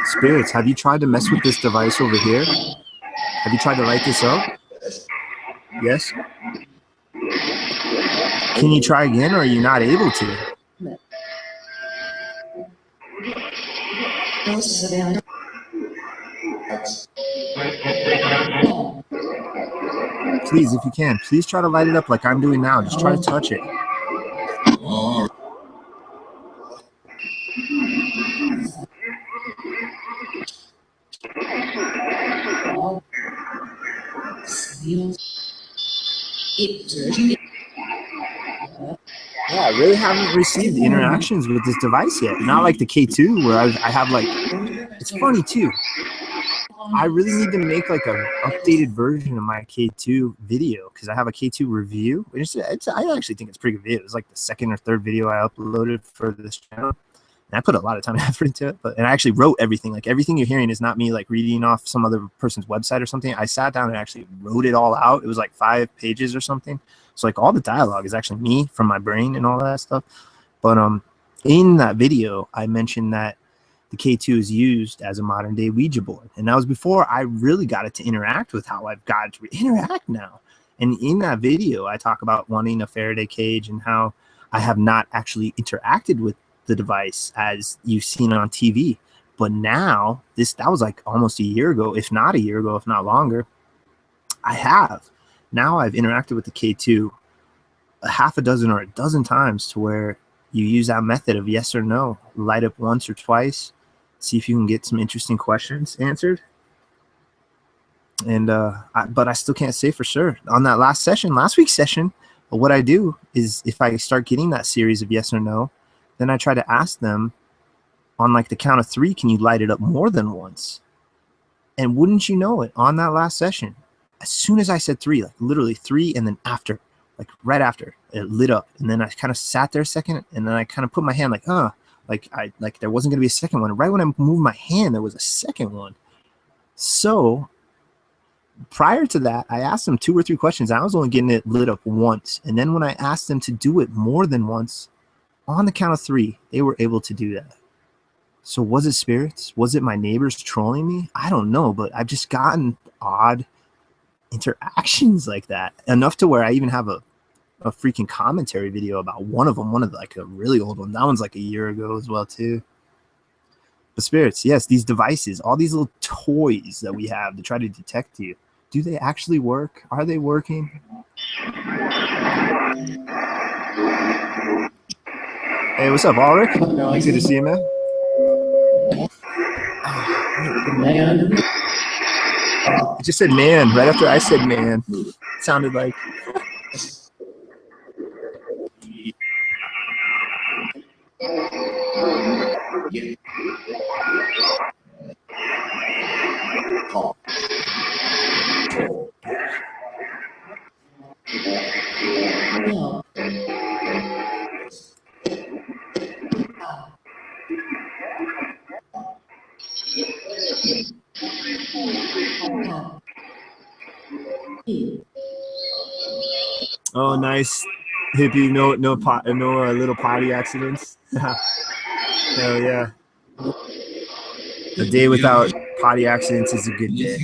Spirits, have you tried to mess with this device over here? Have you tried to light this up? Yes? Can you try again, or are you not able to? Please, if you can, please try to light it up like I'm doing now. Just try to touch it. Yeah, I really haven't received interactions with this device yet. Not like the K2 where I have like, it's funny too. I really need to make like an updated version of my K2 video because I have a K2 review. I actually think it's pretty good video. It was like the second or third video I uploaded for this channel. And I put a lot of time and effort into it, and I actually wrote everything. Like everything you're hearing is not me like reading off some other person's website or something. I sat down and actually wrote it all out. It was like 5 pages or something. So like all the dialogue is actually me from my brain and all that stuff. But in that video, I mentioned that the K2 is used as a modern day Ouija board. And that was before I really got it to interact with how I've got it to interact now. And in that video, I talk about wanting a Faraday cage and how I have not actually interacted with the device as you've seen on TV. But now, that was like almost a year ago, if not a year ago, if not longer, I have. Now I've interacted with the K2 a half a dozen or a dozen times to where you use that method of yes or no, light up once or twice, see if you can get some interesting questions answered. And but I still can't say for sure. On that last week's session, what I do is if I start getting that series of yes or no, then I try to ask them on like the count of 3, can you light it up more than once? And wouldn't you know it, on that last session, as soon as I said 3, like literally 3, and then after, like right after, it lit up. And then I kind of sat there a second, and then I kind of put my hand like there wasn't going to be a second one. Right when I moved my hand, there was a second one. So prior to that, I asked them 2 or 3 questions. I was only getting it lit up once. And then when I asked them to do it more than once, on the count of 3, they were able to do that. So was it spirits? Was it my neighbors trolling me? I don't know, but I've just gotten odd interactions like that, enough to where I even have a freaking commentary video about one of them, like a really old one. That one's like a year ago as well too. But spirits, yes, these devices, all these little toys that we have to try to detect you, do they actually work? Are they working? Hey, what's up, Ulrich? Good to see you, man. I just said man right after I said man. It sounded like. Oh, nice. Hippie, no little potty accidents. Hell yeah. A day without potty accidents is a good day.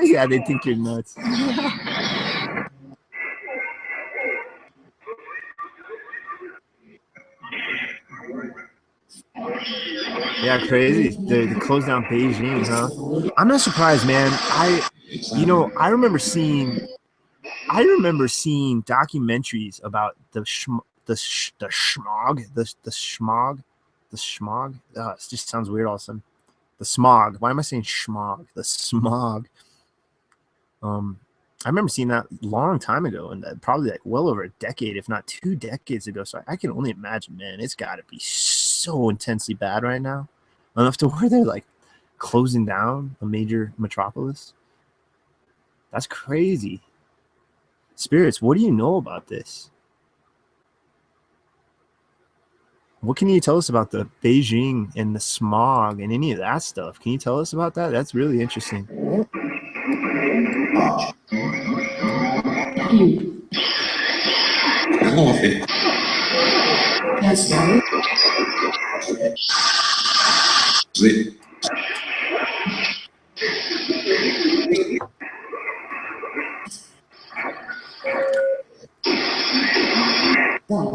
Yeah, they think you're nuts. Yeah, crazy. They closed down Beijing, huh? I'm not surprised, man. I remember seeing documentaries about the smog. It just sounds weird. All of a sudden, the smog. Why am I saying schmog? The smog. I remember seeing that a long time ago, and probably like well over a decade, if not 2 decades ago. So I can only imagine, man. It's got to be so intensely bad right now, enough to where they're like closing down a major metropolis. That's crazy. Spirits, what do you know about this? What can you tell us about the Beijing and the smog and any of that stuff? Can you tell us about that? That's really interesting.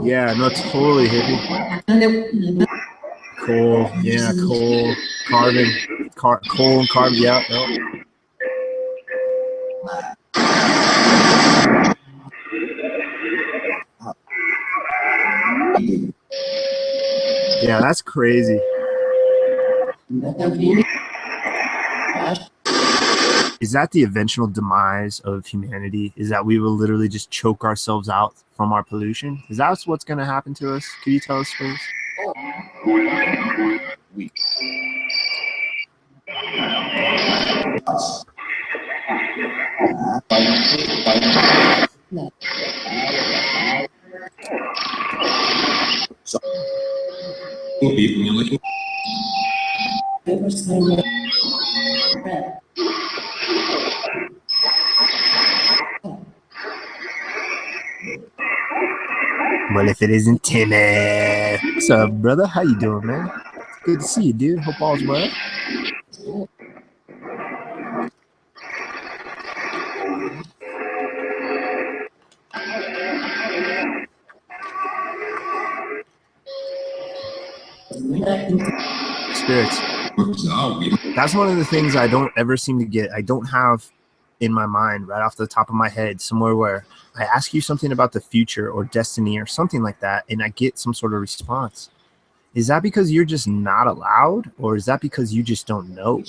Yeah, no, totally hippie. Coal, yeah, coal, carbon, coal and carbon, yeah. Yeah, that's crazy. Is that the eventual demise of humanity? Is that we will literally just choke ourselves out from our pollution? Is that what's going to happen to us? Can you tell us, please? Well, if it isn't Timmy. What's up, brother? How you doing, man? It's good to see you, dude. Hope all's well. Spirits. That's one of the things I don't ever seem to get. I don't have in my mind right off the top of my head somewhere where I ask you something about the future or destiny or something like that, and I get some sort of response. Is that because you're just not allowed, or is that because you just don't know?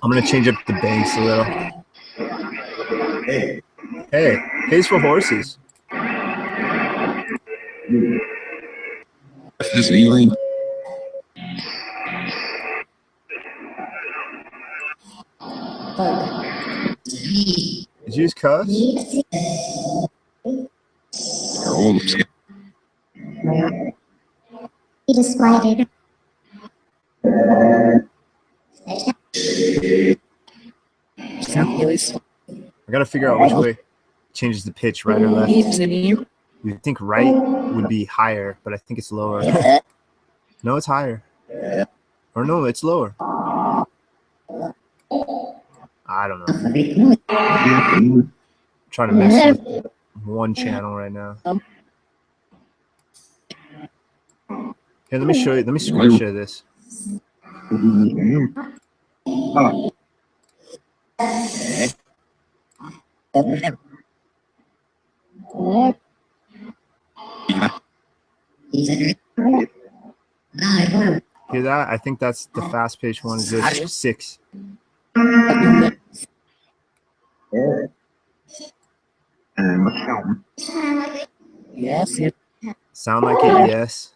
I'm going to change up the banks a little. Hey, pays for horses. Did you just cuss? He displayed I got to figure out which way it changes the pitch, right or left. You think right would be higher, but I think it's lower. No, it's higher. Or no, it's lower. I don't know. I'm trying to mess with one channel right now. Here, let me show you. Let me screen share this. Hear that? I think that's the fast-paced one. Is this 6? Yes. Sound like it? Yes.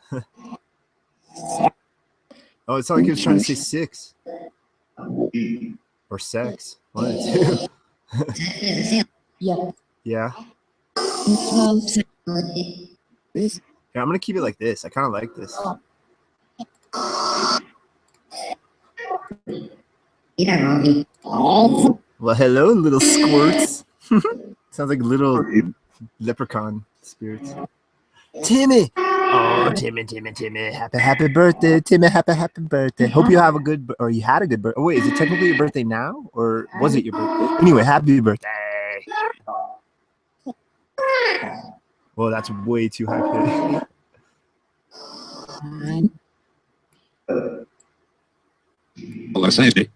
Oh, it sounded like he was trying to say 6 or sex. 1 or 2. Yeah. Yeah. Yeah, I'm gonna keep it like this. I kind of like this. Well, hello, little squirts. Sounds like little leprechaun spirits. Timmy. Oh, Timmy. Happy birthday, Timmy. Happy birthday. Hope you have a good, or you had a good birthday. Oh, wait, is it technically your birthday now? Or was it your birthday? Anyway, happy birthday. Well, that's way too high pitched. Hello, safety.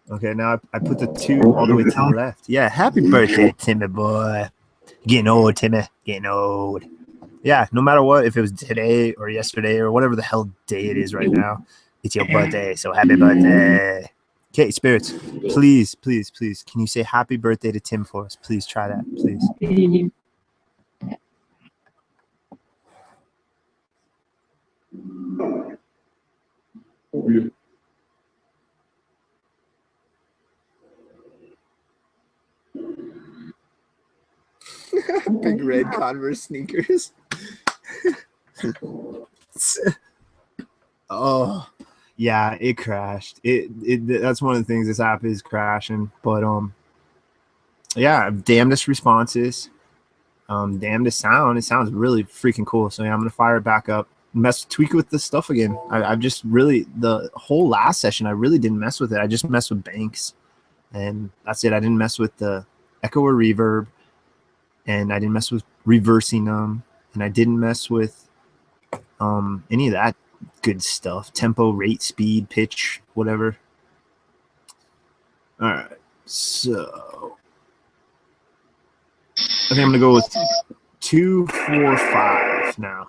Okay, now I put the 2 all the way to the left. Yeah, happy birthday, Timmy boy. Getting old, Timmy. Getting old. Yeah, no matter what, if it was today or yesterday or whatever the hell day it is right now, it's your birthday, so happy birthday. Okay, spirits, please, can you say happy birthday to Tim for us? Please try that, please. Big red Converse sneakers. Oh, yeah, it crashed. That's one of the things this app is crashing. But yeah, damnedest responses, damnedest sound. It sounds really freaking cool. So yeah, I'm gonna fire it back up. Tweak with this stuff again. I've just really, the whole last session, I really didn't mess with it. I just messed with banks, and that's it. I didn't mess with the echo or reverb, and I didn't mess with reversing them, and I didn't mess with any of that good stuff. Tempo, rate, speed, pitch, whatever. All right, so I think I'm gonna go with 2, 4, 5 now.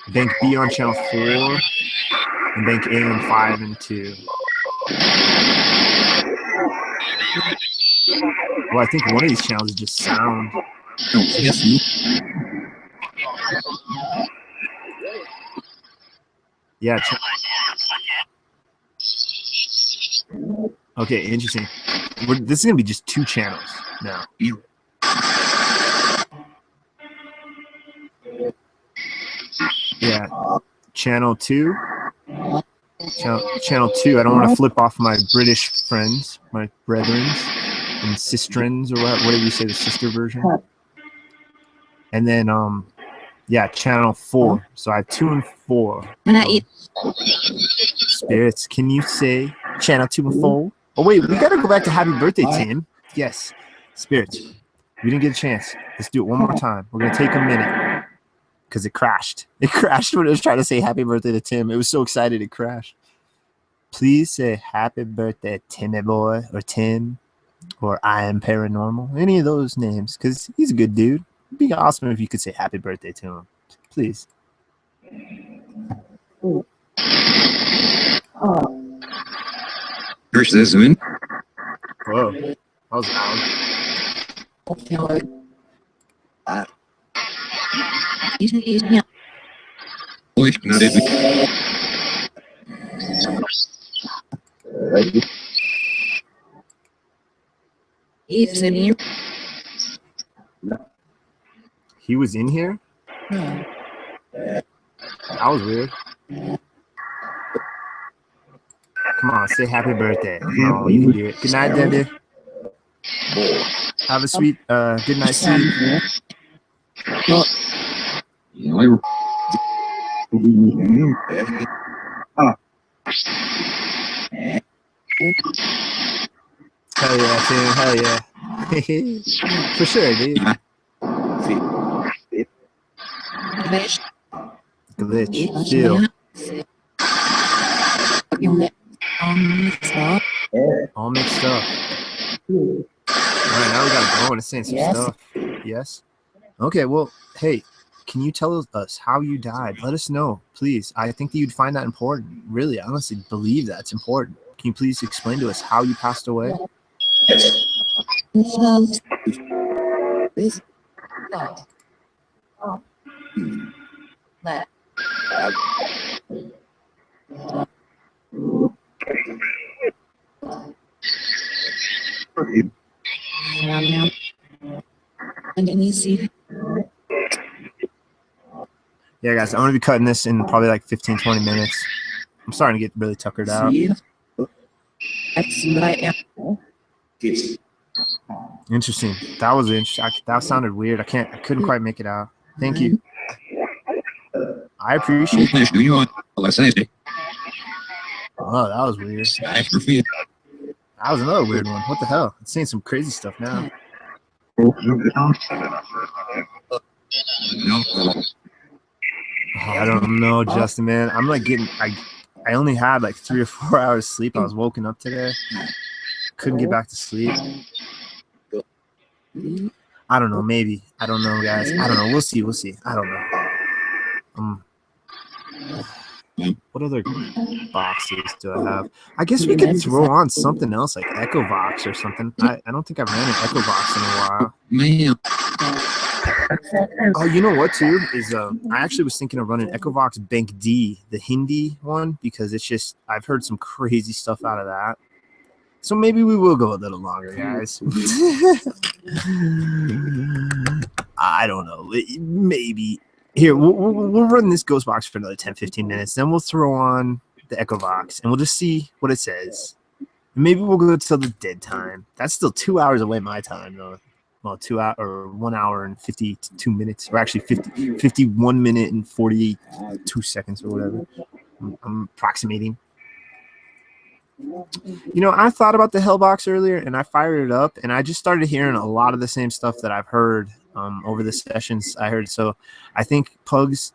Bank B on channel 4 and bank A on 5 and 2. Well, I think one of these channels is just sound. Yeah. Okay, interesting. This is gonna be just 2 channels now. Yeah, channel 2. Channel 2. I don't want to flip off my British friends, my brethrens and sistrens, or whatever you say, the sister version. And then yeah, channel 4. So I have 2 and 4. Spirits, can you say channel 2 and 4? Oh wait, we gotta go back to happy birthday, Tim. Yes, spirits. We didn't get a chance. Let's do it one more time. We're gonna take a minute because it crashed. It crashed when it was trying to say happy birthday to Tim. It was so excited it crashed. Please say happy birthday, Timmy boy, or Tim, or I am paranormal. Any of those names, because he's a good dude. It'd be awesome if you could say happy birthday to him. Please. Push this in. Whoa, that was loud. Wait, not it. He was in here? That was weird. Come on, say happy birthday. Come on, you can do it. Good night, Debbie. Have a sweet, good night sleep. Hell yeah, Tim. Hell yeah. For sure, dude. Glitch. Chill. All mixed up. Alright, now we gotta go and sing some stuff. Yes? Okay, well, hey, can you tell us how you died? Let us know, please. I think that you'd find that important. Really, I honestly believe that's important. Can you please explain to us how you passed away? This was this that that and then you see Yeah, guys, I'm going to be cutting this in probably like 15, 20 minutes. I'm starting to get really tuckered out. that's what I am. Interesting. That was interesting. That sounded weird. I couldn't quite make it out. Thank you. I appreciate it. Oh, that was weird. That was another weird one. What the hell? It's saying some crazy stuff now. I don't know, Justin, man. I'm like I only had like 3 or 4 hours sleep. I was woken up today. Couldn't get back to sleep. I don't know. Maybe. I don't know, guys. I don't know. We'll see. We'll see. I don't know. What other boxes do I have? I guess we could throw on something else like EchoVox or something. I don't think I've ran an EchoVox in a while. Man. Oh, you know what too is I actually was thinking of running EchoVox Bank D, the Hindi one, because it's just I've heard some crazy stuff out of that. So maybe we will go a little longer, guys. I don't know. Maybe. Here, we'll run this ghost box for another 10, 15 minutes. Then we'll throw on the EchoVox, and we'll just see what it says. Maybe we'll go till the dead time. That's still 2 hours away my time, though. Well, 2 hour or 1 hour and 52 minutes, or actually 51 minute and 42 seconds or whatever. I'm approximating. You know, I thought about the Hellbox earlier, and I fired it up, and I just started hearing a lot of the same stuff that I've heard over the sessions I heard. So I think Pugs,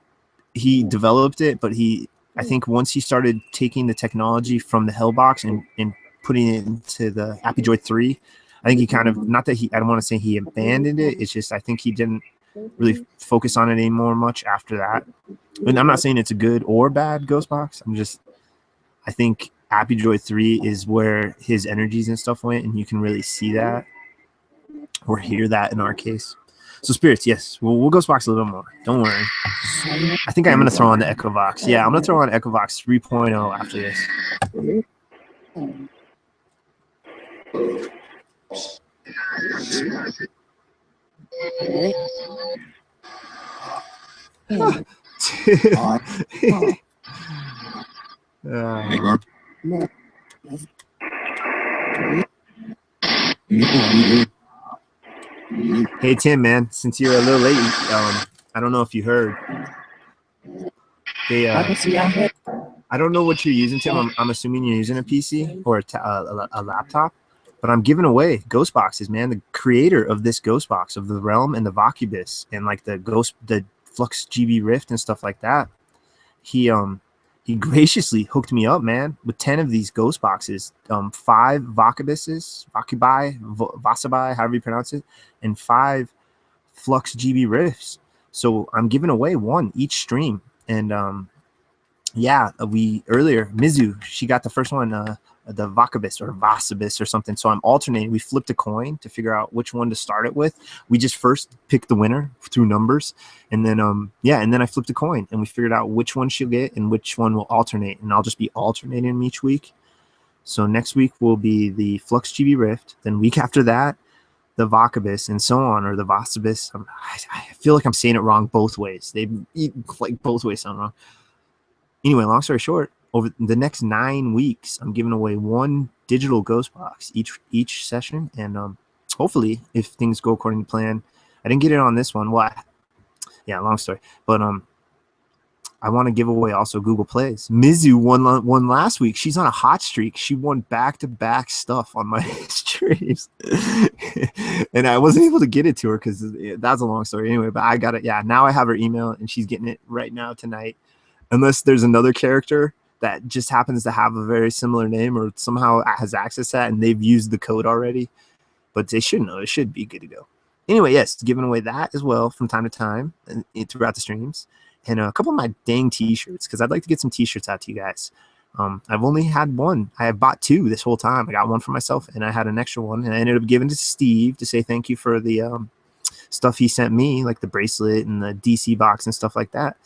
he developed it, but I think once he started taking the technology from the Hellbox and putting it into the AppyDroid 3, I think he kind of, not that I don't want to say he abandoned it. It's just I think he didn't really focus on it anymore much after that. And I'm not saying it's a good or bad ghost box. I think AppyDroid 3 is where his energies and stuff went, and you can really see that or hear that in our case. So spirits, yes, we'll ghost box a little more. Don't worry. I think I'm going to throw on the EchoVox. Yeah, I'm going to throw on EchoVox 3.0 after this. Hey Tim, man, since you're a little late, I don't know if you heard. I don't know what you're using, Tim. I'm assuming you're using a PC or a laptop, but I'm giving away ghost boxes, man. The creator of this ghost box of the Realm and the Vocibus and like the Flux GB Rift and stuff like that. He graciously hooked me up, man, with 10 of these ghost boxes, 5 Vocybuses, Vocibus, however you pronounce it, and 5 Flux GB Rifts. So I'm giving away one each stream. And yeah, Mizu, she got the first one, the Vocibus or Vocibus or something. So I'm alternating. We flipped a coin to figure out which one to start it with. We just first picked the winner through numbers, and then and then I flipped a coin and we figured out which one she'll get and which one will alternate. And I'll just be alternating them each week. So next week will be the Flux GB Rift. Then week after that, the Vocibus, and so on, or the Vocibus. I feel like I'm saying it wrong both ways. Both ways sound wrong. Anyway, long story short, over the next 9 weeks, I'm giving away one digital ghost box each session, and hopefully, if things go according to plan, I didn't get it on this one. Well, yeah, long story, but I want to give away also Google Plays. Mizu won last week. She's on a hot streak. She won back-to-back stuff on my streams, and I wasn't able to get it to her because that's a long story anyway. But I got it. Yeah, now I have her email, and she's getting it right now tonight. Unless there's another character that just happens to have a very similar name or somehow has access to that and they've used the code already. But they should know. It should be good to go. anyway, yes, giving away that as well from time to time and throughout the streams, and a couple of my dang t-shirts because I'd like to get some t-shirts out to you guys. I've only had one. I have bought two this whole time. I got one for myself, and I had an extra one, and I ended up giving it to Steve to say thank you for the stuff he sent me, like the bracelet and the DC box and stuff like that.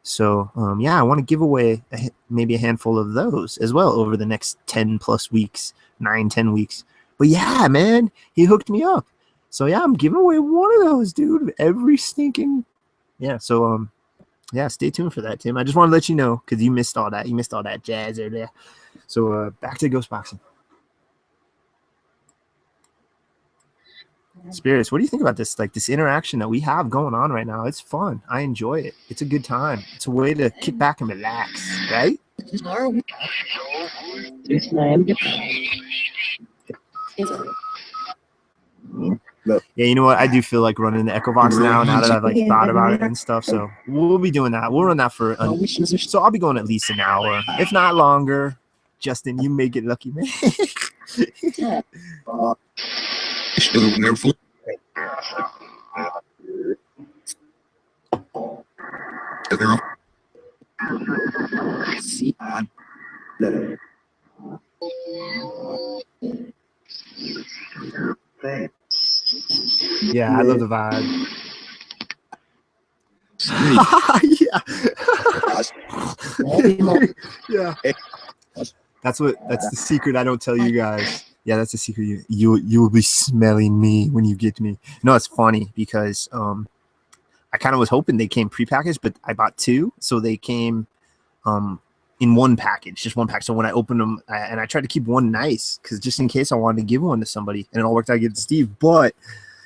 So yeah, I want to give away maybe a handful of those as well over the next 10 plus weeks, 9-10 weeks. But yeah, man, he hooked me up. So yeah, I'm giving away one of those, dude, every stinking so yeah, stay tuned for that, Tim. I just want to let you know because you missed all that. You missed all that jazz there. So back to ghost boxing. Spirits, what do you think about this? Like this interaction that we have going on right now? It's fun. I enjoy it. It's a good time. It's a way to kick back and relax, right? Yeah, you know what? I do feel like running the EchoVox now that I've like thought about it and stuff. So we'll be doing that. We'll run that for so I'll be going at least an hour, if not longer. Justin, you may get lucky, man. Yeah, I love the vibe. Yeah. That's the secret I don't tell you guys. Yeah, that's the secret. You will be smelling me when you get me. No, it's funny because I kind of was hoping they came prepackaged, but I bought two, so they came in one package, just one pack. So when I opened them, and I tried to keep one nice because just in case I wanted to give one to somebody, and it all worked out. I give it to Steve, but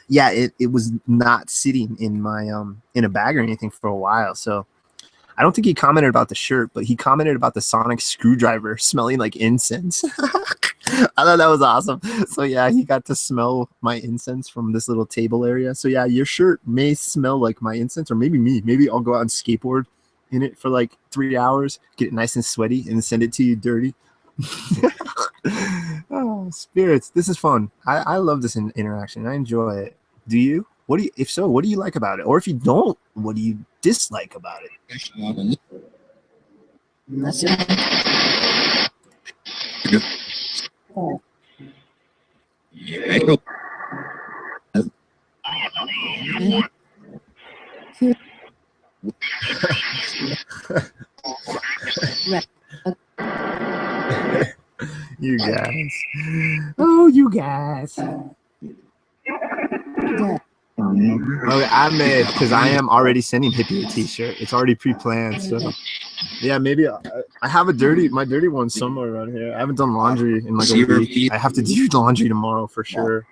yeah, it was not sitting in my in a bag or anything for a while. So I don't think he commented about the shirt, but he commented about the sonic screwdriver smelling like incense. I thought that was awesome. So yeah, he got to smell my incense from this little table area. So yeah, your shirt may smell like my incense, or maybe me. Maybe I'll go out and skateboard in it for like 3 hours, get it nice and sweaty, and send it to you dirty. Oh, spirits, this is fun. I love this interaction. I enjoy it. Do you? What do you? If so, what do you like about it? Or if you don't, what do you dislike about it? You guys. Oh, you guys. Okay, I'm mad because I am already sending Hippie a t-shirt. It's already pre-planned, so yeah, maybe I have my dirty one somewhere around here. I haven't done laundry in like a week. I have to do laundry tomorrow for sure.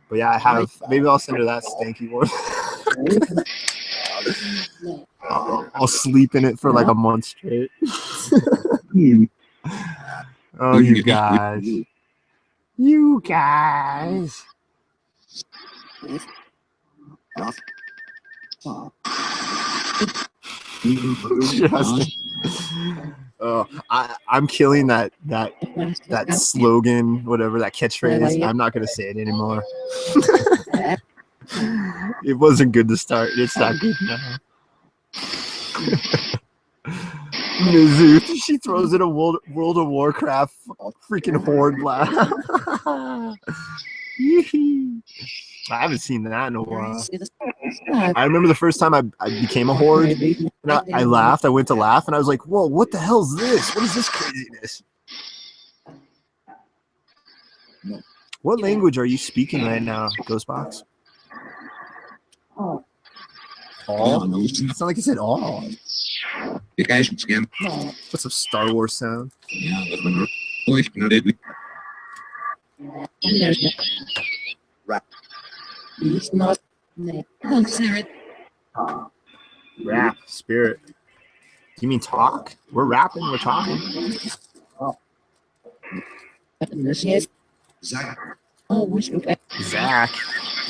But yeah, I have. Maybe I'll send her that stanky one. I'll sleep in it for like a month straight. Oh, you guys. You guys. I'm killing that slogan, whatever, that catchphrase. I'm not gonna say it anymore. It wasn't good to start. It's not good now. Mizu, she throws in a World of Warcraft freaking horde laugh. I haven't seen that in a while. I remember the first time I became a horde, and I laughed. I went to laugh, and I was like, whoa, what the hell's this? What is this craziness? What language are you speaking right now, Ghostbox? All? It's not like you said all. What's a Star Wars sound? Rap, spirit. You mean talk? We're rapping, we're talking. Zach.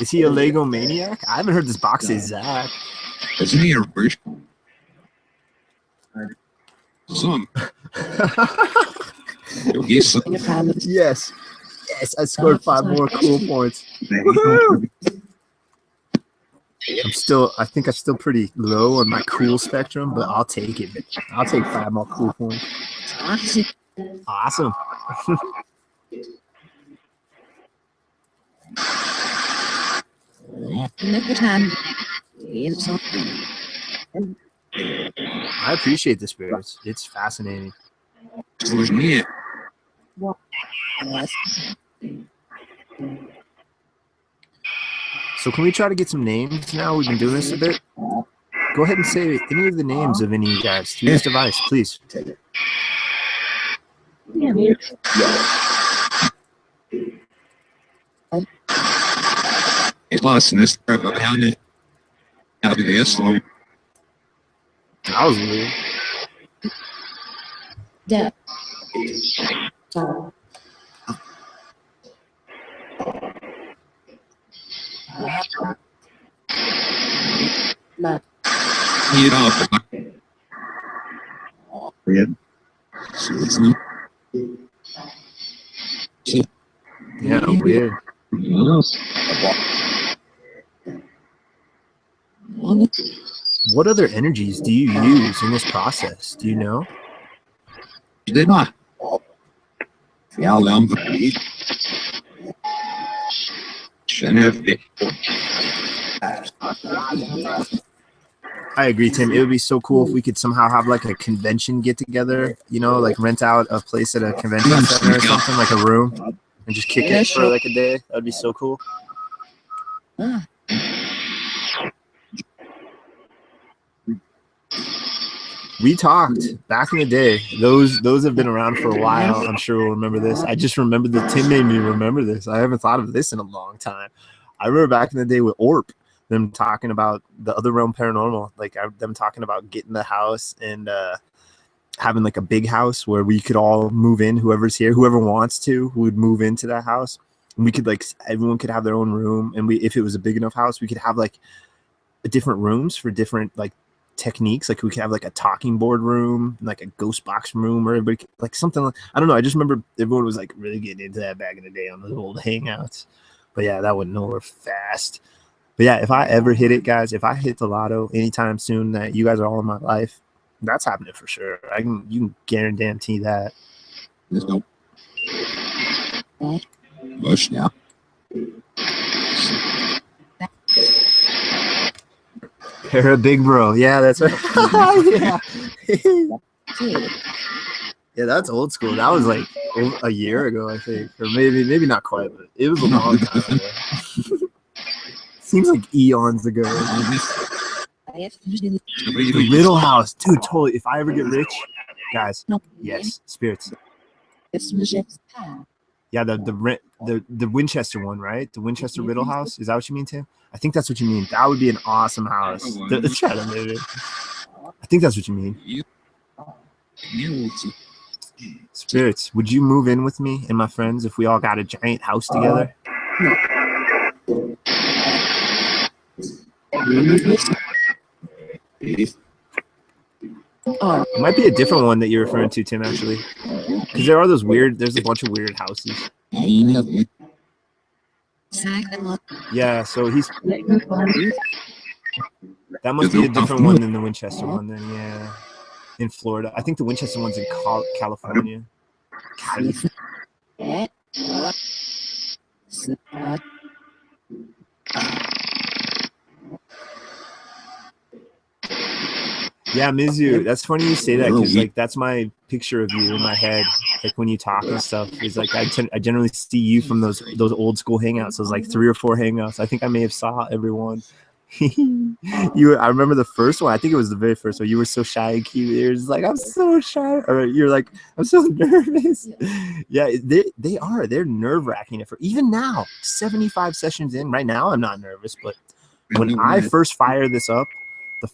Is he a Lego maniac? I haven't heard this box say Zach. Isn't he a rich son? Yes. Yes, I scored 5 more cool points. Woohoo! I think I'm still pretty low on my cool spectrum, but I'll take it. I'll take 5 more cool points. Awesome. Next time. It's something. I appreciate the spirits. It's fascinating. So can we try to get some names now? We've been doing this a bit. Go ahead and say any of the names of any of you guys to this device, please. That was weird. Yeah. Yeah, weird. What other energies do you use in this process? Do you know? I agree, Tim. It would be so cool if we could somehow have like a convention get together, you know, like rent out a place at a convention center or something, like a room, and just kick it for like a day. That would be so cool. We talked back in the day. Those have been around for a while. I'm sure we'll remember this. I just remembered that Tim made me remember this. I haven't thought of this in a long time. I remember back in the day with ORP, them talking about the Other Realm Paranormal, like them talking about getting the house and having like a big house where we could all move in. Whoever's here, whoever wants to, would move into that house. And we could like everyone could have their own room. And if it was a big enough house, we could have like different rooms for different like techniques. Like we could have like a talking board room, like a ghost box room, or everybody could, like something like, I don't know. I just remember everyone was like really getting into that back in the day on those old hangouts. But yeah, that went nowhere fast. But yeah, if I ever hit it, guys, if I hit the lotto anytime soon that you guys are all in my life, that's happening for sure. You can guarantee that. There's no bush now. You're a big bro. Yeah, that's right. Yeah. Yeah, that's old school. That was like a year ago, I think. Or maybe not quite, but it was a long time ago. Seems like eons ago. The Riddle House. Dude, totally. If I ever get rich, guys, yes, spirits. Yeah, the Winchester one, right? The Winchester Riddle House. Is that what you mean, Tim? I think that's what you mean. That would be an awesome house. I think that's what you mean. Spirits, would you move in with me and my friends if we all got a giant house together? It might be a different one that you're referring to, Tim, actually. Because there's a bunch of weird houses. Yeah, so that must be a different one than the Winchester one then, yeah. In Florida. I think the Winchester one's in California. Yeah, Mizu, that's funny you say that because like that's my picture of you in my head. Like when you talk and stuff, is like I generally see you from those old school hangouts. Those like 3 or 4 hangouts. I think I may have saw everyone. I remember the first one. I think it was the very first one. You were so shy and cute. You're just like, I'm so shy, or you're like, I'm so nervous. Yeah, they are. They're nerve wracking. For even now, 75 sessions in. Right now, I'm not nervous, but when I first fire this up, the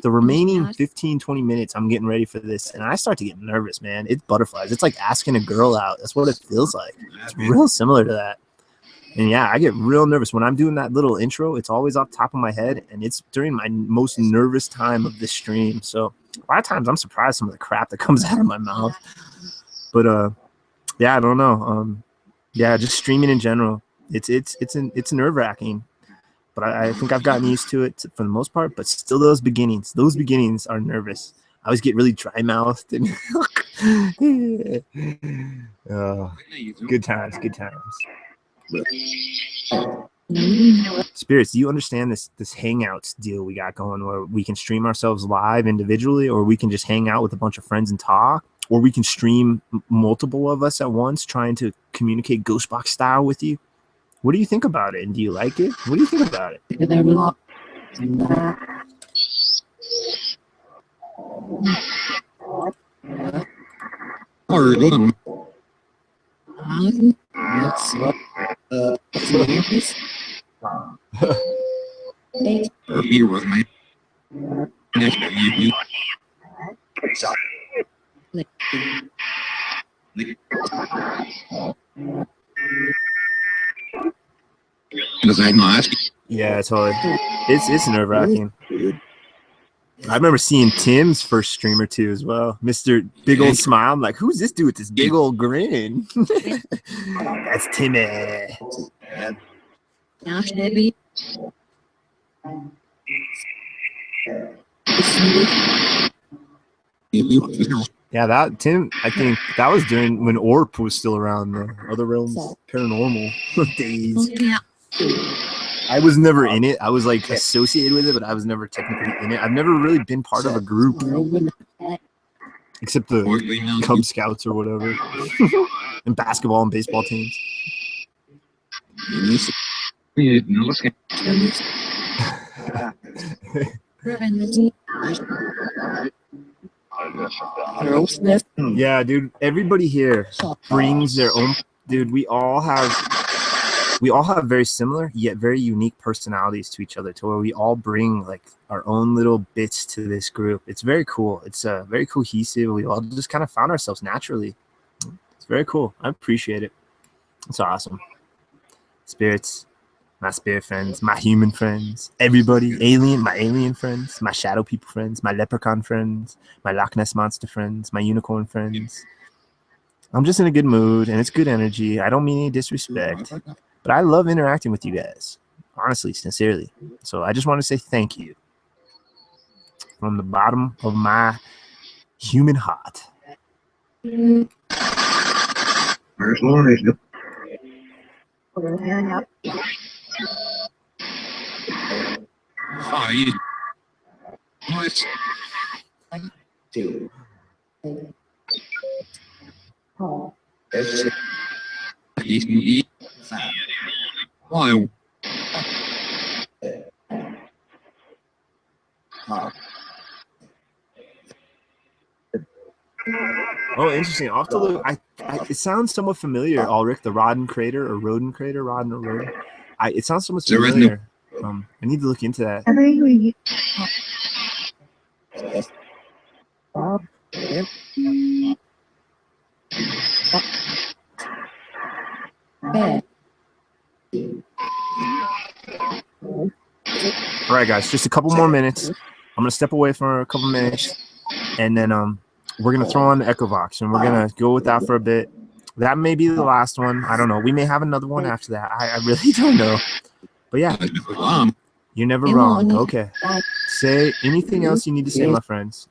remaining 15-20 minutes, I'm getting ready for this, and I start to get nervous, man. It's butterflies. It's like asking a girl out. That's what it feels like. It's real similar to that. And yeah, I get real nervous when I'm doing that little intro. It's always off the top of my head, and it's during my most nervous time of the stream. So a lot of times I'm surprised some of the crap that comes out of my mouth. But yeah, I don't know. Yeah, just streaming in general. It's nerve wracking. but I think I've gotten used to it for the most part. But still, those beginnings are nervous. I always get really dry mouthed and oh, good times. Spirits, do you understand this Hangouts deal we got going, where we can stream ourselves live individually, or we can just hang out with a bunch of friends and talk, or we can stream multiple of us at once trying to communicate Ghostbox style with you? What do you think about it? And do you like it? What do you think about it? Here with me. You. Does that not ask? Yeah, totally. It's nerve wracking. I remember seeing Tim's first stream or two as well. Mr. Big Old Smile. I'm like, who's this dude with this big old grin? That's Timmy. Yeah, that Tim, I think that was during when Orp was still around, the Other Realms Paranormal days. I was never in it. I was like associated with it, but I was never technically in it. I've never really been part of a group except the Cub Scouts or whatever, and basketball and baseball teams. Yeah, dude. Everybody here brings their own. Dude, we all have very similar yet very unique personalities to each other, to where we all bring like our own little bits to this group. It's very cool. It's very cohesive. We all just kind of found ourselves naturally. It's very cool. I appreciate it. It's awesome. Spirits, my spirit friends, my human friends, everybody, my alien friends, my shadow people friends, my leprechaun friends, my Loch Ness monster friends, my unicorn friends. I'm just in a good mood and it's good energy. I don't mean any disrespect, but I love interacting with you guys, honestly, sincerely. So I just want to say thank you from the bottom of my human heart. Hi. What? Why? Oh, interesting. I'll have to look. It sounds somewhat familiar, Ulrich, the Rodden crater or Rodin crater, Rodden or Rodin. It sounds somewhat familiar. I need to look into that. All right, guys, just a couple more minutes. I'm gonna step away for a couple minutes, and then we're gonna throw on the EchoVox, and we're gonna go with that for a bit. That may be the last one. I don't know. We may have another one after that. I really don't know. But yeah, you're never wrong. Okay. Say anything else you need to say, my friends.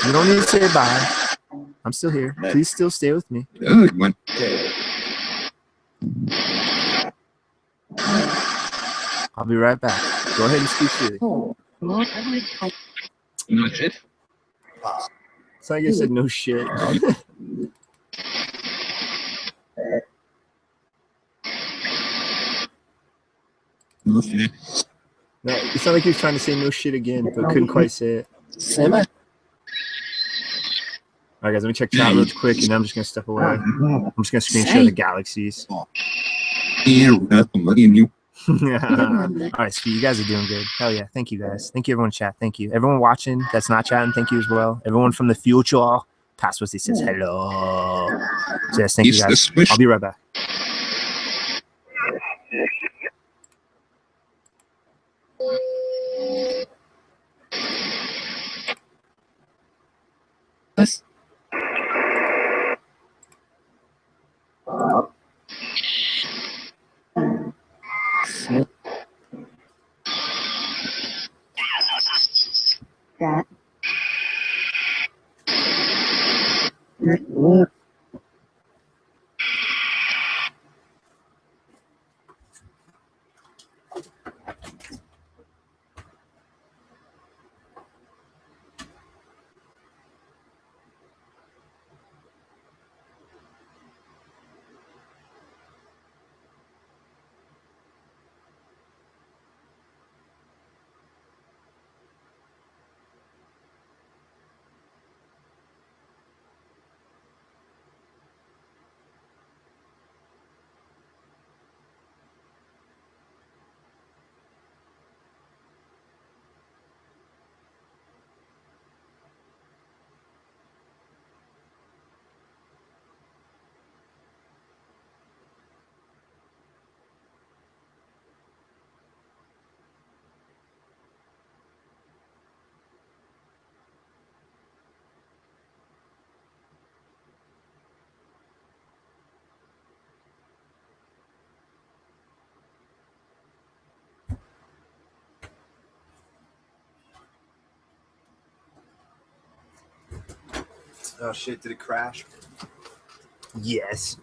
You don't need to say bye. I'm still here. Please still stay with me. I'll be right back. Go ahead and speak freely. No shit. It's like I said, no shit. No shit. No, it's not like he was trying to say no shit again, but couldn't quite say it. All right, guys, let me check chat real quick, and then I'm just gonna step away. I'm just gonna screen share the galaxies. Yeah, that's somebody new. All right, so you guys are doing good. Hell yeah. Thank you, guys. Thank you, everyone in chat. Thank you. Everyone watching that's not chatting, thank you as well. Everyone from the future, Passwords, he says hello. So yes, thank you, guys. I'll be right back. Oh shit, did it crash? Yes.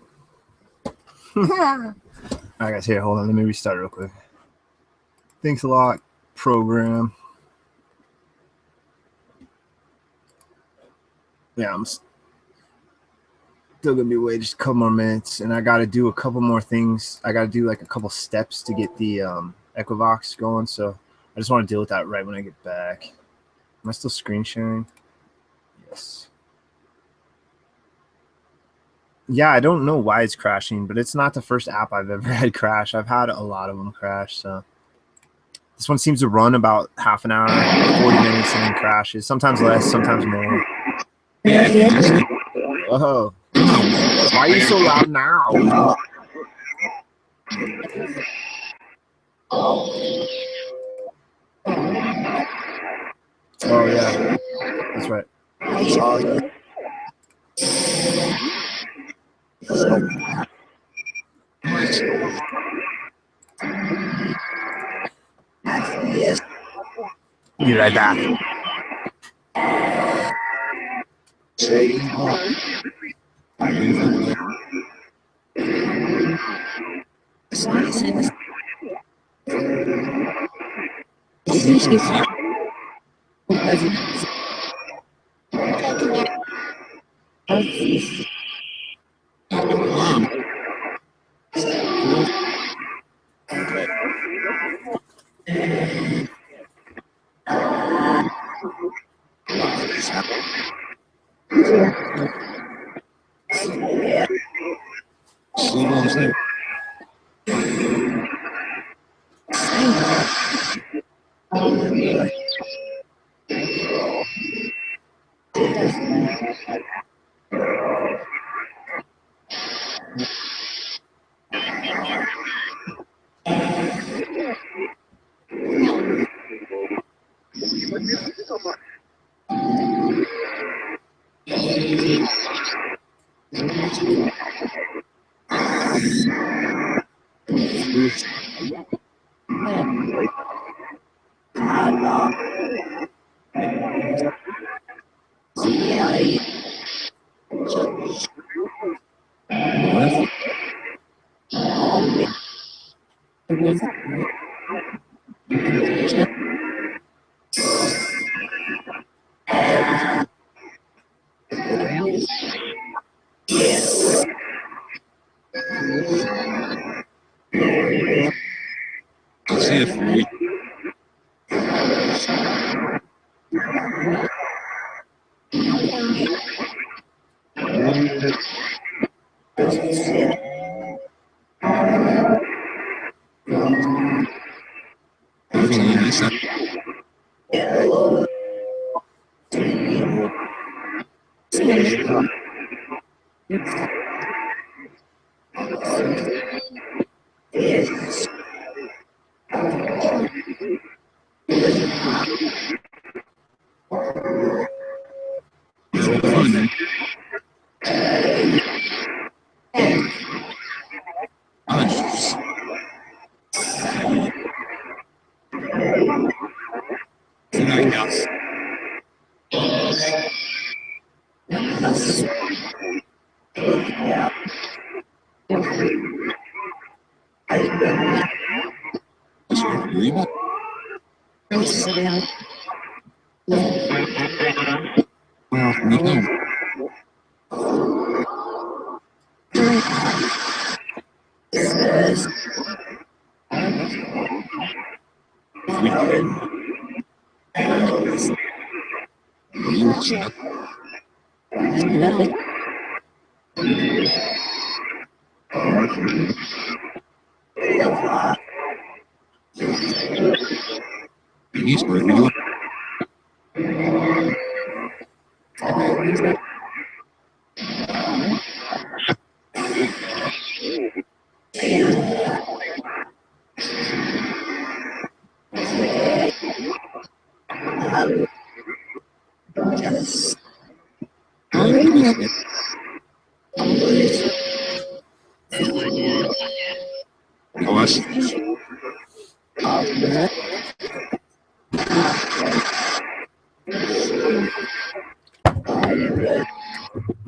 Alright guys, here, hold on, let me restart real quick. Thanks a lot, program. Yeah, I'm still gonna be waiting just a couple more minutes, and I gotta do a couple more things. I gotta do like a couple steps to get the EchoVox going, so I just want to deal with that right when I get back. Am I still screen sharing? Yes. Yeah, I don't know why it's crashing, but it's not the first app I've ever had crash. I've had a lot of them crash, so this one seems to run about half an hour, 40 minutes, and then crashes. Sometimes less, sometimes more. Whoa. Why are you so loud now? Oh, yeah. That's right. Be right back.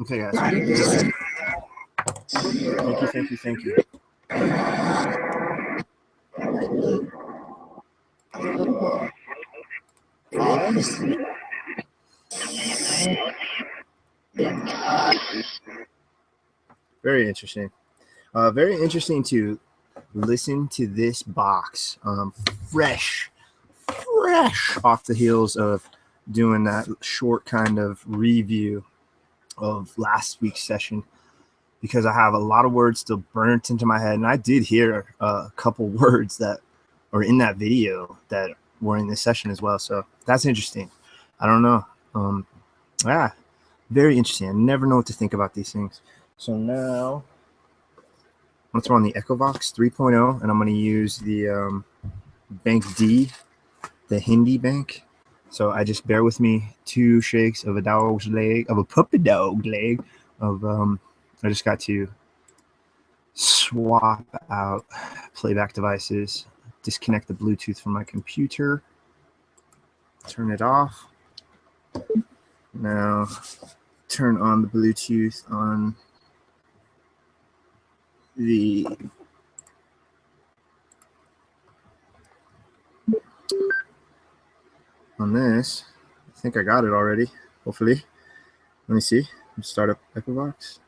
Okay, guys. Thank you. Very interesting. Very interesting to listen to this box, fresh off the heels of doing that short kind of review of last week's session, because I have a lot of words still burnt into my head, and I did hear a couple words that are in that video that were in this session as well. So that's interesting. I don't know. Very interesting. I never know what to think about these things. So now I'm gonna throw on the EchoVox 3.0, and I'm gonna use the Bank D, the Hindi bank. So I just bear with me 2 shakes of a dog's leg, of a puppy dog leg, of I just got to swap out playback devices, disconnect the Bluetooth from my computer, turn it off. Now turn on the Bluetooth on the this. I think I got it already, hopefully. Let me see. Let's start up EchoVox.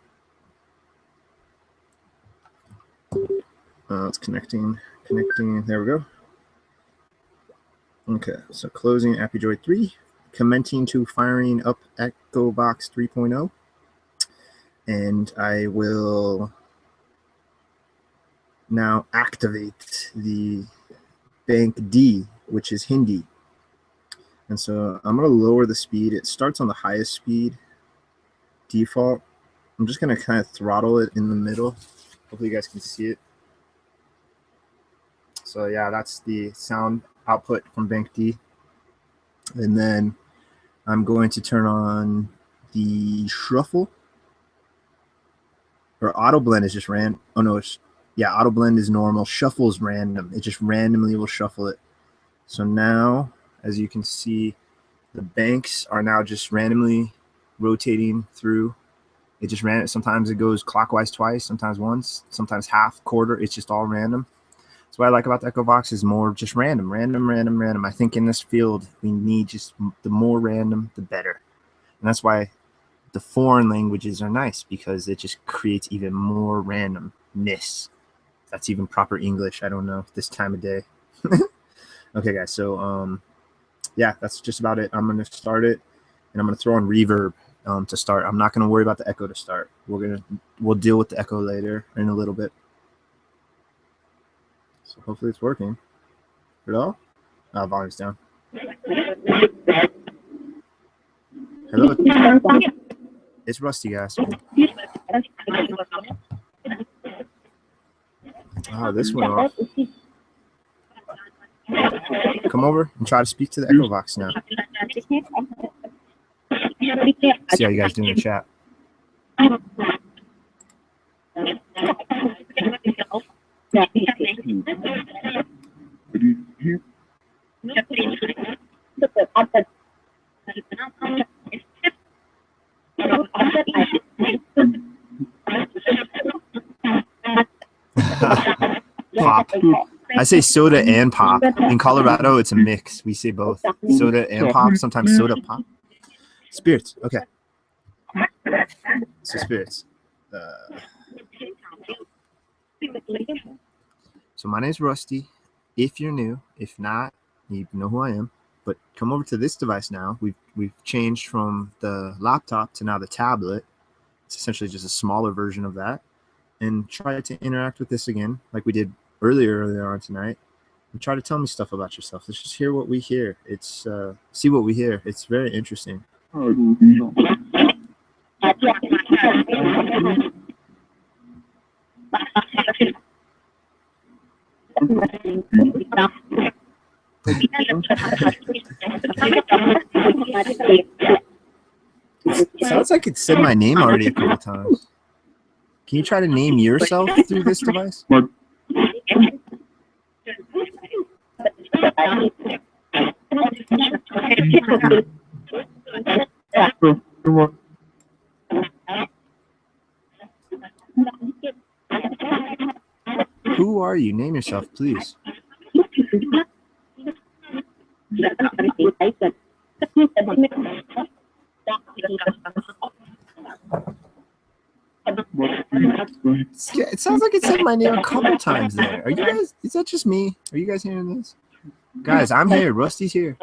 It's connecting. There we go. Okay, so closing AppyDroid 3, commenting to firing up EchoVox 3.0, and I will now activate the Bank D, which is Hindi. And so I'm going to lower the speed. It starts on the highest speed default. I'm just going to kind of throttle it in the middle. Hopefully you guys can see it. So yeah, that's the sound output from Bank D. And then I'm going to turn on the shuffle. Or auto blend is just random. Oh no, auto blend is normal. Shuffle is random. It just randomly will shuffle it. So now, as you can see, the banks are now just randomly rotating through. It just ran. Sometimes it goes clockwise twice, sometimes once, sometimes half, quarter. It's just all random. So what I like about the EchoVox is more just random. I think in this field, we need just the more random, the better. And that's why the foreign languages are nice, because it just creates even more randomness. That's even proper English. I don't know, this time of day. Okay, guys. So, yeah, that's just about it. I'm going to start it, and I'm going to throw on reverb to start. I'm not going to worry about the echo to start. We'll deal with the echo later in a little bit. So hopefully it's working. Hello? Volume's down. Hello? It's Rusty, guys. This went off. Come over and try to speak to the EchoVox now. See how you guys do in the chat. Pop. I say soda and pop. In Colorado, it's a mix. We say both. Soda and pop. Sometimes soda pop. Spirits. Okay. So spirits. So my name's Rusty. If you're new, if not, you know who I am. But come over to this device now. We've changed from the laptop to now the tablet. It's essentially just a smaller version of that. And try to interact with this again, like we did earlier on tonight. And try to tell me stuff about yourself. Let's just hear what we hear. It's see what we hear. It's very interesting. Sounds like it said my name already a couple times. Can you try to name yourself through this device? Name yourself, please. It sounds like it said my name a couple times there. Are you guys? Is that just me? Are you guys hearing this? Guys, I'm here. Rusty's here.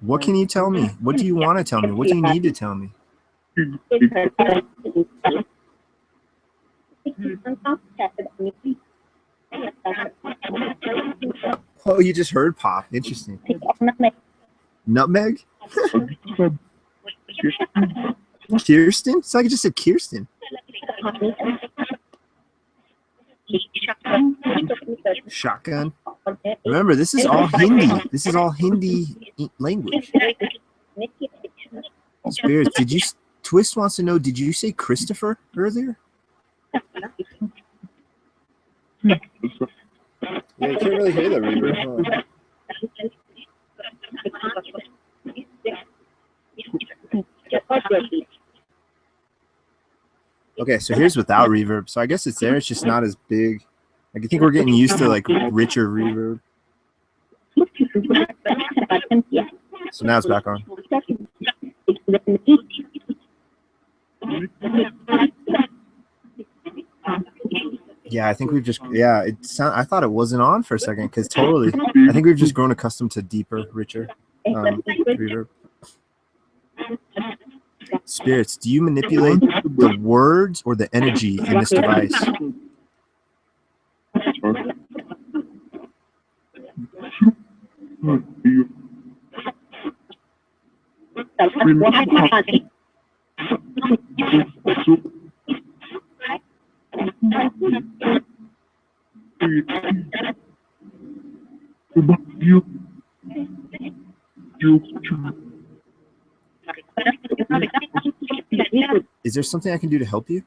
What can you tell me? What do you want to tell me? What do you need to tell me? Oh, you just heard pop. Interesting. Nutmeg? Kirsten? It's like I just said Kirsten. Shotgun. Remember, this is all Hindi. This is all Hindi language. Spirits, did you... Twist wants to know, did you say Christopher earlier? Yeah, you can't really hear that reverb. Huh? Okay, so here's without reverb. So I guess it's there. It's just not as big. Like, I think we're getting used to like richer reverb. So now it's back on. Yeah, I think we've just, yeah, I thought it wasn't on for a second because totally, I think we've just grown accustomed to deeper, richer reverb. Spirits, do you manipulate the words or the energy in this device? Is there something I can do to help you?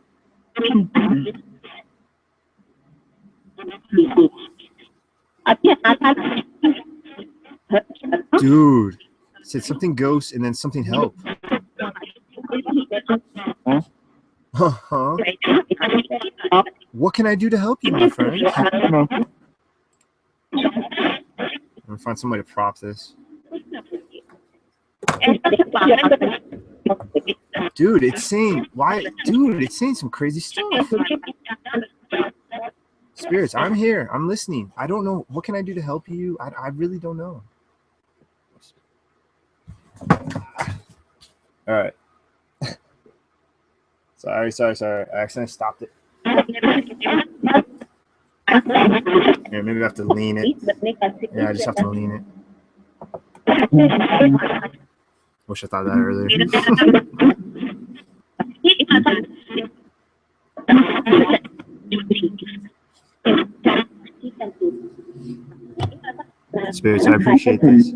Dude, it said something ghost and then something help. Uh-huh. What can I do to help you, my friend? I'm gonna find some way to prop this. Dude, it's saying why? Dude, it's saying some crazy stuff. Spirits, I'm here. I'm listening. I don't know. What can I do to help you? I really don't know. All right. Sorry. I accidentally stopped it. Yeah, maybe I have to lean it. Yeah, I just have to lean it. Wish I thought of that earlier. Spirits, I appreciate this.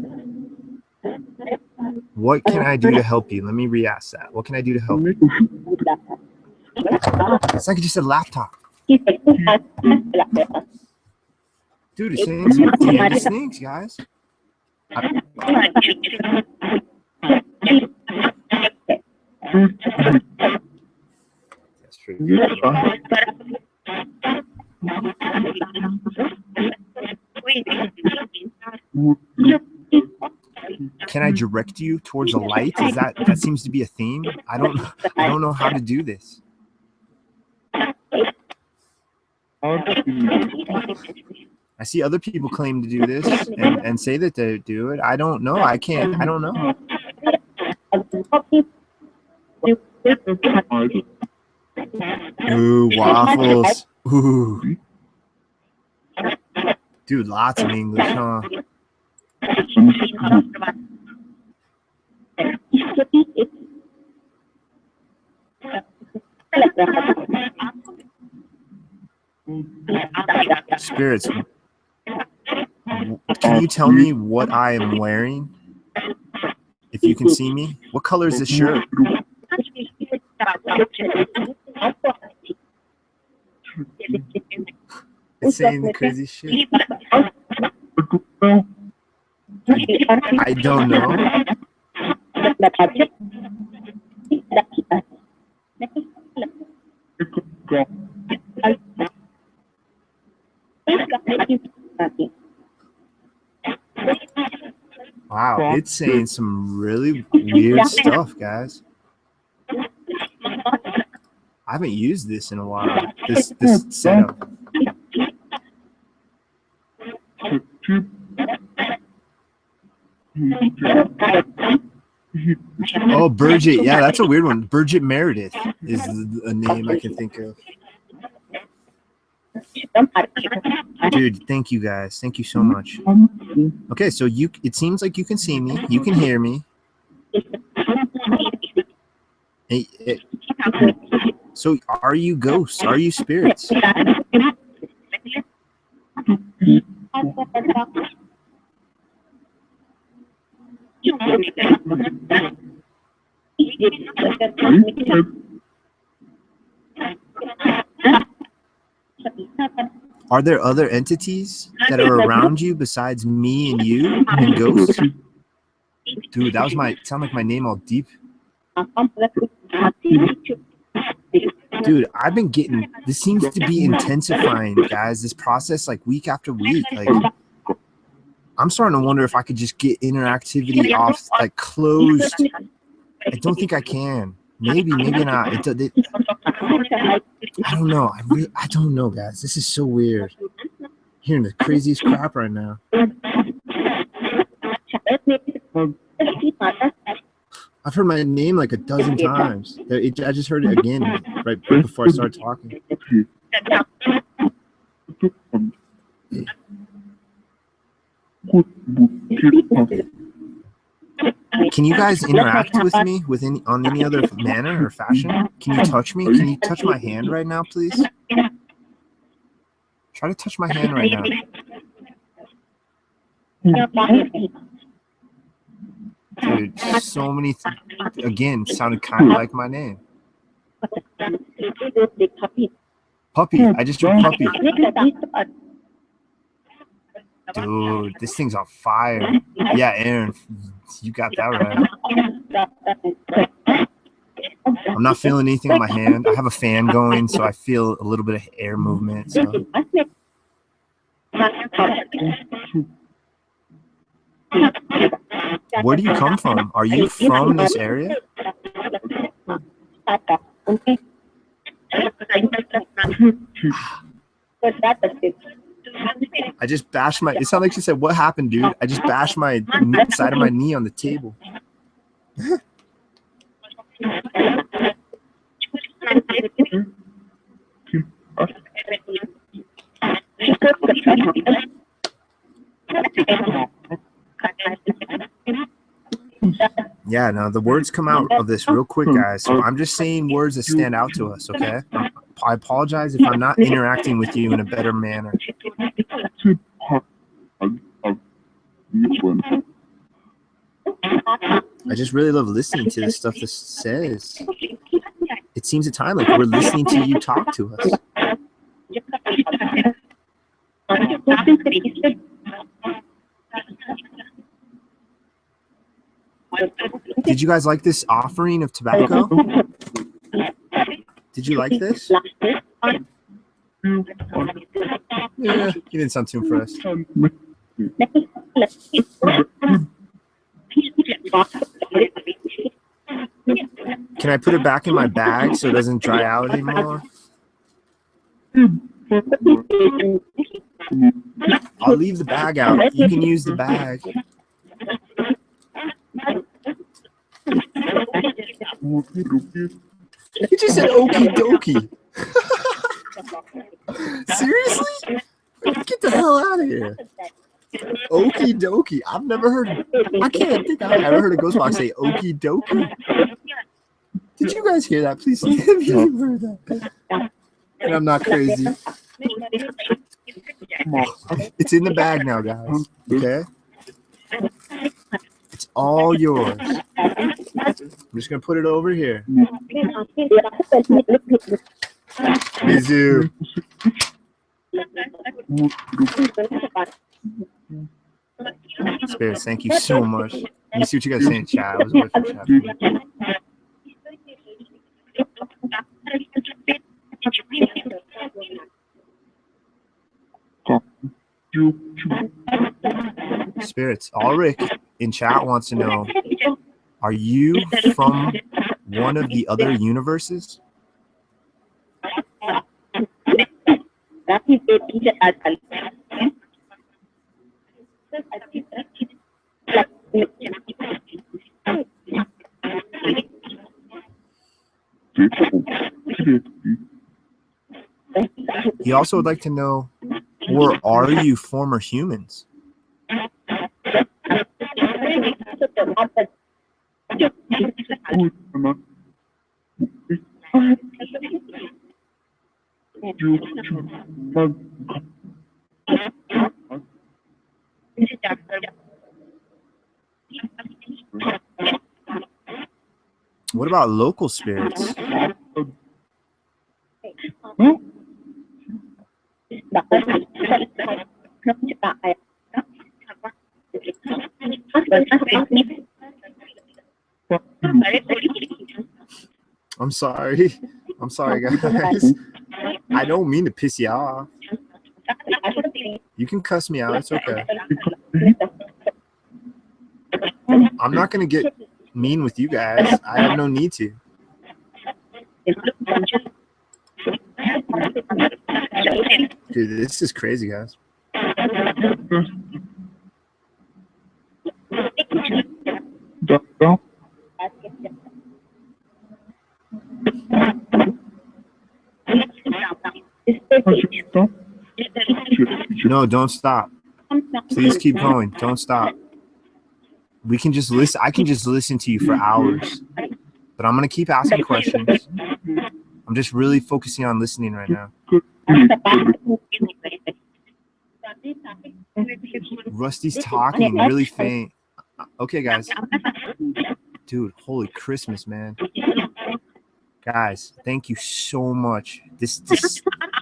What can I do to help you? Let me re-ask that. What can I do to help you? It's like you just said laptop. Dude, it's saying some dangerous things, guys. That's true. Can I direct you towards a light? Is that seems to be a theme? I don't know how to do this. I see other people claim to do this and say that they do it. I don't know. I can't. I don't know. Ooh, waffles. Ooh. Dude, lots of English, huh? Spirits, can you tell me what I am wearing? If you can see me, what color is this shirt? It's saying the crazy shit. I don't know. Wow, it's saying some really weird stuff, guys. I haven't used this in a while. This setup. Oh, Burgett. Yeah, that's a weird one. Burgett Meredith is a name I can think of. Dude, thank you guys. Thank you so much. Okay, so it seems like you can see me. You can hear me. So are you ghosts? Are you spirits? Are there other entities that are around you besides me and you and ghosts? Dude, that was sound like my name all deep. Dude, I've been getting, this seems to be intensifying, guys, this process like week after week. Like, I'm starting to wonder if I could just get interactivity off, like closed. I don't think I can. Maybe not. I don't know. I don't know, guys. This is so weird. Hearing the craziest crap right now. I've heard my name like a dozen times. I just heard it again right before I started talking. Can you guys interact with me on any other manner or fashion? Can you touch me? Can you touch my hand right now, please? Try to touch my hand right now. Dude, so many, again, sounded kind of like my name. Puppy. I just drew puppy. Dude, this thing's on fire. Yeah, Aaron, you got that right. I'm not feeling anything on my hand. I have a fan going, so I feel a little bit of air movement. So. Where do you come from? Are you from this area? I just bashed my, it sounded like she said, what happened, dude? I just bashed my side of my knee on the table. Yeah, no, the words come out of this real quick, guys. So I'm just saying words that stand out to us, okay? I apologize if I'm not interacting with you in a better manner. I just really love listening to the stuff this says. It seems at times like we're listening to you talk to us. Did you guys like this offering of tobacco? Did you like this? Yeah, you didn't sound too impressed. Can I put it back in my bag so it doesn't dry out anymore? I'll leave the bag out. You can use the bag. You just said okie dokie. Seriously? Get the hell out of here. Okie dokie. I've never heard, I can't think I've ever heard a ghost box say okie dokie. Did you guys hear that? Please tell me you heard that. And I'm not crazy. It's in the bag now, guys. Okay? It's all yours. I'm just going to put it over here. Mizu. Spirits, thank you so much. Let me see what you guys say in chat. I was away from chat. Spirits, Ulrich in chat wants to know, are you from one of the other universes? He also would like to know, or are you former humans? What about local spirits? I'm sorry. I'm sorry, guys. I don't mean to piss you off. You can cuss me out. It's okay. I'm not going to get mean with you guys. I have no need to. Dude, this is crazy, guys. No, don't stop. Please keep going. Don't stop. We can just listen. I can just listen to you for hours. But I'm going to keep asking questions. I'm just really focusing on listening right now. Rusty's talking really faint. Okay, guys. Dude, holy Christmas, man. Guys, thank you so much. This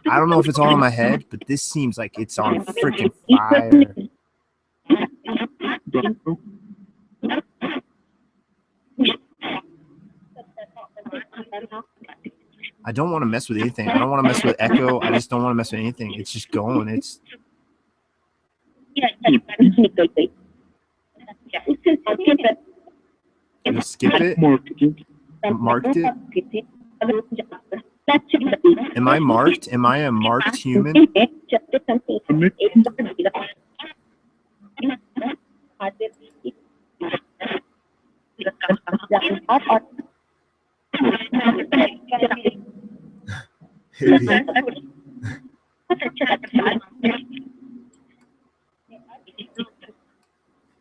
I don't know if it's all in my head, but this seems like it's on freaking fire. I don't want to mess with anything. I don't want to mess with Echo. I just don't want to mess with anything. It's just going. It's you skip it. Marked it. Am I marked? Am I a marked human?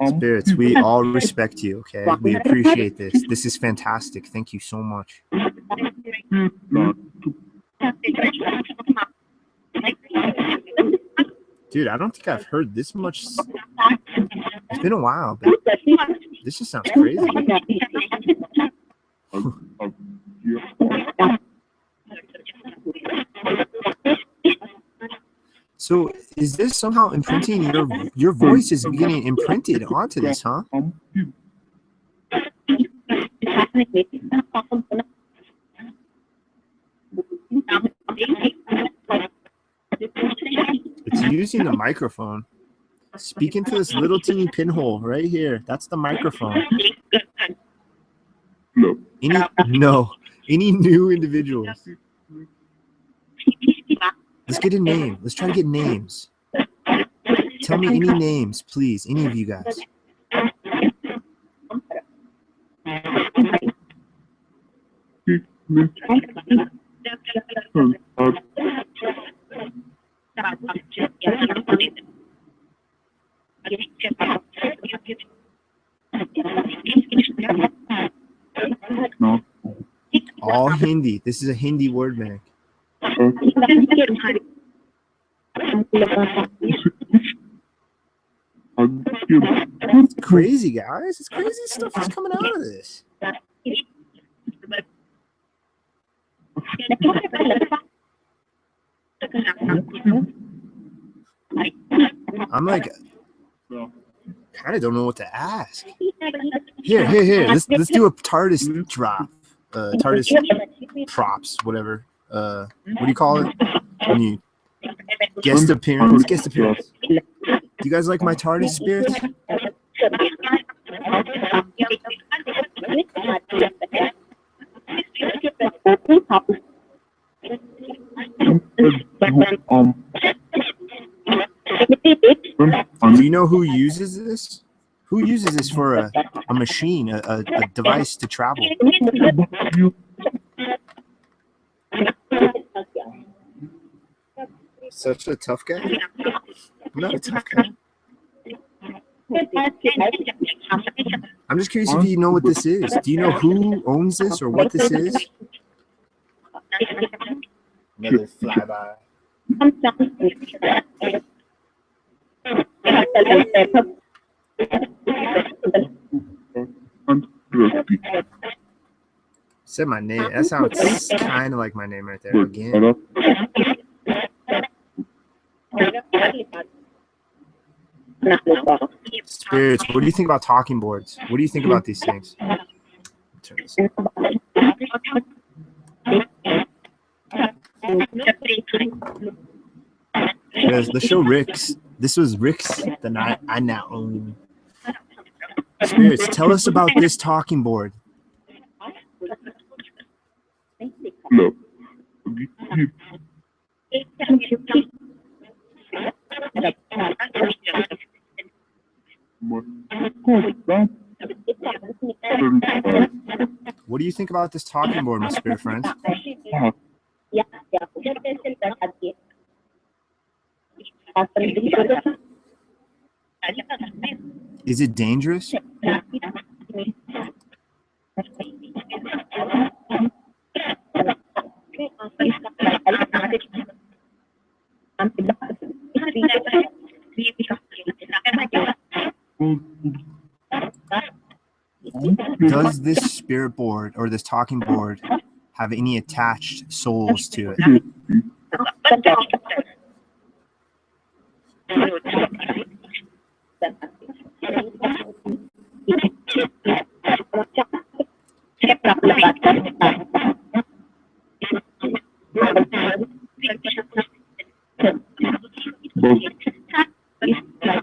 Spirits, we all respect you, okay? We appreciate this. This is fantastic. Thank you so much. Dude, I don't think I've heard this much. It's been a while, but this just sounds crazy. So is this somehow imprinting your voice is getting imprinted onto this, huh? It's using the microphone. Speak into this little teeny pinhole right here. That's the microphone. Any new individuals? Let's get a name. Let's try to get names. Tell me any names, please. Any of you guys. All Hindi. This is a Hindi word bank. It's crazy, guys. It's crazy stuff that's coming out of this. I'm like, kind of don't know what to ask. Here. Let's do a TARDIS drop. TARDIS props, whatever. What do you call it? When you guest appearance. Do you guys like my TARDIS spirits? Do you know who uses this? Who uses this for a machine, a device to travel? Such a tough guy? I'm not a tough guy. I'm just curious if you know what this is. Do you know who owns this or what this is? Another flyby. Said my name. That sounds kind of like my name right there again. Spirits, what do you think about talking boards? What do you think about these things? Turn this Let's show Rick's. This was Rick's the night I now own. Spirits, tell us about this talking board. No. What do you think about this talking board, my spirit friends? Is it dangerous? Does this spirit board or this talking board have any attached souls to it?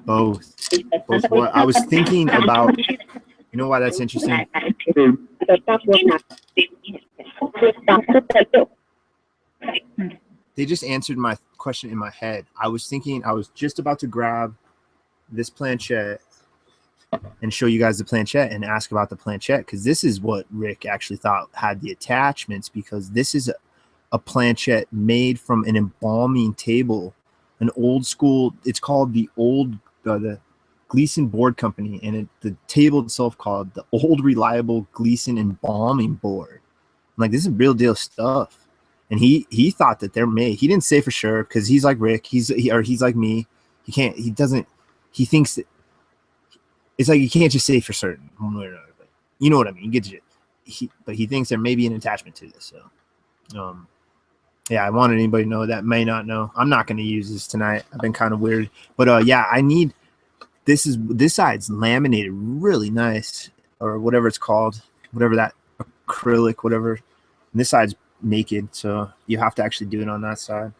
Both. What I was thinking about, you know why that's interesting? They just answered my question in my head. I was just about to grab this planchette and show you guys the planchette and ask about the planchette, because this is what Rick actually thought had the attachments, because this is a planchette made from an embalming table, an old school. It's called the Gleason Board Company, and the table itself called the Old Reliable Gleason Embalming Board. I'm like, this is real deal stuff. And he thought that they're made. He didn't say for sure, because he's like Rick. He's like me. He thinks that it's like you can't just say for certain one way or another. But you know what I mean. You get it. But he thinks there may be an attachment to this. So, yeah, I wanted anybody to know that may not know. I'm not going to use this tonight. I've been kind of weird. But yeah, I need this side's laminated really nice, or whatever it's called, whatever that acrylic, whatever. And this side's naked, so you have to actually do it on that side.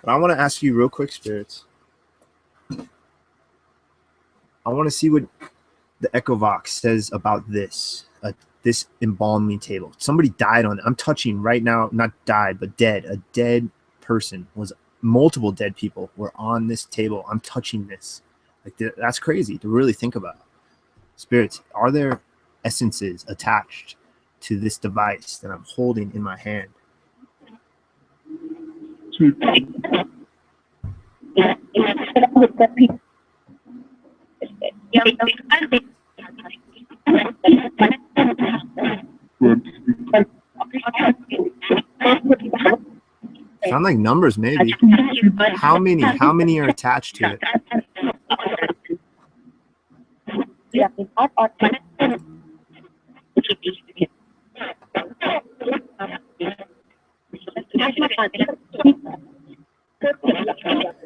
But I want to ask you real quick, spirits. I want to see what the EchoVox says about this embalming table. Somebody died on it. I'm touching right now, not died, but dead. A dead person multiple dead people were on this table. I'm touching this. Like, that's crazy to really think about. Spirits, are there essences attached to this device that I'm holding in my hand? Sound like numbers, maybe. How many are attached to it?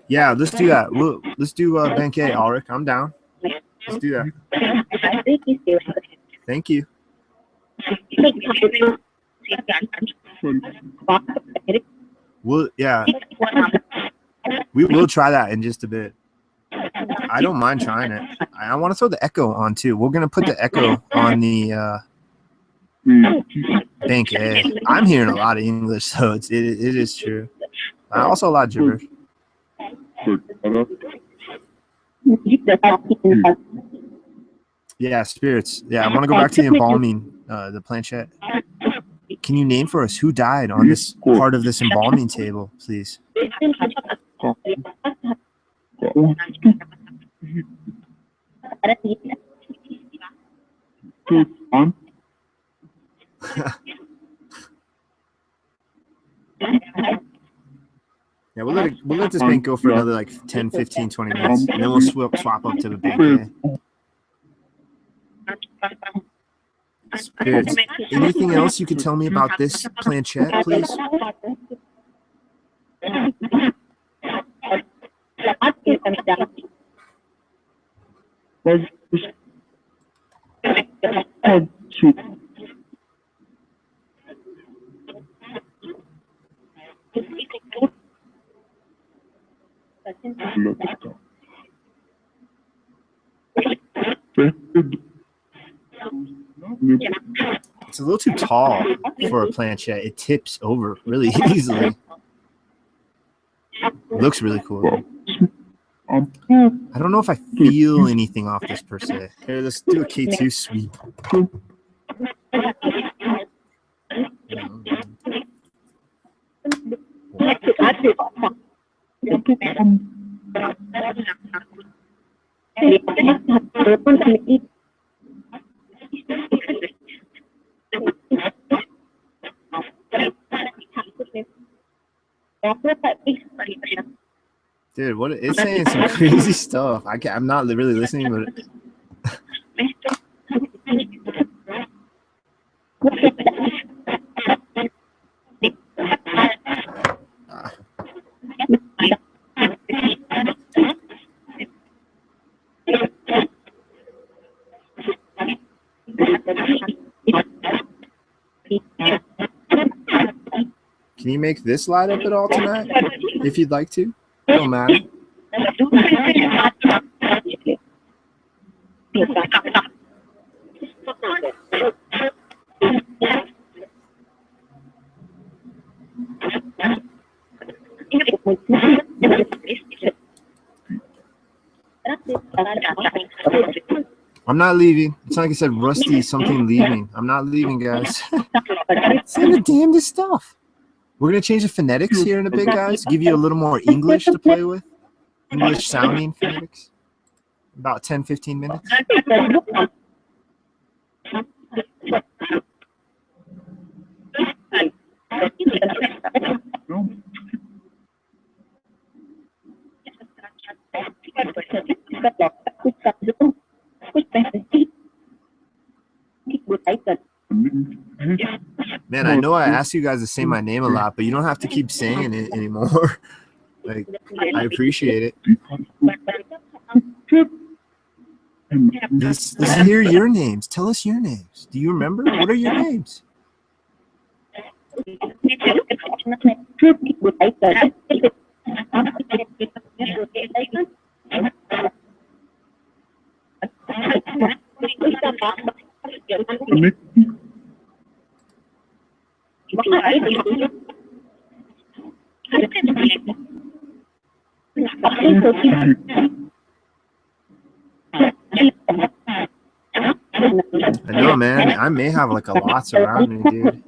Yeah, let's do that. Let's do Banquet, Ulrich. I'm down. Let's do that. Thank you. Well, yeah, we will try that in just a bit. I don't mind trying it. I want to throw the echo on too. We're gonna put the echo on the bank A. I'm hearing a lot of English, so it is true. Also a lot of gibberish. Yeah, spirits. Yeah, I want to go back to the embalming, the planchette. Can you name for us who died on this part of this embalming table, please? Yeah, we'll let this bank go for another like 10, 15, 20 minutes, and then we'll swap up to the bank A. Spirits. Anything else you could tell me about this planchette, please? It's a little too tall for a planchette. It tips over really easily. It looks really cool. I don't know if I feel anything off this per se. Here, let's do a K2 sweep. Dude, what it's saying some crazy stuff. I'm not really listening, but can you make this light up at all tonight? If you'd like to. It don't matter. I'm not leaving. It's not like I said Rusty something leaving. I'm not leaving, guys. Say the damnedest stuff. We're going to change the phonetics here in a bit, guys. Give you a little more English to play with. English sounding phonetics. About 10, 15 minutes. Man, I know I ask you guys to say my name a lot, but you don't have to keep saying it anymore. Like, I appreciate it. Let's hear your names. Tell us your names. Do you remember? What are your names? I know, man. I may have like a lot around me, dude.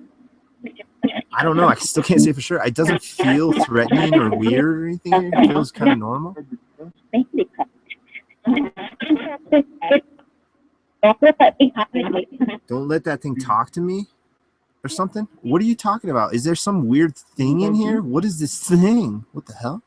I don't know. I still can't say for sure. It doesn't feel threatening or weird or anything. It feels kind of normal. Don't let that thing talk to me or something. What are you talking about? Is there some weird thing in here? What is this thing? What the hell?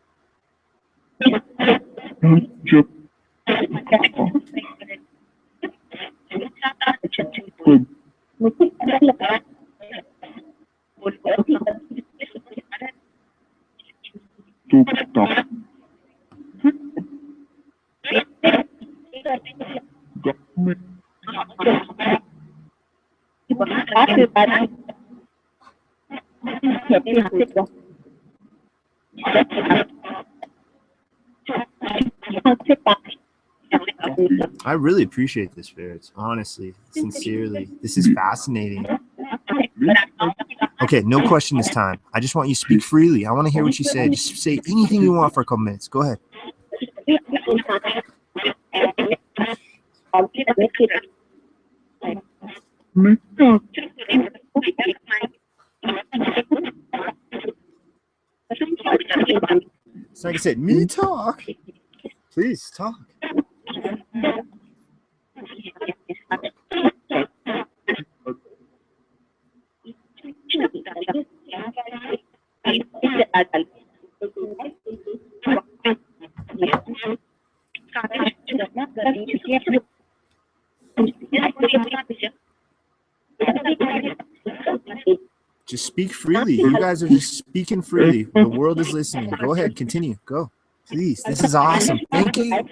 I really appreciate this, Spirits. Honestly, sincerely, this is fascinating. Okay, no question this time. I just want you to speak freely. I want to hear what you say. Just say anything you want for a couple minutes. Go ahead. It's like I said, me talk. Please talk. Just speak freely. You guys are just speaking freely. The world is listening. Go ahead, continue. Go. Please. This is awesome. Thank you.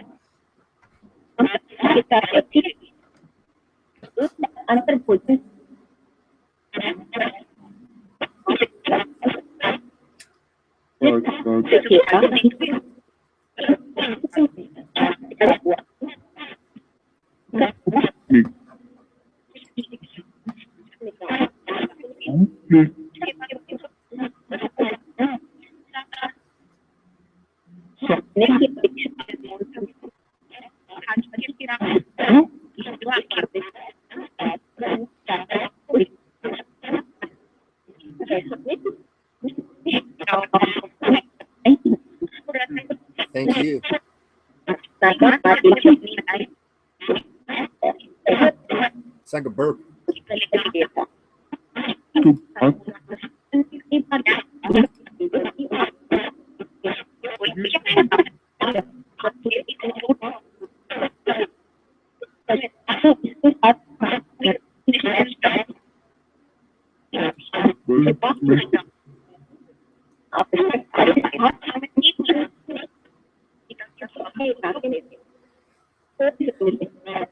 Thank you. It's like a burp.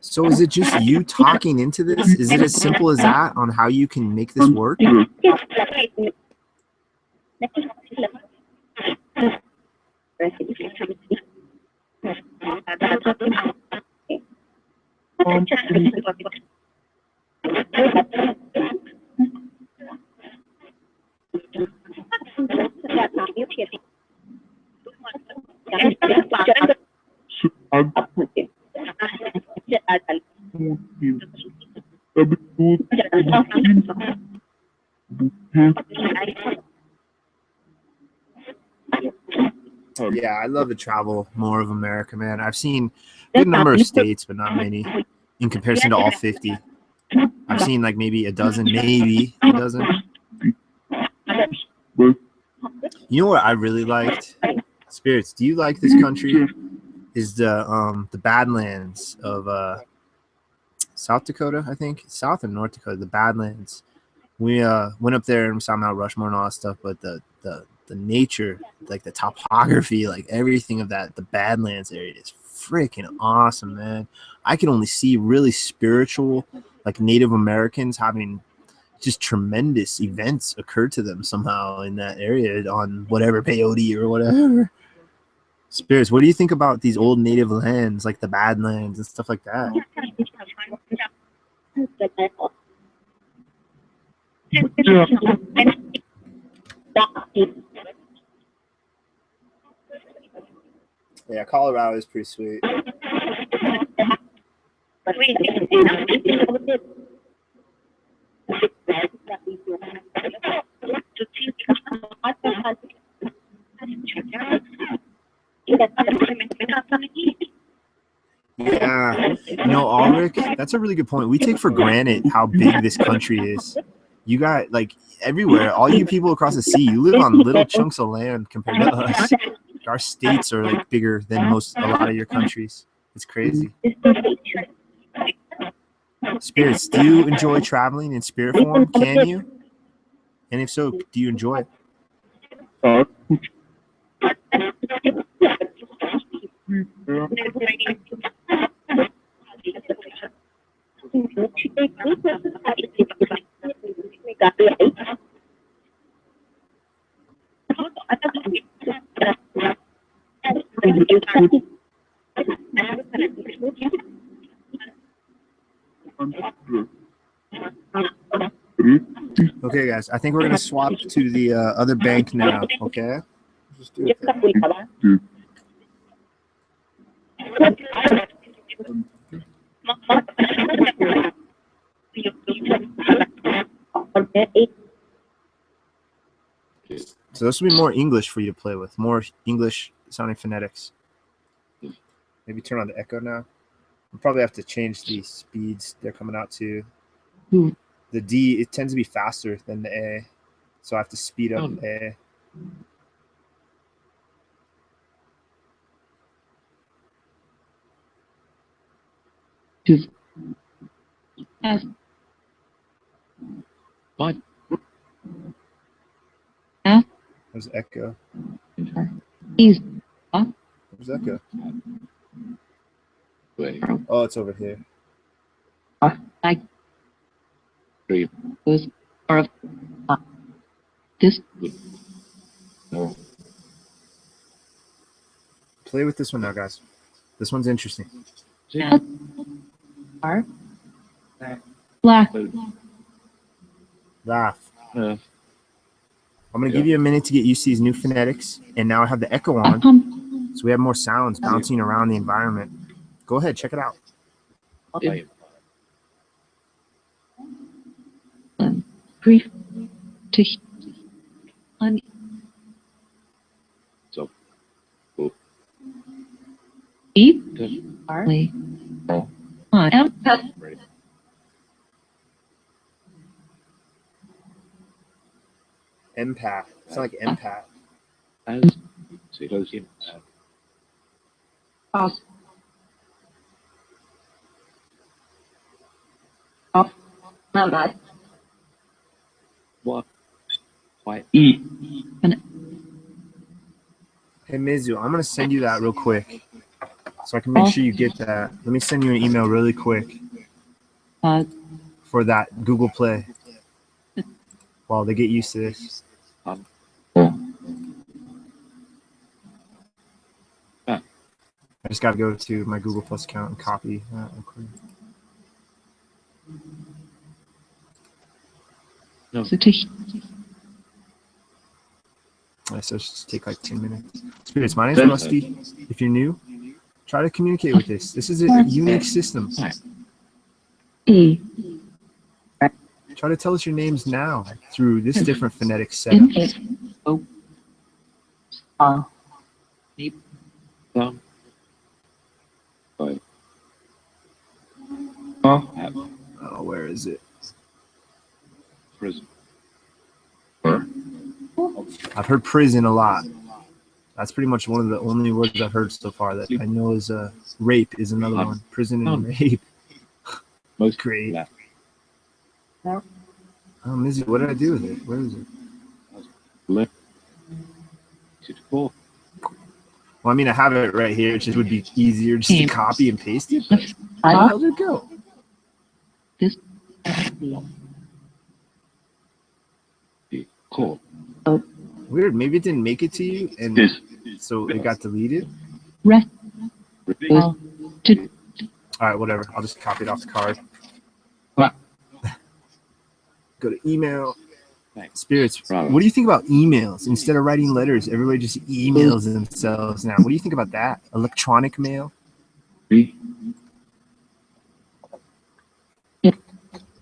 So is it just you talking into this? Is it as simple as that on how you can make this work? Yeah, I love to travel more of America, man. I've seen a good number of states, but not many in comparison to all 50. I've seen like maybe a dozen. You know what I really liked? Spirits, do you like this country? Is the Badlands of South Dakota, I think. South and North Dakota, the Badlands. We went up there and saw Mount Rushmore and all that stuff, but the nature, like the topography, like everything of that, the Badlands area is freaking awesome, man. I can only see really spiritual, like Native Americans having just tremendous events occur to them somehow in that area on whatever peyote or whatever. Spirits, what do you think about these old native lands, like the Badlands and stuff like that? Yeah, Colorado is pretty sweet. Yeah, Ulrich, that's a really good point. We take for granted how big this country is. You got like everywhere, all you people across the sea, you live on little chunks of land compared to us. Our states are like bigger than a lot of your countries. It's crazy. Spirits, do you enjoy traveling in spirit form? Can you? And if so, do you enjoy it? Okay, guys, I think we're gonna swap to the other bank now. Okay. Just do it there. So this will be more English for you to play with, more English sounding phonetics. Maybe turn on the echo now. We'll probably have to change the speeds they're coming out to. The D, it tends to be faster than the A, so I have to speed up the A. What? There's echo. Is Where's echo? Wait. Oh, it's over here. like Three. was or this No. Play with this one now, guys. This one's interesting. are black Laugh. Uh, I'm going to give you a minute to get used to these new phonetics, and now I have the echo on, so we have more sounds bouncing around the environment. Go ahead, check it out. wait. brief to on So. deep Good. hardly Oh. on Ready. Empath. It's not like empath. As. So close in. off off not that What? Quiet. Hey, Mizu, I'm going to send you that real quick so I can make sure you get that. Let me send you an email really quick for that Google Play while they get used to this. I just got to go to my Google Plus account and copy that real quick. so to So it's just take like 10 minutes. Spirits, my name's Rusty. If you're new, try to communicate with this. This is a unique system. E Try to tell us your names now through this different phonetic setup. in O R Thumb. Oh, where is it? Prison. I've heard prison a lot. That's pretty much one of the only words I've heard so far that I know is rape is another one. Prison and rape. Most Great. left. Oh, Mizzy, what did I do with it? Where is it? Left. 64. Well, I mean, I have it right here. It just would be easier just to copy and paste it. But I how did it go? this Cool. Weird. Maybe it didn't make it to you, and This. so it got deleted. rest Repeat. to All right, whatever. I'll just copy it off the card. What? Go to email. Thanks. Spirits. Bravo. What do you think about emails? Instead of writing letters, everybody just emails themselves now. What do you think about that? Electronic mail? Three.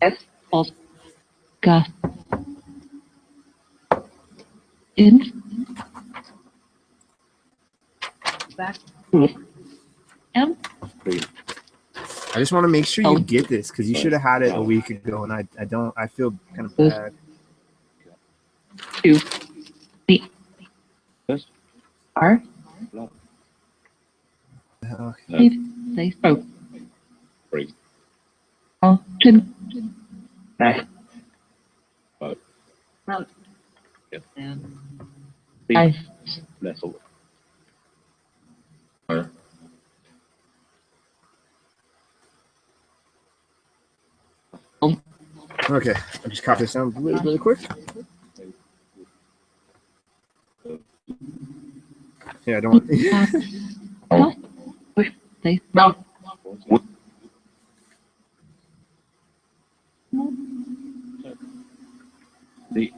S of gas in back M Three. I just want to make sure you get this because you should have had it a week ago, and I don't. I feel kind of bad. 2 the Yes. R Okay. they spoke Three. Trim Five. Well, Yep. and Three. I Less over. Okay, I'll just copy this down really quick. Yeah, I don't want. Place vote. D.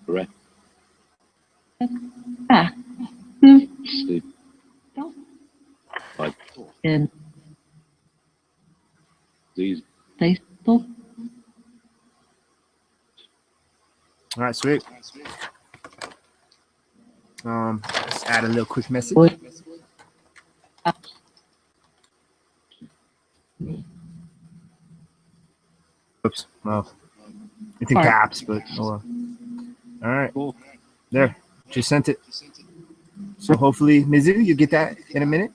Correct. Ah. C. Five. And These. place vote. All right, sweet. Let's add a little quick message. Vote. Oops. Well, it's in Alright. caps, but oh well. All right, Cool. there. Just sent it. So hopefully, Mizu, you get that in a minute.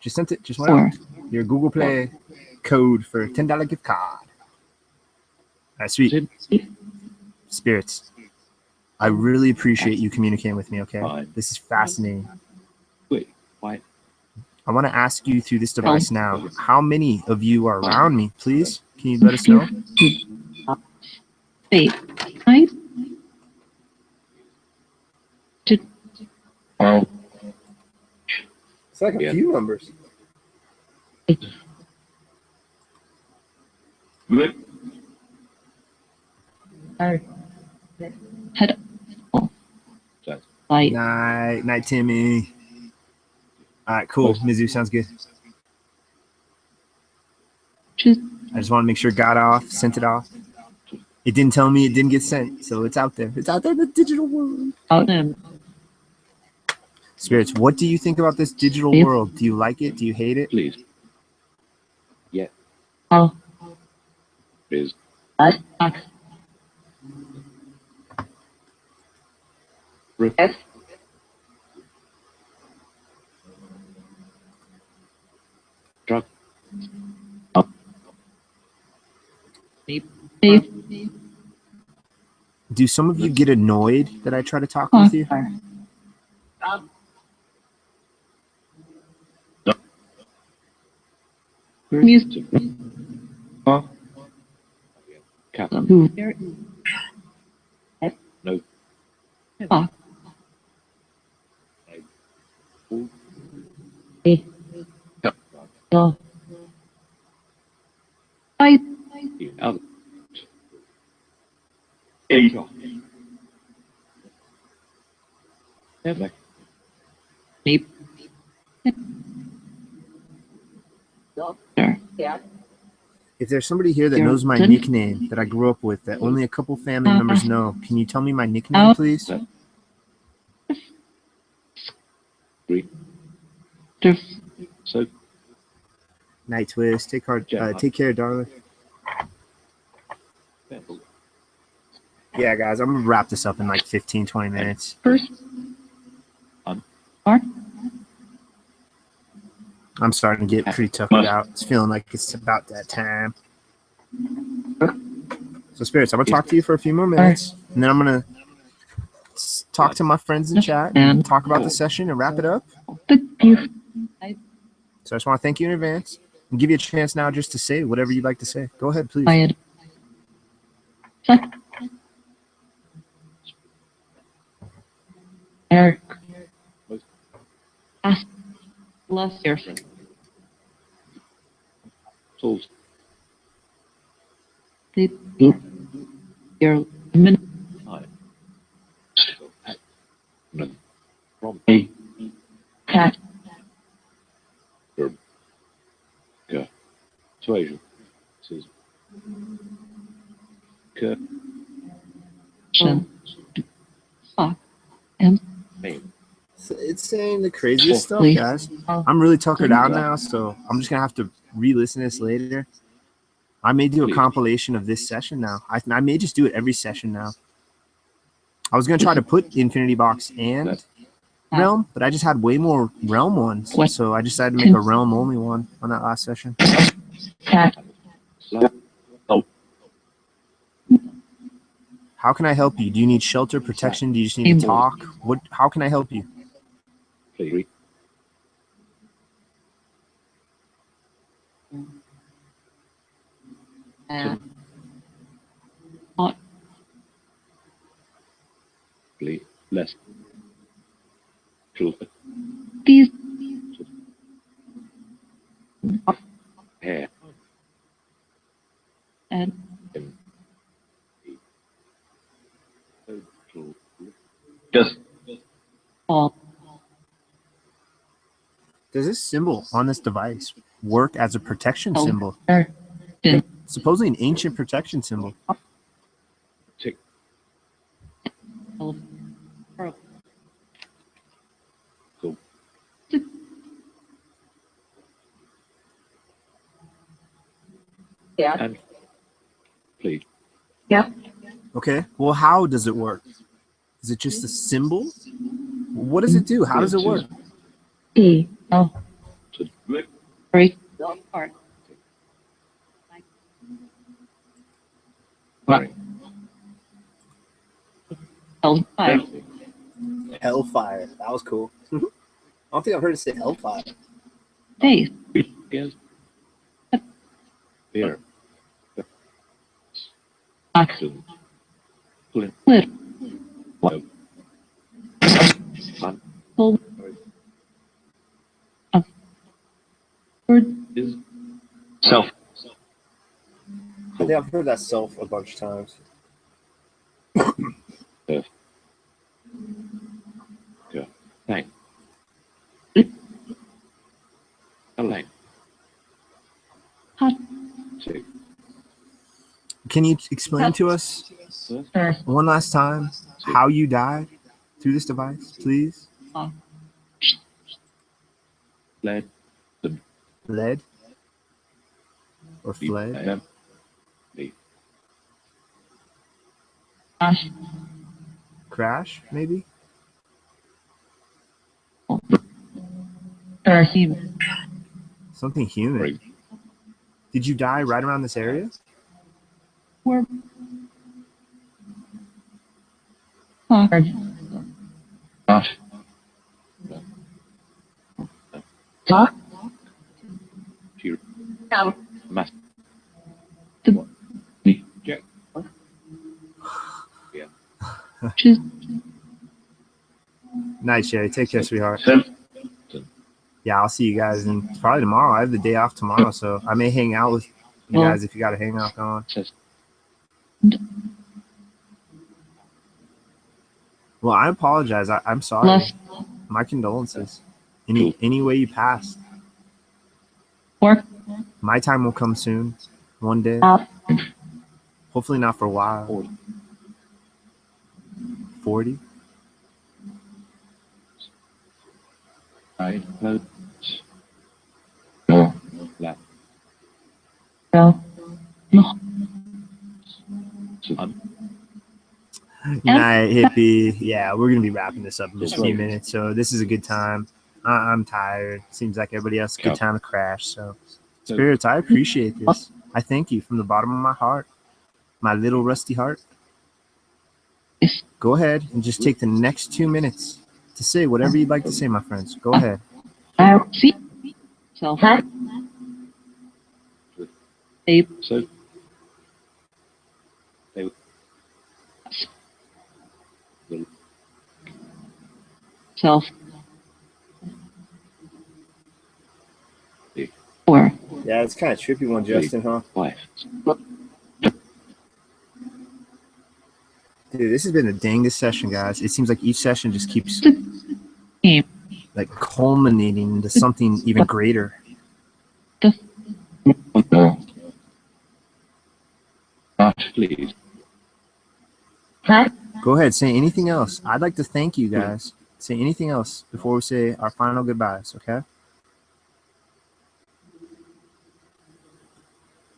Just sent it. Just went out. Your Google Play code for $10 gift card. All right, sweet. Spirits. I really appreciate you communicating with me, okay? Fine. This is fascinating. Wait. Why? I want to ask you through this device now, how many of you are around me, please? Can you let us know? 8, 9, 2, It's like a Yeah. few numbers. Good. head That's light. Night, Timmy. All right, cool. Mizu, sounds good. Choose I just want to make sure it got off, sent it off. It didn't tell me it didn't get sent, so it's out there. It's out there in the digital world. out and Spirits, what do you think about this digital Yeah. world? Do you like it? Do you hate it? please. Yeah. all Is. that. F. Truck. Beep. Do some of you get annoyed that I try to talk with you? Music. Huh? Cap. Who? No. Ah. Ooh. A. Cap. So. I. Out. Eight. Never. Beep. Doctor. Yeah. If there's somebody here that You're knows my good. nickname that I grew up with that only a couple family members know, can you tell me my nickname, Out. please? Three. So. Night Twist. Take care, darling. Yeah, guys, I'm going to wrap this up in like 15, 20 minutes. First. I'm starting to get pretty tuckered out. It's feeling like it's about that time. So, Spirits, I'm going to talk to you for a few more minutes, and then I'm going to talk to my friends in chat and talk about the session and wrap it up. Thank you. So I just want to thank you in advance and give you a chance now just to say whatever you'd like to say. Go ahead, please. I had. Eric. Ask. Bless your Tools. your minute. Five. No. From A. Cat. Go. Persuasion. Says. Kurt. Fuck. And Name. It's saying the craziest stuff, Please. guys. I'm really tuckered out now, so I'm just going to have to re-listen to this later. I may do a Please. compilation of this session now. I may just do it every session now. I was going to try to put Infinity Box and Realm, but I just had way more Realm ones, What? so I decided to make a Realm only one on that last session. cat. Oh. How can I help you? Do you need shelter, protection? Do you just need to talk? What? How can I help you? Please. and hot please, less. Truth. these Hair. and Just all Does this symbol on this device work as a protection Oh. symbol? are Supposedly an ancient protection symbol. tick. Cool. Yeah. And please. Yep. Okay. Well, how does it work? Is it just a symbol? What does it do? How does it work? E. Oh. So, Break apart. right. Held by Hellfire. That was cool. I don't think I've heard it say hellfire. face. Yes. Here. Oxygen. Flint. Lid. Sun Full. Word. is self. I think I've heard that self a bunch of times. Thank. Align. Hot. Tick. Can you explain to us Earth. one last time how you died through this device, please? Lead. Led or fled? Mem. Ash. Crash, maybe? Earth. Something human. Break. Did you die right around this area? Word. Hard. Off. Talk. Here. Out. Mass. The- Jack. Choose. Night, Sherry. Take care, sweetheart. Sen. Yeah, I'll see you guys and probably tomorrow. I have the day off tomorrow, so I may hang out with you Well- guys if you got a hangout going. Well, I apologize. I'm sorry. Less. My condolences. Any way you passed. Work. My time will come soon. One day. Out. Hopefully not for a while. 40? Right. No. Left. Go. No. Sun. Night, hippie. Yeah, we're going to be wrapping this up in just a few Right. minutes. So this is a good time. I'm tired. Seems like everybody else, good Yeah. time to crash. So, spirits, I appreciate this. I thank you from the bottom of my heart, my little rusty heart. Go ahead and just take the next 2 minutes to say whatever you'd like to say, my friends. Go ahead. Out. See. Self. Tape. So. Self. Yeah. Or. Yeah, it's kind of trippy one, Justin, huh? Life. Dude, this has been the dangest session, guys. It seems like each session just keeps Game. like culminating into something even greater. Please. Go ahead, say anything else. I'd like to thank you guys. Say anything else before we say our final goodbyes, okay?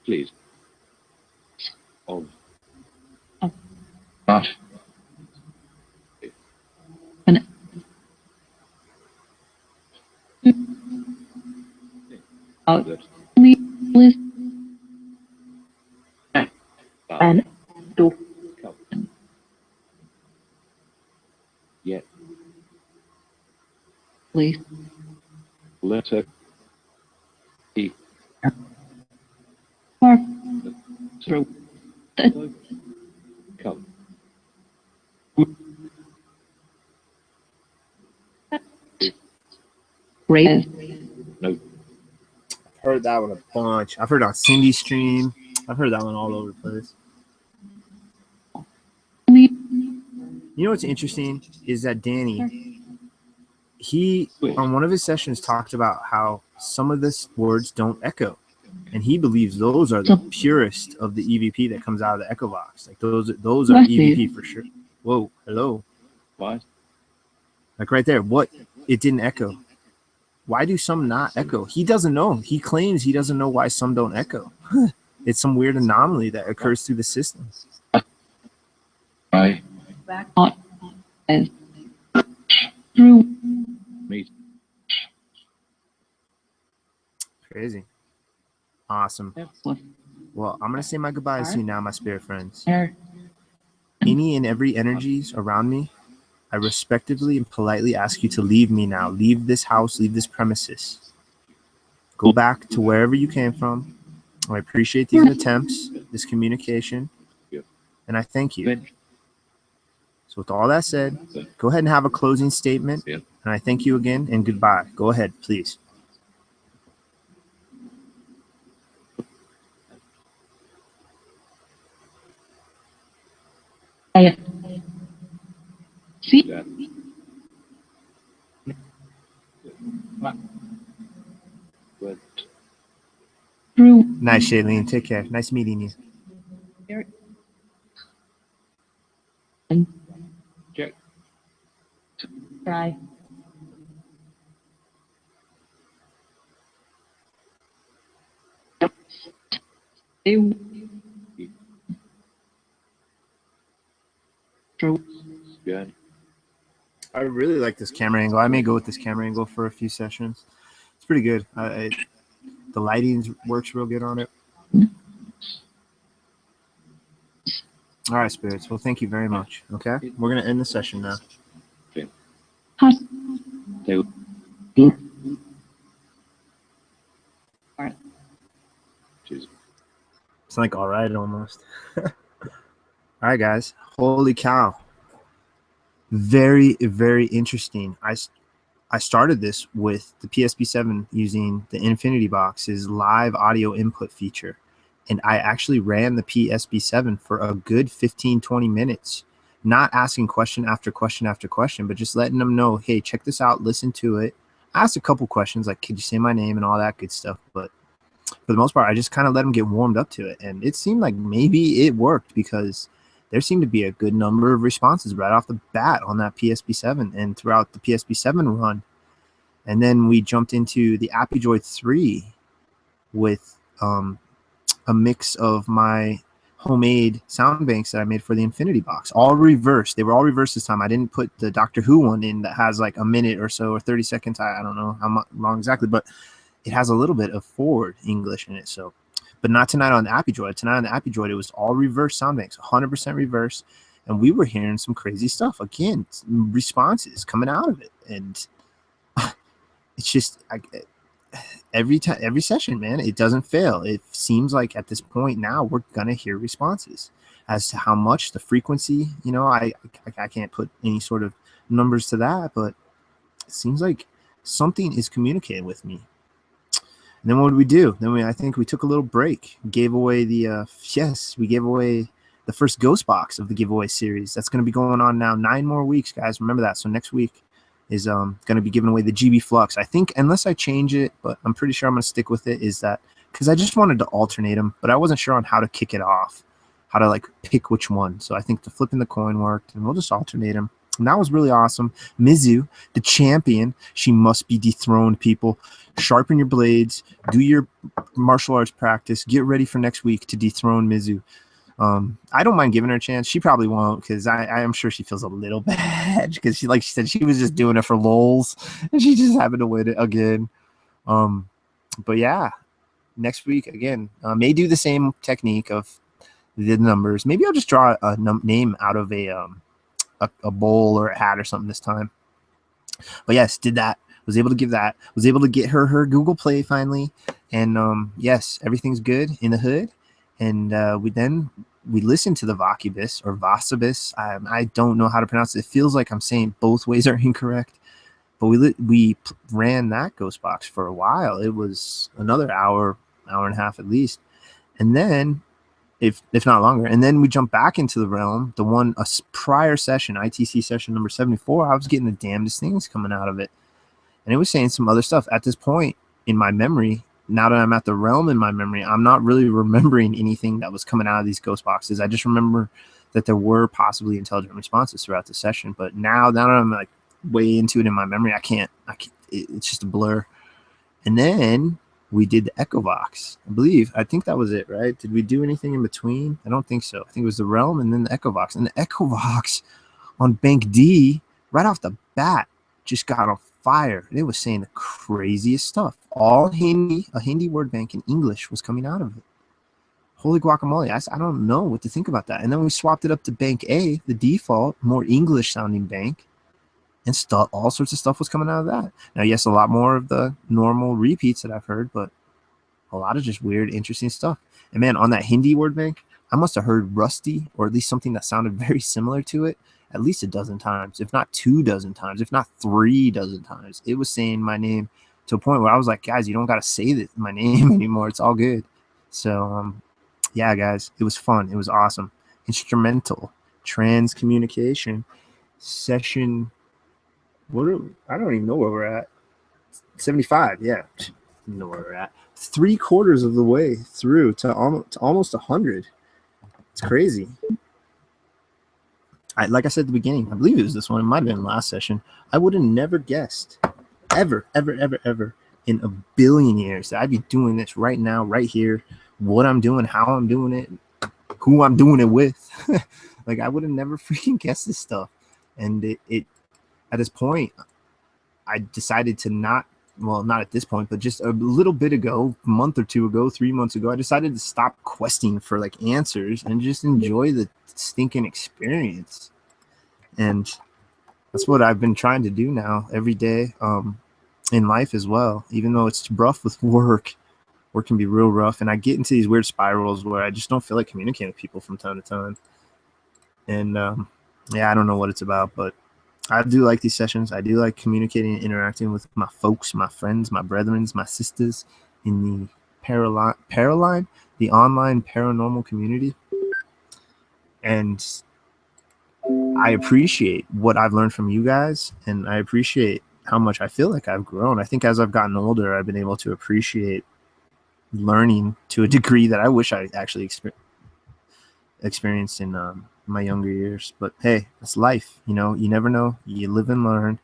Please. Of. Of. Not. Out. That. List. And. Do. Yet. Please. Letter. E. Or. through, Come. raise, No. Heard that one a bunch. I've heard it on Cindy's stream. I've heard that one all over the place. leave, You know what's interesting is that Danny, he on one of his sessions talked about how some of the words don't echo, and he believes those are the purest of the EVP that comes out of the EchoVox. Like those are EVP for sure. Whoa, hello, What? like right there. What? It didn't echo. Why do some not echo? He doesn't know. He claims he doesn't know why some don't echo. It's some weird anomaly that occurs through the system. I. back on, as, through, Me. Crazy. Awesome. with, Well, I'm gonna say my goodbyes to you now, my spirit friends. air, Any and every energies around me, I respectively and politely ask you to leave me now. Leave this house, leave this premises. Go back to wherever you came from. I appreciate these attempts, this communication, and I thank you. So with all that said, go ahead and have a closing statement, and I thank you again, and goodbye. Go ahead, please. I, see, Yeah. But through, Nice, Shailene. Take care. Nice meeting you. check. try, through, through, Good. I really like this camera angle. I may go with this camera angle for a few sessions. It's pretty good. The lighting works real good on it. All right, spirits. Well, thank you very much. Okay, we're gonna end the session now. hot, They Jeez. It's like all right, almost. All right, guys. Holy cow! Very, very interesting. I started this with the P-SB7 using the Infinity Box's live audio input feature. And I actually ran the P-SB7 for a good 15-20 minutes, not asking question after question after question, but just letting them know, hey, check this out, listen to it. I asked a couple questions like, could you say my name and all that good stuff. But for the most part, I just kind of let them get warmed up to it. And it seemed like maybe it worked because there seemed to be a good number of responses right off the bat on that P-SB7 and throughout the P-SB7 run. And then we jumped into the AppyJoy 3 with a mix of my homemade sound banks that I made for the Infinity Box, all reversed. They were all reversed this time. I didn't put the Doctor Who one in that has like a minute or so or 30 seconds. I don't know how long exactly, but it has a little bit of forward English in it. So, but not tonight on the AppyJoy. Tonight on the AppyJoy, it was all reverse sound banks, 100% reverse. And we were hearing some crazy stuff. Again, responses coming out of it. And it's just every time, every session, man, it doesn't fail. It seems like at this point now we're gonna hear responses as to how much the frequency. You know, I can't put any sort of numbers to that, but it seems like something is communicating with me. And then what did we do? Then I think we took a little break, gave away the we gave away the first ghost box of the giveaway series. That's going to be going on now 9 more weeks, guys. Remember that. So next week is going to be giving away the GB Flux. I think, unless I change it, but I'm pretty sure I'm going to stick with it, is that because I just wanted to alternate them, but I wasn't sure on how to kick it off, how to like pick which one. So I think the flipping the coin worked, and we'll just alternate them. And that was really awesome. Mizu, the champion, she must be dethroned, people. Sharpen your blades, do your martial arts practice, get ready for next week to dethrone Mizu. I don't mind giving her a chance. She probably won't, because I am sure she feels a little bad because she, like she said, she was just doing it for lols and she just happened to win it again. But yeah, next week again, may do the same technique of the numbers. Maybe I'll just draw a name out of a bowl or a hat or something this time. But yes, did that. Was able to give that. Was able to get her Google Play finally. And yes, everything's good in the hood. And we listened to the Vocibus or Vocibus. I don't know how to pronounce it. It feels like I'm saying both ways are incorrect. But we ran that ghost box for a while. It was another hour and a half at least. And then, if not longer, and then we jumped back into the realm. A prior session, ITC session number 74, I was getting the damnedest things coming out of it. And it was saying some other stuff. At this point in my memory, now that I'm at the realm in my memory, I'm not really remembering anything that was coming out of these ghost boxes. I just remember that there were possibly intelligent responses throughout the session. But now that I'm like way into it in my memory, I can't it's just a blur. And then we did the EchoVox. I think that was it, right? Did we do anything in between? I don't think so. I think it was the realm and then the EchoVox. And the EchoVox on Bank D, right off the bat, just got on fire. It was saying the craziest stuff. All Hindi, a Hindi word bank in English was coming out of it. Holy guacamole. I don't know what to think about that. And then we swapped it up to Bank A, the default, more English sounding bank. And stuff, all sorts of stuff was coming out of that. Now, yes, a lot more of the normal repeats that I've heard, but a lot of just weird, interesting stuff. And man, on that Hindi word bank, I must have heard Rusty, or at least something that sounded very similar to it, at least a dozen times, if not 24 times, if not 3 dozen times. It was saying my name to a point where I was like, guys, you don't got to say my name anymore. It's all good. So, yeah, guys, it was fun. It was awesome. Instrumental, transcommunication, session. I don't even know where we're at. 75, yeah. I don't know where we're at. 3/4 of the way through to almost 100. It's crazy. Like I said at the beginning, I believe it was this one. It might have been last session. I would have never guessed, ever in a billion years that I'd be doing this right now, right here. What I'm doing, how I'm doing it, who I'm doing it with. Like, I would have never freaking guessed this stuff. And it at this point, I decided to not at this point, but just a little bit ago, a month or two ago, 3 months ago, I decided to stop questing for like answers and just enjoy the stinking experience. And that's what I've been trying to do now every day in life as well, even though it's rough with work. Work can be real rough. And I get into these weird spirals where I just don't feel like communicating with people from time to time. And yeah, I don't know what it's about, but I do like these sessions. I do like communicating and interacting with my folks, my friends, my brethren, my sisters in the Paraline, the online paranormal community. And I appreciate what I've learned from you guys, and I appreciate how much I feel like I've grown. I think as I've gotten older, I've been able to appreciate learning to a degree that I wish I actually experienced in my younger years. But hey, it's life. You know, you never know. You live and learn.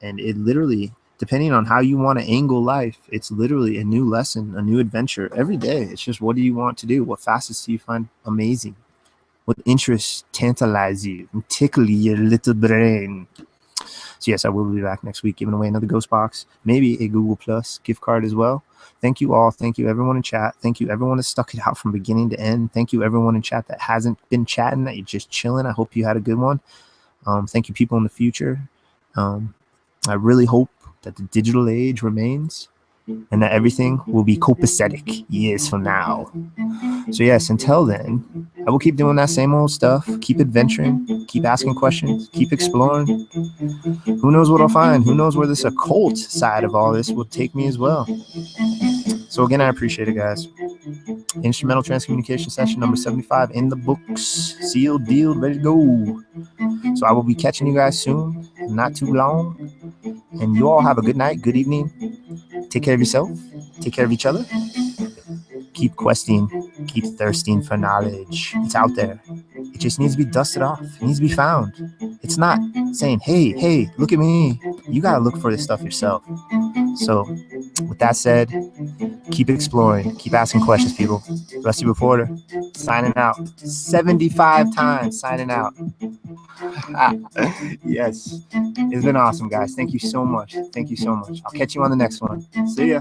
And it literally, depending on how you want to angle life, it's literally a new lesson, a new adventure every day. It's just, what do you want to do? What facets do you find amazing? What interests tantalize you and tickle your little brain? So yes, I will be back next week giving away another ghost box, maybe a Google Plus gift card as well. Thank you all. Thank you everyone in chat. Thank you everyone that stuck it out from beginning to end. Thank you everyone in chat that hasn't been chatting, that you're just chilling. I hope you had a good one. Thank you people in the future. I really hope that the digital age remains and that everything will be copacetic years from now. So yes, until then, I will keep doing that same old stuff, keep adventuring, keep asking questions, keep exploring. Who knows what I'll find? Who knows where this occult side of all this will take me as well. So again, I appreciate it, guys. Instrumental transcommunication session number 75 in the books, sealed, dealed, ready to go. So I will be catching you guys soon, not too long. And you all have a good night, good evening. Take care of yourself. Take care of each other. Keep questing. Keep thirsting for knowledge. It's out there. It just needs to be dusted off. It needs to be found. It's not saying, hey, look at me. You got to look for this stuff yourself. So with that said, keep exploring. Keep asking questions, people. Rusty Reporter, signing out. 75 times signing out. Yes. It's been awesome, guys. Thank you so much. Thank you so much. I'll catch you on the next one. See ya.